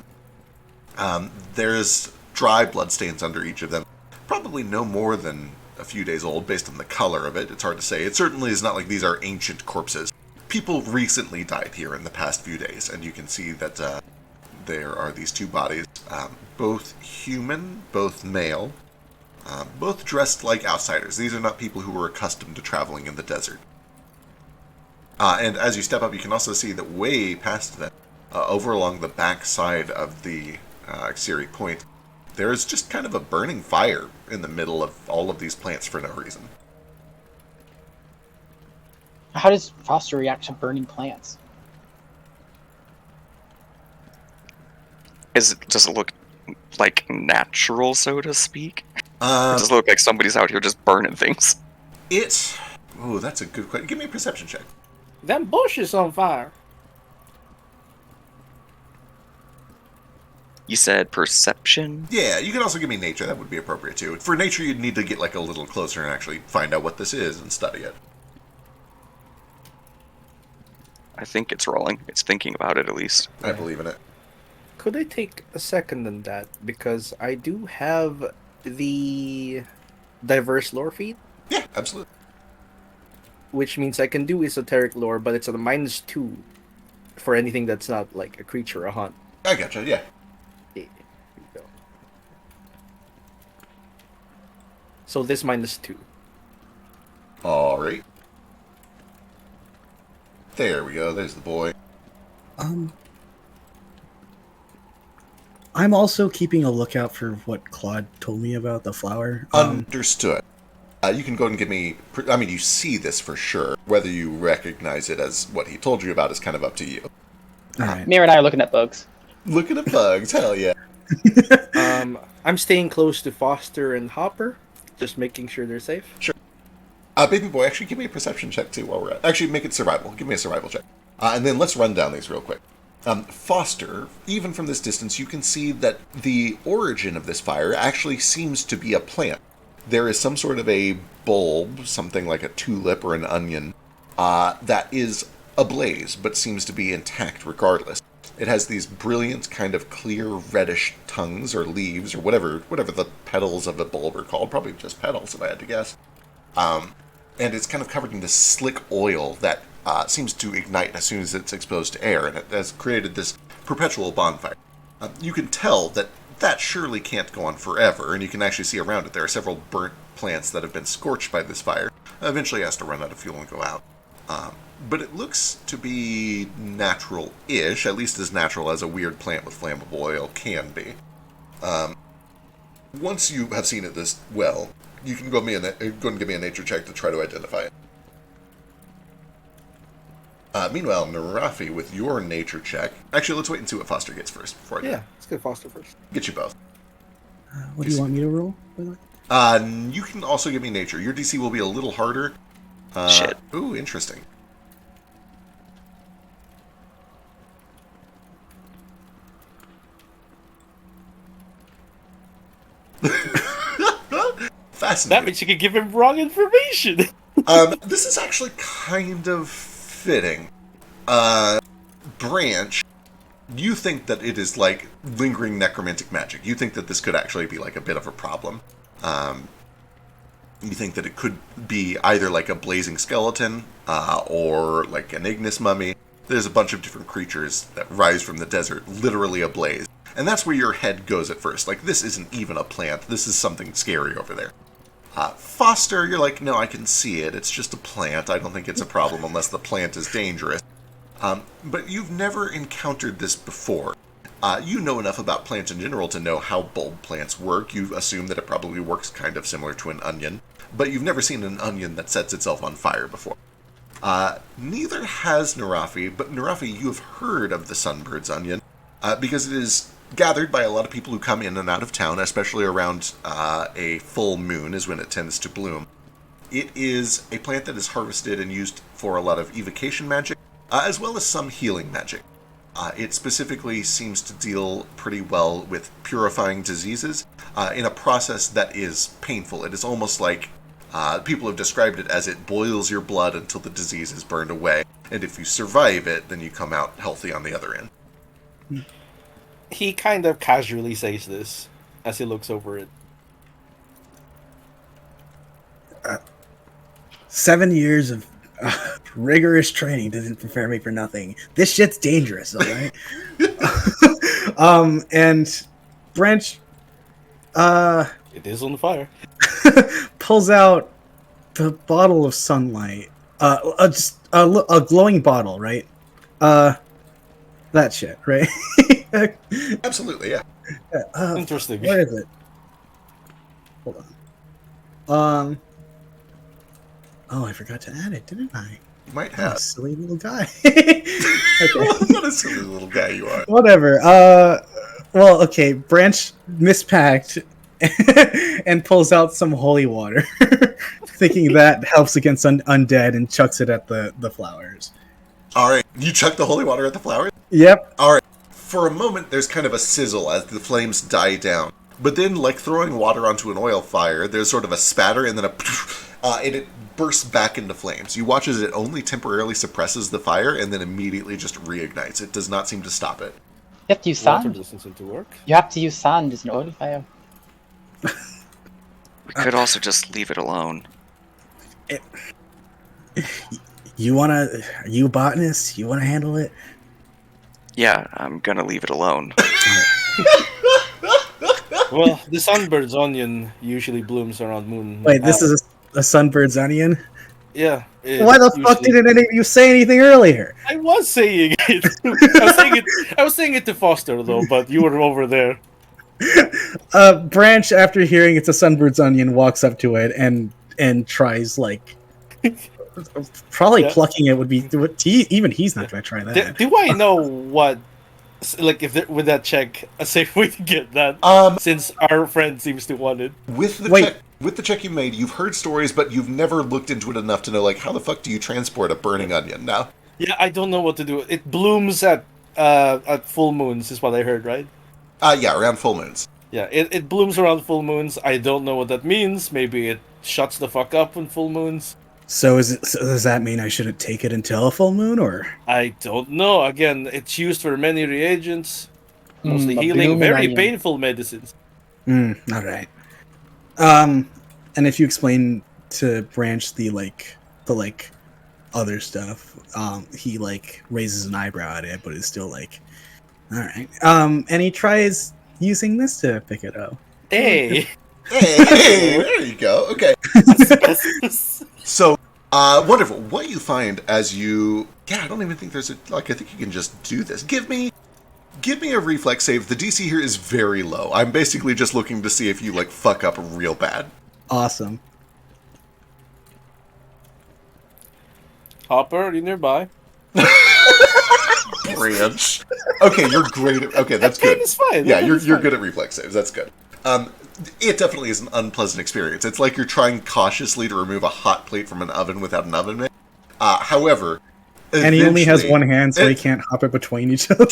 There's dry bloodstains under each of them, probably no more than a few days old based on the color of it. It's hard to say. It certainly is not like these are ancient corpses. People recently died here in the past few days, and you can see that there are these two bodies, both human, both male, both dressed like outsiders. These are not people who were accustomed to traveling in the desert. And as you step up, you can also see that way past them, over along the back side of the Xeri Point, There is just kind of a burning fire in the middle of all of these plants for no reason. How does Foster react to burning plants? Does it look like natural, so to speak? Or Um, does it look like somebody's out here just burning things? Oh, that's a good question. Give me a perception check. That bush is on fire. You said perception? Yeah, you can also give me nature. That would be appropriate too. For nature, you'd need to get like a little closer and actually find out what this is and study it. I think it's rolling. It's thinking about it, at least. I believe in it. Could I take a second on that? Because I do have the diverse lore feat, Yeah, absolutely. which means I can do esoteric lore, but it's a -2 for anything that's not like a creature or a hunt. I gotcha, yeah. Here we go. So this -2. Alright. There we go, there's the boy. I'm also keeping a lookout for what Claude told me about the flower. Understood. You can go and give me... I mean, you see this for sure. Whether you recognize it as what he told you about is kind of up to you. All right. Mira and I are looking at bugs. Looking at bugs, hell yeah. I'm staying close to Foster and Hopper, just making sure they're safe. Baby boy, actually give me a perception check too while we're at... Actually, make it survival. Give me a survival check. And then let's run down these real quick. Foster, even from this distance, you can see that the origin of this fire actually seems to be a plant. There is some sort of a bulb, something like a tulip or an onion, that is ablaze, but seems to be intact regardless. It has these brilliant, kind of clear, reddish tongues or leaves or whatever the petals of a bulb are called. Probably just petals, if I had to guess. And it's kind of covered in this slick oil that seems to ignite as soon as it's exposed to air, and it has created this perpetual bonfire. You can tell that surely can't go on forever, and you can actually see around it there are several burnt plants that have been scorched by this fire. Eventually it has to run out of fuel and go out. But it looks to be natural-ish, at least as natural as a weird plant with flammable oil can be. Once you have seen it this well, you can go and give me a nature check to try to identify it. Meanwhile, Narafi, with your nature check... Actually, let's wait and see what Foster gets first before I do. Yeah, let's get Foster first. Get you both. What do you want me to roll, by the way? You can also give me nature. Your DC will be a little harder. Shit. Ooh, interesting. Fascinating. That means you can give him wrong information. This is actually kind of fitting. Branch, you think that it is like lingering necromantic magic. You think that this could actually be like a bit of a problem. You think that it could be either like a blazing skeleton or like an ignis mummy. There's a bunch of different creatures that rise from the desert, literally ablaze. And that's where your head goes at first. Like, this isn't even a plant. This is something scary over there. Foster, you're like, no, I can see it. It's just a plant. I don't think it's a problem unless the plant is dangerous. But you've never encountered this before. You know enough about plants in general to know how bulb plants work. You assume that it probably works kind of similar to an onion. But you've never seen an onion that sets itself on fire before. Neither has Narafi, but Narafi, you have heard of the sunbird's onion, because it is gathered by a lot of people who come in and out of town, especially around a full moon is when it tends to bloom. It is a plant that is harvested and used for a lot of evocation magic, as well as some healing magic. It specifically seems to deal pretty well with purifying diseases in a process that is painful. It is almost like people have described it as it boils your blood until the disease is burned away, and if you survive it, then you come out healthy on the other end. He kind of casually says this as he looks over it. 7 years of rigorous training doesn't prepare me for nothing. This shit's dangerous, all right? And Branch It is on fire. pulls out the bottle of sunlight. Just a glowing bottle, right? That shit, right? Absolutely, yeah. Interesting. Where is it? Hold on. Oh, I forgot to add it, didn't I? You might Oh, have. silly little guy. Okay. What a silly little guy you are. Whatever. Well, okay. Branch mispacked and pulls out some holy water, thinking that helps against undead, and chucks it at the flowers. All right, you chuck the holy water at the flowers? Yep. All right. For a moment, there's kind of a sizzle as the flames die down. But then, like throwing water onto an oil fire, there's sort of a spatter and then and it bursts back into flames. You watch as it only temporarily suppresses the fire and then immediately just reignites. It does not seem to stop it. You have to use Water sand. doesn't seem to work. You have to use sand as an oil fire. We could also just leave it alone. You a botanist? You wanna handle it? Yeah, I'm gonna leave it alone. Well, the sunbird's onion usually blooms around moon. Wait, this is a sunbird's onion? Yeah. Why the fuck didn't any of you say anything earlier? I was saying it. I was saying it to Foster though, but you were over there. Branch, after hearing it's a sunbird's onion, walks up to it and tries like probably plucking it would be even he's not gonna try that. Do I know what? Like, if with that check, a safe way to get that? Since our friend seems to want it. With the check you made, you've heard stories, but you've never looked into it enough to know, like, how the fuck do you transport a burning onion now? Yeah, I don't know what to do. It blooms at full moons, is what I heard, right? Yeah, around full moons. Yeah, it blooms around full moons. I don't know what that means. Maybe it shuts the fuck up on full moons. So does that mean I shouldn't take it until a full moon, or? I don't know. Again, it's used for many reagents, mostly a healing, blooming very onion. painful medicines. All right. And if you explain to Branch the other stuff, he like raises an eyebrow at it, but it's still like, all right. And he tries using this to pick it up. Hey, Hey, there you go. Okay. So, wonderful. What you find as you... Yeah, I don't even think there's a... Like, I think you can just do this. Give me a reflex save. The DC here is very low. I'm basically just looking to see if you, like, fuck up real bad. Awesome. Hopper, are you nearby? Branch. Okay, you're great at... Okay, that's good. It's fine. Yeah, you're good at reflex saves. That's good. It definitely is an unpleasant experience. It's like you're trying cautiously to remove a hot plate from an oven without an oven mitt. However, And he only has eventually- one hand, so he can't hop it between each other.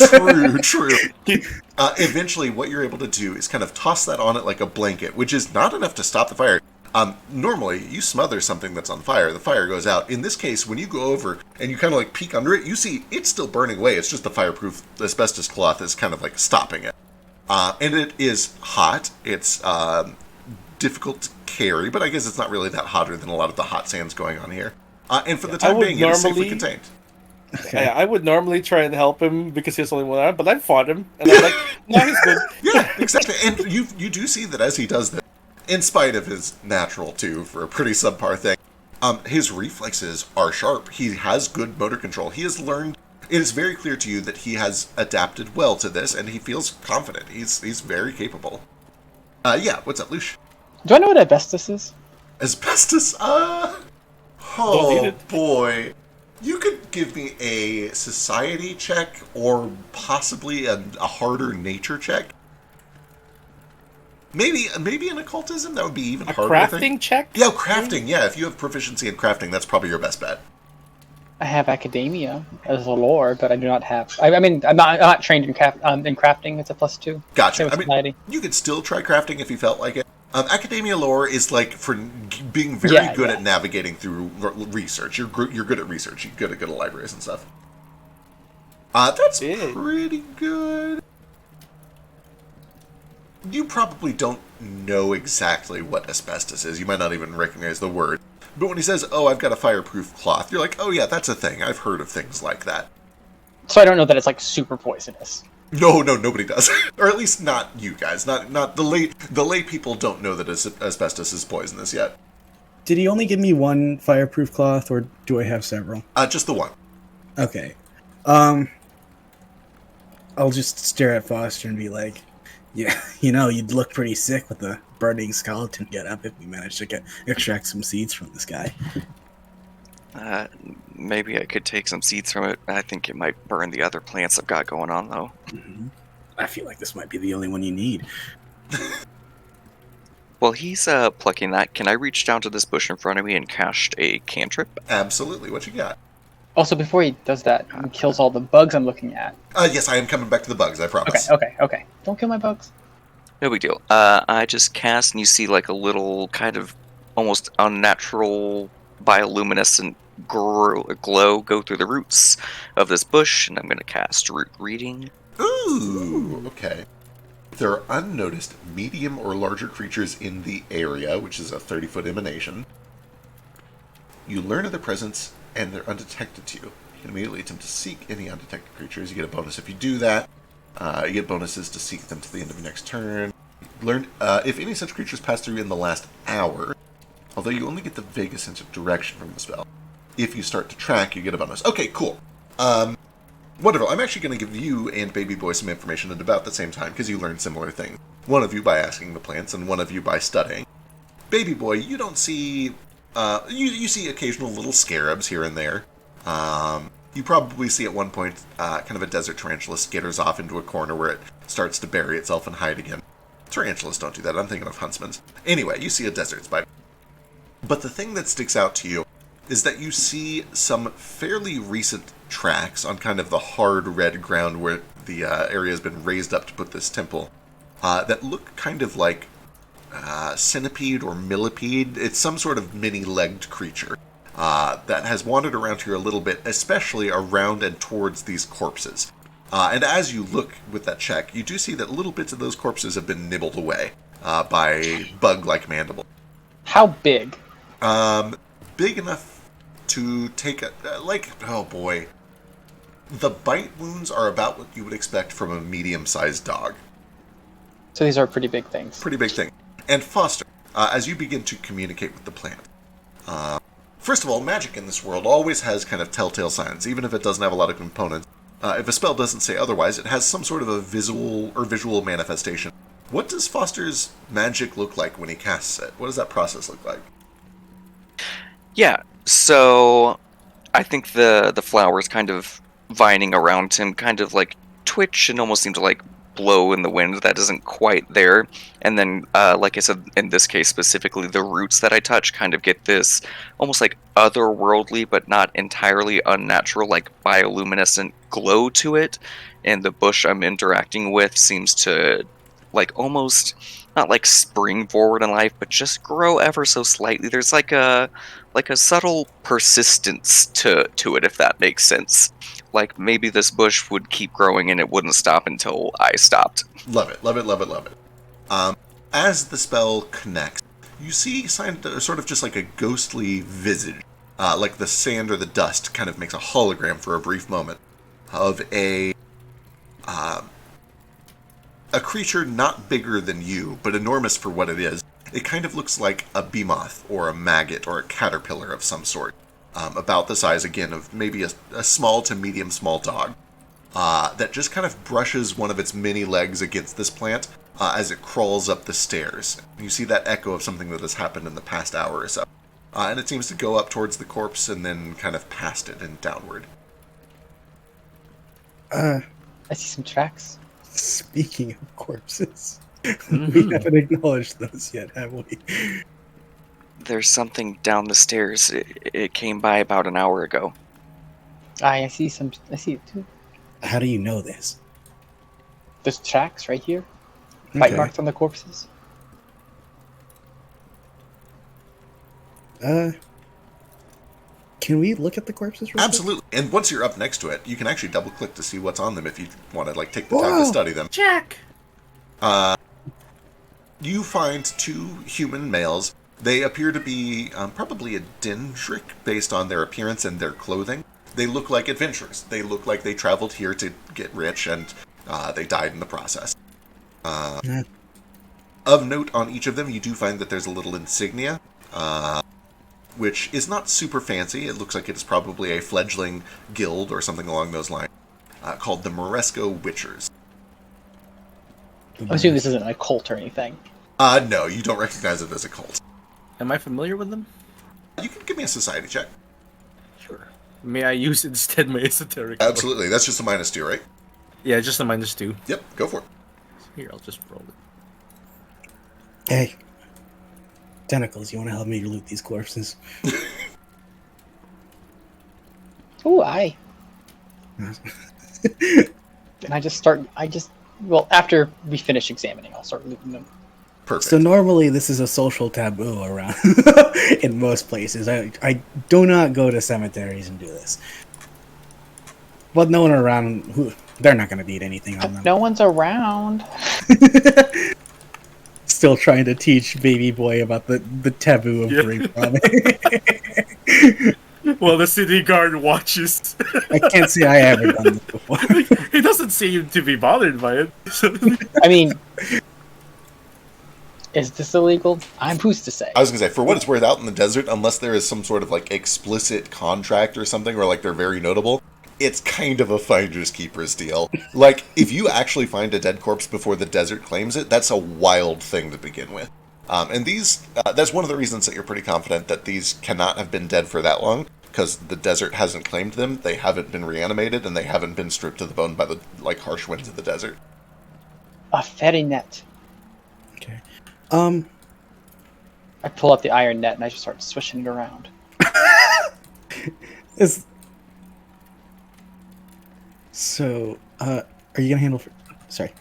True. Eventually, what you're able to do is kind of toss that on it like a blanket, which is not enough to stop the fire. Normally, you smother something that's on fire, the fire goes out. In this case, when you go over and you kind of like peek under it, you see it's still burning away. It's just the fireproof asbestos cloth is kind of like stopping it. And it is hot. It's difficult to carry, but I guess it's not really that hotter than a lot of the hot sands going on here. And for the time being, it is safely contained. Okay. Yeah, I would normally try and help him because he's only one arm, but I fought him, and I'm like, no, he's good. Yeah, exactly. And you do see that as he does this, in spite of his natural 2 for a pretty subpar thing, his reflexes are sharp. He has good motor control. He has learned. It is very clear to you that he has adapted well to this, and he feels confident. He's very capable. Yeah, what's up, Lush? Do I know what asbestos is? Asbestos? Don't need Oh, it. boy. You could give me a society check, or possibly a harder nature check. Maybe an occultism? That would be even A harder, I think. crafting check? Yeah, crafting. Yeah, if you have proficiency in crafting, that's probably your best bet. I have academia as a lore, but I do not have. I mean, I'm not trained in crafting. It's a +2. Gotcha. Same with I mean, society. you could still try crafting if you felt like it. Academia lore is like for being very good at navigating through research. You're good at research. You're good at libraries and stuff. That's pretty good. You probably don't know exactly what asbestos is. You might not even recognize the word. But when he says, "Oh, I've got a fireproof cloth," you're like, "Oh yeah, that's a thing. I've heard of things like that." So I don't know that it's like super poisonous. No, nobody does, or at least not you guys. Not the lay people don't know that asbestos is poisonous yet. Did he only give me one fireproof cloth, or do I have several? Just the one. Okay. I'll just stare at Foster and be like, Yeah, you know, you'd look pretty sick with the burning skeleton get up if we managed to extract some seeds from this guy. Uh, Maybe I could take some seeds from it. I think it might burn the other plants I've got going on, though. Hmm. I feel like this might be the only one you need. While he's plucking that, can I reach down to this bush in front of me and cast a cantrip? Absolutely. What you got? Also, before he does that, he kills all the bugs I'm looking at. Yes, I am coming back to the bugs, I promise. Okay. Don't kill my bugs. No big deal. I just cast, and you see like a little kind of almost unnatural bioluminescent glow go through the roots of this bush, and I'm going to cast Root Reading. Ooh, okay. There are unnoticed medium or larger creatures in the area, which is a 30-foot emanation. You learn of their presence, and they're undetected to you. You can immediately attempt to seek any undetected creatures. You get a bonus if you do that. You get bonuses to seek them to the end of your next turn. Learn if any such creatures pass through in the last hour, although you only get the vaguest sense of direction from the spell. If you start to track, you get a bonus. Okay, cool. Wonderful. I'm actually going to give you and Baby Boy some information at about the same time, because you learned similar things. One of you by asking the plants, and one of you by studying. Baby Boy, you don't see... you see occasional little scarabs here and there. You probably see at one point kind of a desert tarantula skitters off into a corner where it starts to bury itself and hide again. Tarantulas don't do that. I'm thinking of huntsmen's. Anyway, you see a desert spider. But the thing that sticks out to you is that you see some fairly recent tracks on kind of the hard red ground where the area has been raised up to put this temple that look kind of like centipede or millipede. It's some sort of mini-legged creature that has wandered around here a little bit, especially around and towards these corpses. And as you look with that check, you do see that little bits of those corpses have been nibbled away by bug-like mandibles. How big? Big enough to take a... oh boy. The bite wounds are about what you would expect from a medium-sized dog. So these are pretty big things. Pretty big thing. And Foster, as you begin to communicate with the plant, first of all, magic in this world always has kind of telltale signs, even if it doesn't have a lot of components. If a spell doesn't say otherwise, it has some sort of a visual manifestation. What does Foster's magic look like when he casts it? What does that process look like? Yeah, so I think the flowers kind of vining around him kind of like twitch and almost seem to like blow in the wind that isn't quite there. And then, like I said, in this case specifically, the roots that I touch kind of get this almost like otherworldly, but not entirely unnatural, like bioluminescent glow to it. And the bush I'm interacting with seems to like almost not like spring forward in life, but just grow ever so slightly. There's like a subtle persistence to it, if that makes sense. Like maybe this bush would keep growing and it wouldn't stop until I stopped. Love it, love it, love it, love it. As the spell connects, you see sort of just like a ghostly visage, like the sand or the dust kind of makes a hologram for a brief moment of a creature not bigger than you, but enormous for what it is. It kind of looks like a bee moth or a maggot or a caterpillar of some sort. About the size, again, of maybe a small to medium small dog. That just kind of brushes one of its many legs against this plant as it crawls up the stairs. You see that echo of something that has happened in the past hour or so. And it seems to go up towards the corpse and then kind of past it and downward. I see some tracks. Speaking of corpses, we haven't acknowledged those yet, have we? There's something down the stairs. It came by about an hour ago. I see it too. How do you know this? There's tracks right here. Bite marks on the corpses. Can we look at the corpses real quick? Absolutely. And once you're up next to it, you can actually double click to see what's on them if you want to like take the time to study them. Jack! You find two human males. They appear to be probably a Dendrick based on their appearance and their clothing. They look like adventurers. They look like they traveled here to get rich and they died in the process. Of note on each of them, you do find that there's a little insignia, which is not super fancy. It looks like it is probably a fledgling guild or something along those lines, called the Moresco Witchers. I'm assuming this isn't a cult or anything. No, you don't recognize it as a cult. Am I familiar with them? You can give me a society check. Sure. May I use instead my esoteric? Absolutely. That's just a -2, right? Yeah, just a -2. Yep, go for it. Here, I'll just roll it. Hey, Tentacles, you want to help me loot these corpses? Ooh, aye. And well, after we finish examining, I'll start looting them. Perfect. So normally this is a social taboo around in most places. I do not go to cemeteries and do this. But no one around, they're not going to need anything on them. No one's around. Still trying to teach baby boy about the taboo of grave robbing. Well, the city guard watches. I can't say I ever done this before. He doesn't seem to be bothered by it. I mean, is this illegal? Who's to say? I was going to say, for what it's worth, out in the desert, unless there is some sort of like explicit contract or something, or like they're very notable, it's kind of a finders keepers deal. Like, if you actually find a dead corpse before the desert claims it, that's a wild thing to begin with. And these, that's one of the reasons that you're pretty confident that these cannot have been dead for that long, because the desert hasn't claimed them, they haven't been reanimated, and they haven't been stripped to the bone by the like harsh winds of the desert. A fairy net. Okay. I pull up the iron net and I just start swishing it around. So, are you gonna handle? Sorry.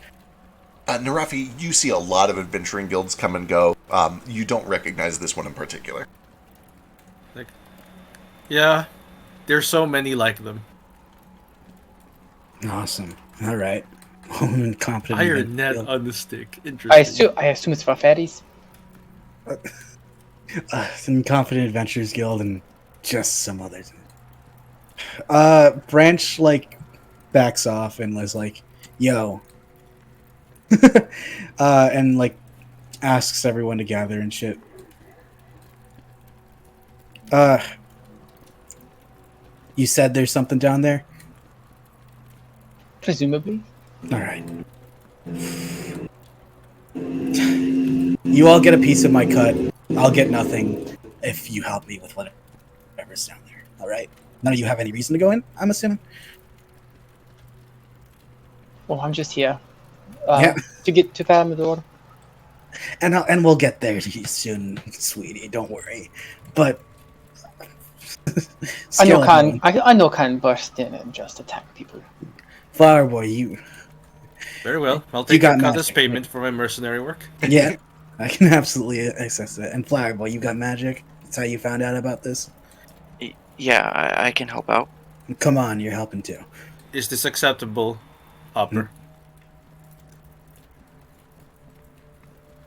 Narafi, you see a lot of adventuring guilds come and go. You don't recognize this one in particular. Yeah, there's so many like them. Awesome. All right. I'm incompetent. Iron net on the stick. Interesting. I assume it's for fatties. It's an Incompetent Adventurers Guild and just some others. Branch like backs off and was like, "Yo," and like asks everyone to gather and shit. You said there's something down there? Presumably. All right. You all get a piece of my cut. I'll get nothing if you help me with whatever's down there. All right. None of you have any reason to go in, I'm assuming. Well, I'm just here Yeah. to get to fathom the door. And we'll get there soon, sweetie. Don't worry. But I know can burst in and just attack people. Flower Boy, you. Very well. I'll take got cut as magic, payment for my mercenary work. Yeah, I can absolutely access that. And Flower Boy, you got magic. That's how you found out about this. Yeah, I can help out. Come on, you're helping too. Is this acceptable, Hopper?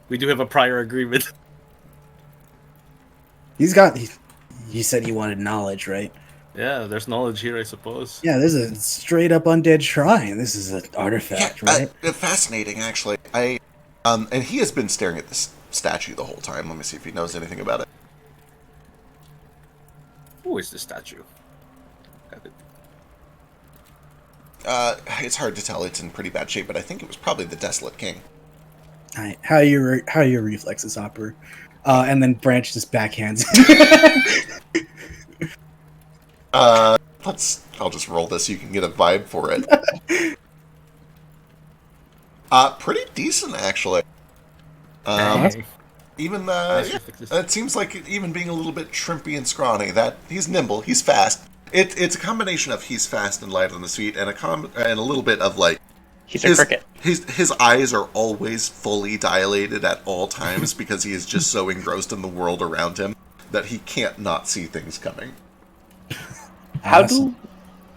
We do have a prior agreement. You said you wanted knowledge, right? Yeah, there's knowledge here, I suppose. Yeah, this is a straight up undead shrine. This is an artifact, right? Fascinating, actually. And he has been staring at this statue the whole time. Let me see if he knows anything about it. Who is this statue? It's hard to tell. It's in pretty bad shape, but I think it was probably the Desolate King. All right, how are your reflexes, Hopper? And then Branch just backhands. I'll just roll this so you can get a vibe for it. Pretty decent, actually. Even it seems like even being a little bit shrimpy and scrawny, that he's nimble, he's fast. It's a combination of he's fast and light on his feet, and a little bit of like he's a cricket. His eyes are always fully dilated at all times because he is just so engrossed in the world around him that he can't not see things coming.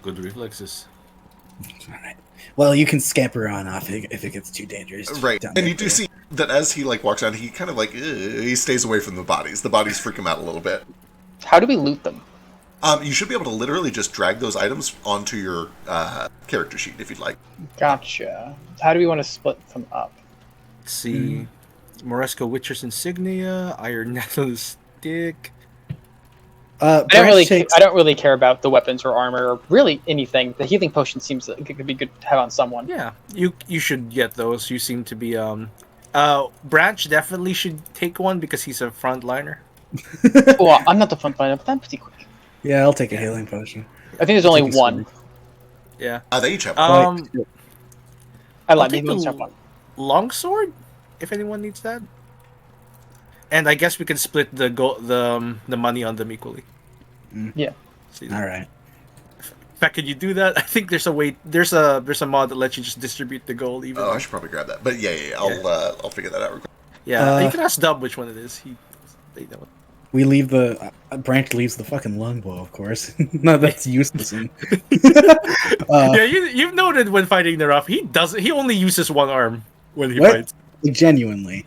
Good reflexes. All right. Well, you can scamper on off if it gets too dangerous. Right, and you do see that as he like walks around, he kind of like he stays away from the bodies. The bodies freak him out a little bit. How do we loot them? You should be able to literally just drag those items onto your character sheet if you'd like. Gotcha. How do we want to split them up? Let's see. Moresco Witcher's insignia, iron net on the stick. I Branch takes. don't really care about the weapons or armor or really anything. The healing potion seems like it could be good to have on someone. Yeah, you should get those. You seem to be Branch definitely should take one because he's a frontliner. Well, I'm not the front liner, but I'm pretty quick. Yeah, I'll take a healing potion. I think there's only Take a one. sword. Yeah. They each have one. I I'll lied. take Maybe let's have one. longsword if anyone needs that. And I guess we can split the the money on them equally. Yeah. See, All right. in fact, can you do that? I think there's a way. There's a mod that lets you just distribute the gold even. Oh, I should probably grab that. But yeah. I'll figure that out real quick. Yeah, you can ask Dub which one it is. They know. We leave the Branch leaves the fucking longbow, of course. No, that's useless. Yeah, you've noted when fighting the rough, he only uses one arm when he What? fights. Genuinely.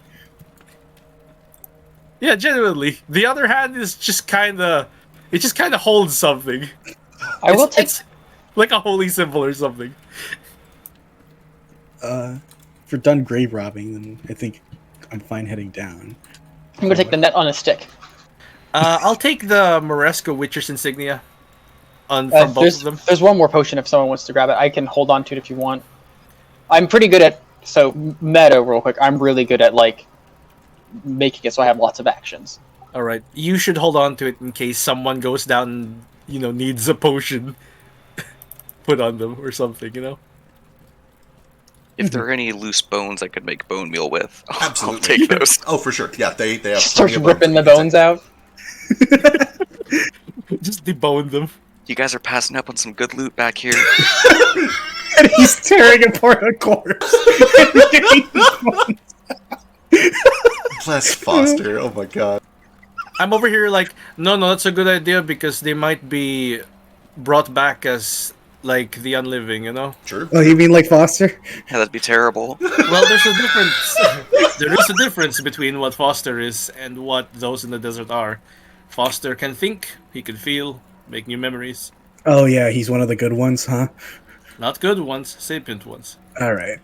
Yeah, genuinely. The other hand is just kind of holds something. It's like a holy symbol or something. If we're done grave robbing, then I think I'm fine heading down. I'm gonna take the net on a stick. I'll take the Moresco Witcher's insignia from both of them. There's one more potion if someone wants to grab it. I can hold on to it if you want. I'm pretty good at meta real quick. I'm really good at like making it so I have lots of actions. All right, you should hold on to it in case someone goes down and needs a potion put on them or something. If there are any loose bones I could make bone meal with, I'll Absolutely. take those. Oh, for sure. Yeah, they have. Starts plenty of ripping the you can bones out. Just debone them. You guys are passing up on some good loot back here. And he's tearing apart a corpse. Bless Foster. Oh my god. I'm over here like, no, that's a good idea because they might be brought back as like the unliving, True. Oh, you mean like Foster? Yeah, that'd be terrible. Well, there's a difference. There is a difference between what Foster is and what those in the desert are. Foster can think, he can feel, make new memories. Oh yeah, he's one of the good ones, huh? Not good ones, sapient ones. All right.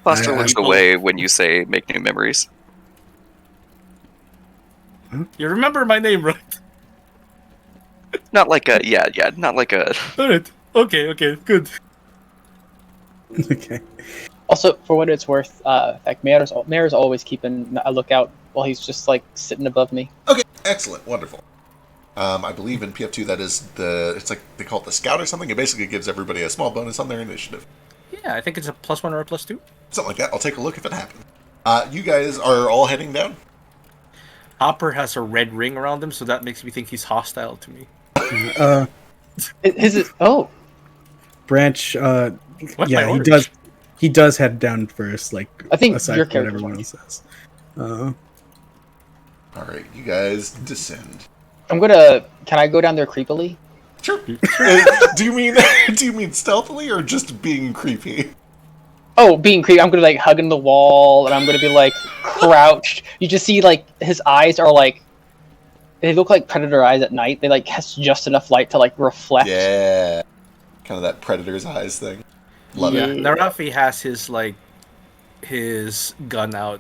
Foster looks people- away when you say make new memories. You remember my name, right? Not like a not like a. Alright. Okay, good. Okay. Also, for what it's worth, Mayor's always keeping a lookout while he's just like sitting above me. Okay, excellent, wonderful. I believe in PF2 that is it's like they call it the scout or something. It basically gives everybody a small bonus on their initiative. Yeah, I think it's a +1 or a +2. Something like that. I'll take a look if it happens. You guys are all heading down? Hopper has a red ring around him, so that makes me think he's hostile to me. Branch. What? Yeah, My he orders? does. He does head down first. Like I think aside your from what character's everyone fine. else says. Alright, you guys descend. Can I go down there creepily? Sure. Do you mean stealthily or just being creepy? Oh, being creepy. I'm gonna like hugging the wall, and I'm gonna be like crouched. You just see like his eyes are like, they look like predator eyes at night. They like cast just enough light to like reflect. Yeah. Kind of that predator's eyes thing. Love Yeah, it. Narafi has his gun out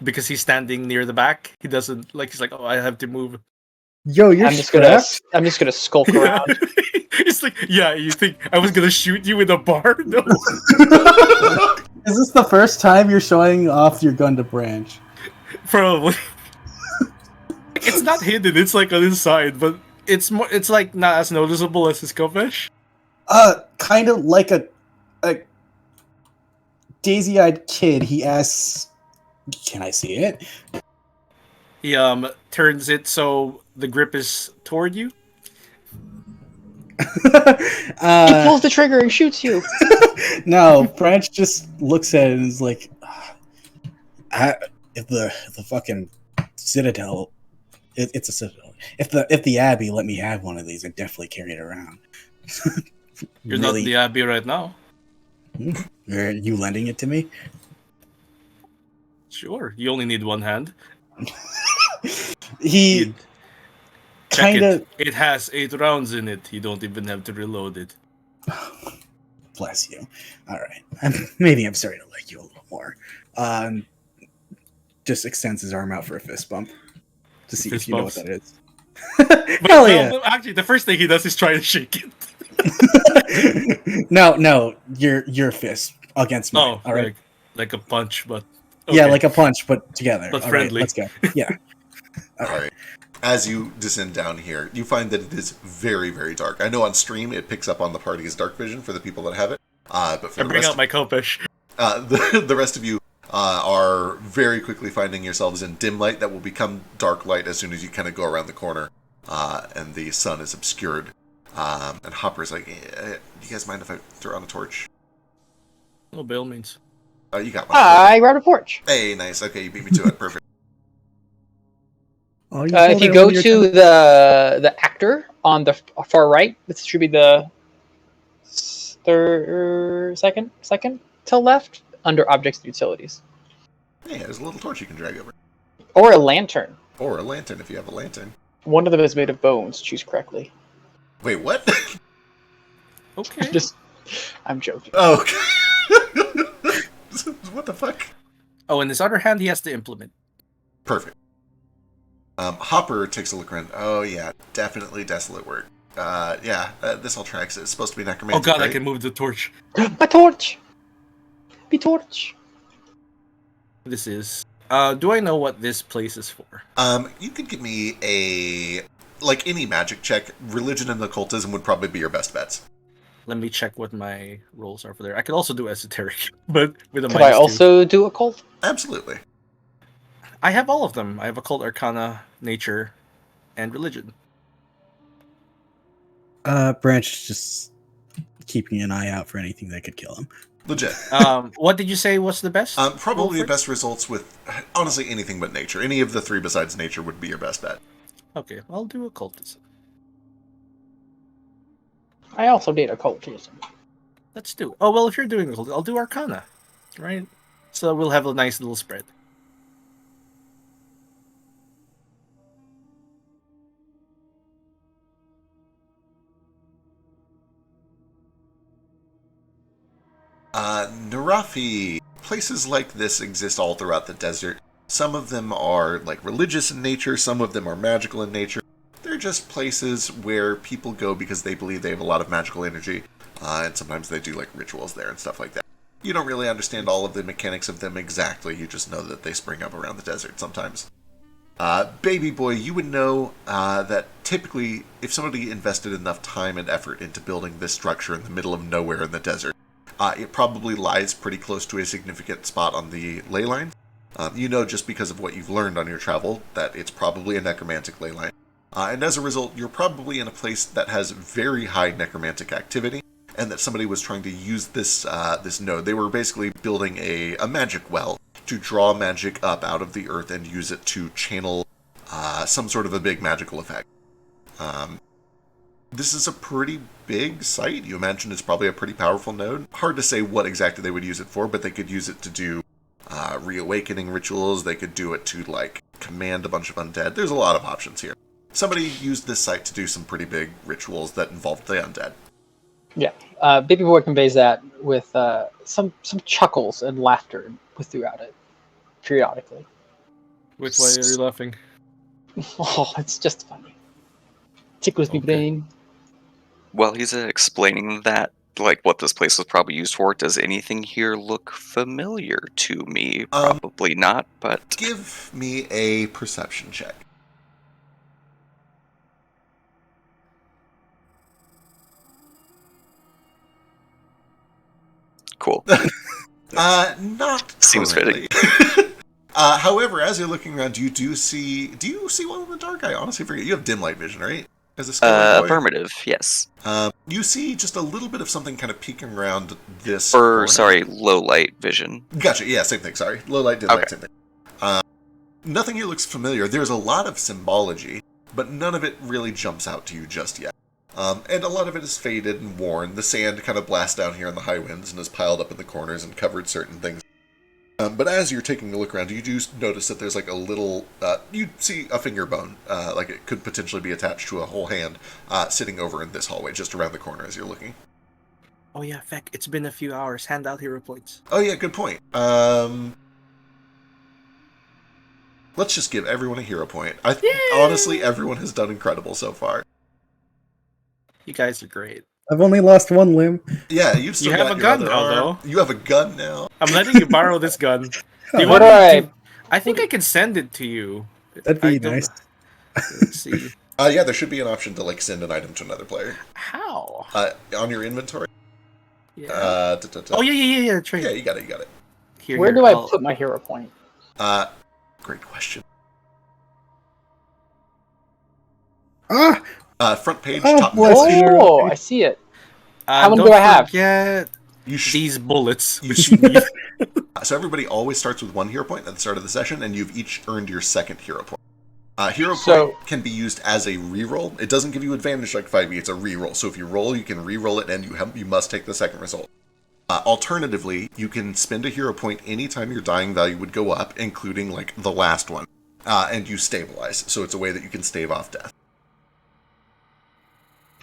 because he's standing near the back. He doesn't he's like, oh, I have to move. Yo, you're I'm just strapped? gonna skulk around. It's like, yeah, you think I was gonna shoot you in a bar? No. Is this the first time you're showing off your gun to Branch? Probably. It's not hidden, it's like on his side, but it's like not as noticeable as his Kopesh. Kind of like a daisy-eyed kid. He asks, "Can I see it?" He turns it so the grip is toward you. He pulls the trigger and shoots you. No, Branch just looks at it and is like, "If the fucking Citadel, it's a Citadel. If the Abbey let me have one of these, I'd definitely carry it around." You're not in the Abbey right now. Are you lending it to me? Sure, you only need one hand. He Check kind of it has 8 rounds in it. You don't even have to reload it. bless you. All right, maybe I'm starting to like you a little more. Just extends his arm out for a fist bump to see if Fist you know bumps. what that is. Hell yeah! No, actually, the first thing he does is try to shake it. No, your fist against mine. Oh, All right. like a punch, but Yeah, okay. like a punch, but together. But All right, friendly. let's go. Yeah. All right. All right. As you descend down here, you find that it is very, very dark. I know on stream it picks up on the party's dark vision for the people that have it, but for I the bring rest, out my Kopesh. the rest of you are very quickly finding yourselves in dim light that will become dark light as soon as you kind of go around the corner, and the sun is obscured. And Hopper's like, do you guys mind if I throw on a torch? Oh, by all means. You got one. I grabbed a torch. Hey, nice. Okay, you beat me to it. Perfect. Oh, If you go to the actor on the far right, this should be the second to left under objects and utilities, Hey, there's a little torch you can drag over. or a lantern. Or a lantern if you have a lantern. One of them is made of bones. Choose correctly. Wait, what? Okay. I'm joking. Oh, okay. What the fuck? Oh, in his other hand, he has the implement. Perfect. Hopper takes a look around. Oh, yeah, definitely desolate work. This all tracks. It's supposed to be necromantic. Oh god, right? I can move the torch. My torch. Be torch. This is. Do I know what this place is for? You could give me like any magic check. Religion and occultism would probably be your best bets. Let me check what my rolls are for there. I could also do esoteric, but with a Could I -2. also do occult? Absolutely. I have all of them. I have occult, arcana, nature, and religion. Branch is just keeping an eye out for anything that could kill him. Legit. What did you say was the best? Probably roll the best results with, honestly, anything but nature. Any of the three besides nature would be your best bet. Okay, I'll do occultism. I also did occultism. Let's do. Oh well, if you're doing occult, I'll do arcana, right? So we'll have a nice little spread. Narafi. Places like this exist all throughout the desert. Some of them are like religious in nature, some of them are magical in nature. They're just places where people go because they believe they have a lot of magical energy, and sometimes they do like rituals there and stuff like that. You don't really understand all of the mechanics of them exactly, you just know that they spring up around the desert sometimes. Baby boy, you would know that typically if somebody invested enough time and effort into building this structure in the middle of nowhere in the desert, it probably lies pretty close to a significant spot on the ley line. You know just because of what you've learned on your travel that it's probably a necromantic ley line. And as a result, you're probably in a place that has very high necromantic activity, and that somebody was trying to use this this node. They were basically building a magic well to draw magic up out of the earth and use it to channel some sort of a big magical effect. This is a pretty big site. You imagine it's probably a pretty powerful node. Hard to say what exactly they would use it for, but they could use it to do reawakening rituals. They could do it to, like, command a bunch of undead. There's a lot of options here. Somebody used this site to do some pretty big rituals that involved the undead. Yeah. Baby boy conveys that with some chuckles and laughter throughout it, periodically. Which way are you laughing? Oh, it's just funny. Tickles me Okay. brain. While he's explaining that, like what this place was probably used for, does anything here look familiar to me? Probably not, but Give me a perception check. cool. Not Seems currently. However, as you're looking around, do you see well in the dark? I honestly forget. You have dim light vision, right? As a skeleton boy? Affirmative, yes. You see just a little bit of something kind of peeking around this Or, corner. sorry, low light vision. Gotcha, yeah, same thing, sorry. Low light, dim light, same thing. Nothing here looks familiar. There's a lot of symbology, but none of it really jumps out to you just yet. And a lot of it is faded and worn. The sand kind of blasts down here in the high winds and is piled up in the corners and covered certain things. But as you're taking a look around, you do notice that there's like a little, you see a finger bone, like it could potentially be attached to a whole hand, sitting over in this hallway, just around the corner as you're looking. Oh yeah, feck, it's been a few hours. Hand out hero points. Oh yeah, good point. Let's just give everyone a hero point. Yay! Honestly, everyone has done incredible so far. You guys are great. I've only lost one limb. Yeah, you've still You have got a your gun other now, arm. though. You have a gun now. I'm letting you borrow this gun. Do you Where want do me to? I think I can send it to you. That'd I be don't- nice. Let's see. Yeah, there should be an option to like send an item to another player. How? On your inventory. Yeah. Oh yeah. Trade. yeah, you got it. Here, Where here, do I I'll- put my hero point? Great question. Ah! Front page, Oh, top boy. middle. Bless you. Oh, I see it. How many don't do I have? forget You sh- these bullets, you which you need. So everybody always starts with one hero point at the start of the session, and you've each earned your second hero point. Hero So- point can be used as a reroll. It doesn't give you advantage like 5e, it's a reroll. So if you roll, you can reroll it, and you must take the second result. Alternatively, you can spend a hero point anytime your dying value would go up, including like the last one, and you stabilize. So it's a way that you can stave off death.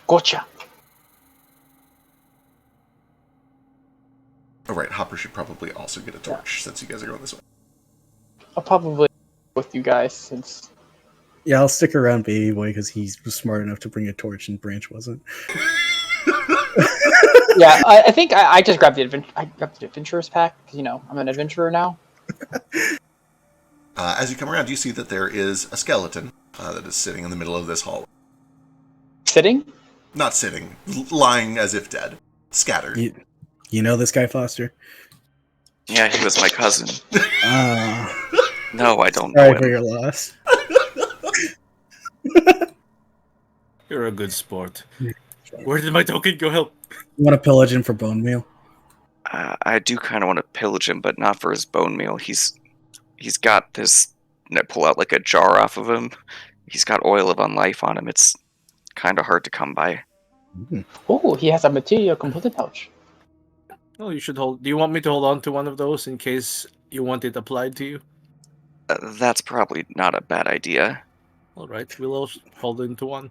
Gotcha. Oh, right, Hopper should probably also get a torch since you guys are going this way. I'll probably with you guys since Yeah, I'll stick around Baby Boy because he was smart enough to bring a torch and Branch wasn't. yeah, I think I just grabbed the adventurers pack because I'm an adventurer now. As you come around, you see that there is a skeleton that is sitting in the middle of this hall. Sitting. Not sitting, lying as if dead. Scattered. You know this guy, Foster? Yeah, he was my cousin. No, I don't know Sorry for him. your loss. You're a good sport. Where did my token go? Help! You want to pillage him for bone meal? I do kind of want to pillage him, but not for his bone meal. He's got this. I pull out like a jar off of him. He's got oil of unlife on him. It's kind of hard to come by. Oh, he has a material component pouch. Oh, you should hold. Do you want me to hold on to one of those in case you want it applied to you? That's probably not a bad idea. All right, we'll all hold into one.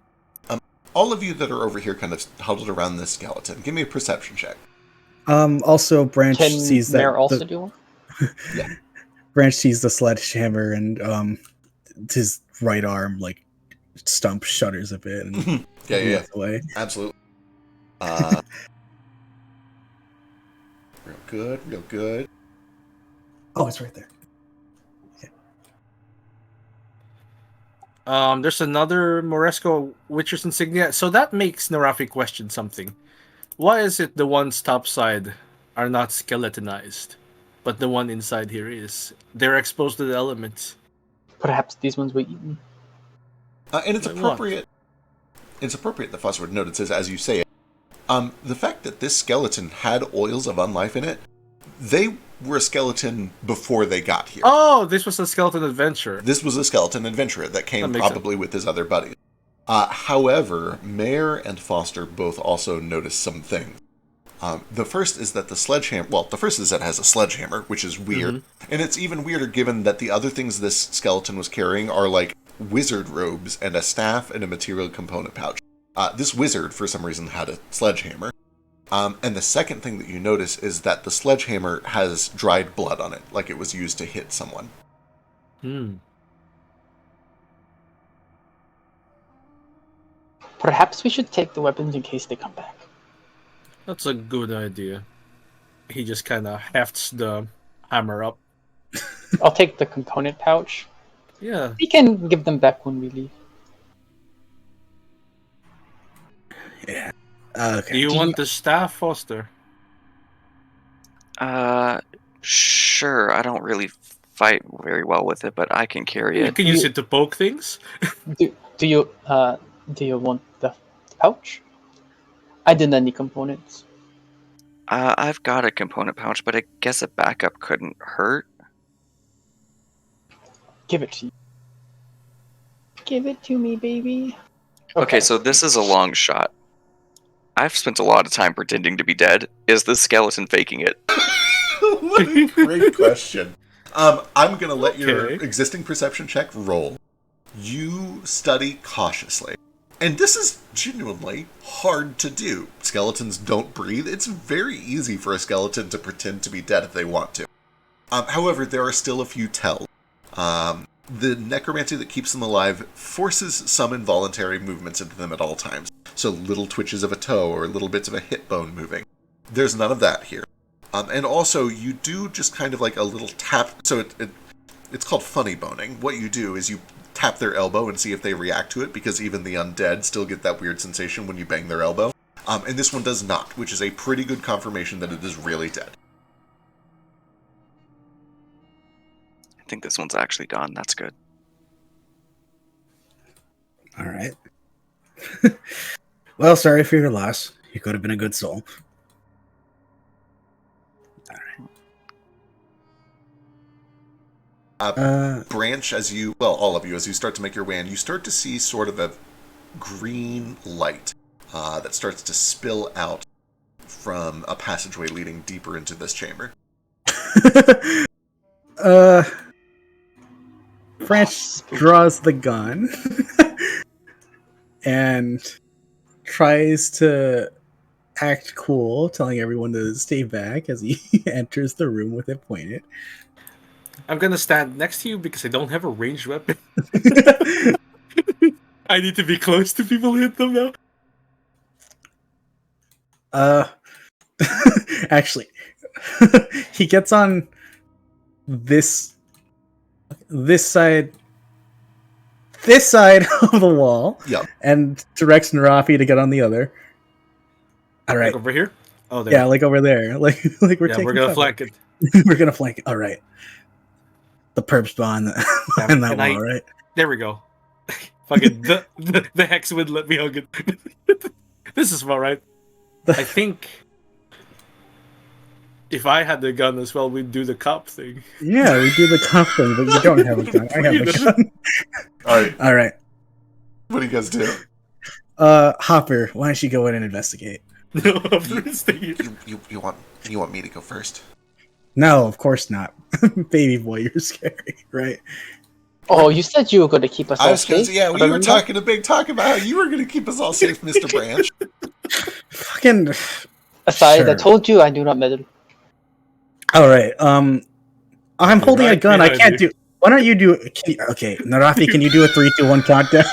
All of you that are over here kind of huddled around this skeleton, give me a perception check. Also, Branch Can sees that. Mare also do one? Branch sees the sledgehammer and his right arm like stump shudders a bit and Yeah. moves away. Absolutely. Real good. Oh, it's right there. There's another Moresco Witcher's Insignia. So that makes Narafi question something. Why is it the ones topside are not skeletonized, but the one inside here is? They're exposed to the elements. Perhaps these ones were eaten. And it's Like what? appropriate. It's appropriate that Foster would note it says, as you say it. The fact that this skeleton had oils of unlife in it, they were a skeleton before they got here. Oh, this was a skeleton adventure. This was a skeleton adventurer that came That makes probably with his other buddies. However, Mare and Foster both also noticed some things. The first is that the sledgehammer... Well, the first is that it has a sledgehammer, which is weird. And it's even weirder given that the other things this skeleton was carrying are like wizard robes and a staff and a material component pouch. This wizard, for some reason, had a sledgehammer. And the second thing that you notice is that the sledgehammer has dried blood on it, like it was used to hit someone. Perhaps we should take the weapons in case they come back. That's a good idea. He just kind of hefts the hammer up. I'll take the component pouch. Yeah. We can give them back when we leave. Yeah. Okay. Do you want the staff, Foster? Sure. I don't really fight very well with it, but I can carry You it. can use it to poke things. Do you want the pouch? I didn't any components. I've got a component pouch, but I guess a backup couldn't hurt. Give it to you. Give it to me, baby. Okay, so this is a long shot. I've spent a lot of time pretending to be dead. Is this skeleton faking it? What a great question. I'm going to let your Okay. existing perception check roll. You study cautiously. And this is genuinely hard to do. Skeletons don't breathe. It's very easy for a skeleton to pretend to be dead if they want to. However, there are still a few tells. The necromancy that keeps them alive forces some involuntary movements into them at all times. So little twitches of a toe or little bits of a hip bone moving. There's none of that here. And also, you do just kind of like a little tap. So it's called funny boning. What you do is you tap their elbow and see if they react to it, because even the undead still get that weird sensation when you bang their elbow. And this one does not, which is a pretty good confirmation that it is really dead. I think this one's actually done. That's good. All right. Well, sorry for your loss. You could have been a good soul. Branch, all of you, as you start to make your way in, you start to see sort of a green light that starts to spill out from a passageway leading deeper into this chamber. Branch draws the gun and tries to act cool, telling everyone to stay back as he enters the room with it pointed. I'm gonna stand next to you because I don't have a ranged weapon. I need to be close to people who hit them now. Actually, he gets on this side of the wall, Yep. and directs Narafi to get on the other. All right, Like over here? Oh, there. yeah, like over there, like we're taking we're gonna cover. flank it. We're gonna flank it. All right, the perps behind behind that wall, right? There we go. Fucking the hex would let me hug it. This is about right. I think if I had the gun as well, we'd do the cop thing. Yeah, we do the cop thing, but you don't have a gun. I have a gun. All right. What do you guys do? Hopper, why don't you go in and investigate? No, I'm gonna stay here. You want me to go first? No, of course not. Baby boy, you're scary, right? Oh, you said you were going to keep us I all was going to safe. say, yeah, we were talking a big talk about how you were going to keep us all safe, Mr. Branch. Fucking. Aside, I Sure. told you I do not meddle. All right. I'm holding a right gun. I behind can't do. Why don't you do? Okay, Narafi, can you do a 3, 2, 1 countdown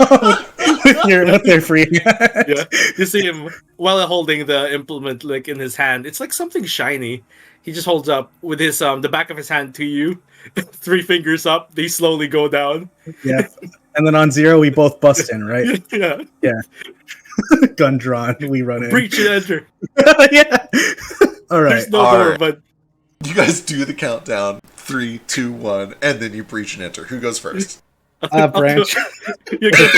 with your free? Yeah, you see him while holding the implement like in his hand. It's like something shiny. He just holds up with his the back of his hand to you. 3 fingers up. They slowly go down. Yeah. And then on 0, we both bust in, right? Yeah. Gun drawn. We run in. Breach and enter. Yeah. All right. There's no All door, right. but You guys do the countdown, 3, 2, 1, and then you breach and enter. Who goes first? Branch. You go-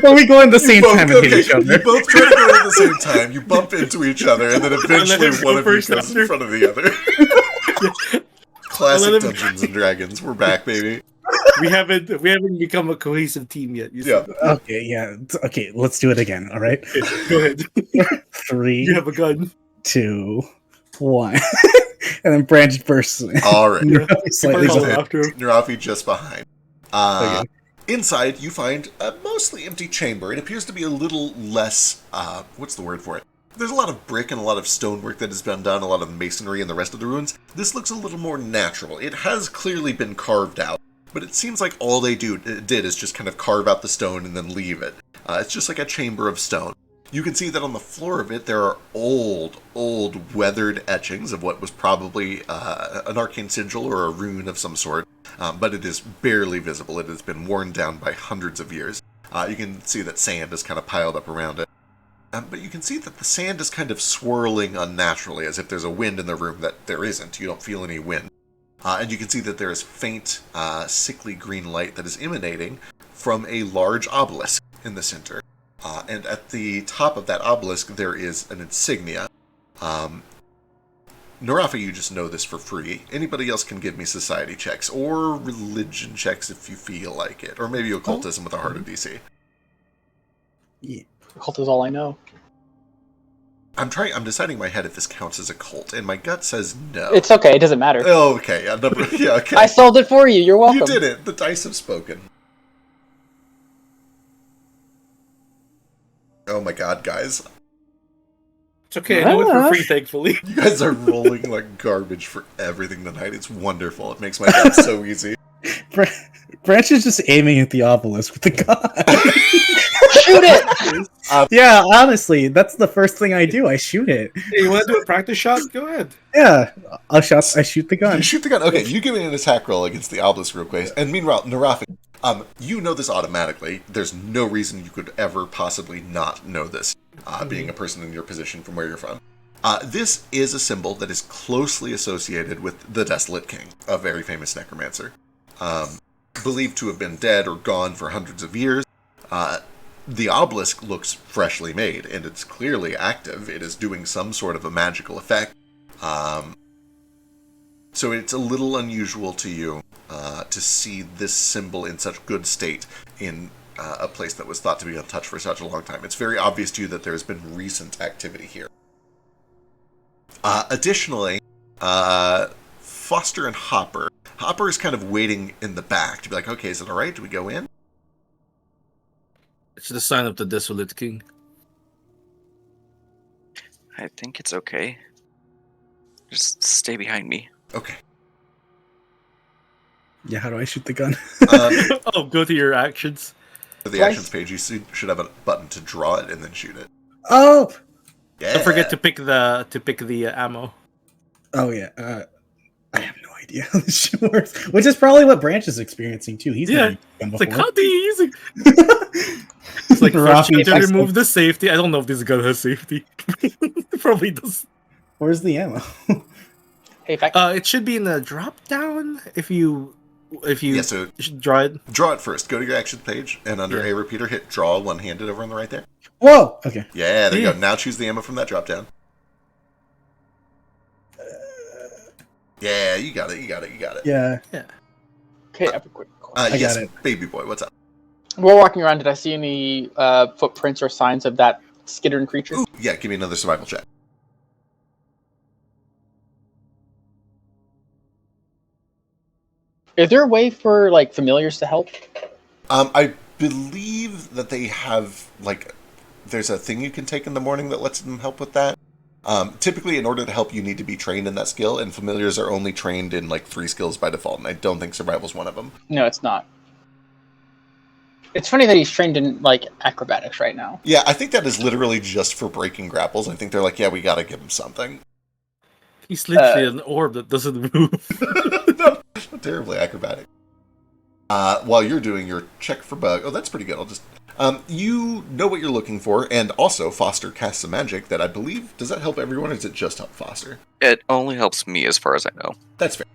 Well, we go in the same You both- time and hit okay, each other. You both try to go at the same time. You bump into each other, and then eventually him go one of you first goes in after. front of the other. Classic I'll let him- Dungeons and Dragons. We're back, baby. we haven't become a cohesive team yet. You Yeah. Okay, yeah. Okay, let's do it again. All right. see. Go ahead. 3, You have a gun. 2, 1, and then Branch bursts in. All right. Slightly Follow behind. after him. Narafi just behind. Okay. Inside, you find a mostly empty chamber. It appears to be a little less, what's the word for it? There's a lot of brick and a lot of stonework that has been done, a lot of masonry in the rest of the ruins. This looks a little more natural. It has clearly been carved out, but it seems like all they did is just kind of carve out the stone and then leave it. It's just like a chamber of stone. You can see that on the floor of it there are old, weathered etchings of what was probably an arcane sigil or a rune of some sort, but it is barely visible. It has been worn down by hundreds of years. You can see that sand is kind of piled up around it. But you can see that the sand is kind of swirling unnaturally, as if there's a wind in the room that there isn't. You don't feel any wind. And you can see that there is faint, sickly green light that is emanating from a large obelisk in the center. And at the top of that obelisk, there is an insignia. Narafi, you just know this for free. Anybody else can give me society checks, or religion checks if you feel like it. Or maybe occultism with a harder DC. Cult is all I know. I'm deciding in my head if this counts as a cult, and my gut says no. It's okay. It doesn't matter. Oh, okay. Yeah, okay. I solved it for you. You're welcome. You did it. The dice have spoken. Oh my god, guys. It's okay. I know it for free, thankfully. You guys are rolling like garbage for everything tonight. It's wonderful. It makes my job so easy. Branch is just aiming at the obelisk with the gun. Shoot it! Yeah, honestly, that's the first thing I do. I shoot it. Hey, you want to do a practice shot? Go ahead. Yeah, I shoot the gun. You shoot the gun. Okay, you give me an attack roll against the obelisk real quick. And meanwhile, Narafi, you know this automatically. There's no reason you could ever possibly not know this, being a person in your position from where you're from. This is a symbol that is closely associated with the Desolate King, a very famous necromancer. Believed to have been dead or gone for hundreds of years. The obelisk looks freshly made, and it's clearly active. It is doing some sort of a magical effect. So it's a little unusual to you to see this symbol in such good state in a place that was thought to be untouched for such a long time. It's very obvious to you that there has been recent activity here. Additionally, Foster and Hopper. Hopper is kind of waiting in the back to be like, okay, is it all right? Do we go in? It's the sign of the Desolate King. I think it's okay. Just stay behind me. Okay. Yeah, how do I shoot the gun? Oh, go to your actions. For the actions page, you should have a button to draw it and then shoot it. Oh, Yeah. Don't forget to pick the ammo. oh yeah. I have no idea how this shit works. Which is probably what Branch is experiencing too. He's Yeah, never It's done like, how do you use it? It's like, first you need to remove the safety. I don't know if this gun has safety. It probably does. Where's the ammo? Hey, if I It should be in the drop down if you Yeah, so should draw it. draw it first. Go to your actions page, and under Yeah. A repeater, hit draw one-handed over on the right there. Whoa. Okay. Yeah, there you Yeah. go. Now choose the ammo from that drop down. Yeah, you got it. Yeah. okay, I have a quick question. I Yes, got it. baby boy, what's up? While walking around, did I see any footprints or signs of that skittering creature? Ooh, yeah, give me another survival check. Is there a way for like familiars to help? I believe that they have, like, there's a thing you can take in the morning that lets them help with that. Typically, in order to help, you need to be trained in that skill, and familiars are only trained in, like, 3 skills by default, and I don't think survival's one of them. No, it's not. It's funny that he's trained in like acrobatics right now. Yeah, I think that is literally just for breaking grapples. I think they're like, yeah, we gotta give him something. He's literally an orb that doesn't move. Not terribly acrobatic. While you're doing your check for bug, oh, that's pretty good. I'll just, you know what you're looking for, and also Foster casts a magic that I believe, does that help everyone, or does it just help Foster? It only helps me as far as I know. That's fair.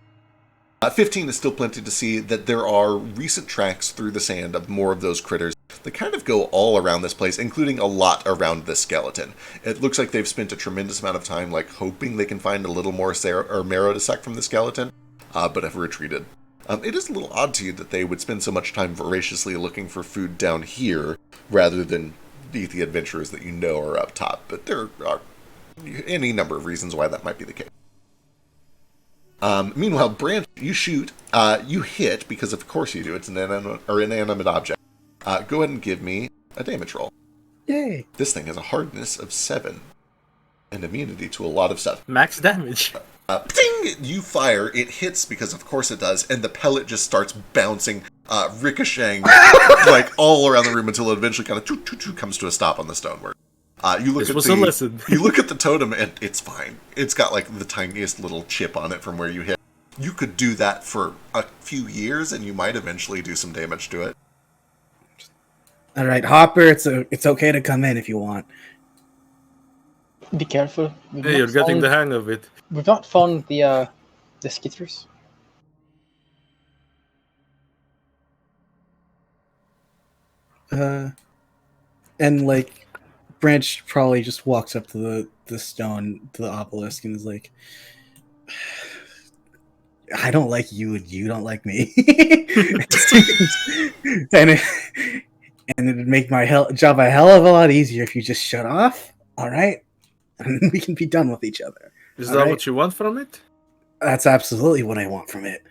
15 is still plenty to see that there are recent tracks through the sand of more of those critters that kind of go all around this place, including a lot around this skeleton. It looks like they've spent a tremendous amount of time, like, hoping they can find a little more marrow to suck from the skeleton, but have retreated. It is a little odd to you that they would spend so much time voraciously looking for food down here, rather than eat the adventurers that you know are up top, but there are any number of reasons why that might be the case. Meanwhile, Branch, you shoot, you hit, because of course you do, it's an inanimate object. Go ahead and give me a damage roll. Yay. This thing has a hardness of 7, and immunity to a lot of stuff. Max damage. Ding! You fire, it hits, because of course it does, and the pellet just starts bouncing, ricocheting, like, all around the room until it eventually kind of comes to a stop on the stonework. You look This at was a lesson. You look at the totem, and it's fine. It's got, like, the tiniest little chip on it from where you hit. You could do that for a few years, and you might eventually do some damage to it. All right, Hopper. It's okay to come in if you want. Be careful. Hey, you're getting the hang of it. We've not found the skitters. And like, Branch probably just walks up to the stone, to the obelisk, and is like, I don't like you and you don't like me. and it'd make my job a hell of a lot easier if you just shut off, all right? And we can be done with each other. Is all that right? what you want from it? That's absolutely what I want from it.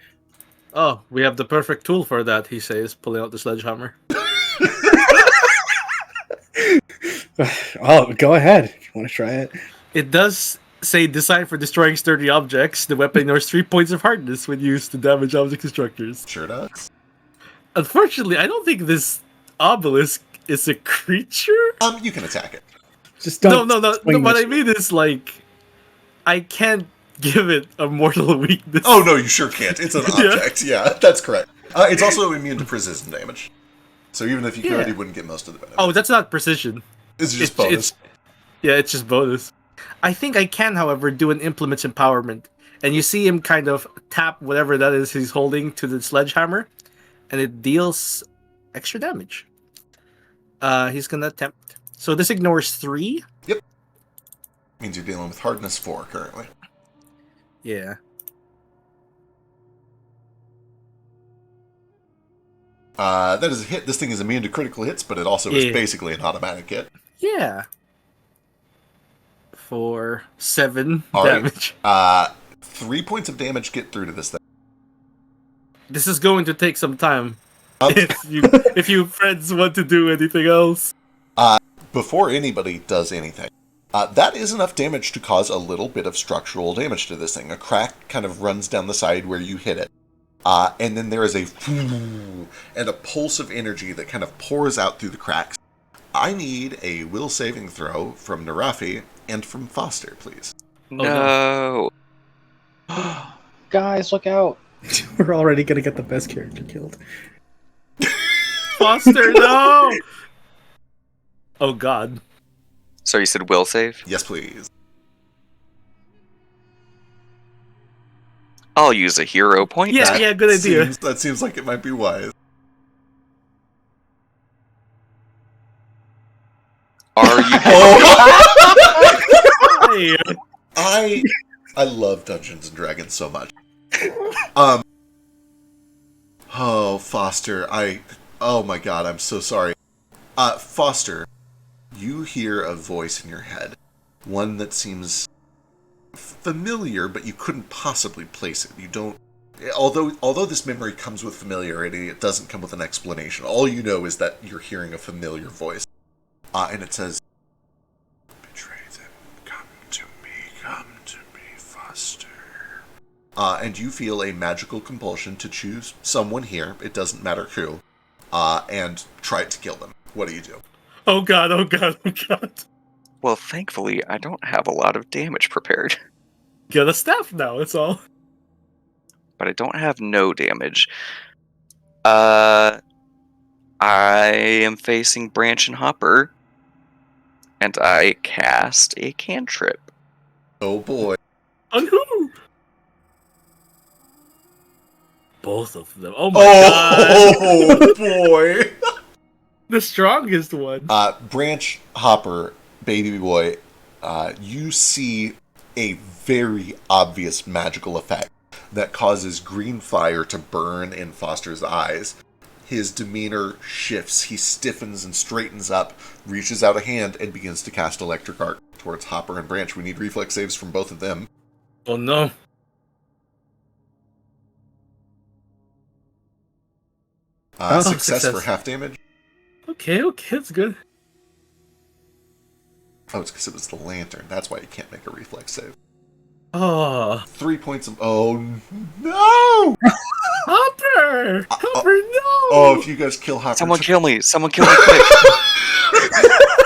Oh, we have the perfect tool for that, he says, pulling out the sledgehammer. Oh, go ahead if you want to try it. It does say designed for destroying sturdy objects. The weapon ignores 3 points of hardness when used to damage object structures. Sure does. Unfortunately, I don't think this obelisk is a creature. You can attack it. Just don't. No. swing What the I mean is, like, I can't give it a mortal weakness. Oh no, you sure can't. It's an Yeah. object. Yeah, that's correct. It's also immune to precision damage. So even if you could, Yeah. you wouldn't get most of the benefit. Oh, that's not precision. It's just bonus. It's just bonus. I think I can, however, do an implement's empowerment. And you see him kind of tap whatever that is he's holding to the sledgehammer, and it deals extra damage. He's gonna attempt. So this ignores 3. Means you're dealing with hardness 4 currently. Yeah. That is a hit. This thing is immune to critical hits, but it also is basically an automatic hit. Yeah. For 7 All damage. right. 3 points of damage get through to this thing. This is going to take some time. If you friends want to do anything else. Before anybody does anything, that is enough damage to cause a little bit of structural damage to this thing. A crack kind of runs down the side where you hit it. And then there is and a pulse of energy that kind of pours out through the cracks. I need a will saving throw from Narafi and from Foster, please. No. Guys, look out! We're already gonna get the best character killed. Foster, no! Oh god. So you said will save? Yes, please. I'll use a hero point. Yeah, good idea. That seems like it might be wise. Are you? Hey. I love Dungeons and Dragons so much. Oh, Foster, oh my god, I'm so sorry. Foster, you hear a voice in your head. One that seems familiar, but you couldn't possibly place it. You don't... Although this memory comes with familiarity, it doesn't come with an explanation. All you know is that you're hearing a familiar voice. And it says, "Betray them. Come to me, Foster." And you feel a magical compulsion to choose someone here, it doesn't matter who, and try to kill them. What do you do? Oh god. Well, thankfully, I don't have a lot of damage prepared. Get a staff now, that's all. But I don't have no damage. I am facing Branch and Hopper, and I cast a cantrip. Oh boy. On who? Both of them. Oh my god. Oh boy. The strongest one. Branch, Hopper, baby boy, you see a very obvious magical effect that causes green fire to burn in Foster's eyes. His demeanor shifts. He stiffens and straightens up, reaches out a hand, and begins to cast electric arc towards Hopper and Branch. We need reflex saves from both of them. Oh no. Success for half damage. Okay, that's good. Oh, it's because it was the lantern. That's why you can't make a reflex save. Oh. 3 points of... Oh, no! Hopper! Hopper, no! Oh, if you guys kill Hopper... Someone kill me! Someone kill me quick!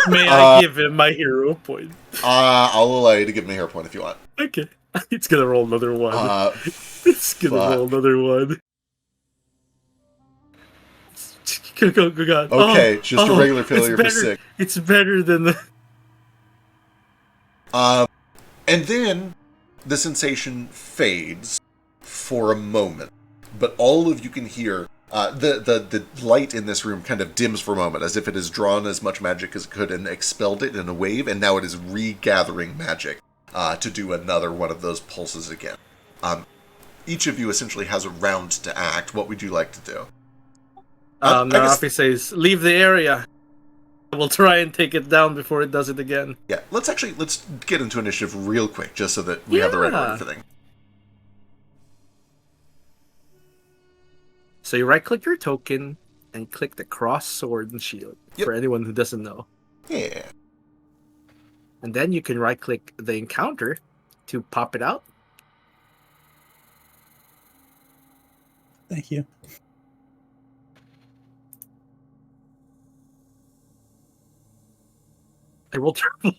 May I give him my hero point? I'll allow you to give me a hero point if you want. Okay. It's gonna roll another one. It's gonna roll another one. Go, God. Okay, just a regular failure for 6. It's better than the... And then the sensation fades for a moment, but all of you can hear the light in this room kind of dims for a moment, as if it has drawn as much magic as it could and expelled it in a wave, and now it is regathering magic to do another one of those pulses again. Each of you essentially has a round to act. What would you like to do? Narafi says, leave the area. We'll try and take it down before it does it again. Yeah, let's get into initiative real quick, just so that we have the right order for things. So you right-click your token and click the cross sword and shield, for anyone who doesn't know. Yeah. And then you can right-click the encounter to pop it out. Thank you. I rolled terrible.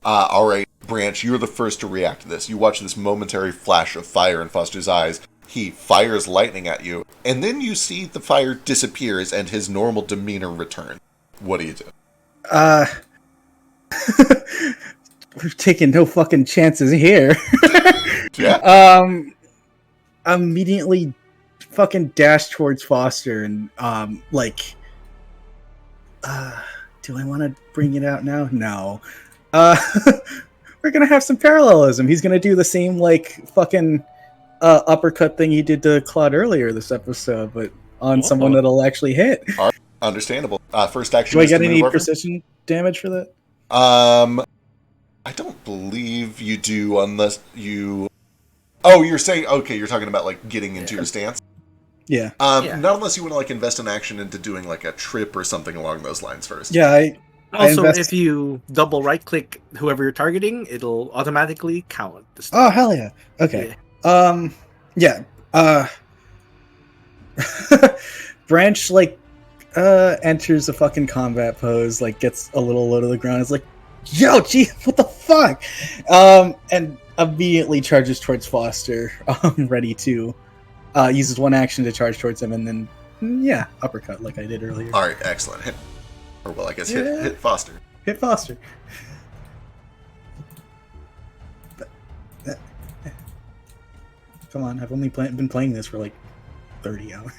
All right, Branch, you're the first to react to this. You watch this momentary flash of fire in Foster's eyes. He fires lightning at you, and then you see the fire disappears and his normal demeanor returns. What do you do? We're taking no fucking chances here. Yeah. Immediately fucking dash towards Foster and do I want to bring it out now? No. We're gonna have some parallelism. He's gonna do the same like fucking uppercut thing he did to Claude earlier this episode, but on someone that'll actually hit. Understandable. First action. Do I is to get any move over. precision damage for that? I don't believe you do unless you. Oh, you're saying okay. You're talking about like getting into your stance. Yeah. Not unless you want to like invest an action into doing like a trip or something along those lines first. Yeah. Also, if you double right click whoever you're targeting, it'll automatically count. Oh hell yeah. Okay. Yeah. Branch like enters a fucking combat pose, like gets a little low to the ground. Is like, yo, gee, what the fuck? And immediately charges towards Foster, ready to uses one action to charge towards him, and then uppercut like I did earlier. All right, excellent. Hit, or well, I guess hit Foster. Hit Foster. Come on, I've only been playing this for like 30 hours.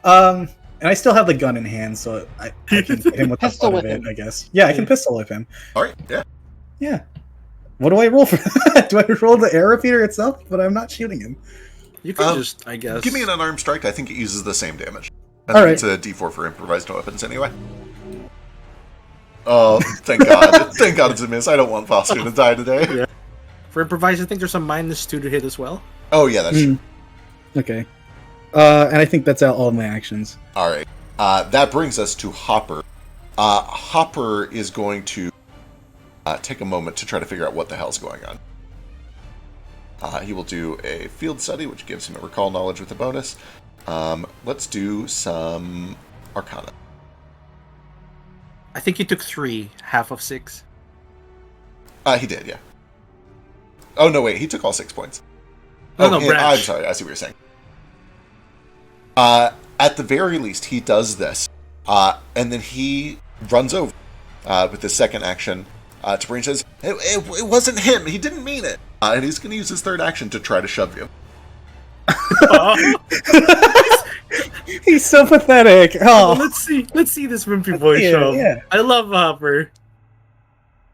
And I still have the gun in hand, so I can hit him with the Pistol butt of whip it, him. I guess. Yeah, I can pistol whip him. All right, yeah. Yeah. What do I roll for that? Do I roll the air repeater itself? But I'm not shooting him. You can just, I guess. Give me an unarmed strike. I think it uses the same damage. I All think right. It's a D4 for improvised weapons anyway. Oh, thank God. Thank God it's a miss. I don't want Foster to die today. Yeah. For improvised, I think there's a -2 to hit as well. Oh, yeah, that's true. Okay. And I think that's all of my actions. All right. That brings us to Hopper. Hopper is going to take a moment to try to figure out what the hell's going on. He will do a field study, which gives him a recall knowledge with a bonus. Let's do some Arcana. I think he took 3, half of 6. He did, yeah. Oh, no, wait. He took all 6 points. No, I'm Branch. sorry. I see what you're saying. At the very least, he does this. And then he runs over with his second action to Branch says, it wasn't him. He didn't mean it. And he's going to use his third action to try to shove you. He's so pathetic. Well, Oh, let's see this wimpy boy shove. yeah. I love Hopper.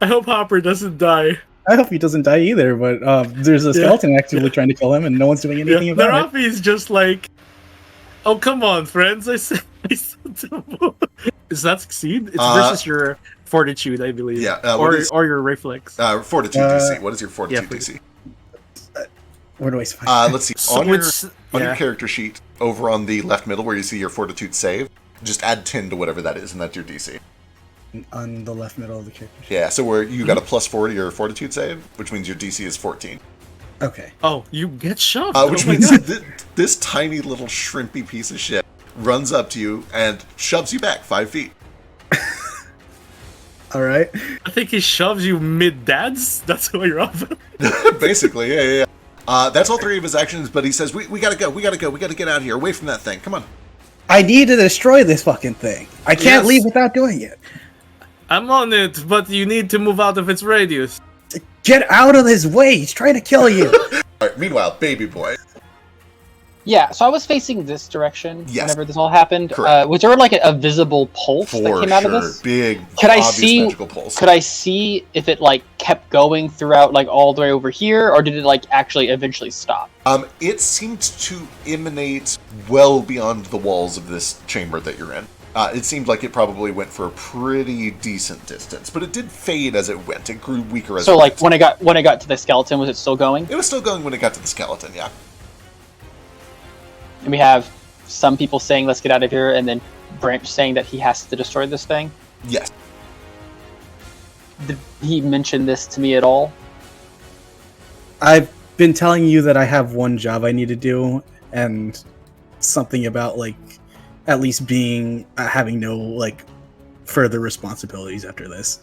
I hope Hopper doesn't die. I hope he doesn't die either, but there's a skeleton actively trying to kill him, and no one's doing anything about it. Narafi's just like, oh, come on, friends. I said to move. Does that succeed? It's versus your fortitude, I believe. Yeah, or your reflex. Fortitude DC. What is your fortitude DC? Where do I find Let's see. So On your it's- character sheet, over on the left middle where you see your fortitude save, just add 10 to whatever that is, and that's your DC. on the left middle of the character sheet? Yeah, so where you got a +4 to your fortitude save, which means your DC is 14. Okay. Oh, you get shoved. Which Oh my means God. this tiny little shrimpy piece of shit runs up to you and shoves you back 5 feet. All right. I think he shoves you mid-dads. That's why you're up. Basically, yeah. That's all 3 of his actions, but he says, we gotta go, we gotta get out of here, away from that thing, come on. I need to destroy this fucking thing. I can't Yes. leave without doing it. I'm on it, but you need to move out of its radius. Get out of his way. He's trying to kill you. Alright, meanwhile, baby boy. Yeah, so I was facing this direction Yes. whenever this all happened. Correct. Was there like a visible pulse that For came out of sure. this? Big, Could I obvious see? magical pulse. Could I see if it like kept going throughout, like all the way over here, or did it like actually eventually stop? It seemed to emanate well beyond the walls of this chamber that you're in. It seemed like it probably went for a pretty decent distance, but it did fade as it went. It grew weaker as So it like went. when I got to the skeleton, was it still going? It was still going when it got to the skeleton, yeah. And we have some people saying let's get out of here, and then Branch saying that he has to destroy this thing. Yes. Did he mention this to me at all? I've been telling you that I have one job I need to do, and something about like at least being having no like further responsibilities after this.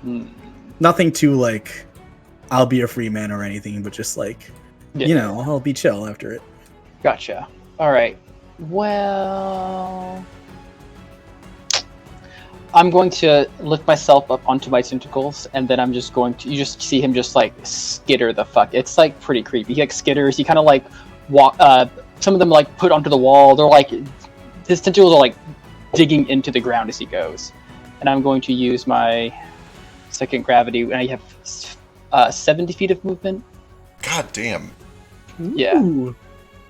Hmm. Nothing too like, I'll be a free man or anything, but just like, Yeah. I'll be chill after it. Gotcha. All right. Well, I'm going to lift myself up onto my tentacles, and then I'm just going to. You just see him just like skitter the fuck. It's like pretty creepy. He like skitters. He kind of like walk. Some of them like put onto the wall. They're like his tentacles are like digging into the ground as he goes. And I'm going to use my second gravity, and I have 70 feet of movement. God damn. Yeah. Ooh.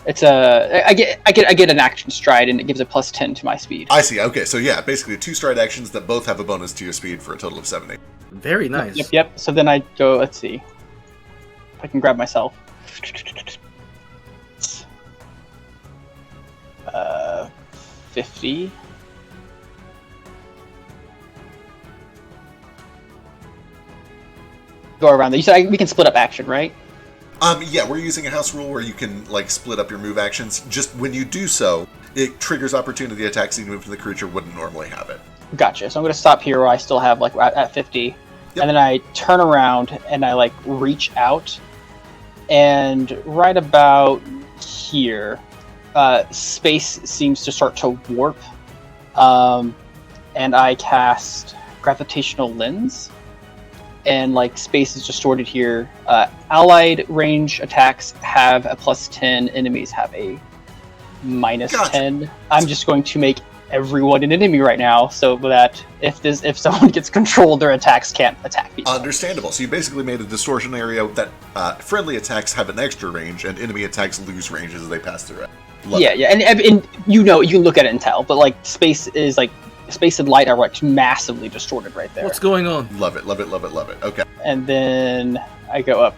It's I get an action stride, and it gives a plus 10 to my speed. I see. Okay, so yeah, basically 2 stride actions that both have a bonus to your speed for a total of 70. Very nice. Yep. So then I go. Let's see. If I can grab myself. 50. Go around there. You said we can split up action, right? Yeah, we're using a house rule where you can like split up your move actions. Just when you do so, it triggers opportunity attacks even if the creature wouldn't normally have it. Gotcha. So I'm going to stop here where I still have like at 50, Yep. and then I turn around and I like reach out, and right about here, space seems to start to warp, and I cast gravitational lens. And like space is distorted here. Allied range attacks have a plus 10. Enemies have a minus Gotcha. 10. I'm just going to make everyone an enemy right now, so that if someone gets controlled, their attacks can't attack people. Understandable. So you basically made a distortion area that friendly attacks have an extra range and enemy attacks lose range as they pass through it. Love it. Yeah, and you can look at it and tell, but like space and light are like massively distorted right there. What's going on? Love it, love it, love it, love it. Okay. And then I go up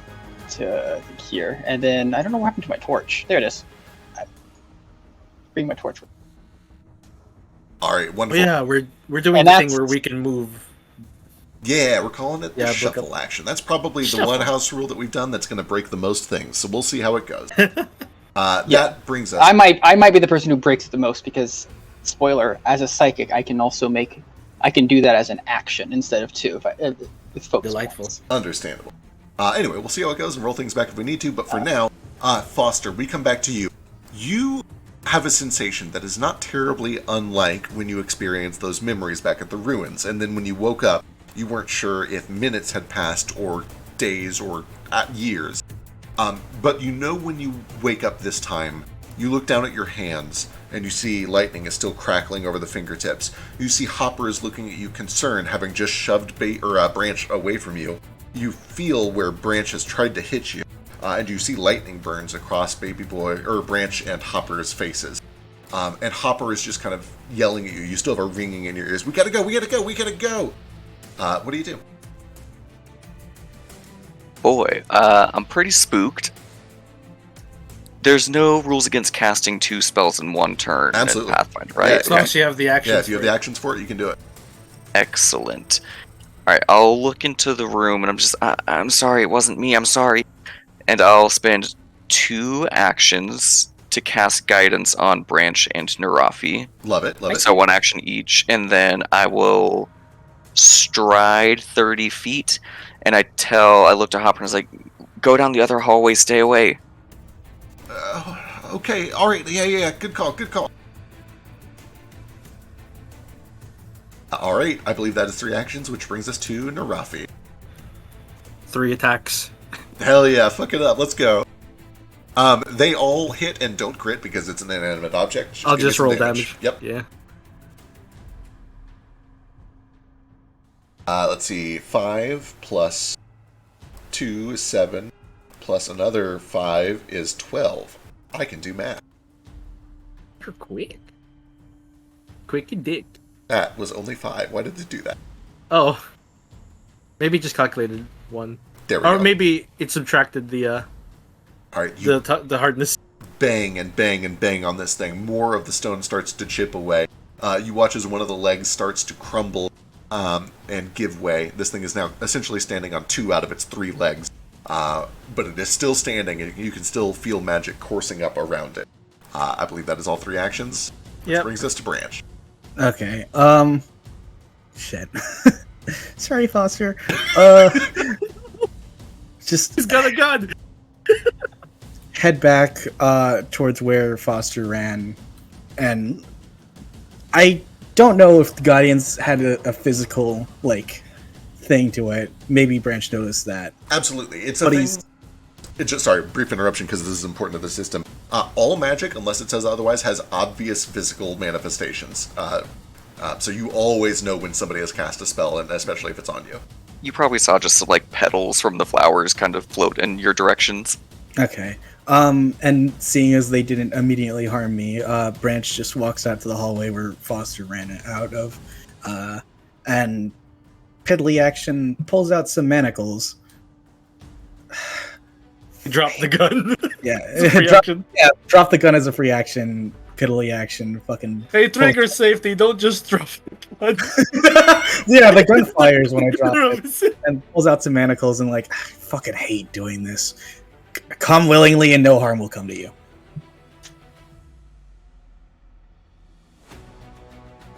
to here, and then I don't know what happened to my torch. There it is. I bring my torch. All right, Oh, wonderful. yeah, we're doing And the thing that's- where we can move. Yeah, we're calling it the Yeah, book shuffle action. That's probably the Shuffle. one house rule that we've done that's going to break the most things. So we'll see how it goes. Yeah. That brings us. I might be the person who breaks it the most because, spoiler, as a psychic, I can do that as an action instead of 2 with focus. Delightful. points. Understandable. Anyway, we'll see how it goes and roll things back if we need to. But for now, Foster, we come back to you. You have a sensation that is not terribly unlike when you experienced those memories back at the ruins. And then when you woke up, you weren't sure if minutes had passed or days or years. But you know when you wake up this time, you look down at your hands and you see lightning is still crackling over the fingertips. You see Hopper is looking at you concerned, having just shoved Branch away from you. You feel where Branch has tried to hit you, and you see lightning burns across Branch and Hopper's faces. And Hopper is just kind of yelling at you. You still have a ringing in your ears. We gotta go, we gotta go, we gotta go! What do you do? Boy, I'm pretty spooked. There's no rules against casting 2 spells in one turn Absolutely. in Pathfinder, right? Yeah, As long as you have the actions. Yeah, if you have for the it. actions for it, you can do it. Excellent. Alright, I'll look into the room and I'm sorry, it wasn't me, I'm sorry. And I'll spend 2 actions to cast guidance on Branch and Narafi. Love it, love it. So 1 action each, and then I will stride 30 feet, and I look to Hopper and I was like, go down the other hallway, stay away. Okay, alright, yeah, good call, good call. Alright, I believe that is 3 actions, which brings us to Narafi. 3 attacks. Hell yeah, fuck it up, let's go. They all hit and don't crit because it's an inanimate object. I'll give me just some roll damage. Yep. Yeah. Let's see, 5 plus 2 is 7, plus another 5 is 12. I can do math. You're quick. Quick and dick. That was only 5. Why did it do that? Oh. Maybe just calculated 1. There we Or go. maybe it subtracted the Alright, you the hardness. bang and bang and bang on this thing. More of the stone starts to chip away. You watch as one of the legs starts to crumble and give way. This thing is now essentially standing on 2 out of its 3 legs. But it is still standing, and you can still feel magic coursing up around it. I believe that is all 3 actions. Which Yep. brings us to Branch. Okay. Shit. Sorry, Foster. Just He's got a gun. head back towards where Foster ran, and I don't know if the Guardians had a physical thing to it. Maybe Branch noticed that. Absolutely, it's a But thing. he's- It's just, sorry, brief interruption because this is important to the system. All magic, unless it says otherwise, has obvious physical manifestations. So you always know when somebody has cast a spell, and especially if it's on you. You probably saw just some petals from the flowers kind of float in your directions. Okay. And seeing as they didn't immediately harm me, Branch just walks out to the hallway where Foster ran out of, and Piddly action pulls out some manacles. Drop the gun. Yeah, Free action. drop the gun as a free action. Piddly action, fucking. Hey, trigger safety! Don't just drop the gun. Yeah, the gun fires when I drop it, and pulls out some manacles and I fucking hate doing this. Come willingly, and no harm will come to you.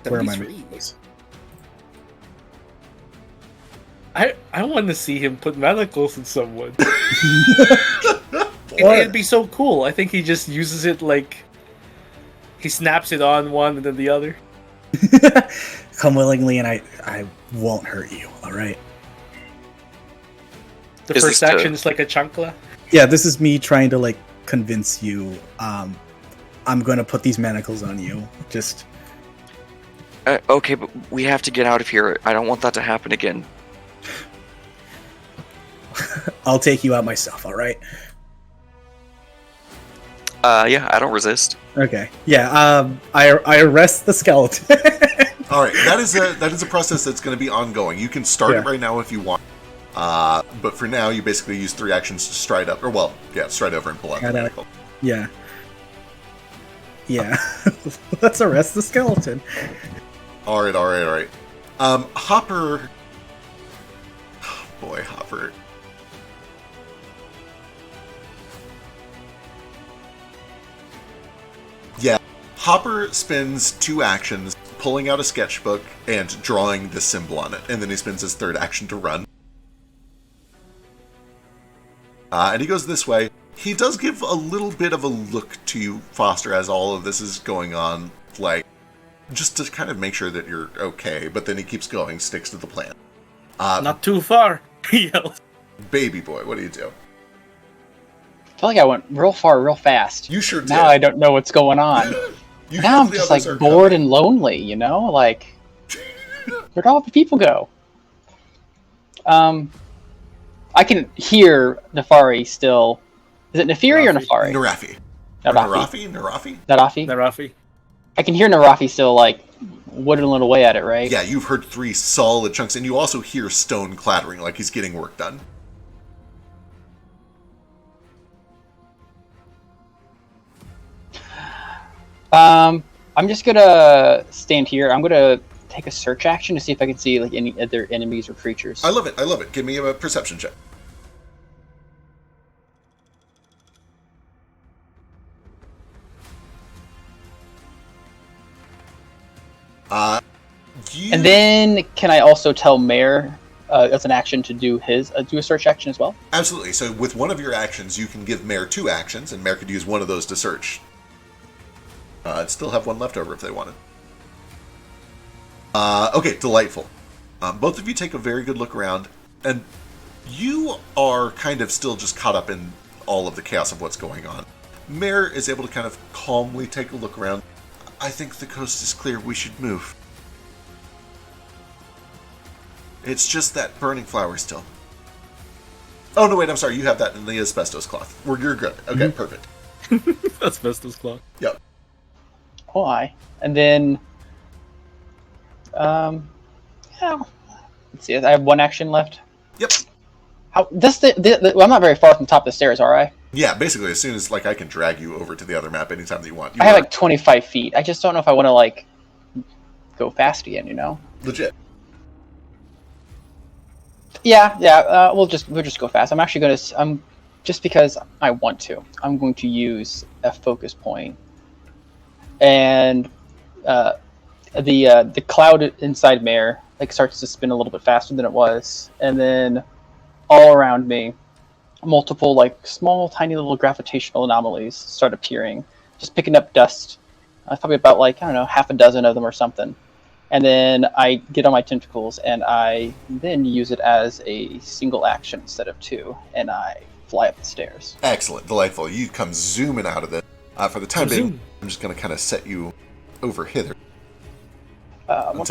Where are my manacles? I want to see him put manacles in someone. What? It'd be so cool. I think he just uses it he snaps it on one and then the other. Come willingly, and I won't hurt you. All right. The Is first this action is like a chancla. Yeah, this is me trying to convince you. I'm going to put these manacles on you. Just Okay, but we have to get out of here. I don't want that to happen again. I'll take you out myself. All right. Yeah, I don't resist. Okay. Yeah. I arrest the skeleton. All right, that is a process that's going to be ongoing. You can start it right now if you want, but for now, you basically use 3 actions to stride up, stride over and pull out the manacle. Yeah. Yeah. Let's arrest the skeleton. All right. Hopper. Oh boy, Hopper. Yeah, Hopper spends 2 actions pulling out a sketchbook and drawing the symbol on it, and then he spends his 3rd action to run. And he goes this way. He does give a little bit of a look to you, Foster, as all of this is going on, just to kind of make sure that you're okay, but then he keeps going, sticks to the plan. Not too far. He yells. Baby boy, what do you do? I feel like I went real far, real fast. You sure did. Now I don't know what's going on. You Now have I'm the just others are bored coming. and lonely, you know? Where'd all the people go? I can hear Nefari still. Is it Nefiri or Nefari? Narafi. Narafi. Narafi? Narafi? Narafi. I can hear Narafi still, whittling away at it, right? Yeah, you've heard 3 solid chunks, and you also hear stone clattering like he's getting work done. I'm just gonna stand here. I'm gonna take a search action to see if I can see any other enemies or creatures. I love it. Give me a perception check. And then can I also tell Mayor as an action to do do a search action as well? Absolutely. So with one of your actions, you can give Mare 2 actions, and Mare could use one of those to search. I'd still have one left over if they wanted. Okay, delightful. Both of you take a very good look around, and you are kind of still just caught up in all of the chaos of what's going on. Mare is able to kind of calmly take a look around. I think the coast is clear. We should move. It's just that burning flower still. Oh, no, wait, I'm sorry. You have that in the asbestos cloth. You're good. Okay, perfect. Asbestos cloth. Yep. Oh, aye. And then, yeah. Let's see. I have 1 action left. Yep. How? Well, I'm not very far from the top of the stairs, are I? Yeah, basically, as soon as I can drag you over to the other map anytime that you want. I have 25 feet. I just don't know if I want to go fast again. You know? Legit. Yeah. We'll just go fast. I'm actually gonna. Just because I want to. I'm going to use a focus point, and The cloud inside Mare like starts to spin a little bit faster than it was, and then all around me, multiple like small, tiny little gravitational anomalies start appearing, just picking up dust. Probably about like I don't know, half a dozen of them or something. And then I get on my tentacles, and I then use it as a single action instead of two, and I fly up the stairs. Excellent, delightful. You come zooming out of it. For the time being, Zoom. I'm just going to kind of set you over hither.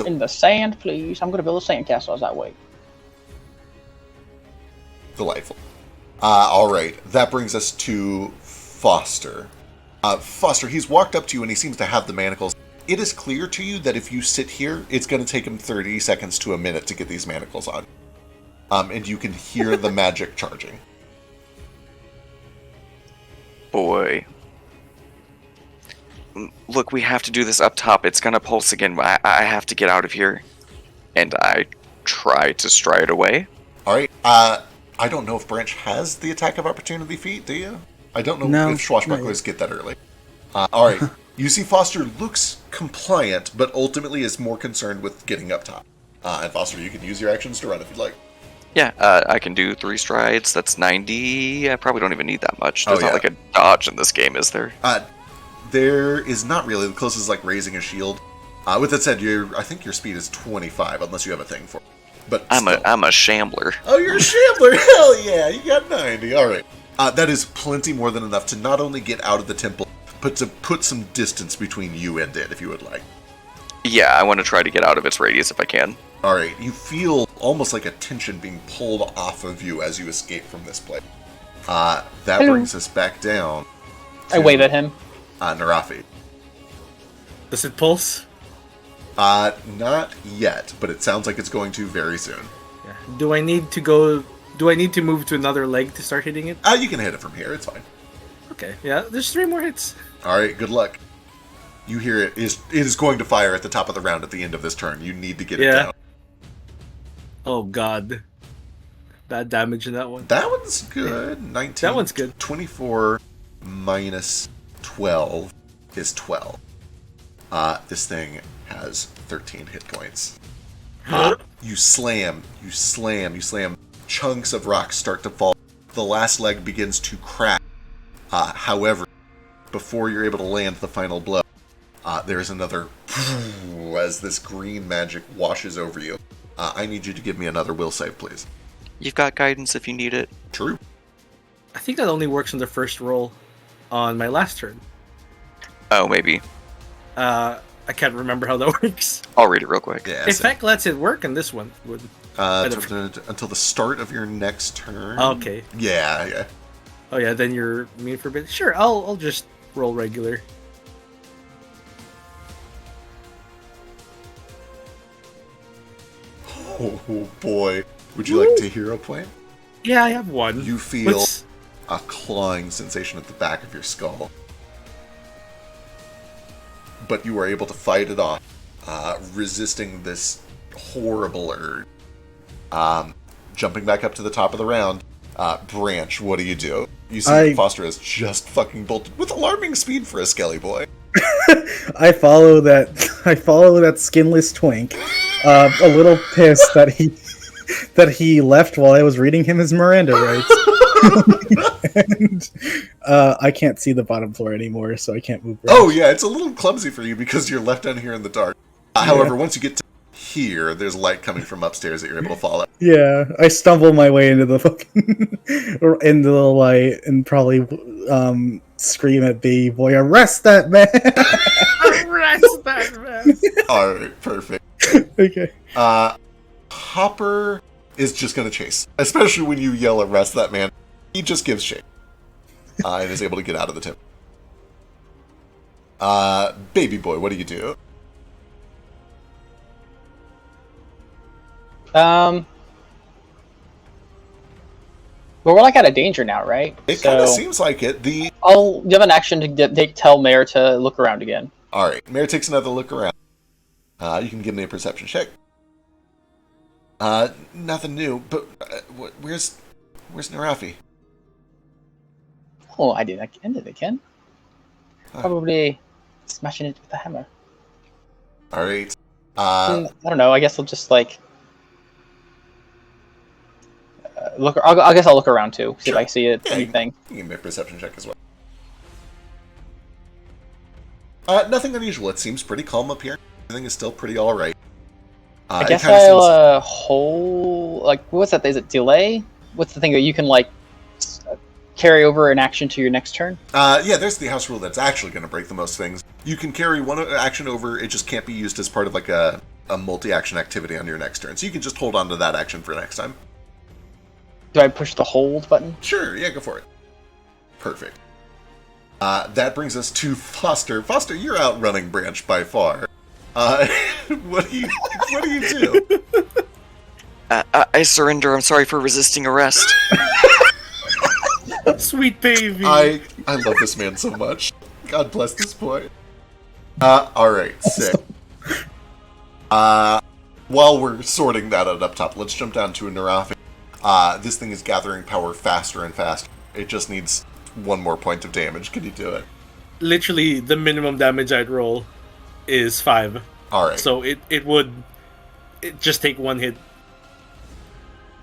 In the sand, please. I'm going to build a sandcastle as I wait. Delightful. All right, that brings us to Foster. Foster, he's walked up to you and he seems to have the manacles. It is clear to you that if you sit here, it's going to take him 30 seconds to a minute to get these manacles on. And you can hear the magic charging. Boy. Look, we have to do this up top. It's gonna pulse again. I have to get out of here. And I try to stride away. All right. I don't know if Branch has the attack of opportunity feat, do you? I don't know if swashbucklers get that early. All right. You see Foster looks compliant, but ultimately is more concerned with getting up top. And Foster, you can use your actions to run if you'd like. Yeah, I can do 3 strides. That's 90. I probably don't even need that much. There's not like a dodge in this game, is there? There is not really. The closest is like raising a shield. With that said, I think your speed is 25, unless you have a thing for it. But I'm a shambler. Oh, you're a shambler! Hell yeah, you got 90. All right. That is plenty more than enough to not only get out of the temple, but to put some distance between you and it, if you would like. Yeah, I want to try to get out of its radius if I can. All right, you feel almost like a tension being pulled off of you as you escape from this place. That brings us back down. I wave at him. Narafi. Does it pulse? Not yet, but it sounds like it's going to very soon. Yeah. Do I need to move to another leg to start hitting it? You can hit it from here, it's fine. Okay, yeah, there's 3 more hits. All right, good luck. You hear it is going to fire at the top of the round at the end of this turn. You need to get it down. Oh god. Bad damage in that one. That one's good. 19. That one's good. 24 minus 12 is 12. This thing has 13 hit points. You slam. Chunks of rocks start to fall. The last leg begins to crack. However, before you're able to land the final blow, there's another as this green magic washes over you. I need you to give me another will save, please. You've got guidance if you need it. True. I think that only works on the first roll on my last turn. Oh, maybe. I can't remember how that works. I'll read it real quick. Yeah, Effect lets it work, and this one would. Until the start of your next turn. Okay. Yeah. Oh yeah, then you're mean for a bit. Sure, I'll just roll regular. Oh boy. Would you like to hero point? Yeah, I have one. You feel a clawing sensation at the back of your skull. But you are able to fight it off, resisting this horrible urge. Jumping back up to the top of the round, Branch, what do? You see Foster has just fucking bolted with alarming speed for a skelly boy. I follow that skinless twink. A little pissed that he left while I was reading him his Miranda rights. And I can't see the bottom floor anymore, so I can't move. Oh yeah, it's a little clumsy for you because you're left down here in the dark. However, once you get to here, there's light coming from upstairs that you're able to follow. Yeah, I stumble my way into the fucking into the light and probably scream at Baby Boy, "Arrest that man!" Arrest that man! All right, perfect. Okay. Hopper is just gonna chase, especially when you yell "Arrest that man." He just gives shit and is able to get out of the temple. Baby Boy, what do you do? Well, we're like out of danger now, right? It kind of seems like it. I'll give an action to tell Mare to look around again. All right, Mare takes another look around. You can give me a perception check. Nothing new, but where's Narafi? Oh, I didn't end it again. Probably smashing it with a hammer. All right. I don't know. I guess I'll just like look. I guess I'll look around too, see if I see anything. You can make a perception check as well. Nothing unusual. It seems pretty calm up here. Everything is still pretty all right. I guess I'll like what's that? Is it delay? What's the thing that you can like carry over an action to your next turn? Yeah, there's the house rule that's actually going to break the most things. You can carry one action over, it just can't be used as part of like a multi-action activity on your next turn. So you can just hold on to that action for next time. Do I push the hold button? Sure, yeah, go for it. Perfect. That brings us to Foster. Foster, you're outrunning Branch by far. What do you do? I surrender. I'm sorry for resisting arrest. Sweet baby. I love this man so much. God bless this boy. Alright, sick. While we're sorting that out up top, let's jump down to a Narafi. This thing is gathering power faster and faster. It just needs one more point of damage. Can you do it? Literally, the minimum damage I'd roll is 5. Alright. So it would just take one hit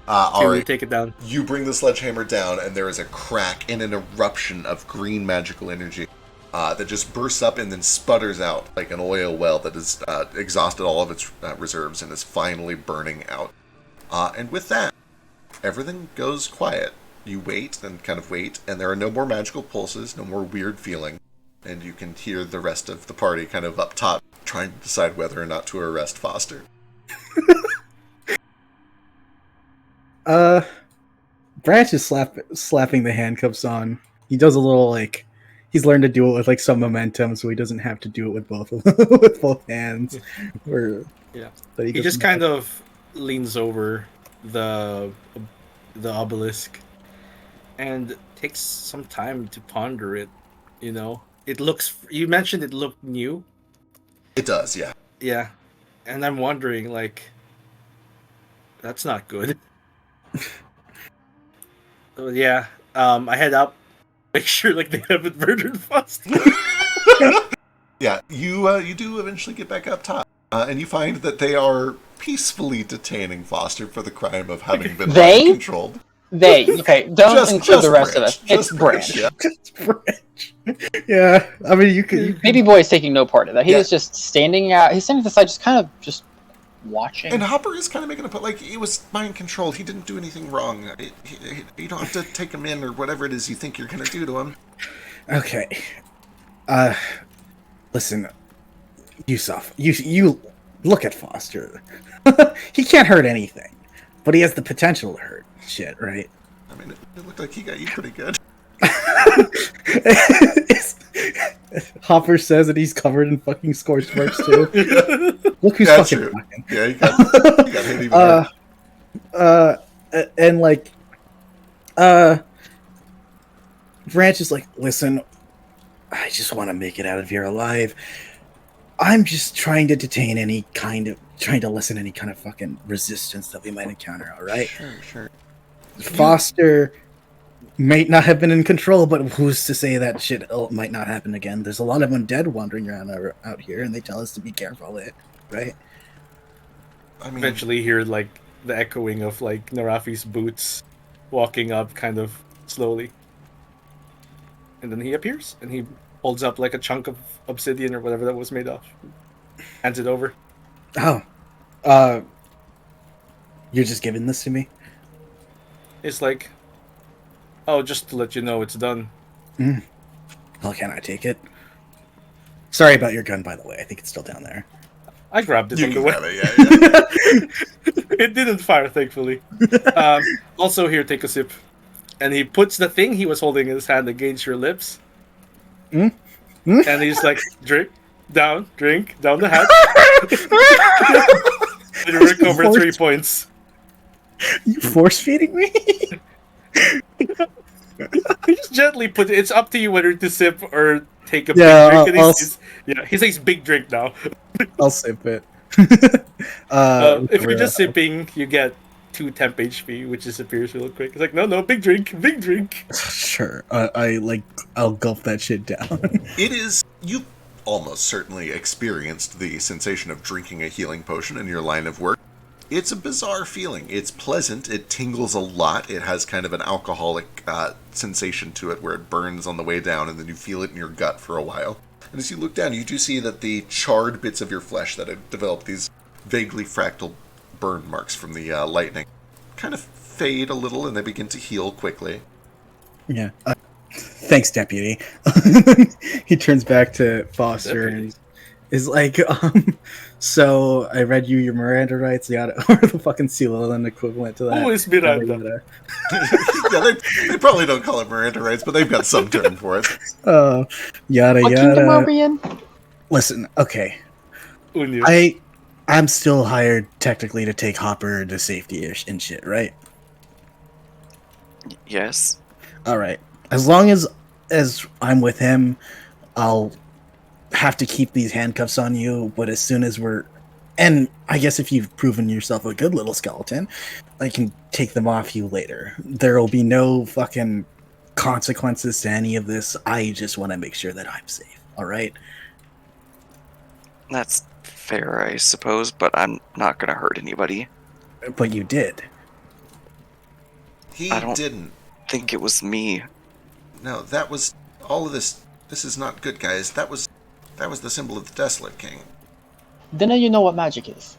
to take it down. You bring the sledgehammer down, and there is a crack and an eruption of green magical energy that just bursts up and then sputters out like an oil well that has exhausted all of its reserves and is finally burning out. And with that, everything goes quiet. You wait and kind of wait, and there are no more magical pulses, no more weird feeling, and you can hear the rest of the party kind of up top trying to decide whether or not to arrest Foster. Branch is slapping the handcuffs on. He does a little like he's learned to do it with like some momentum, so he doesn't have to do it with both with both hands. Or yeah, he just kind of leans over the obelisk and takes some time to ponder it. You know, it looks. You mentioned it looked new. It does, yeah. Yeah, and I'm wondering, like, that's not good. So, yeah, I head up, make sure like they haven't murdered Foster. Yeah, you do eventually get back up top, and you find that they are peacefully detaining Foster for the crime of having been controlled. Okay, don't include the rest of us. It's Branch. Branch. Yeah. Just Branch. Yeah, I mean, you could. Baby boy is taking no part of that. He was just standing out. He's standing to the side, just kind of just watching. And Hopper is kind of making a point, like, it was mind controlled. He didn't do anything wrong. You don't have to take him in or whatever it is you think you're going to do to him. Okay. Listen, Yusuf, you look at Foster. He can't hurt anything, but he has the potential to hurt shit, right? I mean, it looked like he got you pretty good. Hopper says that he's covered in fucking scorched marks too. Look who's fucking true. talking. Yeah, he got hit even more. And like, Branch is like, listen, I just want to make it out of here alive. I'm just trying to detain trying to lessen any kind of fucking resistance that we might encounter, alright? Sure. Foster might not have been in control, but who's to say that shit might not happen again? There's a lot of undead wandering around out here, and they tell us to be careful, right? I mean, Eventually hear like the echoing of like Narafi's boots walking up kind of slowly. And then he appears and he holds up like a chunk of obsidian or whatever that was made of. Hands it over. Oh. You're just giving this to me? It's like, oh, just to let you know it's done. Well, can I take it? Sorry about your gun, by the way. I think it's still down there. I grabbed it you from can the grab way. it, yeah. It didn't fire, thankfully. Also, here, take a sip. And he puts the thing he was holding in his hand against your lips. And he's like, drink down the hatch. And you recover 3 points. You force feeding me? Just gently put it. It's up to you whether to sip or take a Yeah, big drink. He says big drink now. I'll sip it. If you're just sipping, you get 2 temp HP, which disappears real quick. It's like, no, big drink. Sure. I'll gulp that shit down. It is, almost certainly experienced the sensation of drinking a healing potion in your line of work. It's a bizarre feeling. It's pleasant. It tingles a lot. It has kind of an alcoholic sensation to it where it burns on the way down and then you feel it in your gut for a while. And as you look down, you do see that the charred bits of your flesh that have developed these vaguely fractal burn marks from the lightning kind of fade a little and they begin to heal quickly. Yeah. Thanks, Deputy. He turns back to Foster and is like, so I read you your Miranda rights, yada, or the fucking Sealand equivalent to that. Who is Miranda? Yeah, they probably don't call it Miranda rights, but they've got some term for it. Yada, What yada. kingdom are we in? Listen, okay. Unio. I'm still hired technically to take Hopper to safety and shit, right? Yes. All right. As long as I'm with him, I'll have to keep these handcuffs on you. But as soon as and I guess if you've proven yourself a good little skeleton, I can take them off you later. There will be no fucking consequences to any of this. I just want to make sure that I'm safe. All right. That's fair, I suppose, but I'm not gonna hurt anybody. But you did. He I don't didn't. think it was me. No, that was all of this. This is not good, guys. That was the symbol of the Desolate King. Then you know what magic is.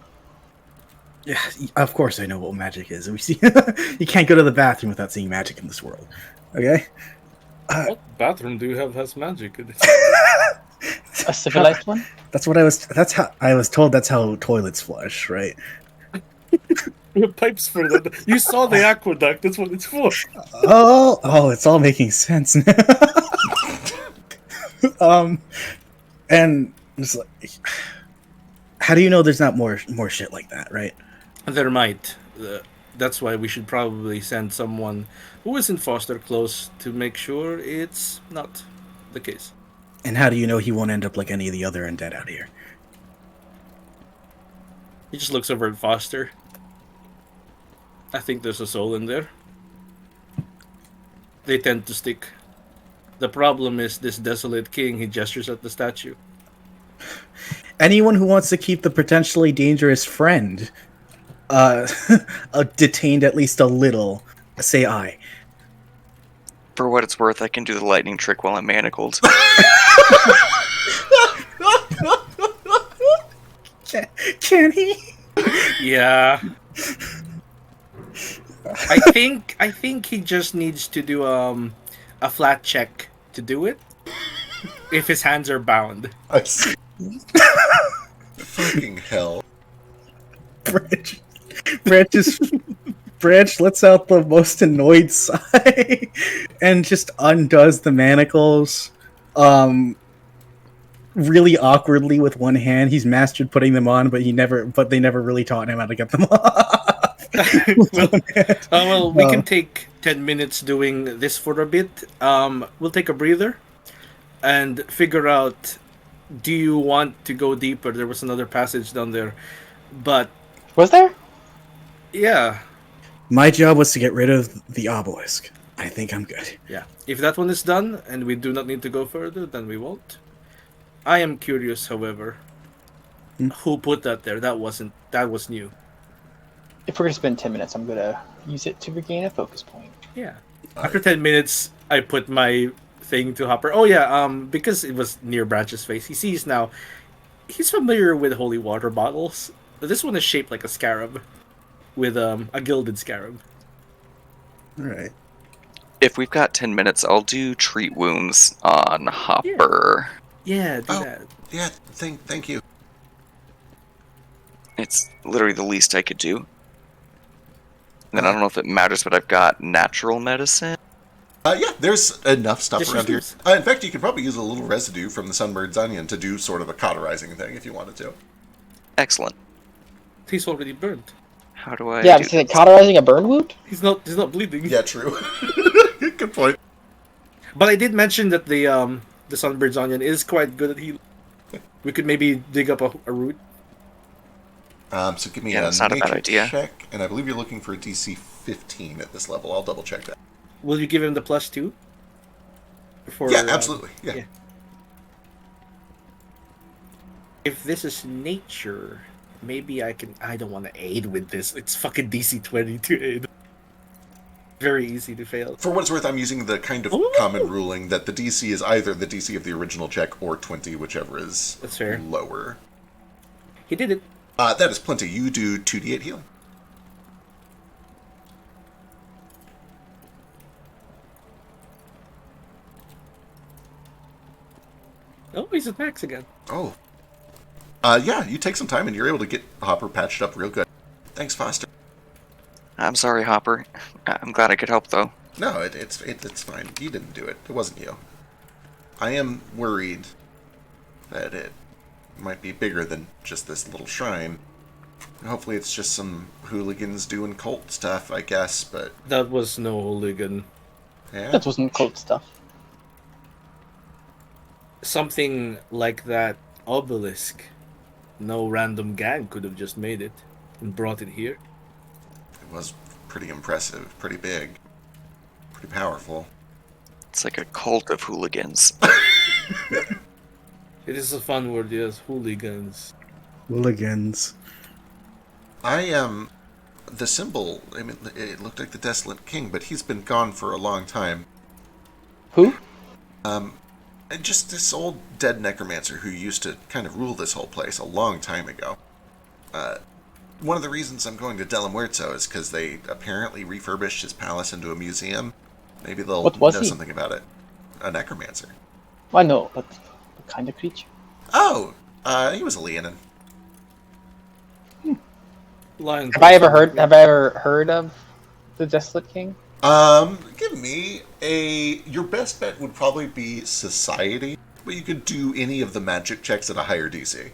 Yeah, of course I know what magic is. We see you can't go to the bathroom without seeing magic in this world. Okay? What bathroom do you have has magic in it? A civilized one? That's how I was told that's how toilets flush, right? We have pipes for that. You saw the aqueduct. That's what it's for. Oh, it's all making sense now. And it's like, how do you know there's not more shit like that, right? There might. That's why we should probably send someone who is in Foster close to make sure it's not the case. And how do you know he won't end up like any of the other undead out here? He just looks over at Foster. I think there's a soul in there. They tend to stick. The problem is this desolate king, he gestures at the statue. Anyone who wants to keep the potentially dangerous friend detained at least a little, say aye. For what it's worth, I can do the lightning trick while I'm manacled. Can he? Yeah. I think he just needs to do a flat check to do it. If his hands are bound. I see. Fucking hell. Branch lets out the most annoyed sigh and just undoes the manacles really awkwardly with one hand. He's mastered putting them on, but they never really taught him how to get them off. We can take 10 minutes doing this for a bit. We'll take a breather and figure out, do you want to go deeper? There was another passage down there, but Was there? yeah. My job was to get rid of the obelisk. I think I'm good. Yeah. If that one is done and we do not need to go further, then we won't. I am curious, however, who put that there? That was new. If we're gonna spend 10 minutes, I'm gonna use it to regain a focus point. Yeah. After 10 minutes, I put my thing to Hopper. Oh yeah, because it was near Branch's face, he sees now. He's familiar with holy water bottles. This one is shaped like a scarab, with a gilded scarab. All right. If we've got 10 minutes, I'll do treat wounds on Hopper. Yeah, do that. Yeah, thank you. It's literally the least I could do. And then I don't know if it matters, but I've got natural medicine. Yeah, there's enough stuff Just around here. use In fact, you could probably use a little residue from the sunbird's onion to do sort of a cauterizing thing if you wanted to. Excellent. He's already burned. How do I Yeah, I'm do saying cauterizing a burn wound? He's not bleeding. Yeah, true. Good point. But I did mention that the sunbird's onion is quite good at healing. We could maybe dig up a root. So give me Yeah, a that's not a bad nature idea. check, and I believe you're looking for a DC 15 at this level. I'll double check that. Will you give him the +2? For, Yeah, absolutely. Yeah. If this is nature, maybe I can. I don't want to aid with this. It's fucking DC 20 to aid. Very easy to fail. For what it's worth, I'm using the kind of Ooh. common ruling that the DC is either the DC of the original check or 20, whichever is That's fair. lower. He did it. That is plenty. You do 2d8 healing. Oh, he's at max again. Oh. Yeah, you take some time and you're able to get Hopper patched up real good. Thanks, Foster. I'm sorry, Hopper. I'm glad I could help, though. No, it's fine. You didn't do it. It wasn't you. I am worried that it might be bigger than just this little shrine. Hopefully it's just some hooligans doing cult stuff, I guess, but... That was no hooligan. Yeah? That wasn't cult stuff. Something like that obelisk. No random gang could have just made it and brought it here. It was pretty impressive, pretty big, pretty powerful. It's like a cult of hooligans. It is a fun word, yes. Hooligans. Hooligans. The symbol, I mean, it looked like the Desolate King, but he's been gone for a long time. Who? And just this old dead necromancer who used to kind of rule this whole place a long time ago. One of the reasons I'm going to Delamuerto is because they apparently refurbished his palace into a museum. Maybe they'll What was know he? something about it. A necromancer. Well, no, but what kind of creature? Oh, he was a Leonin. Lion Have I ever heard of the Desolate King? Give me your best bet would probably be Society, but you could do any of the magic checks at a higher DC.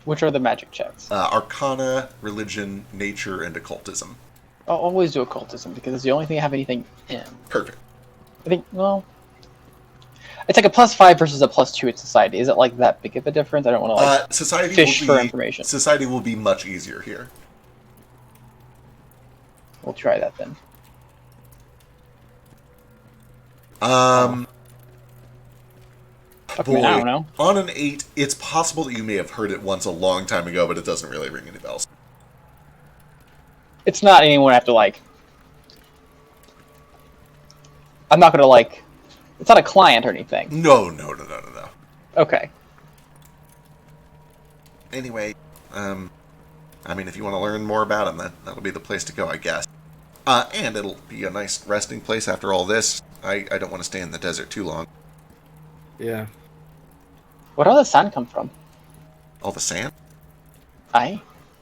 Which are the magic checks? Arcana, Religion, Nature, and Occultism. I'll always do occultism because it's the only thing I have anything in. Perfect. I think, well, it's like a +5 versus a +2 at Society. Is it like that big of a difference? I don't want to Society fish will for be, information. Society will be much easier here. We'll try that then. Boy, I don't know. on an 8, it's possible that you may have heard it once a long time ago, but it doesn't really ring any bells. It's not anyone I have to like. I'm not gonna like. It's not a client or anything. No. Okay. Anyway, I mean, if you want to learn more about him, that'll be the place to go, I guess. And it'll be a nice resting place after all this. I don't want to stay in the desert too long. Yeah. Where does the sand come from? All the sand? Where'd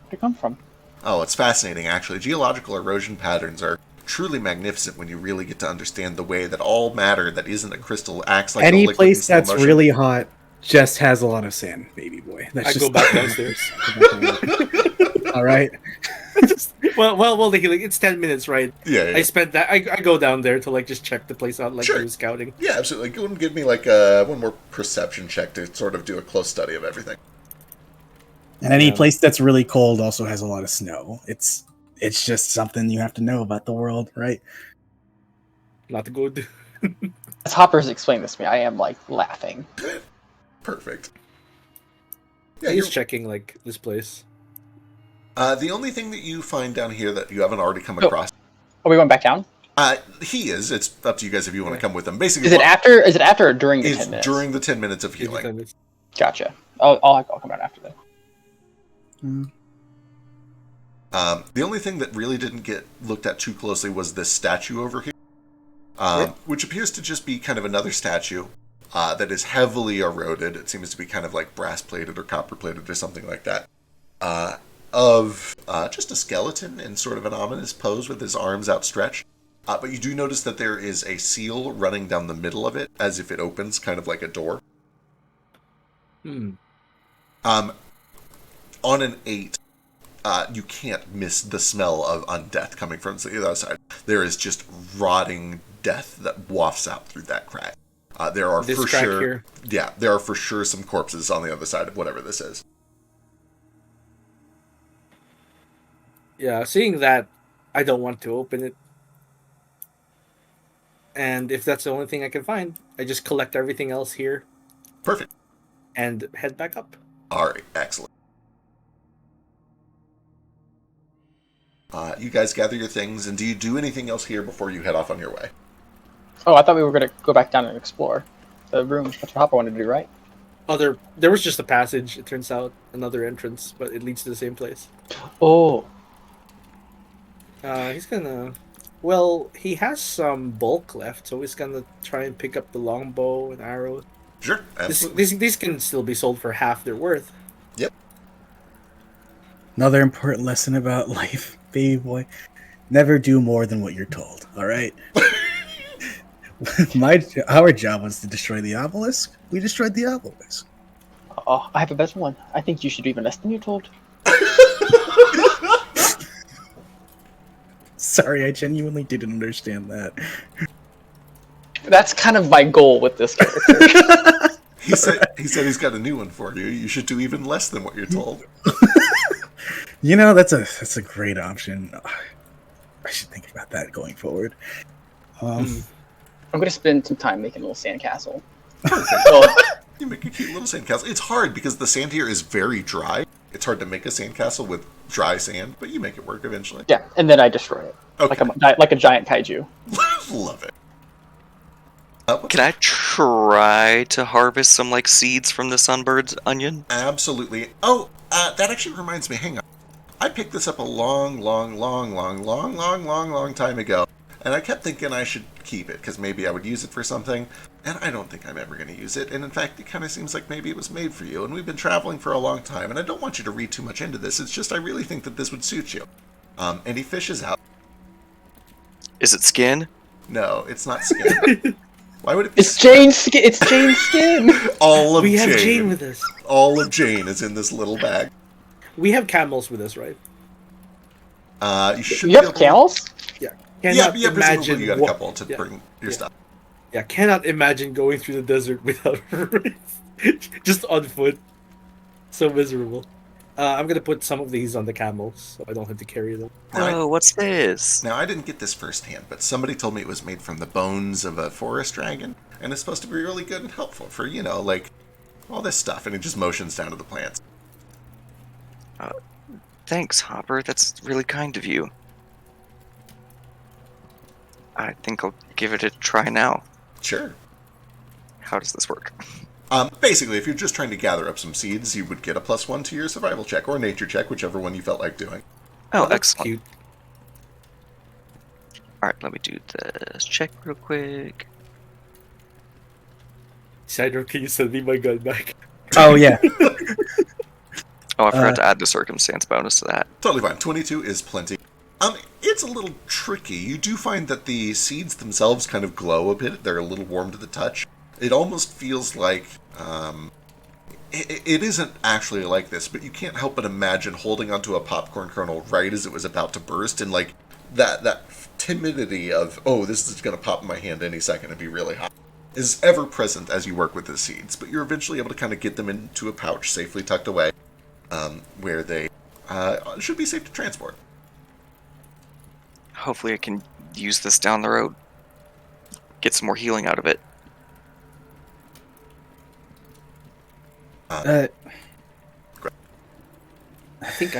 it come from? Oh, it's fascinating, actually. Geological erosion patterns are truly magnificent when you really get to understand the way that all matter that isn't a crystal acts like a Any liquid in place slow that's motion. really hot just has a lot of sand, baby boy. That's I just go back downstairs. All right. well, like it's 10 minutes, right? Yeah. I spent that. I go down there to like just check the place out, like Sure. do scouting. Yeah, absolutely. Go and give me like one more perception check to sort of do a close study of everything. And any Yeah. place that's really cold also has a lot of snow. It's just something you have to know about the world, right? Not good. As Hopper's explained this to me, I am like laughing. Perfect. Yeah, He's you're, checking like this place. the only thing that you find down here that you haven't already come across. Are we going back down? He is. It's up to you guys if you want to come with him. Basically, Is it after? Is it after or during the It's 10 minutes? during the 10 minutes of healing. Gotcha. I'll come out after that. The only thing that really didn't get looked at too closely was this statue over here, which appears to just be kind of another statue that is heavily eroded. It seems to be kind of like brass plated or copper plated or something like that. Of just a skeleton in sort of an ominous pose with his arms outstretched. But you do notice that there is a seal running down the middle of it as if it opens, kind of like a door. On an 8, you can't miss the smell of undeath coming from the other side. There is just rotting death that wafts out through that crack. There are This for crack sure, here? yeah, there are for sure some corpses on the other side of whatever this is. Yeah, seeing that, I don't want to open it. And if that's the only thing I can find, I just collect everything else here Perfect. and head back up. Alright, excellent. You guys gather your things, and do you do anything else here before you head off on your way? Oh, I thought we were going to go back down and explore the room. That's what Hopper wanted to do, right? There was just a passage, it turns out, another entrance, but it leads to the same place. Oh. He's gonna... Well, he has some bulk left, so he's gonna try and pick up the longbow and arrows. Sure, absolutely. These can still be sold for half their worth. Yep. Another important lesson about life, baby boy. Never do more than what you're told, alright? Our job was to destroy the obelisk. We destroyed the obelisk. Oh, I have a better one. I think you should do even less than you're told. Sorry, I genuinely didn't understand that. That's kind of my goal with this character. He said he's got a new one for you. You should do even less than what you're told. You know, that's a great option. I should think about that going forward. I'm going to spend some time making a little sandcastle. You make a cute little sandcastle. It's hard because the sand here is very dry. It's hard to make a sandcastle with dry sand, but you make it work eventually. Yeah, and then I destroy it. Okay. Like a giant kaiju. Love it. Can I try to harvest some like seeds from the sunbird's onion? Absolutely. Oh, that actually reminds me. Hang on. I picked this up a long time ago, and I kept thinking I should keep it because maybe I would use it for something, and I don't think I'm ever going to use it. And in fact, it kind of seems like maybe it was made for you, and we've been traveling for a long time, and I don't want you to read too much into this. It's just I really think that this would suit you. And he fishes out. Is it skin? No, it's not skin. Why would it be? It's Jane's skin. It's Jane's skin. All of We Jane. have Jane with us. All of Jane is in this little bag. We have camels with us, right? You should. You have camels? Yeah. Yeah, Cannot presumably you got a wa- couple to yeah. bring your stuff. Yeah, cannot imagine going through the desert without just on foot. So miserable. I'm gonna put some of these on the camels, so I don't have to carry them. Oh, what's this? Now, I didn't get this firsthand, but somebody told me it was made from the bones of a forest dragon, and it's supposed to be really good and helpful for, like, all this stuff, and it just motions down to the plants. Thanks, Hopper. That's really kind of you. I think I'll give it a try now. Sure. How does this work? Basically, if you're just trying to gather up some seeds, you would get a +1 to your survival check, or nature check, whichever one you felt like doing. Oh, That's excellent. cute. Alright, let me do this check real quick. Shadow, can you send me my gun back? Oh yeah. Oh, I forgot to add the circumstance bonus to that. Totally fine. 22 is plenty. It's a little tricky. You do find that the seeds themselves kind of glow a bit. They're a little warm to the touch. It almost feels like... It isn't actually like this, but you can't help but imagine holding onto a popcorn kernel right as it was about to burst, and like that timidity of, oh, this is going to pop in my hand any second and be really hot, is ever present as you work with the seeds. But you're eventually able to kind of get them into a pouch safely tucked away, where they should be safe to transport. Hopefully I can use this down the road. Get some more healing out of it. I think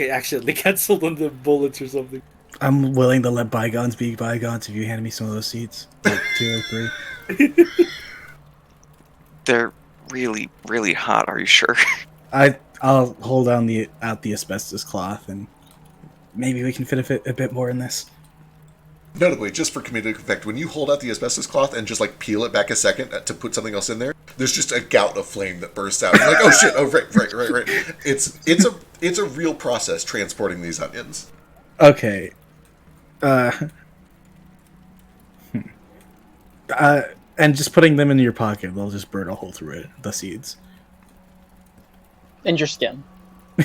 I accidentally canceled on the bullets or something. I'm willing to let bygones be bygones if you hand me some of those seeds. Like 2 or 3. They're really, really hot, are you sure? I'll hold on the asbestos cloth, and maybe we can fit a bit more in this. Notably, just for comedic effect, when you hold out the asbestos cloth and just like peel it back a second to put something else in there, there's just a gout of flame that bursts out. You're like, oh shit! Oh right. It's a real process transporting these onions. Okay. And just putting them in your pocket, they'll just burn a hole through it. The seeds. And your skin.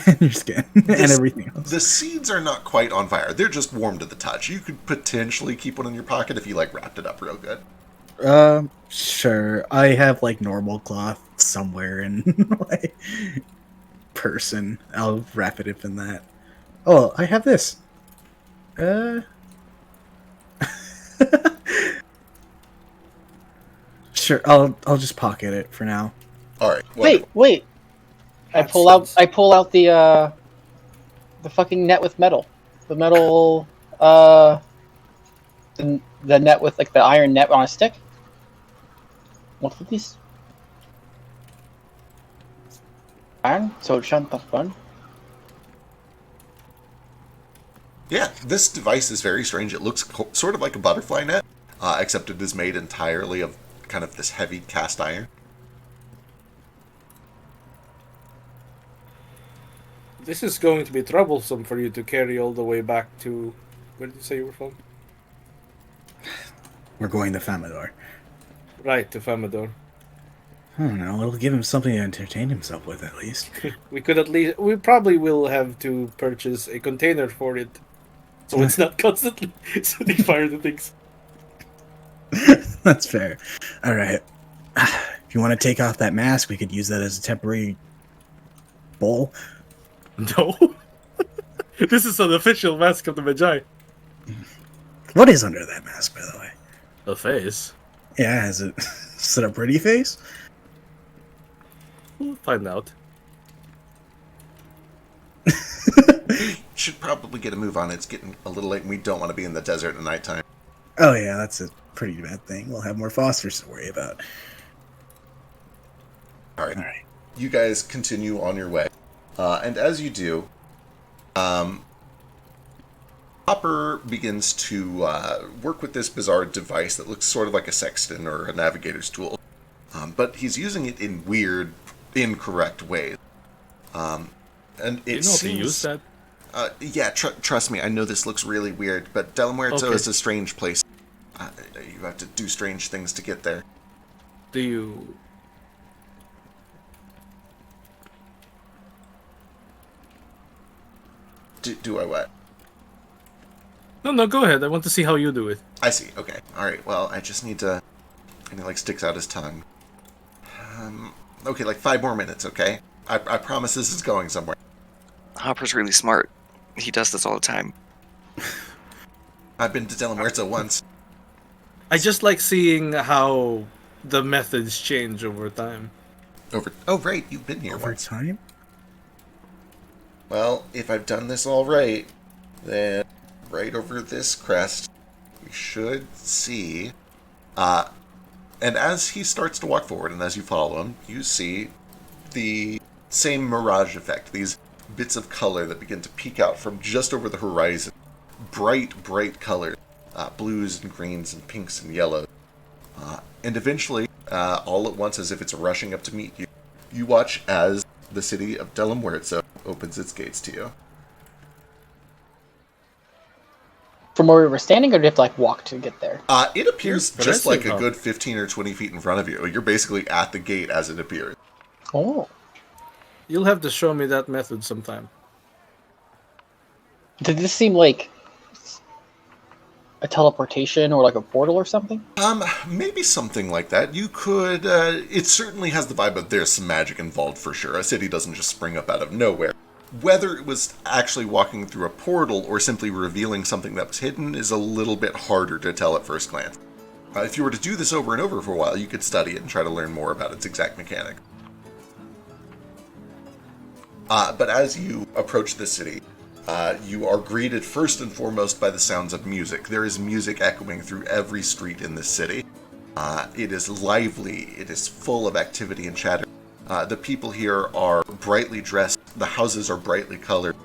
And your skin. And everything else. The seeds are not quite on fire. They're just warm to the touch. You could potentially keep one in your pocket if you like wrapped it up real good. Sure. I have like normal cloth somewhere in my person. I'll wrap it up in that. Oh, I have this. Sure. I'll just pocket it for now. All right. Wait. I pull out the fucking net with metal. The metal the net with like the iron net on a stick. What's with these? Iron? So it shouldn't have fun. Yeah, this device is very strange. It looks sort of like a butterfly net, except it is made entirely of kind of this heavy cast iron. This is going to be troublesome for you to carry all the way back to... Where did you say you were from? We're going to Famador. Right, to Famador. I don't know. It'll give him something to entertain himself with, at least. We probably will have to purchase a container for it, so it's not constantly setting fire to things. That's fair. All right. If you want to take off that mask, we could use that as a temporary bowl. No. This is an official mask of the Magi. What is under that mask, by the way? A face. Yeah, is it a pretty face? We'll find out. Should probably get a move on. It's getting a little late, and we don't want to be in the desert at nighttime. Oh yeah, that's a pretty bad thing. We'll have more phosphorus to worry about. All right. You guys continue on your way. And as you do, Hopper begins to work with this bizarre device that looks sort of like a sextant or a navigator's tool. But he's using it in weird, incorrect ways. And it seems... to use that? Yeah, trust me, I know this looks really weird, but Delera is a strange place. You have to do strange things to get there. Do you... Do I what? No, go ahead. I want to see how you do it. I see. Okay. All right. Well, I just need to... And he, sticks out his tongue. Okay, 5 more minutes, okay? I promise this is going somewhere. Hopper's really smart. He does this all the time. I've been to Delera once. I just like seeing how the methods change over time. Oh, right. You've been here Over once. time? Well, if I've done this all right, then right over this crest, we should see... and as he starts to walk forward, and as you follow him, you see the same mirage effect. These bits of color that begin to peek out from just over the horizon. Bright colors. Blues and greens and pinks and yellows. And eventually, all at once, as if it's rushing up to meet you, you watch as the city of Delera opens its gates to you. From where we were standing, or do you have to walk to get there? It appears just like a good 15 or 20 feet in front of you. You're basically at the gate as it appears. Oh. You'll have to show me that method sometime. Did this seem like a teleportation or like a portal or something? Maybe something like that. You could, it certainly has the vibe of there's some magic involved for sure. A city doesn't just spring up out of nowhere. Whether it was actually walking through a portal or simply revealing something that was hidden is a little bit harder to tell at first glance. If you were to do this over and over for a while, you could study it and try to learn more about its exact mechanic. But as you approach the city, you are greeted first and foremost by the sounds of music. There is music echoing through every street in this city. It is lively, it is full of activity and chatter. The people here are brightly dressed, the houses are brightly colored.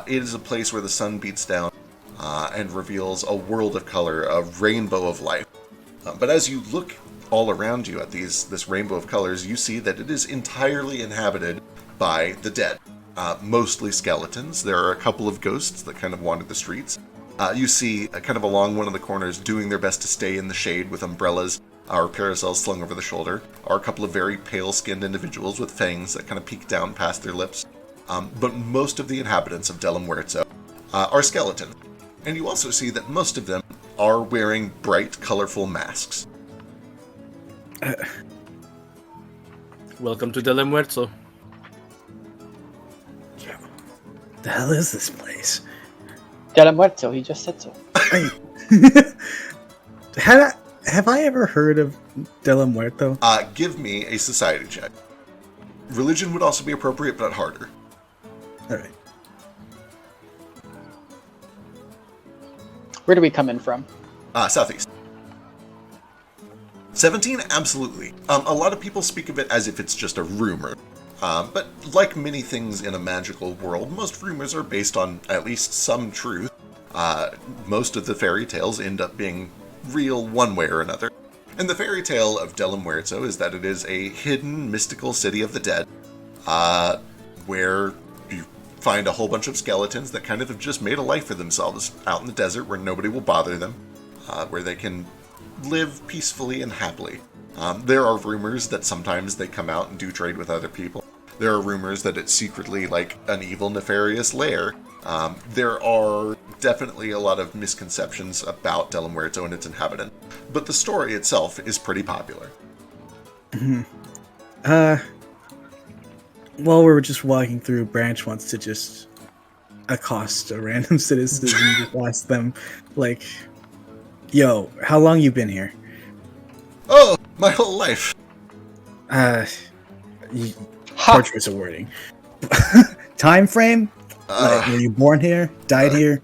It is a place where the sun beats down and reveals a world of color, a rainbow of life. But as you look all around you at this rainbow of colors, you see that it is entirely inhabited by the dead. Mostly skeletons. There are a couple of ghosts that kind of wander the streets. You see, kind of along one of the corners, doing their best to stay in the shade with umbrellas or parasols slung over the shoulder, are a couple of very pale-skinned individuals with fangs that kind of peek down past their lips. But most of the inhabitants of Delera are skeletons. And you also see that most of them are wearing bright, colorful masks. Welcome to Delera. The hell is this place? Delera, he just said so. Have I ever heard of Delera? Give me a society check. Religion would also be appropriate, but harder. All right. Where do we come in from? Southeast. 17, absolutely. A lot of people speak of it as if it's just a rumor. But like many things in a magical world, most rumors are based on at least some truth. Most of the fairy tales end up being real one way or another. And the fairy tale of Delera is that it is a hidden, mystical city of the dead, where you find a whole bunch of skeletons that kind of have just made a life for themselves out in the desert where nobody will bother them, where they can live peacefully and happily. There are rumors that sometimes they come out and do trade with other people. There are rumors that it's secretly like an evil, nefarious lair. There are definitely a lot of misconceptions about Delera and its inhabitants, but the story itself is pretty popular. While we were just walking through, Branch wants to just accost a random citizen and just ask them, like, yo, how long you been here? Oh, my whole life. Poor choice of wording. Time frame? Like, were you born here? Died here?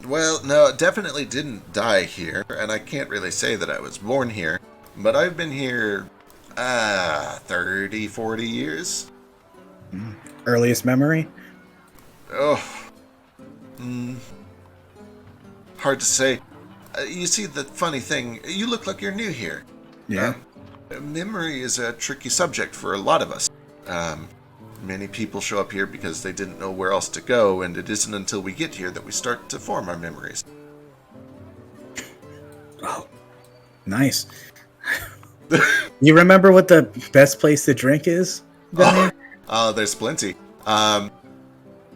Well, no, definitely didn't die here, and I can't really say that I was born here, but I've been here, 30, 40 years. Earliest memory? Oh, hard to say. You see, the funny thing, you look like you're new here. Yeah. Memory is a tricky subject for a lot of us. Many people show up here because they didn't know where else to go, and it isn't until we get here that we start to form our memories. Oh, nice. You remember what the best place to drink is down here? There's plenty.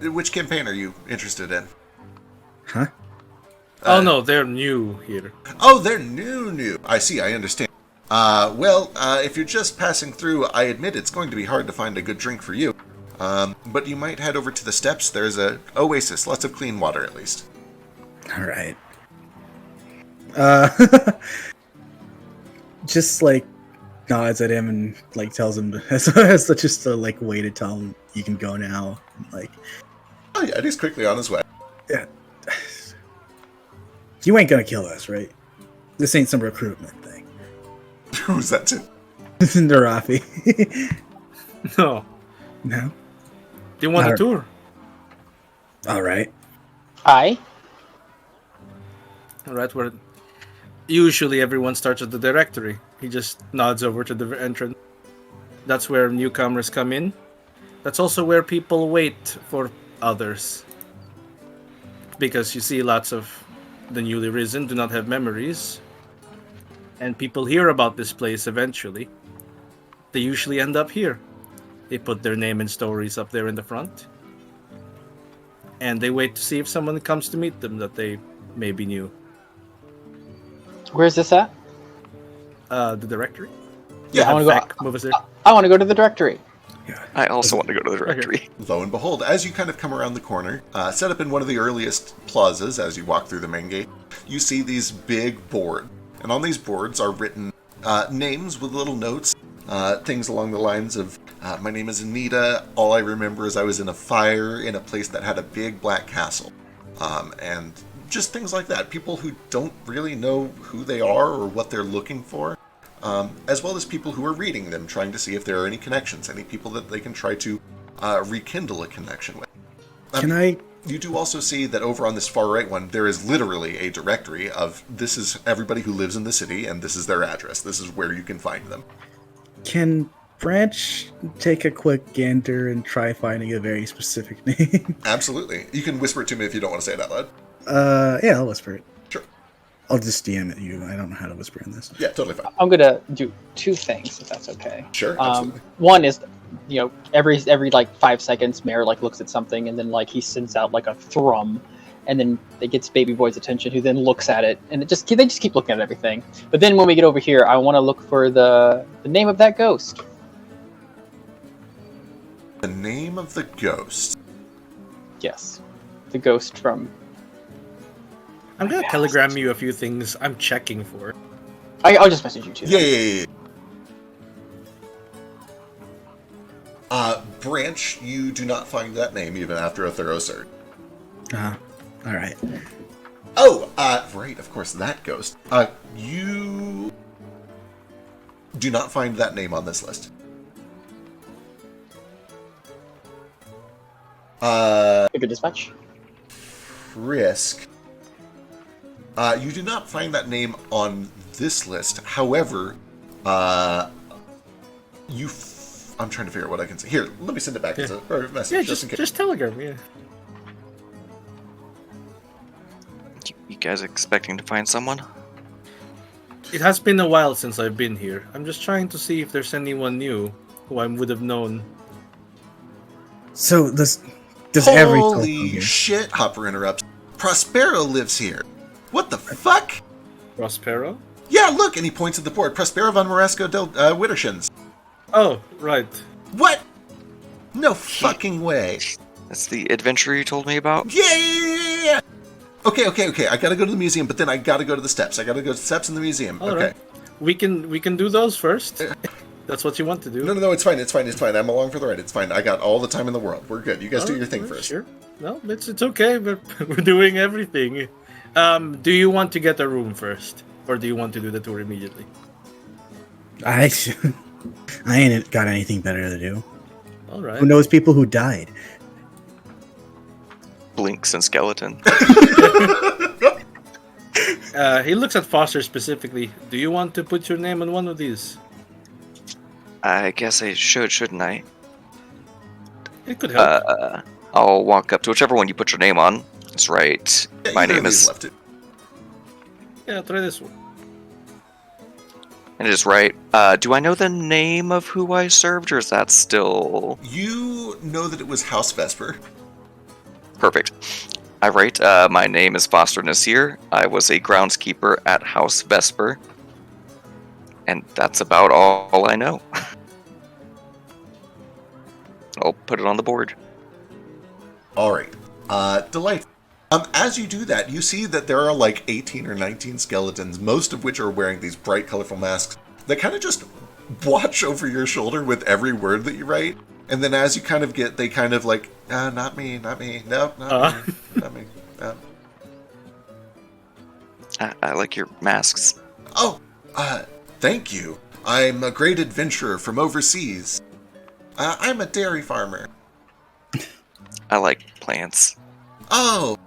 Which campaign are you interested in? Huh? Oh no, they're new here. Oh, they're new. I see, I understand. If you're just passing through, I admit it's going to be hard to find a good drink for you. But you might head over to the steps. There's a oasis, lots of clean water at least. All right. Just like nods at him and like tells him as just a like way to tell him you can go now. Like, oh yeah, he's quickly on his way. Yeah. You ain't gonna kill us, right? This ain't some recruitment thing. Who's that to? Narafi. No. No? Do you want a tour? Alright. Aye. Alright, where usually everyone starts at the directory. He just nods over to the entrance. That's where newcomers come in. That's also where people wait for others. Because you see lots of the newly risen do not have memories. And people hear about this place eventually. They usually end up here. They put their name and stories up there in the front. And they wait to see if someone comes to meet them that they maybe knew. Where's this at? The directory? Yeah, I want to go. Move us there. I want to go to the directory. I also want to go to the directory. Lo and behold, as you kind of come around the corner, set up in one of the earliest plazas as you walk through the main gate, you see these big boards. And on these boards are written names with little notes, things along the lines of, my name is Anita, all I remember is I was in a fire in a place that had a big black castle. And just things like that. People who don't really know who they are or what they're looking for. As well as people who are reading them, trying to see if there are any connections, any people that they can try to rekindle a connection with. You do also see that over on this far right one, there is literally a directory of this is everybody who lives in the city, and this is their address. This is where you can find them. Can Branch take a quick gander and try finding a very specific name? Absolutely. You can whisper it to me if you don't want to say it out loud. Yeah, I'll whisper it. Sure. I'll just DM it you. I don't know how to whisper in this. Yeah, totally fine. I'm gonna do two things, if that's okay. Sure, absolutely. One is, every like 5 seconds, Mare like looks at something, and then like he sends out like a thrum, and then it gets Baby Boy's attention, who then looks at it, and they just keep looking at everything. But then when we get over here, I want to look for the name of that ghost. The name of the ghost. Yes, the ghost from. I'm gonna telegram you a few things I'm checking for. I'll just message you too. Yeah. Branch, you do not find that name even after a thorough search. All right. Oh, right, of course, that ghost. You do not find that name on this list. Figure dispatch. Risk. You do not find that name on this list. However, I'm trying to figure out what I can say. Here, let me send it back as a message. Yeah, in case. just telegram. Yeah. You guys expecting to find someone? It has been a while since I've been here. I'm just trying to see if there's anyone new who I would have known. So does every soul come Holy here? shit! Hopper interrupts. Prospero lives here. What the fuck? Prospero? Yeah, look, and he points at the board. Prospero von Moresco del Wittershins. Oh, right. What? No fucking way. That's the adventure you told me about? Yeah! Okay. I gotta go to the museum, but then I gotta go to the steps. I gotta go to the steps in the museum. All okay. right. We can do those first. That's what you want to do. No, it's fine. I'm along for the ride. It's fine. I got all the time in the world. We're good. You guys do your thing first. Sure. No, it's okay. We're doing everything. Do you want to get a room first, or do you want to do the tour immediately? I ain't got anything better to do. All right. Who knows people who died? Blinks and skeleton. He looks at Foster specifically. Do you want to put your name on one of these? I guess I should, shouldn't I? It could help. I'll walk up to whichever one you put your name on. That's right. Yeah, My either name of these is... left it. Yeah, try this one. And it is right. Do I know the name of who I served, or is that still... You know that it was House Vesper. Perfect. I write, my name is Foster Nasir. I was a groundskeeper at House Vesper. And that's about all I know. I'll put it on the board. All right. Delightful. As you do that, you see that there are like 18 or 19 skeletons, most of which are wearing these bright, colorful masks that kind of just watch over your shoulder with every word that you write. And then as you kind of get, they kind of like, not me, no, not me, not me. No. I like your masks. Oh, thank you. I'm a great adventurer from overseas. I'm a dairy farmer. I like plants. Oh,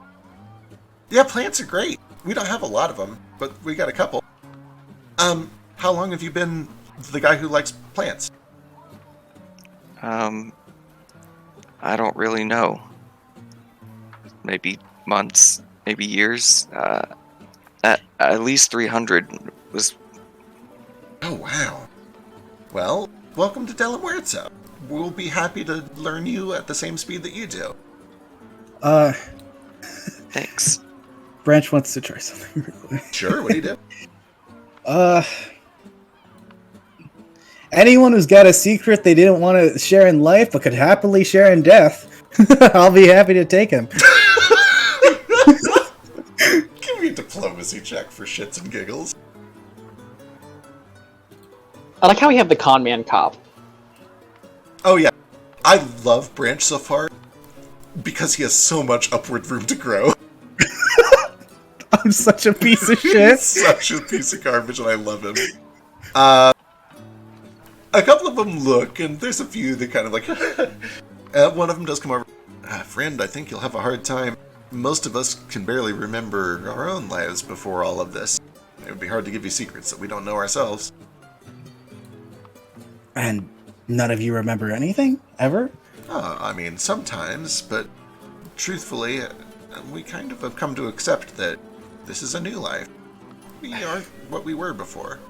yeah, plants are great. We don't have a lot of them, but we got a couple. How long have you been the guy who likes plants? I don't really know. Maybe months, maybe years. At least 300 was... Oh, wow. Well, welcome to Delera. We'll be happy to learn you at the same speed that you do. Thanks. Branch wants to try something real quick. Sure, what do you do? Anyone who's got a secret they didn't want to share in life but could happily share in death, I'll be happy to take him. Give me a diplomacy check for shits and giggles. I like how we have the con man cop. Oh, yeah. I love Branch so far because he has so much upward room to grow. I'm such a piece of He's shit. such a piece of garbage, and I love him. A couple of them look, and there's a few that kind of like... one of them does come over. Friend, I think you'll have a hard time. Most of us can barely remember our own lives before all of this. It would be hard to give you secrets that we don't know ourselves. And none of you remember anything? Ever? I mean, sometimes, but truthfully, we kind of have come to accept that this is a new life. We aren't what we were before.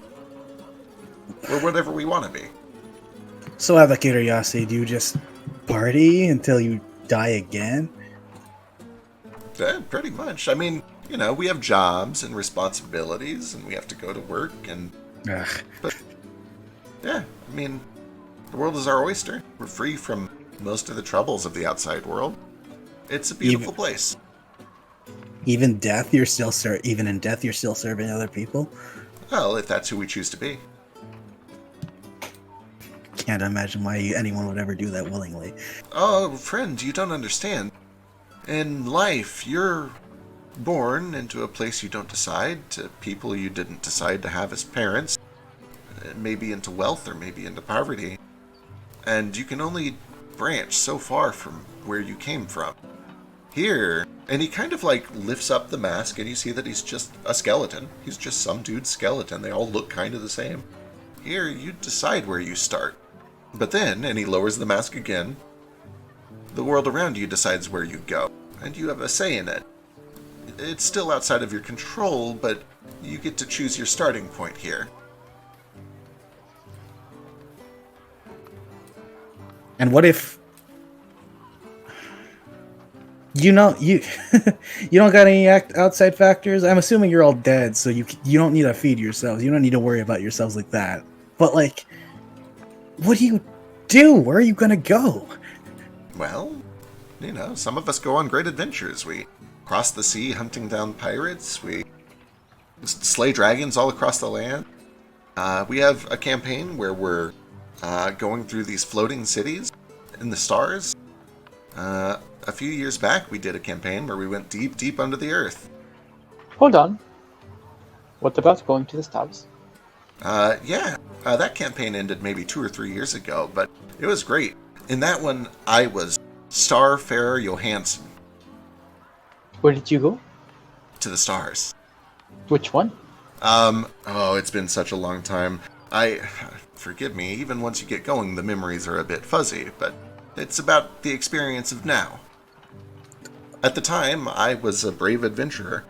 Or whatever we want to be. So out of curiosity, do you just party until you die again? Yeah, pretty much. I mean, you know, we have jobs and responsibilities, and we have to go to work, and... Ugh. But, yeah, I mean, the world is our oyster. We're free from most of the troubles of the outside world. It's a beautiful place. Even in death, you're still serving other people? Well, if that's who we choose to be. can't imagine why anyone would ever do that willingly. Oh, friend, you don't understand. In life, you're born into a place you don't decide, to people you didn't decide to have as parents, maybe into wealth or maybe into poverty. And you can only branch so far from where you came from. Here, and he kind of like lifts up the mask and you see that he's just a skeleton. He's just some dude's skeleton. They all look kind of the same. Here, you decide where you start. But then, and he lowers the mask again, the world around you decides where you go, and you have a say in it. It's still outside of your control, but you get to choose your starting point here. And what if you don't got any outside factors? I'm assuming you're all dead, so you don't need to feed yourselves. You don't need to worry about yourselves like that. But like, what do you do? Where are you gonna go? Well, some of us go on great adventures. We cross the sea hunting down pirates. We slay dragons all across the land. We have a campaign where we're going through these floating cities in the stars. A few years back, we did a campaign where we went deep, deep under the earth. Hold on. What about going to the stars? That campaign ended maybe 2 or 3 years ago, but it was great. In that one, I was Starfarer Johansson. Where did you go? To the stars. Which one? It's been such a long time. Forgive me, even once you get going, the memories are a bit fuzzy, but it's about the experience of now. At the time, I was a brave adventurer.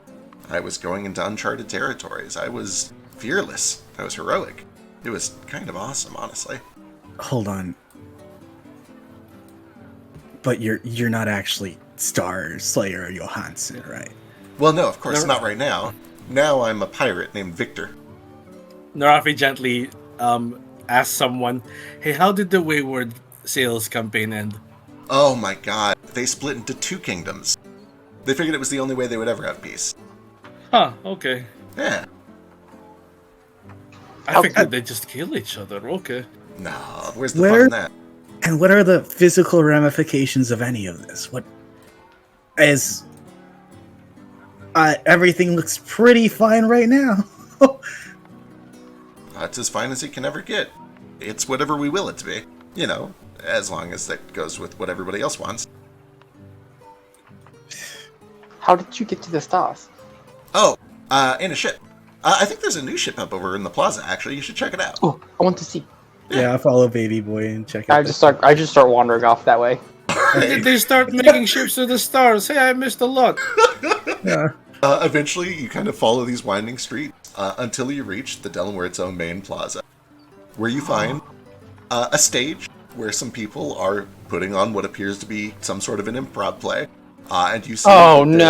I was going into uncharted territories. I was fearless. I was heroic. It was kind of awesome, honestly. Hold on. But you're not actually Star Slayer Johansson, right? Well, no, of course, not right now. Now I'm a pirate named Victor. Narafi gently asks someone, "Hey, how did the Wayward Sails campaign end?" Oh my god, they split into 2 kingdoms. They figured it was the only way they would ever have peace. Huh, okay. Yeah. I figured they just kill each other, okay. No, where's the fun in that? And what are the physical ramifications of any of this? Everything looks pretty fine right now. It's as fine as it can ever get. It's whatever we will it to be. As long as that goes with what everybody else wants. How did you get to the stars? Oh, in a ship. I think there's a new ship up over in the plaza, actually. You should check it out. Oh, I want to see. Yeah, I follow Baby Boy and check it out. I just start wandering off that way. Did they start making ships to the stars? Hey, I missed a lot. Yeah. Eventually, you kind of follow these winding streets until you reach the Delaware's own main plaza, where you find a stage where some people are putting on what appears to be some sort of an improv play. And you see an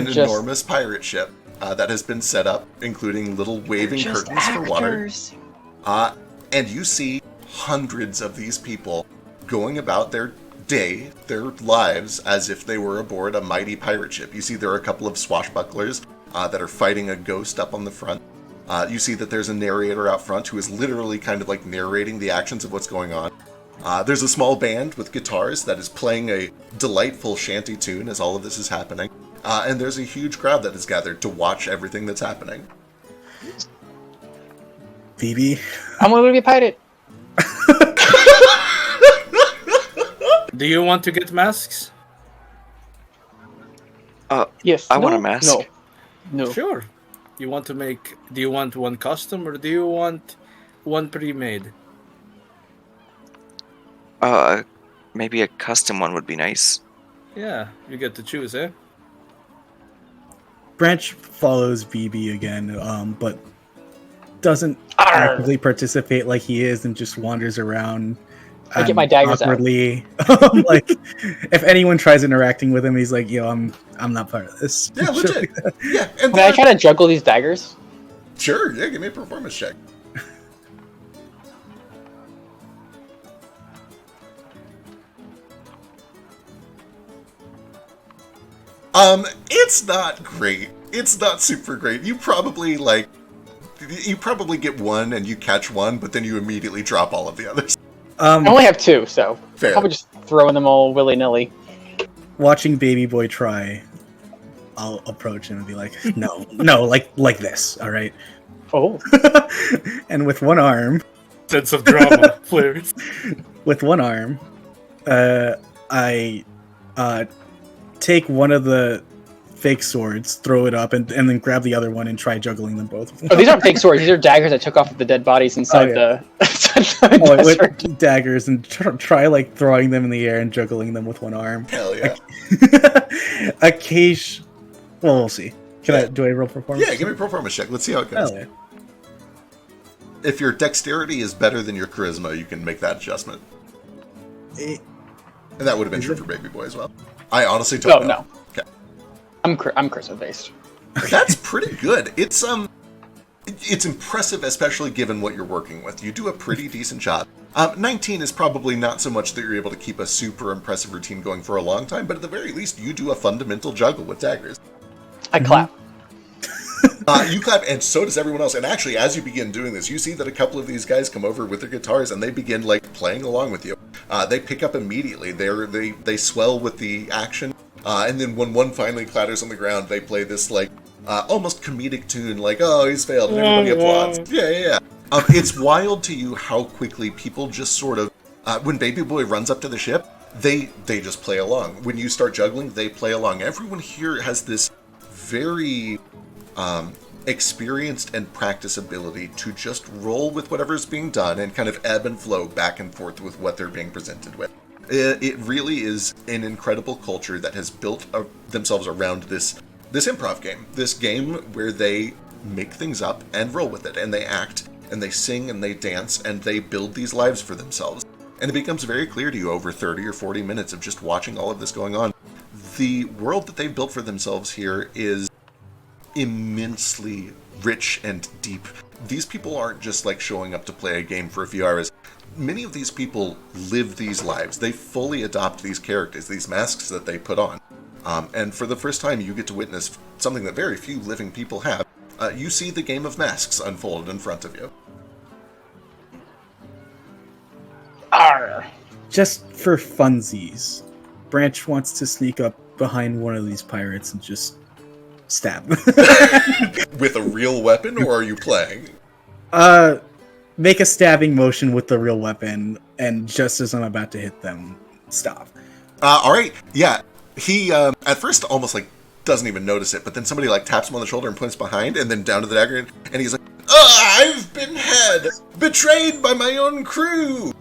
enormous pirate ship that has been set up, including little waving curtains for water. And you see hundreds of these people going about their day, their lives, as if they were aboard a mighty pirate ship. You see there are a couple of swashbucklers that are fighting a ghost up on the front. You see that there's a narrator out front who is literally kind of like narrating the actions of what's going on. There's a small band with guitars that is playing a delightful shanty tune as all of this is happening. And there's a huge crowd that is gathered to watch everything that's happening. Phoebe? I'm going to be a pirate. Do you want to get masks? Yes. I want a mask. No. Sure. Do you want one custom or do you want one pre-made? Maybe a custom one would be nice. Yeah, you get to choose, eh? Branch follows BB again, but doesn't actively participate like he is and just wanders around. I get my daggers awkwardly. Like, if anyone tries interacting with him, he's like, "Yo, I'm not part of this." Yeah, legit. Yeah. And Can I try to juggle these daggers? Sure, yeah, give me a performance check. It's not great. It's not super great. You probably, You probably get one and you catch one, but then you immediately drop all of the others. I only have 2, so Fair. probably just throwing them all willy-nilly. Watching Baby Boy try, I'll approach him and be like, no, like this, all right? Oh. And with one arm, Sense of drama flares. with one arm, I take one of the fake swords, throw it up, and then grab the other one and try juggling them both. Oh, these aren't fake swords. These are daggers I took off of the dead bodies inside the with daggers and try like throwing them in the air and juggling them with one arm. Hell yeah. Occasion. Well, we'll see. Do I roll performance? Yeah, give me a performance check. Let's see how it goes. Hell yeah. If your dexterity is better than your charisma, you can make that adjustment. And that would have been true for Baby Boy as well. I honestly don't know. No. Okay. I'm charisma based. That's pretty good. It's impressive, especially given what you're working with. You do a pretty decent job. 19 is probably not so much that you're able to keep a super impressive routine going for a long time, but at the very least, you do a fundamental juggle with daggers. I clap. You clap, and so does everyone else. And actually, as you begin doing this, you see that a couple of these guys come over with their guitars, and they begin like playing along with you. They pick up immediately. They swell with the action, and then when one finally clatters on the ground, they play this like almost comedic tune, like "Oh, he's failed," and everybody applauds. Yeah. It's wild to you how quickly people just sort of, when Baby Boy runs up to the ship, they just play along. When you start juggling, they play along. Everyone here has this very experienced and practiced ability to just roll with whatever's being done and kind of ebb and flow back and forth with what they're being presented with. It really is an incredible culture that has built themselves around this improv game. This game where they make things up and roll with it, and they act, and they sing, and they dance, and they build these lives for themselves. And it becomes very clear to you over 30 or 40 minutes of just watching all of this going on. The world that they've built for themselves here is immensely rich and deep. These people aren't just like showing up to play a game for a few hours. Many of these people live these lives. They fully adopt these characters, these masks that they put on. And for the first time, you get to witness something that very few living people have. You see the game of masks unfold in front of you. Arr. Just for funsies, Branch wants to sneak up behind one of these pirates and just stab. With a real weapon, or are you playing? Make a stabbing motion with the real weapon, and just as I'm about to hit them, stop. Alright, yeah. He, at first, almost like doesn't even notice it, but then somebody like taps him on the shoulder and points behind, and then down to the dagger, and he's like, I've been betrayed by my own crew!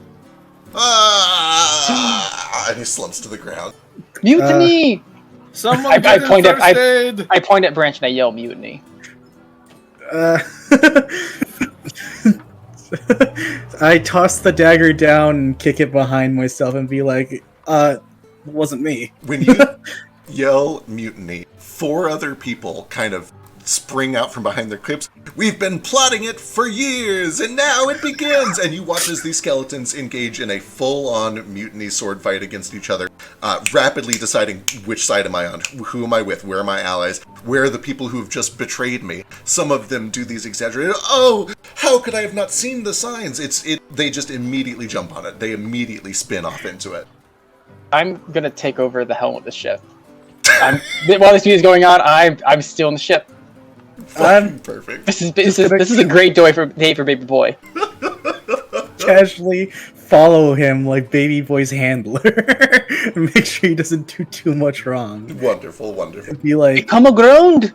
And he slumps to the ground. Mutiny! Someone I get point at first aid! I point at Branch and I yell mutiny. I toss the dagger down and kick it behind myself and be like, it wasn't me. When you yell mutiny, 4 other people kind of spring out from behind their clips. We've been plotting it for years, and now it begins! And you watch as these skeletons engage in a full-on mutiny sword fight against each other, rapidly deciding which side am I on, who am I with, where are my allies, where are the people who have just betrayed me. Some of them do these exaggerated, oh, how could I have not seen the signs? They just immediately jump on it. They immediately spin off into it. I'm gonna take over the helm of the ship. While this meeting is going on, I'm still in the ship. Perfect. This is a great day for Baby Boy. Casually follow him like Baby Boy's handler. Make sure he doesn't do too much wrong. Wonderful. Be like, Come aground!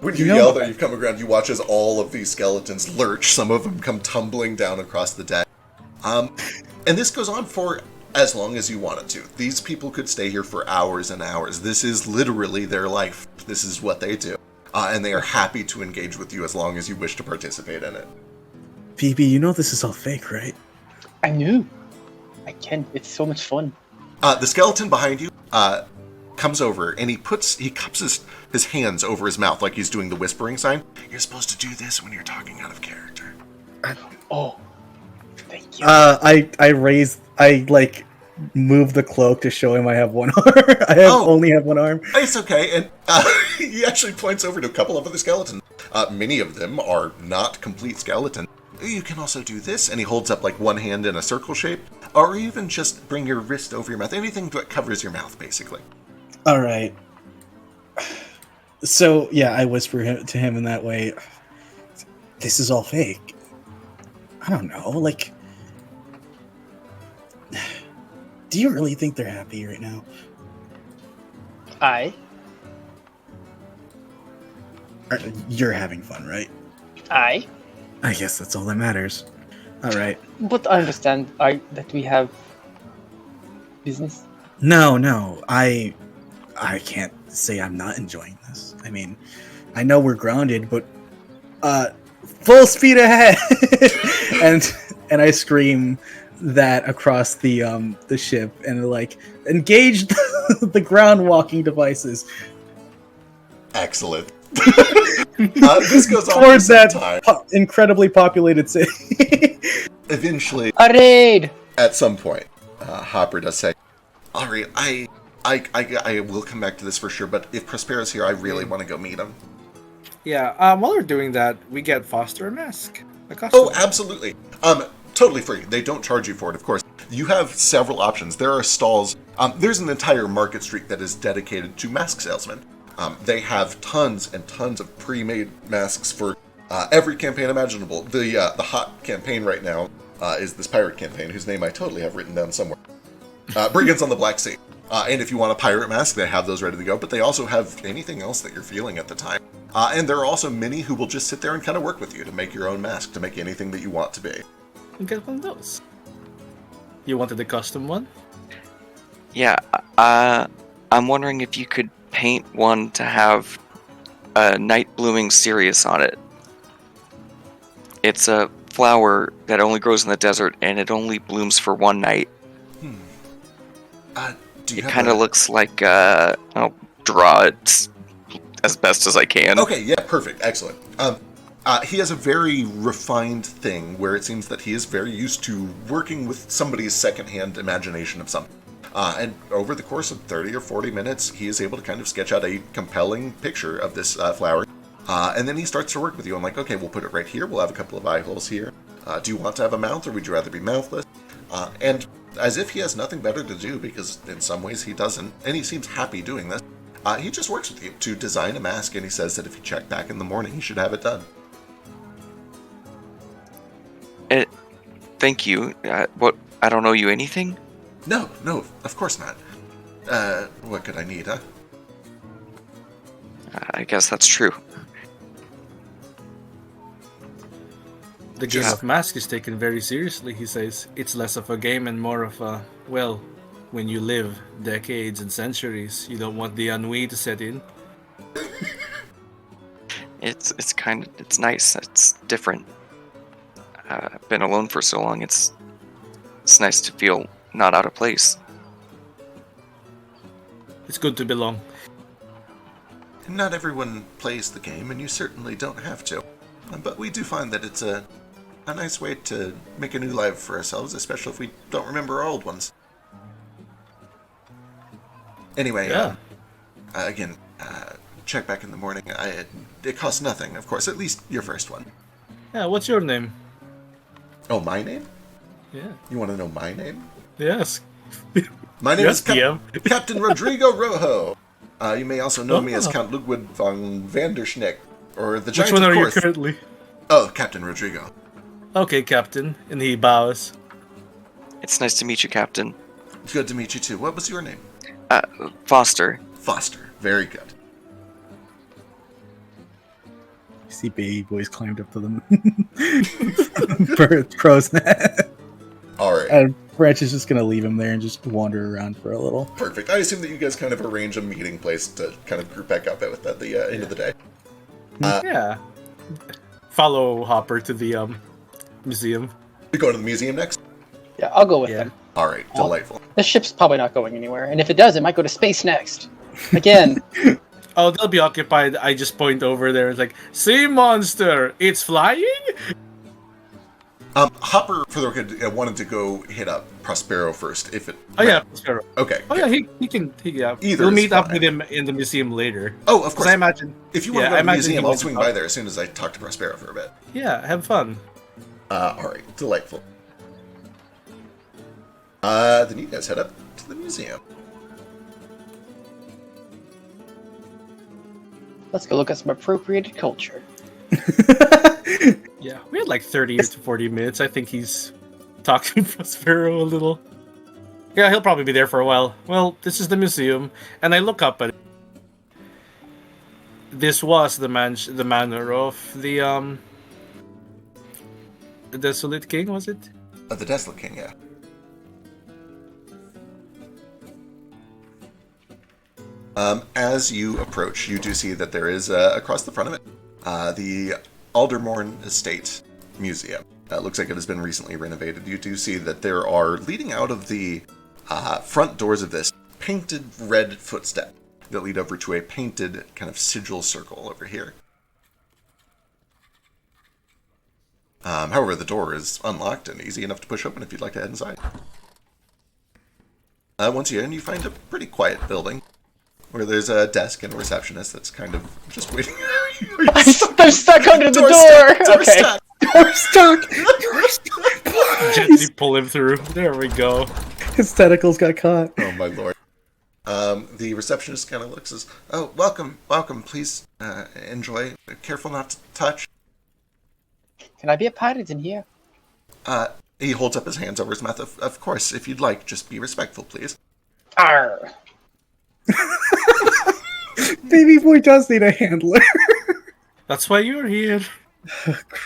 When you yell that you've come around, you watch as all of these skeletons lurch. Some of them come tumbling down across the deck. And this goes on for as long as you want it to. These people could stay here for hours and hours. This is literally their life. This is what they do. And they are happy to engage with you as long as you wish to participate in it. BB, you know this is all fake, right? I knew. I can. It's so much fun. The skeleton behind you comes over, and he cups his hands over his mouth like he's doing the whispering sign. You're supposed to do this when you're talking out of character. Oh, thank you. I move the cloak to show him I have one arm. Only have one arm. It's okay, and he actually points over to a couple of other skeletons. Many of them are not complete skeletons. You can also do this, and he holds up like one hand in a circle shape, or even just bring your wrist over your mouth. Anything that covers your mouth, basically. All right. So yeah, I whisper to him in that way. This is all fake. I don't know. Like, do you really think they're happy right now? I You're having fun, right? I I guess that's all that matters. All right. but I understand that we have business. No, I can't say I'm not enjoying this. I mean, I know we're grounded, but full speed ahead! and I scream that across the ship and like engage the ground walking devices Excellent. This goes on towards for that some time. incredibly populated city. Eventually, A raid. at some point, Hopper does say, "Ari, I will come back to this for sure. But if Prospera's here, I really want to go meet him." Yeah, while we're doing that, we get Foster a mask. A costume. Oh, absolutely. Totally free. They don't charge you for it, of course. You have several options. There are stalls. There's an entire market street that is dedicated to mask salesmen. They have tons and tons of pre-made masks for every campaign imaginable. The hot campaign right now is this pirate campaign, whose name I totally have written down somewhere. Brigands on the Black Sea. And if you want a pirate mask, they have those ready to go, but they also have anything else that you're feeling at the time. And there are also many who will just sit there and kind of work with you to make your own mask, to make anything that you want to be. And get one of those. You wanted a custom one? Yeah, I'm wondering if you could paint one to have a night blooming Sirius on it. It's a flower that only grows in the desert, and it only blooms for one night. Do you It have kind of looks like, I'll draw it as best as I can. Okay, yeah, perfect, excellent. He has a very refined thing where it seems that he is very used to working with somebody's secondhand imagination of something. And over the course of 30 or 40 minutes, he is able to kind of sketch out a compelling picture of this flower. And then he starts to work with you. I'm like, okay, we'll put it right here. We'll have a couple of eye holes here. Do you want to have a mouth, or would you rather be mouthless? And as if he has nothing better to do, because in some ways he doesn't, and he seems happy doing this, he just works with you to design a mask, and he says that if you check back in the morning, he should have it done. Thank you. What? I don't owe you anything? No, of course not. What could I need, huh? I guess that's true. The game of mask is taken very seriously, he says. It's less of a game and more of a, well, when you live decades and centuries, you don't want the ennui to set in. It's nice. It's different. I've been alone for so long. It's nice to feel not out of place. It's good to belong. Not everyone plays the game, and you certainly don't have to. But we do find that it's a nice way to make a new life for ourselves, especially if we don't remember our old ones. Anyway, Yeah. Again, check back in the morning. It costs nothing, of course, at least your first one. Yeah, what's your name? Oh, my name? Yeah. You want to know my name? Yes. My name Yes, is DM. Captain Rodrigo Rojo. You may also know me as Oh. Count Ludwig von Vanderschneck, or the Which Giant one of are you Course. currently? Oh, Captain Rodrigo. Okay, Captain. And he bows. It's nice to meet you, Captain. Good to meet you too. What was your name? Foster. Foster. Very good. You see baby boys climbed up to the crow's nest. Alright. And Branch is just gonna leave him there and just wander around for a little. Perfect. I assume that you guys kind of arrange a meeting place to kind of group back up at the end of the day. Yeah. Follow Hopper to the museum. We go to the museum next? Yeah, I'll go with Yeah. them. Alright, delightful. The ship's probably not going anywhere, and if it does, it might go to space next. Again. Oh, they'll be occupied. I just point over there. It's like, sea monster, it's flying? Hopper, for the record, wanted to go hit up Prospero first. If it. Oh yeah, Prospero. Okay. Oh yeah, he can. Yeah, Either we'll is meet up fine. with him in the museum later. Oh, of 'Cause course. I imagine. If you yeah, want to I go to the imagine he museum, I'll went to swing talk- by there as soon as I talk to Prospero for a bit. Yeah, have fun. All right, delightful. Then you guys head up to the museum. Let's go look at some appropriated culture. Yeah, we had like 30 to 40 minutes. I think he's talking to Prospero a little. Yeah, he'll probably be there for a while. Well, this is the museum, and I look up at it. This was the manor of the Desolate King, was it? The Desolate King, yeah. As you approach, you do see that there is, across the front of it, the Aldermorn Estate Museum. Looks like it has been recently renovated. You do see that there are, leading out of the front doors of this, painted red footsteps that lead over to a painted kind of sigil circle over here. However, the door is unlocked and easy enough to push open if you'd like to head inside. Once you're in, you find a pretty quiet building where there's a desk and a receptionist that's kind of just waiting. They're stuck under the door! Door Okay. stuck. Door stuck! Door stuck! Gently pull him through. There we go. His tentacles got caught. Oh my lord. The receptionist kind of looks as, oh, welcome, please enjoy. Careful not to touch. Can I be a pirate in here? He holds up his hands over his mouth. Of course, if you'd like, just be respectful, please. Arr! Baby boy does need a handler. That's why you're here.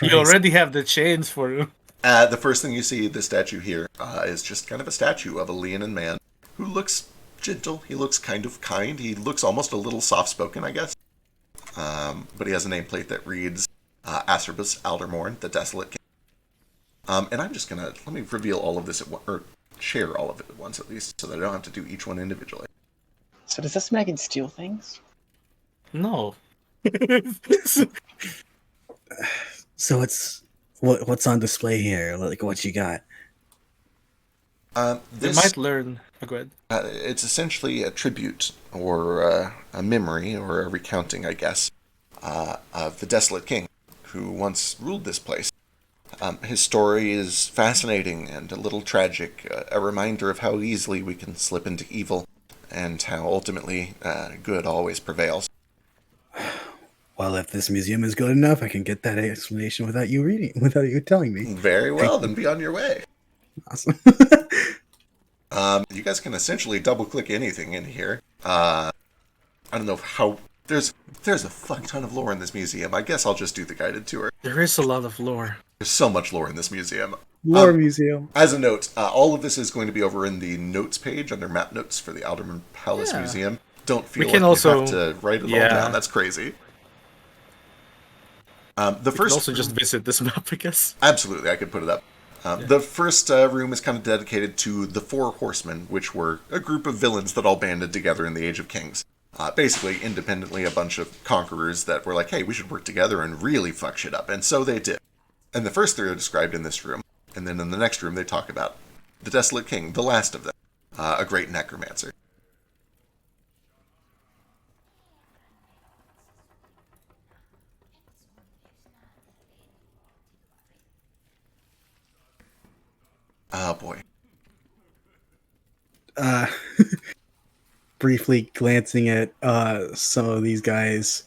You already have the chains for him. The first thing you see, the statue here, is just kind of a statue of a Leonin man who looks gentle. He looks kind of kind. He looks almost a little soft-spoken, I guess. But he has a nameplate that reads Acerbus Aldermorn, the Desolate King. And I'm just going to, let me reveal all of this at once, or share all of it at once at least, so that I don't have to do each one individually. So does this mean I can steal things? No. So it's what's on display here? Like what you got? You This, might learn. Oh, go ahead. it's essentially a tribute, or a memory, or a recounting, I guess, of the Desolate King, who once ruled this place. His story is fascinating and a little tragic, a reminder of how easily we can slip into evil, and how ultimately good always prevails. Well, if this museum is good enough, I can get that explanation without you telling me. Very well, then be on your way. Awesome. You guys can essentially double-click anything in here. I don't know how... There's a fuck ton of lore in this museum. I guess I'll just do the guided tour. There is a lot of lore. There's so much lore in this museum. Lore museum. As a note, all of this is going to be over in the notes page under map notes for the Alderman Palace Yeah. Museum. Don't feel We like can you also- have to write it all yeah. down. That's crazy. The You can first, also just visit this map, I guess. absolutely, I could put it up. The first room is kind of dedicated to the Four Horsemen, which were a group of villains that all banded together in the Age of Kings. Basically, independently, a bunch of conquerors that were like, hey, we should work together and really fuck shit up. And so they did. And the first three are described in this room. And then in the next room, they talk about the Desolate King, the last of them, a great necromancer. Oh, boy. Briefly glancing at some of these guys.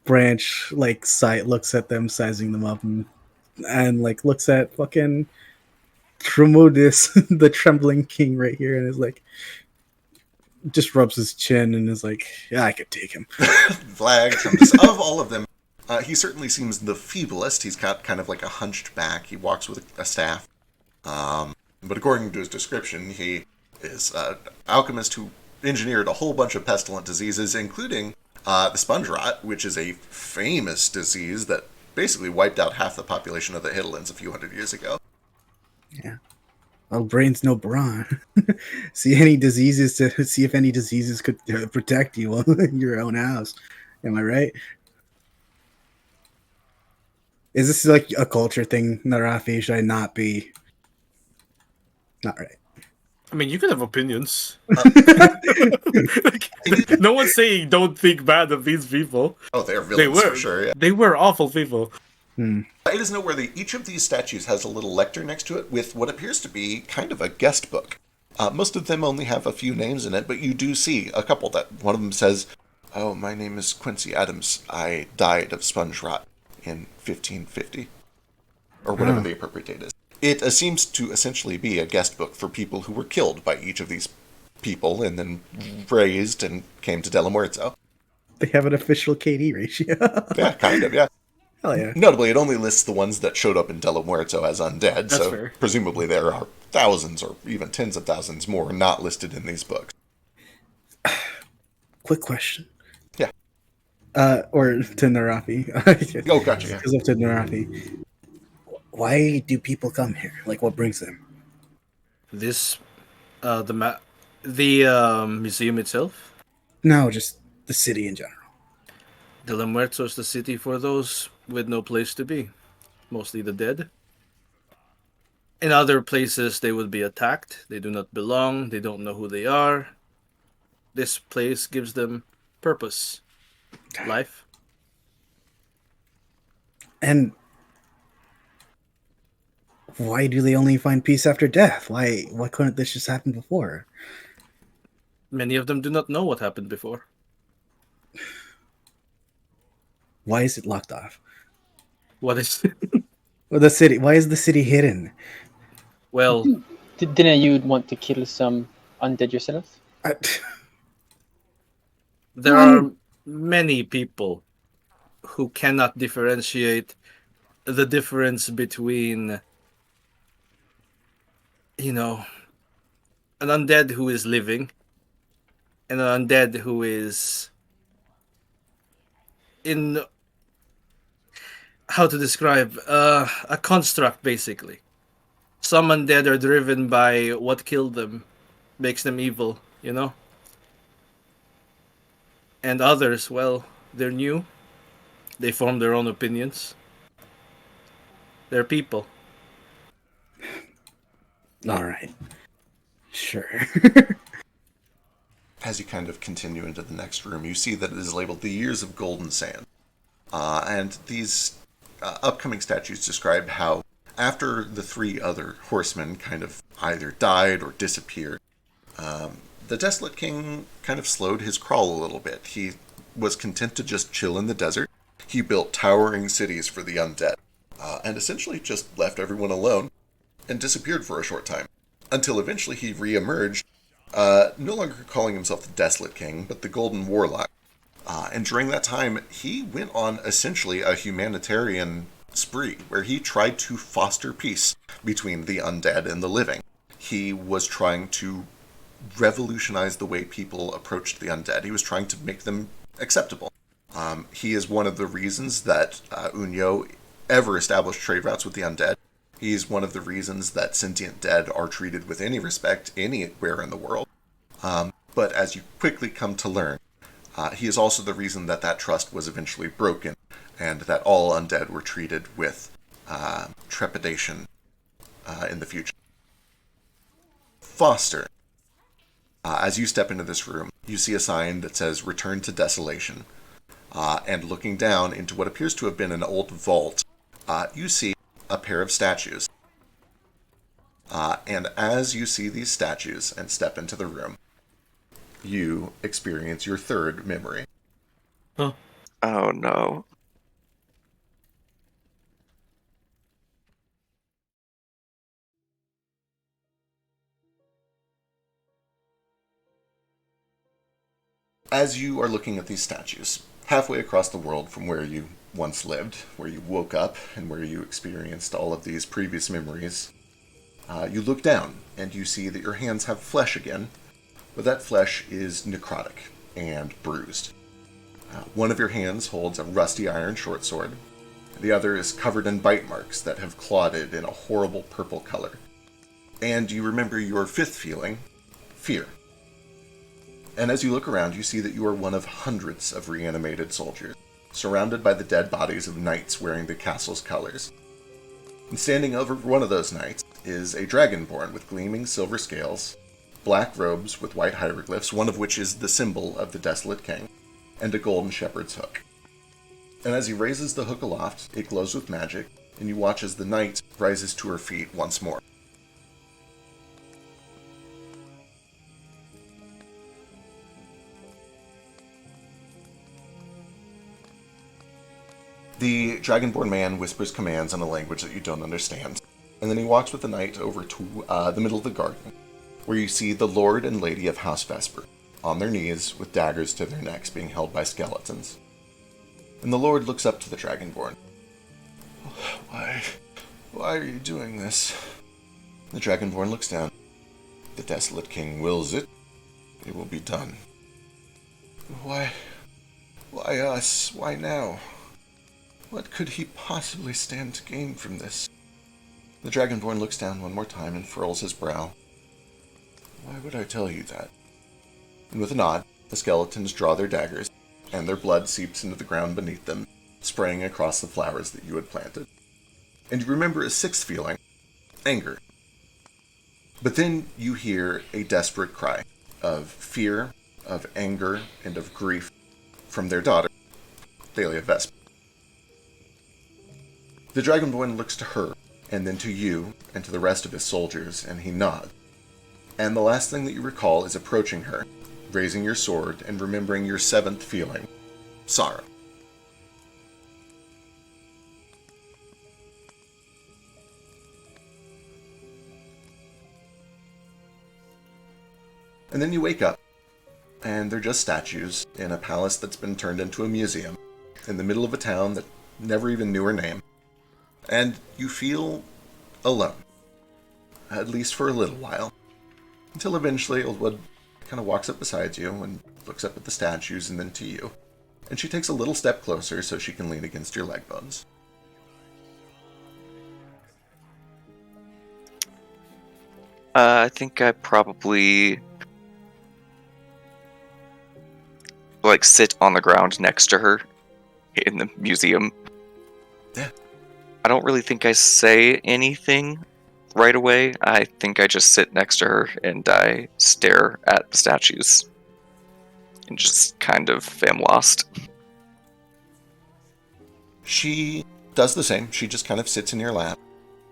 Branch looks at them, sizing them up, and like looks at fucking Tremodus, the trembling king right here, and is like, just rubs his chin and is like, yeah, I could take him. Flag, of all of them, he certainly seems the feeblest. He's got kind of like a hunched back. He walks with a staff. But according to his description, he is an alchemist who engineered a whole bunch of pestilent diseases, including the sponge rot, which is a famous disease that basically wiped out half the population of the Hiddlens a few hundred years ago. Yeah. Well, brains no brawn. See if any diseases could protect you in your own house. Am I right? Is this like a culture thing, Narafi? Should I not be? Not right. I mean, you can have opinions. It is- No one's saying don't think bad of these people. oh, they're villains for sure, yeah. They were awful people. Hmm. It is noteworthy. Each of these statues has a little lectern next to it with what appears to be kind of a guest book. Most of them only have a few names in it, but you do see a couple that one of them says, "Oh, my name is Quincy Adams. I died of sponge rot in 1550," or whatever the appropriate date is. It seems to essentially be a guest book for people who were killed by each of these people and then raised and came to Dela Muerto. They have an official KD ratio. Yeah, kind of, yeah. Hell yeah. Notably, it only lists the ones that showed up in Dela Muerto as undead, That's so fair. presumably there are thousands or even tens of thousands more not listed in these books. Quick question. Yeah. Or to Narafi. Oh, gotcha, yeah. Because of to Narafi. Why do people come here? Like, what brings them? This, the museum itself. No, just the city in general. De la Muerto is the city for those with no place to be. Mostly the dead. In other places, they would be attacked. They do not belong. They don't know who they are. This place gives them purpose. Life. And why do they only find peace after death? Why couldn't this just happen before? Many of them do not know what happened before. Why is it locked off? What is... Well, the city. Why is the city hidden? Well, Didn't you want to kill some undead yourself? there are many people who cannot differentiate the difference between, an undead who is living and an undead who is in, how to describe, a construct, basically. Some undead are driven by what killed them, makes them evil, And others, well, they're new. They form their own opinions. They're people. All right. Sure. As you kind of continue into the next room, you see that it is labeled the Years of Golden Sand. And these upcoming statues describe how after the three other horsemen kind of either died or disappeared, the Desolate King kind of slowed his crawl a little bit. He was content to just chill in the desert. He built towering cities for the undead, and essentially just left everyone alone and disappeared for a short time, until eventually he re-emerged, no longer calling himself the Desolate King, but the Golden Warlock. And during that time, he went on essentially a humanitarian spree, where he tried to foster peace between the undead and the living. He was trying to revolutionize the way people approached the undead. He was trying to make them acceptable. He is one of the reasons that Unyo ever established trade routes with the undead. He's one of the reasons that sentient dead are treated with any respect anywhere in the world. But as you quickly come to learn, he is also the reason that that trust was eventually broken, and that all undead were treated with trepidation in the future. Foster. As you step into this room, you see a sign that says "Return to Desolation." And looking down into what appears to have been an old vault, you see a pair of statues. And as you see these statues and step into the room, you experience your third memory. Huh. Oh no. As you are looking at these statues, halfway across the world from where you once lived, where you woke up, and where you experienced all of these previous memories, you look down and you see that your hands have flesh again, but that flesh is necrotic and bruised. One of your hands holds a rusty iron short sword. The other is covered in bite marks that have clotted in a horrible purple color. And you remember your fifth feeling, fear. And as you look around, you see that you are one of hundreds of reanimated soldiers. surrounded by the dead bodies of knights wearing the castle's colors. And standing over one of those knights is a dragonborn with gleaming silver scales, black robes with white hieroglyphs, one of which is the symbol of the Desolate King, and a golden shepherd's hook. And as he raises the hook aloft, it glows with magic, and you watch as the knight rises to her feet once more. The Dragonborn man whispers commands in a language that you don't understand, and then he walks with the knight over to the middle of the garden, where you see the Lord and Lady of House Vesper, on their knees with daggers to their necks being held by skeletons. And the Lord looks up to the Dragonborn. Why are you doing this? The Dragonborn looks down. The Desolate King wills it. It will be done. Why us? Why now? What could he possibly stand to gain from this? The Dragonborn looks down one more time and furrows his brow. Why would I tell you that? And with a nod, the skeletons draw their daggers, and their blood seeps into the ground beneath them, spraying across the flowers that you had planted. And you remember a sixth feeling, anger. But then you hear a desperate cry of fear, of anger, and of grief from their daughter, Thalia Vesper. The Dragonborn looks to her, and then to you, and to the rest of his soldiers, and he nods. And the last thing that you recall is approaching her, raising your sword, and remembering your seventh feeling, sorrow. And then you wake up, and they're just statues in a palace that's been turned into a museum, in the middle of a town that never even knew her name. And you feel alone, at least for a little while, until eventually Oldwood kind of walks up beside you and looks up at the statues and then to you, and she takes a little step closer so she can lean against your leg bones. I think I probably sit on the ground next to her in the museum. Yeah. I don't really think I say anything right away. I think I just sit next to her and I stare at the statues and just kind of am lost. She does the same. She just kind of sits in your lap.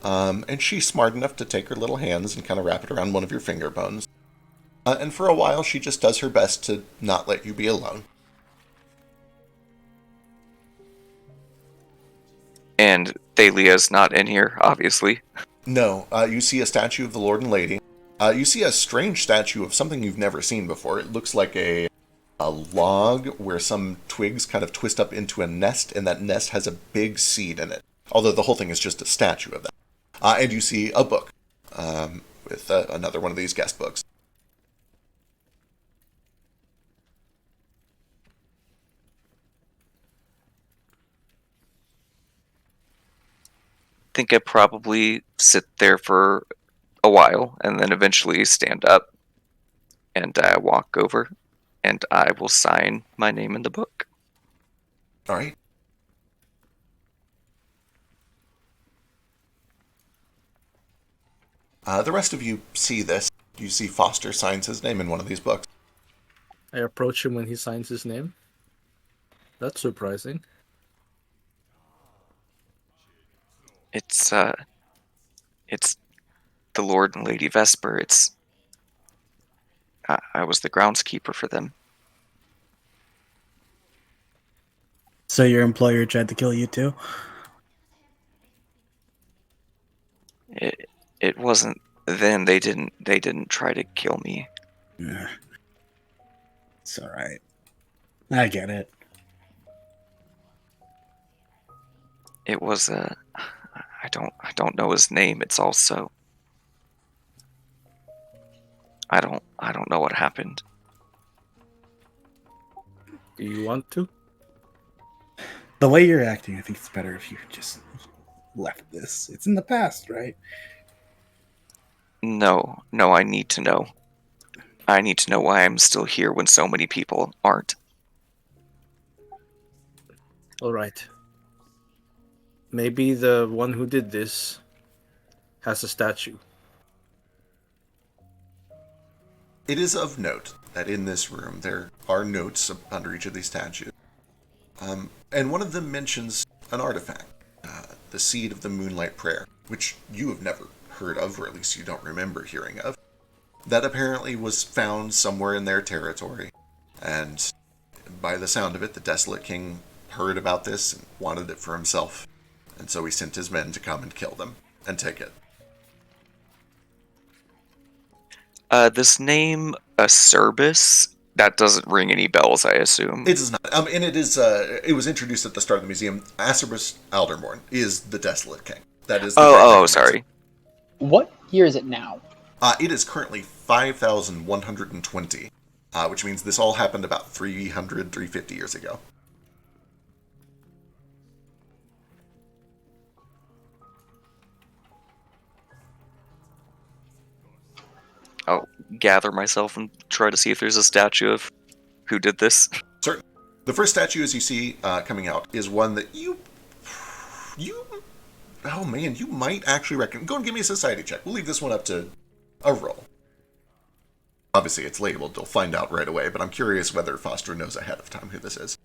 And she's smart enough to take her little hands and kind of wrap it around one of your finger bones. And for a while, she just does her best to not let you be alone. And Thalia's not in here, obviously. No, you see a statue of the Lord and Lady. You see a strange statue of something you've never seen before. It looks like a log where some twigs kind of twist up into a nest, and that nest has a big seed in it. Although the whole thing is just a statue of that. And you see a book with another one of these guest books. I think I probably sit there for a while and then eventually stand up and I walk over and I will sign my name in the book. All right. The rest of you see this. You see Foster signs his name in one of these books. I approach him when he signs his name. That's surprising. It's the Lord and Lady Vesper. I was the groundskeeper for them. So your employer tried to kill you too? It wasn't them. They didn't try to kill me. Yeah. It's all right. I get it. It was I don't know his name. It's also I don't know what happened. Do you want to? The way you're acting, I think it's better if you just left this. It's in the past, right? No, I need to know. I need to know why I'm still here when so many people aren't. All right. Maybe the one who did this has a statue. It is of note that in this room there are notes under each of these statues. And one of them mentions an artifact, the Seed of the Moonlight Prayer, which you have never heard of, or at least you don't remember hearing of. That apparently was found somewhere in their territory. And by the sound of it, the Desolate King heard about this and wanted it for himself. And so he sent his men to come and kill them and take it. This name, Acerbis, that doesn't ring any bells, I assume. It does not. And it is. It was introduced at the start of the museum. Acerbis Aldermorn is the Desolate King. That is. Sorry. What year is it now? It is currently 5,120, which means this all happened about 350 years ago. I'll gather myself and try to see if there's a statue of who did this. Certainly. The first statue, as you see coming out, is one that you might actually reckon. Go and give me a society check. We'll leave this one up to a roll. Obviously, it's labeled. You'll find out right away, but I'm curious whether Foster knows ahead of time who this is.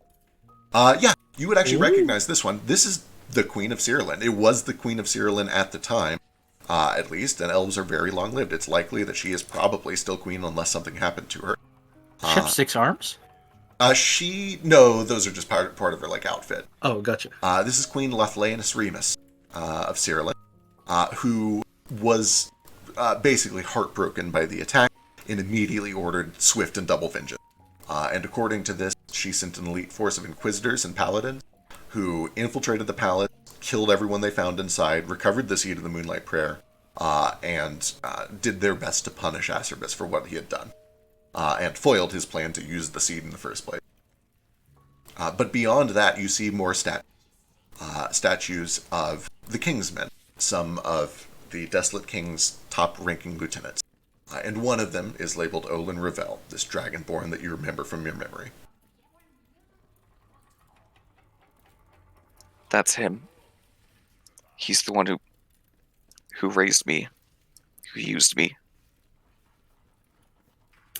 You would actually recognize this one. This is the Queen of Cyrillin. It was the Queen of Cyrillin at the time, at least, and elves are very long-lived. It's likely that she is probably still queen unless something happened to her. She has 6 arms? No, those are just part of her, outfit. Oh, gotcha. This is Queen Lathlaeanus Remus of Cyrillin, who was basically heartbroken by the attack and immediately ordered swift and double vengeance. And according to this, she sent an elite force of inquisitors and paladins who infiltrated the palace, killed everyone they found inside, recovered the Seed of the Moonlight Prayer, and did their best to punish Acerbis for what he had done, and foiled his plan to use the seed in the first place. But beyond that, you see more statues of the Kingsmen, some of the Desolate King's top-ranking lieutenants. And one of them is labeled Olin Ravel, this dragonborn that you remember from your memory. That's him. He's the one who raised me, who used me.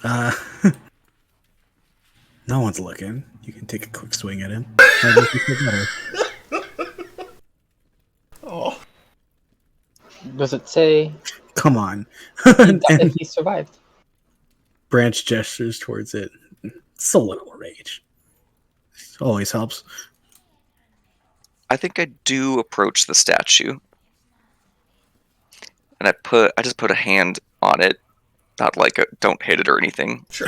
No one's looking. You can take a quick swing at him. Oh. Does it say Come on. if he survived? Branch gestures towards it. It's a little rage. Always helps. I think I do approach the statue. And I just put a hand on it. Not like don't hit it or anything. Sure.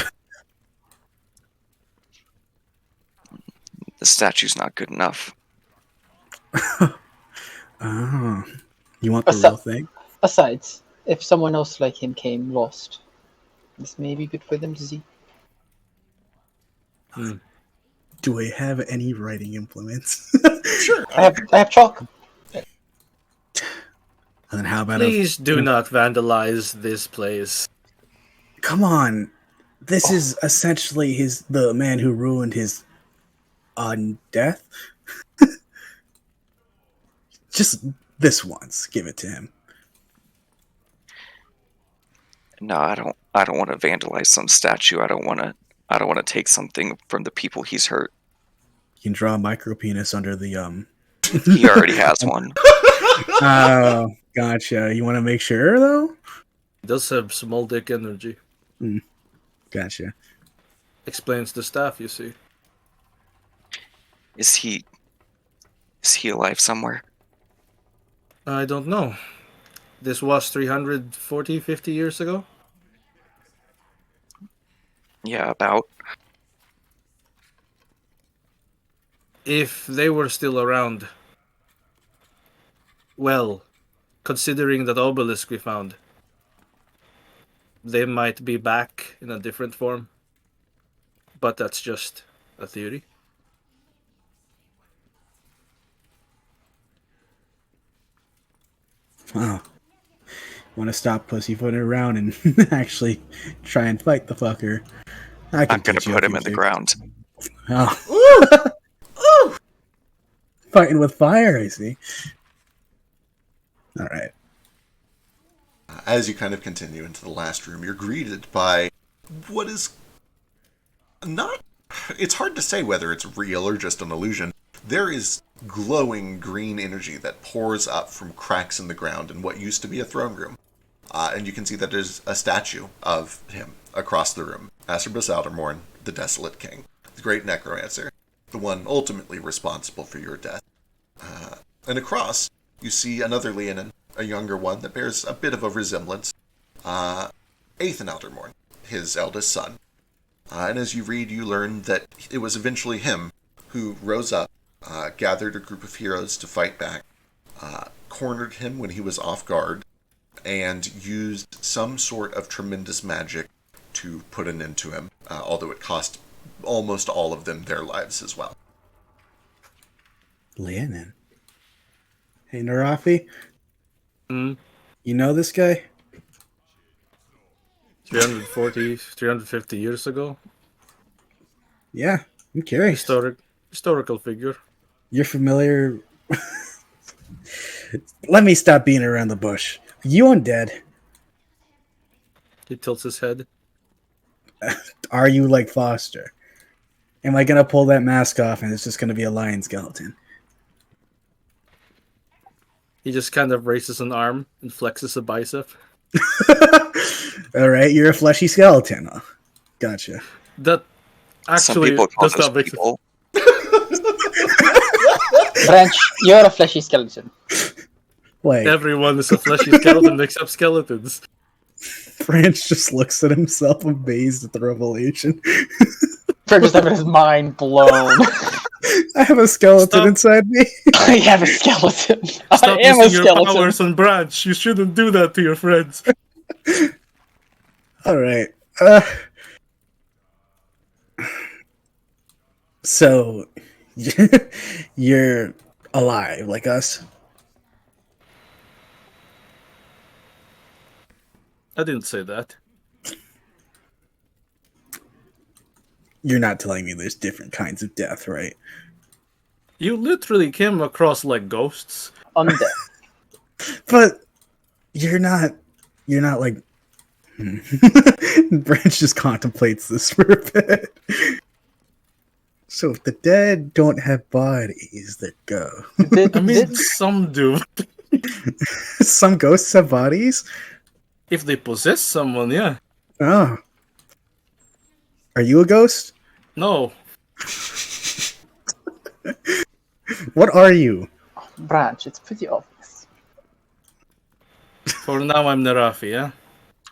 The statue's not good enough. Oh. You want the real thing? Besides, if someone else like him came lost, this may be good for them to see. Do I have any writing implements? Sure. I have chalk. And then how about Please do not vandalize this place. Come on. This is essentially the man who ruined his death. Just this once. Give it to him. No, I don't want to vandalize some statue. I don't want to take something from the people he's hurt. You can draw a micro penis under the He already has one. Oh, gotcha. You want to make sure though? He does have small dick energy. Gotcha. Explains the staff, you see. Is he alive somewhere? I don't know. This was 340, 50 years ago? Yeah, about. If they were still around. Well, considering that obelisk we found, they might be back in a different form. But that's just a theory. Wow. Want to stop pussyfooting around and actually try and fight the fucker? I'm gonna put him in the ground. Oh. Fighting with fire, I see. All right. As you kind of continue into the last room, you're greeted by what is not... It's hard to say whether it's real or just an illusion. There is glowing green energy that pours up from cracks in the ground in what used to be a throne room. And you can see that there's a statue of him across the room. Aceribus Aldermorn, the Desolate King, the great necromancer, the one ultimately responsible for your death. And across, you see another Leonin, a younger one that bears a bit of a resemblance. Aethan Aldermorn, his eldest son. And as you read, you learn that it was eventually him who rose up, gathered a group of heroes to fight back, cornered him when he was off guard, and used some sort of tremendous magic to put an end to him, although it cost almost all of them their lives as well. Leonin. Hey, Narafi. Hmm? You know this guy? 350 years ago. Yeah, I'm curious. Historical figure. You're familiar... Let me stop being around the bush. You undead? He tilts his head. Are you like Foster? Am I going to pull that mask off and it's just going to be a lion skeleton? He just kind of raises an arm and flexes a bicep. All right, you're a fleshy skeleton. Oh, gotcha. That Some actually people call does those not make people. Branch, you're a fleshy skeleton. Like, everyone is a fleshy skeleton except skeletons. Branch just looks at himself amazed at the revelation. Branch is having his mind blown. I have a skeleton Stop. inside me. I have a skeleton. Stop I am a using your skeleton. powers on Branch. You shouldn't do that to your friends. All right. So, you're alive like us? I didn't say that. You're not telling me there's different kinds of death, right? You literally came across like ghosts. Undead. But you're not like... Branch just contemplates this for a bit. So if the dead don't have bodies, they go. I mean, some do. Some ghosts have bodies? If they possess someone, yeah. Oh. Are you a ghost? No. What are you? Branch, it's pretty obvious. For now, I'm Narafi, yeah?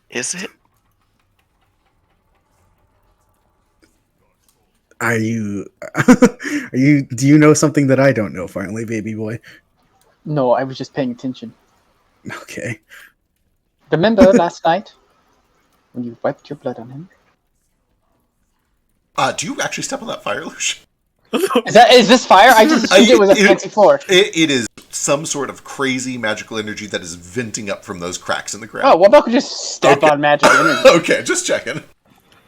Is it? Are you... Do you know something that I don't know, finally, baby boy? No, I was just paying attention. Okay. Remember last night when you wiped your blood on him? Do you actually step on that fire, Lucian? Is this fire? I just assumed it was a fancy floor. It is some sort of crazy magical energy that is venting up from those cracks in the ground. Oh, what about just step Okay. on magic energy? Okay, just checking.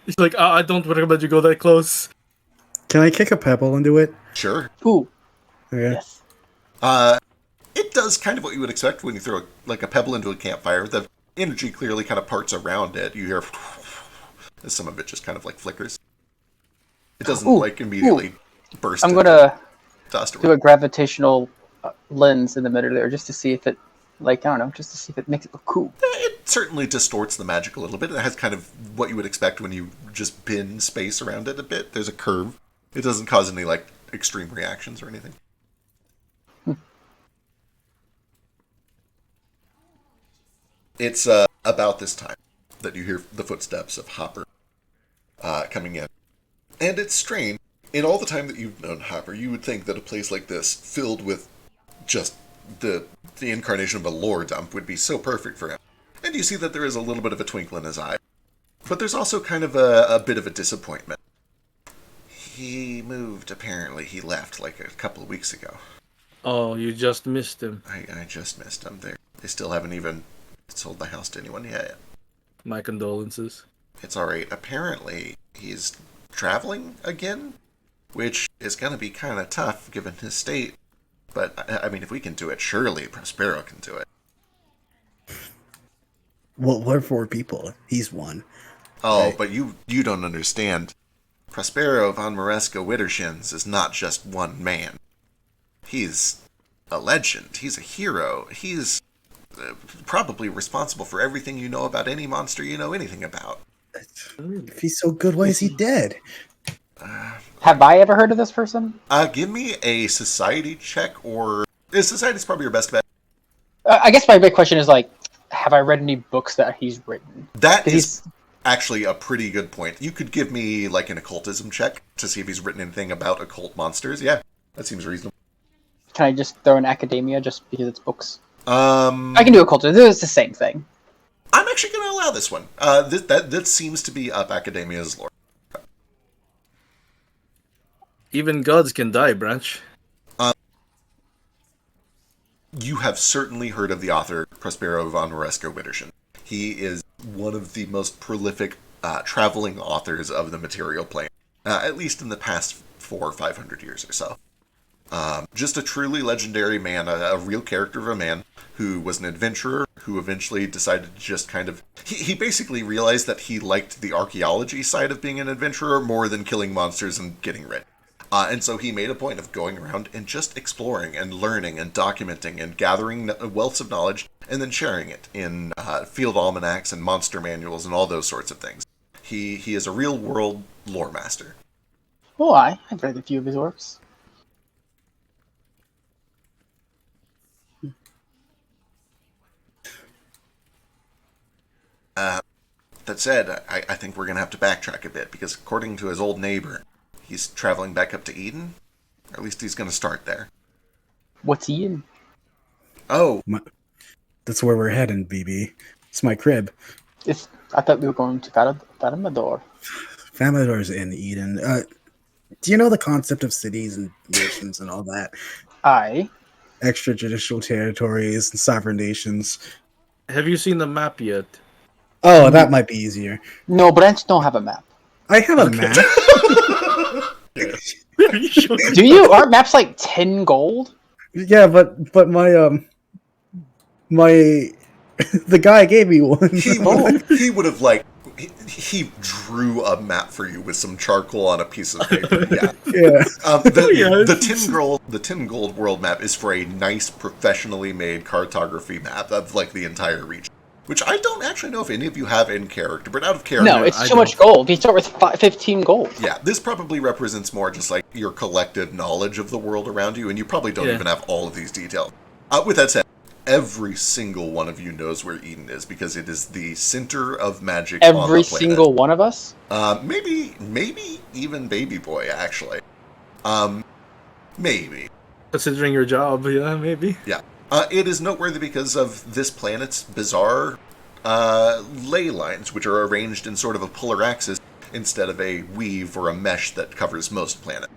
He's like, I don't recommend you go that close. Can I kick a pebble into it? Sure. Ooh, Okay. yes. It does kind of what you would expect when you throw a pebble into a campfire. The energy clearly kind of parts around it. You hear as some of it just kind of like flickers. It doesn't immediately burst. I'm into gonna dust or do a gravitational lens in the middle there just to see if it, like, I don't know, just to see if it makes it look cool. It certainly distorts the magic a little bit. It has kind of what you would expect when you just bend space around it a bit. There's a curve. It doesn't cause any like extreme reactions or anything. It's about this time that you hear the footsteps of Hopper coming in. And it's strange. In all the time that you've known Hopper, you would think that a place like this, filled with just the incarnation of a lore dump, would be so perfect for him. And you see that there is a little bit of a twinkle in his eye. But there's also kind of a bit of a disappointment. He moved, apparently. He left like a couple of weeks ago. Oh, you just missed him. I just missed him. They still haven't even sold the house to anyone yet. My condolences. It's alright. Apparently, he's traveling again, which is going to be kind of tough given his state. But, I mean, if we can do it, surely Prospero can do it. Well, we're 4 people. He's 1. Oh, Right. but you don't understand. Prospero von Maresco Wittershins is not just one man. He's a legend. He's a hero. He's probably responsible for everything you know about any monster you know anything about. If he's so good, why is he dead? Have I ever heard of this person? Give me a society check, or... Society's probably your best bet. I guess my big question is, like, have I read any books that he's written? That 'Cause is actually a pretty good point. You could give me, like, an occultism check to see if he's written anything about occult monsters. Yeah, that seems reasonable. Can I just throw in academia just because it's books? I I can do occultism. It's the same thing. I'm actually going to allow this one. That seems to be up Academia's lore. Even gods can die, Branch. You have certainly heard of the author Prospero von Maresco Wittershin. He is one of the most prolific traveling authors of the material plane, at least in the past 400 or 500 years or so. Just a truly legendary man, a real character of a man who was an adventurer who eventually decided to just kind of... He basically realized that he liked the archaeology side of being an adventurer more than killing monsters and getting rich. And so he made a point of going around and just exploring and learning and documenting and gathering wealths of knowledge and then sharing it in field almanacs and monster manuals and all those sorts of things. He is a real world lore master. Well, I've read a few of his works. That said, I think we're going to have to backtrack a bit, because according to his old neighbor, he's traveling back up to Eden. Or at least he's going to start there. What's he in? Oh, That's where we're heading, BB. It's my crib. I thought we were going to Fadamador. Famador's in Eden. Do you know the concept of cities and nations and all that? Aye. Extrajudicial territories and sovereign nations. Have you seen the map yet? Oh, that might be easier. No, Branch don't have a map. I have a map. Do you? Aren't maps like 10 gold? Yeah, but my the guy gave me one. he would have, like, he drew a map for you with some charcoal on a piece of paper. Yeah. Yeah. The 10 gold world map is for a nice, professionally made cartography map of, like, the entire region. Which I don't actually know if any of you have in character, but out of character... No, it's too much gold. You start with 15 gold. Yeah, this probably represents more just, like, your collective knowledge of the world around you, and you probably don't even have all of these details. With that said, every single one of you knows where Eden is, because it is the center of magic on the Every planet. single one of us? Maybe even Baby Boy, actually. Maybe. Considering your job, yeah, maybe. Yeah. It is noteworthy because of this planet's bizarre ley lines, which are arranged in sort of a polar axis instead of a weave or a mesh that covers most planets.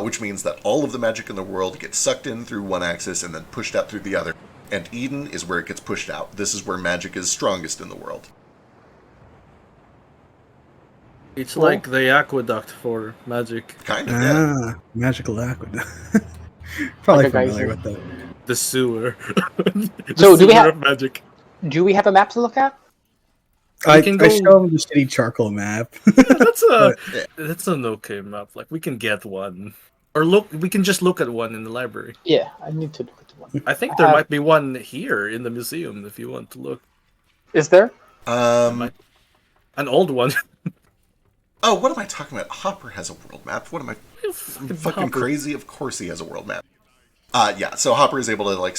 Which means that all of the magic in the world gets sucked in through one axis and then pushed out through the other. And Eden is where it gets pushed out. This is where magic is strongest in the world. It's like the aqueduct for magic. Kind of, yeah. Magical aqueduct. Probably Like a familiar geyser. with that. The sewer. The So, do we sewer have- of magic? Do we have a map to look at? I can show go- him the shitty charcoal map. That's an okay map. Like, we can get one. Or we can just look at one in the library. Yeah, I need to look at the one. I think there might be one here in the museum if you want to look. Is there? An old one. Oh, what am I talking about? Hopper has a world map. What am I fucking Hopper. crazy? Of course he has a world map. Yeah, so Hopper is able to, like,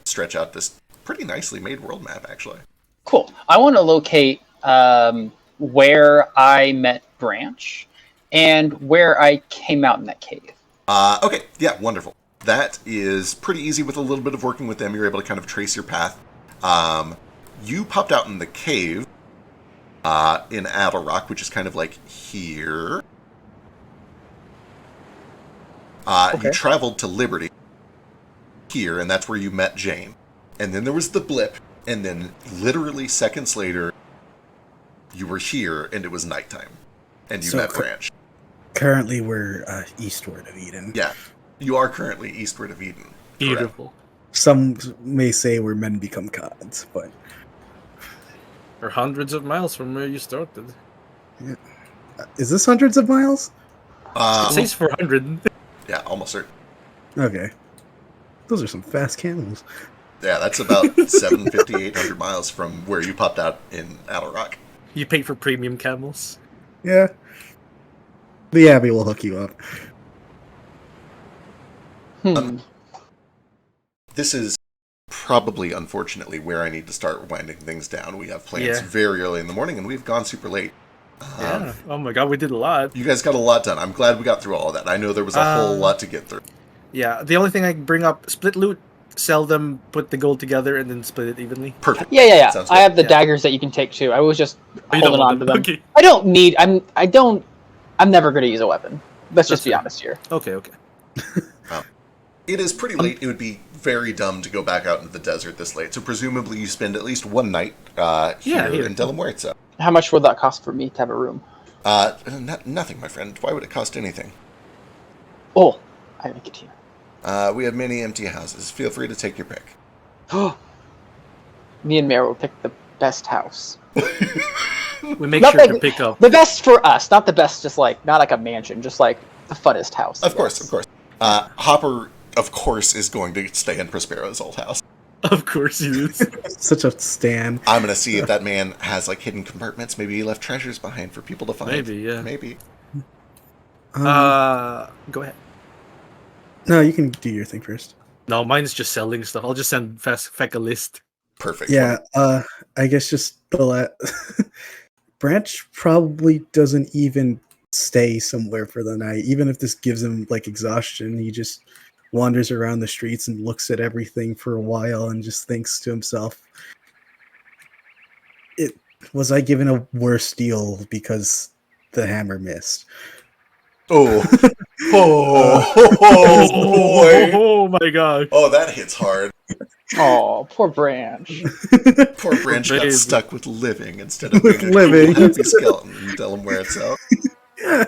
stretch out this pretty nicely made world map, actually. Cool. I want to locate where I met Branch and where I came out in that cave. Okay, yeah, wonderful. That is pretty easy with a little bit of working with them. You're able to kind of trace your path. You popped out in the cave in Adelrock, which is kind of like here. You traveled to Liberty here, and that's where you met Jane. And then there was the blip, and then literally seconds later, you were here, and it was nighttime. And you met Branch. Currently, we're eastward of Eden. Yeah, you are currently eastward of Eden. Beautiful. Some may say where men become gods, but We're hundreds of miles from where you started. is this hundreds of miles? It says 400. Yeah, almost certain. Okay. Those are some fast camels. Yeah, that's about 750, 800 miles from where you popped out in Adel Rock. You pay for premium camels. Yeah. The Abbey will hook you up. This is probably, unfortunately, where I need to start winding things down. We have plans Yeah. very early in the morning, and we've gone super late. Yeah. Oh my god, we did a lot. You guys got a lot done. I'm glad we got through all of that. I know there was a whole lot to get through. Yeah, the only thing I bring up, split loot, sell them, put the gold together, and then split it evenly. Perfect. Yeah. Sounds I good. have the Yeah. daggers that you can take too. I was just Oh, you don't holding want on to them? them. Okay. I don't need. I'm never going to use a weapon. Let's just That's be fair. honest here. Okay. It is pretty late. It would be very dumb to go back out into the desert this late. So presumably you spend at least one night here here. in Delamuerza. How much would that cost for me to have a room? Nothing, my friend. Why would it cost anything? Oh, I make it here. We have many empty houses. Feel free to take your pick. Me and Mare will pick the best house. We make Not sure to like- pick up. The best for us, not the best. Just like not like a mansion, just like the funnest house. I Of course, guess. of course. Hopper, of course, is going to stay in Prospero's old house. Of course he is. Such a stan. I'm going to see if that man has, like, hidden compartments. Maybe he left treasures behind for people to find. Maybe, yeah. Maybe. Go ahead. No, you can do your thing first. No, mine's just selling stuff. I'll just send Feck a list. Perfect. Yeah, I guess just the Branch probably doesn't even stay somewhere for the night. Even if this gives him like exhaustion, he just wanders around the streets and looks at everything for a while and just thinks to himself, was I given a worse deal because the hammer missed? Oh. Oh, boy. Oh my god. Oh, that hits hard. Oh, poor Branch. Poor Branch got baby. stuck with living instead of With being living. a cool, happy skeleton in Delamuerza. Yeah,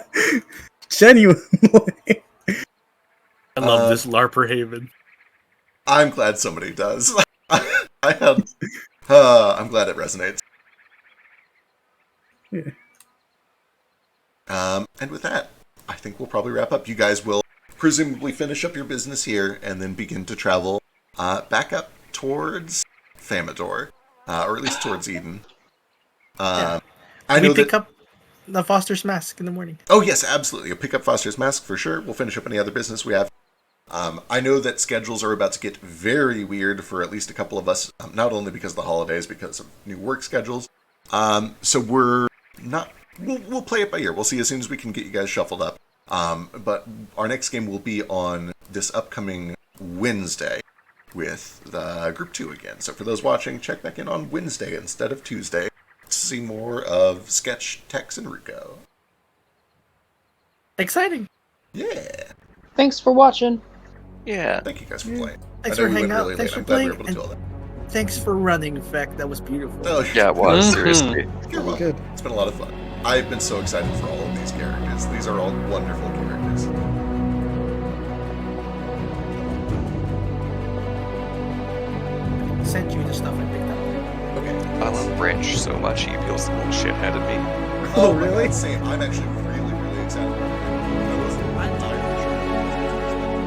genuinely. I love this LARPer Haven. I'm glad somebody does. I'm glad it resonates. Yeah. And with that, I think we'll probably wrap up. You guys will presumably finish up your business here and then begin to travel back up towards Famador, or at least towards Eden. I know We pick that. up the Foster's mask in the morning. Oh yes, absolutely. You'll pick up Foster's mask for sure. We'll finish up any other business we have. I know that schedules are about to get very weird for at least a couple of us, not only because of the holidays, because of new work schedules. So we're not. We'll play it by ear. We'll see as soon as we can get you guys shuffled up. But our next game will be on this upcoming Wednesday with Group 2 again. So for those watching, check back in on Wednesday instead of Tuesday to see more of Sketch, Tex, and Ruko. Exciting. Yeah. Thanks for watching. Yeah. Thank you guys for playing. Thanks I know for we went hanging out. really Thanks late. for I'm glad we playing. were able to do all that. Thanks for running, Feck. That was beautiful. Oh, Yeah, it was, Mhm. seriously. you're welcome. Good. It's been a lot of fun. I've been so excited for all of these characters. These are all wonderful characters. Sent you the stuff I picked up. Okay. I love Branch so much, he feels the little shithead of me. Oh, really? really? Same. I'm actually really, really excited about it. I wasn't entirely sure.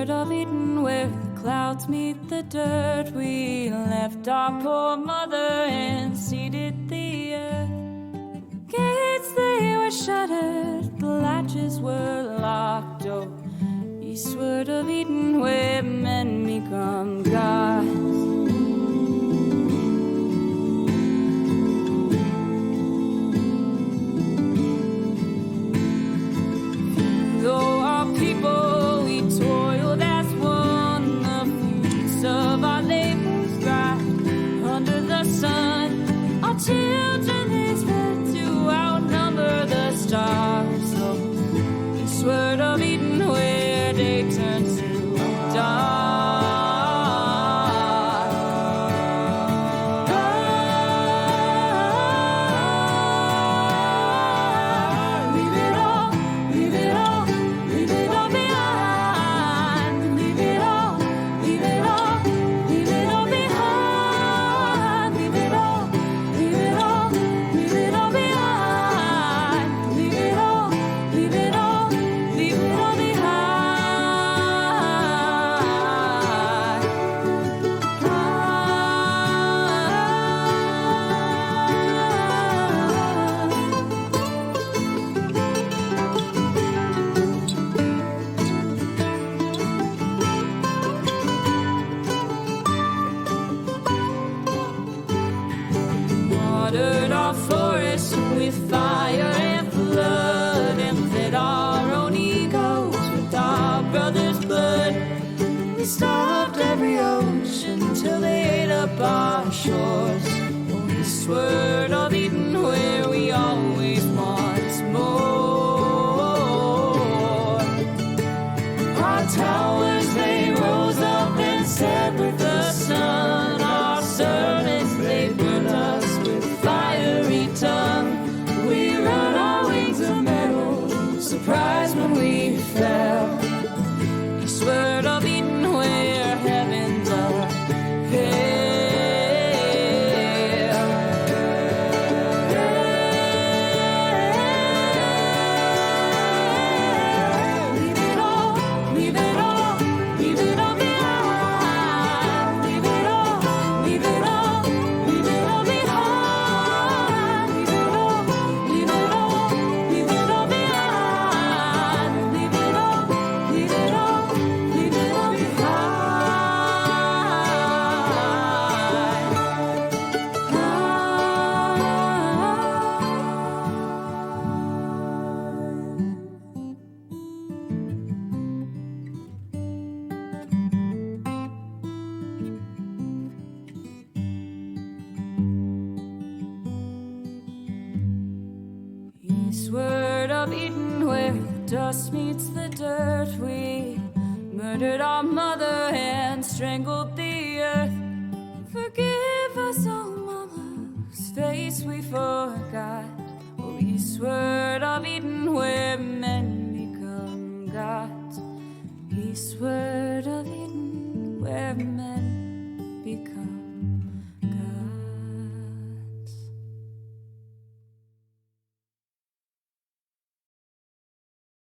Eastward of Eden, where the clouds meet the dirt, we left our poor mother and seeded the earth. Gates, they were shuttered, the latches were locked. Oh, eastward of Eden, where men become gods. Though our people, we toiled as one, the fruits of our labors dried under the sun. Our children, they sped to outnumber the stars. So, eastward of Eden, where day turns to dawn. Watered our forests with fire and flood, and fed our own egos with our brothers' blood. We starved every ocean till they ate up our shores. Oh, eastward of Eden, where we always want more. Our towers, they rose up and set with the sun. Our servants, they burned us with fiery tongue. We run our wings of metal, surprised when we fell. Eastward of Eden, where heavens are hell. Leave it all, leave it all, leave it all behind. Leave it all, leave it all, leave it all behind. Leave it all, leave it all, leave it all behind. Leave it all, leave it all, leave it all behind. Eastward of Eden, where the dust meets the dirt, we murdered our mother and strangled the earth. Forgive us, oh mama, whose face we forgot. Oh, eastward of Eden, where men become gods. Eastward of Eden, where men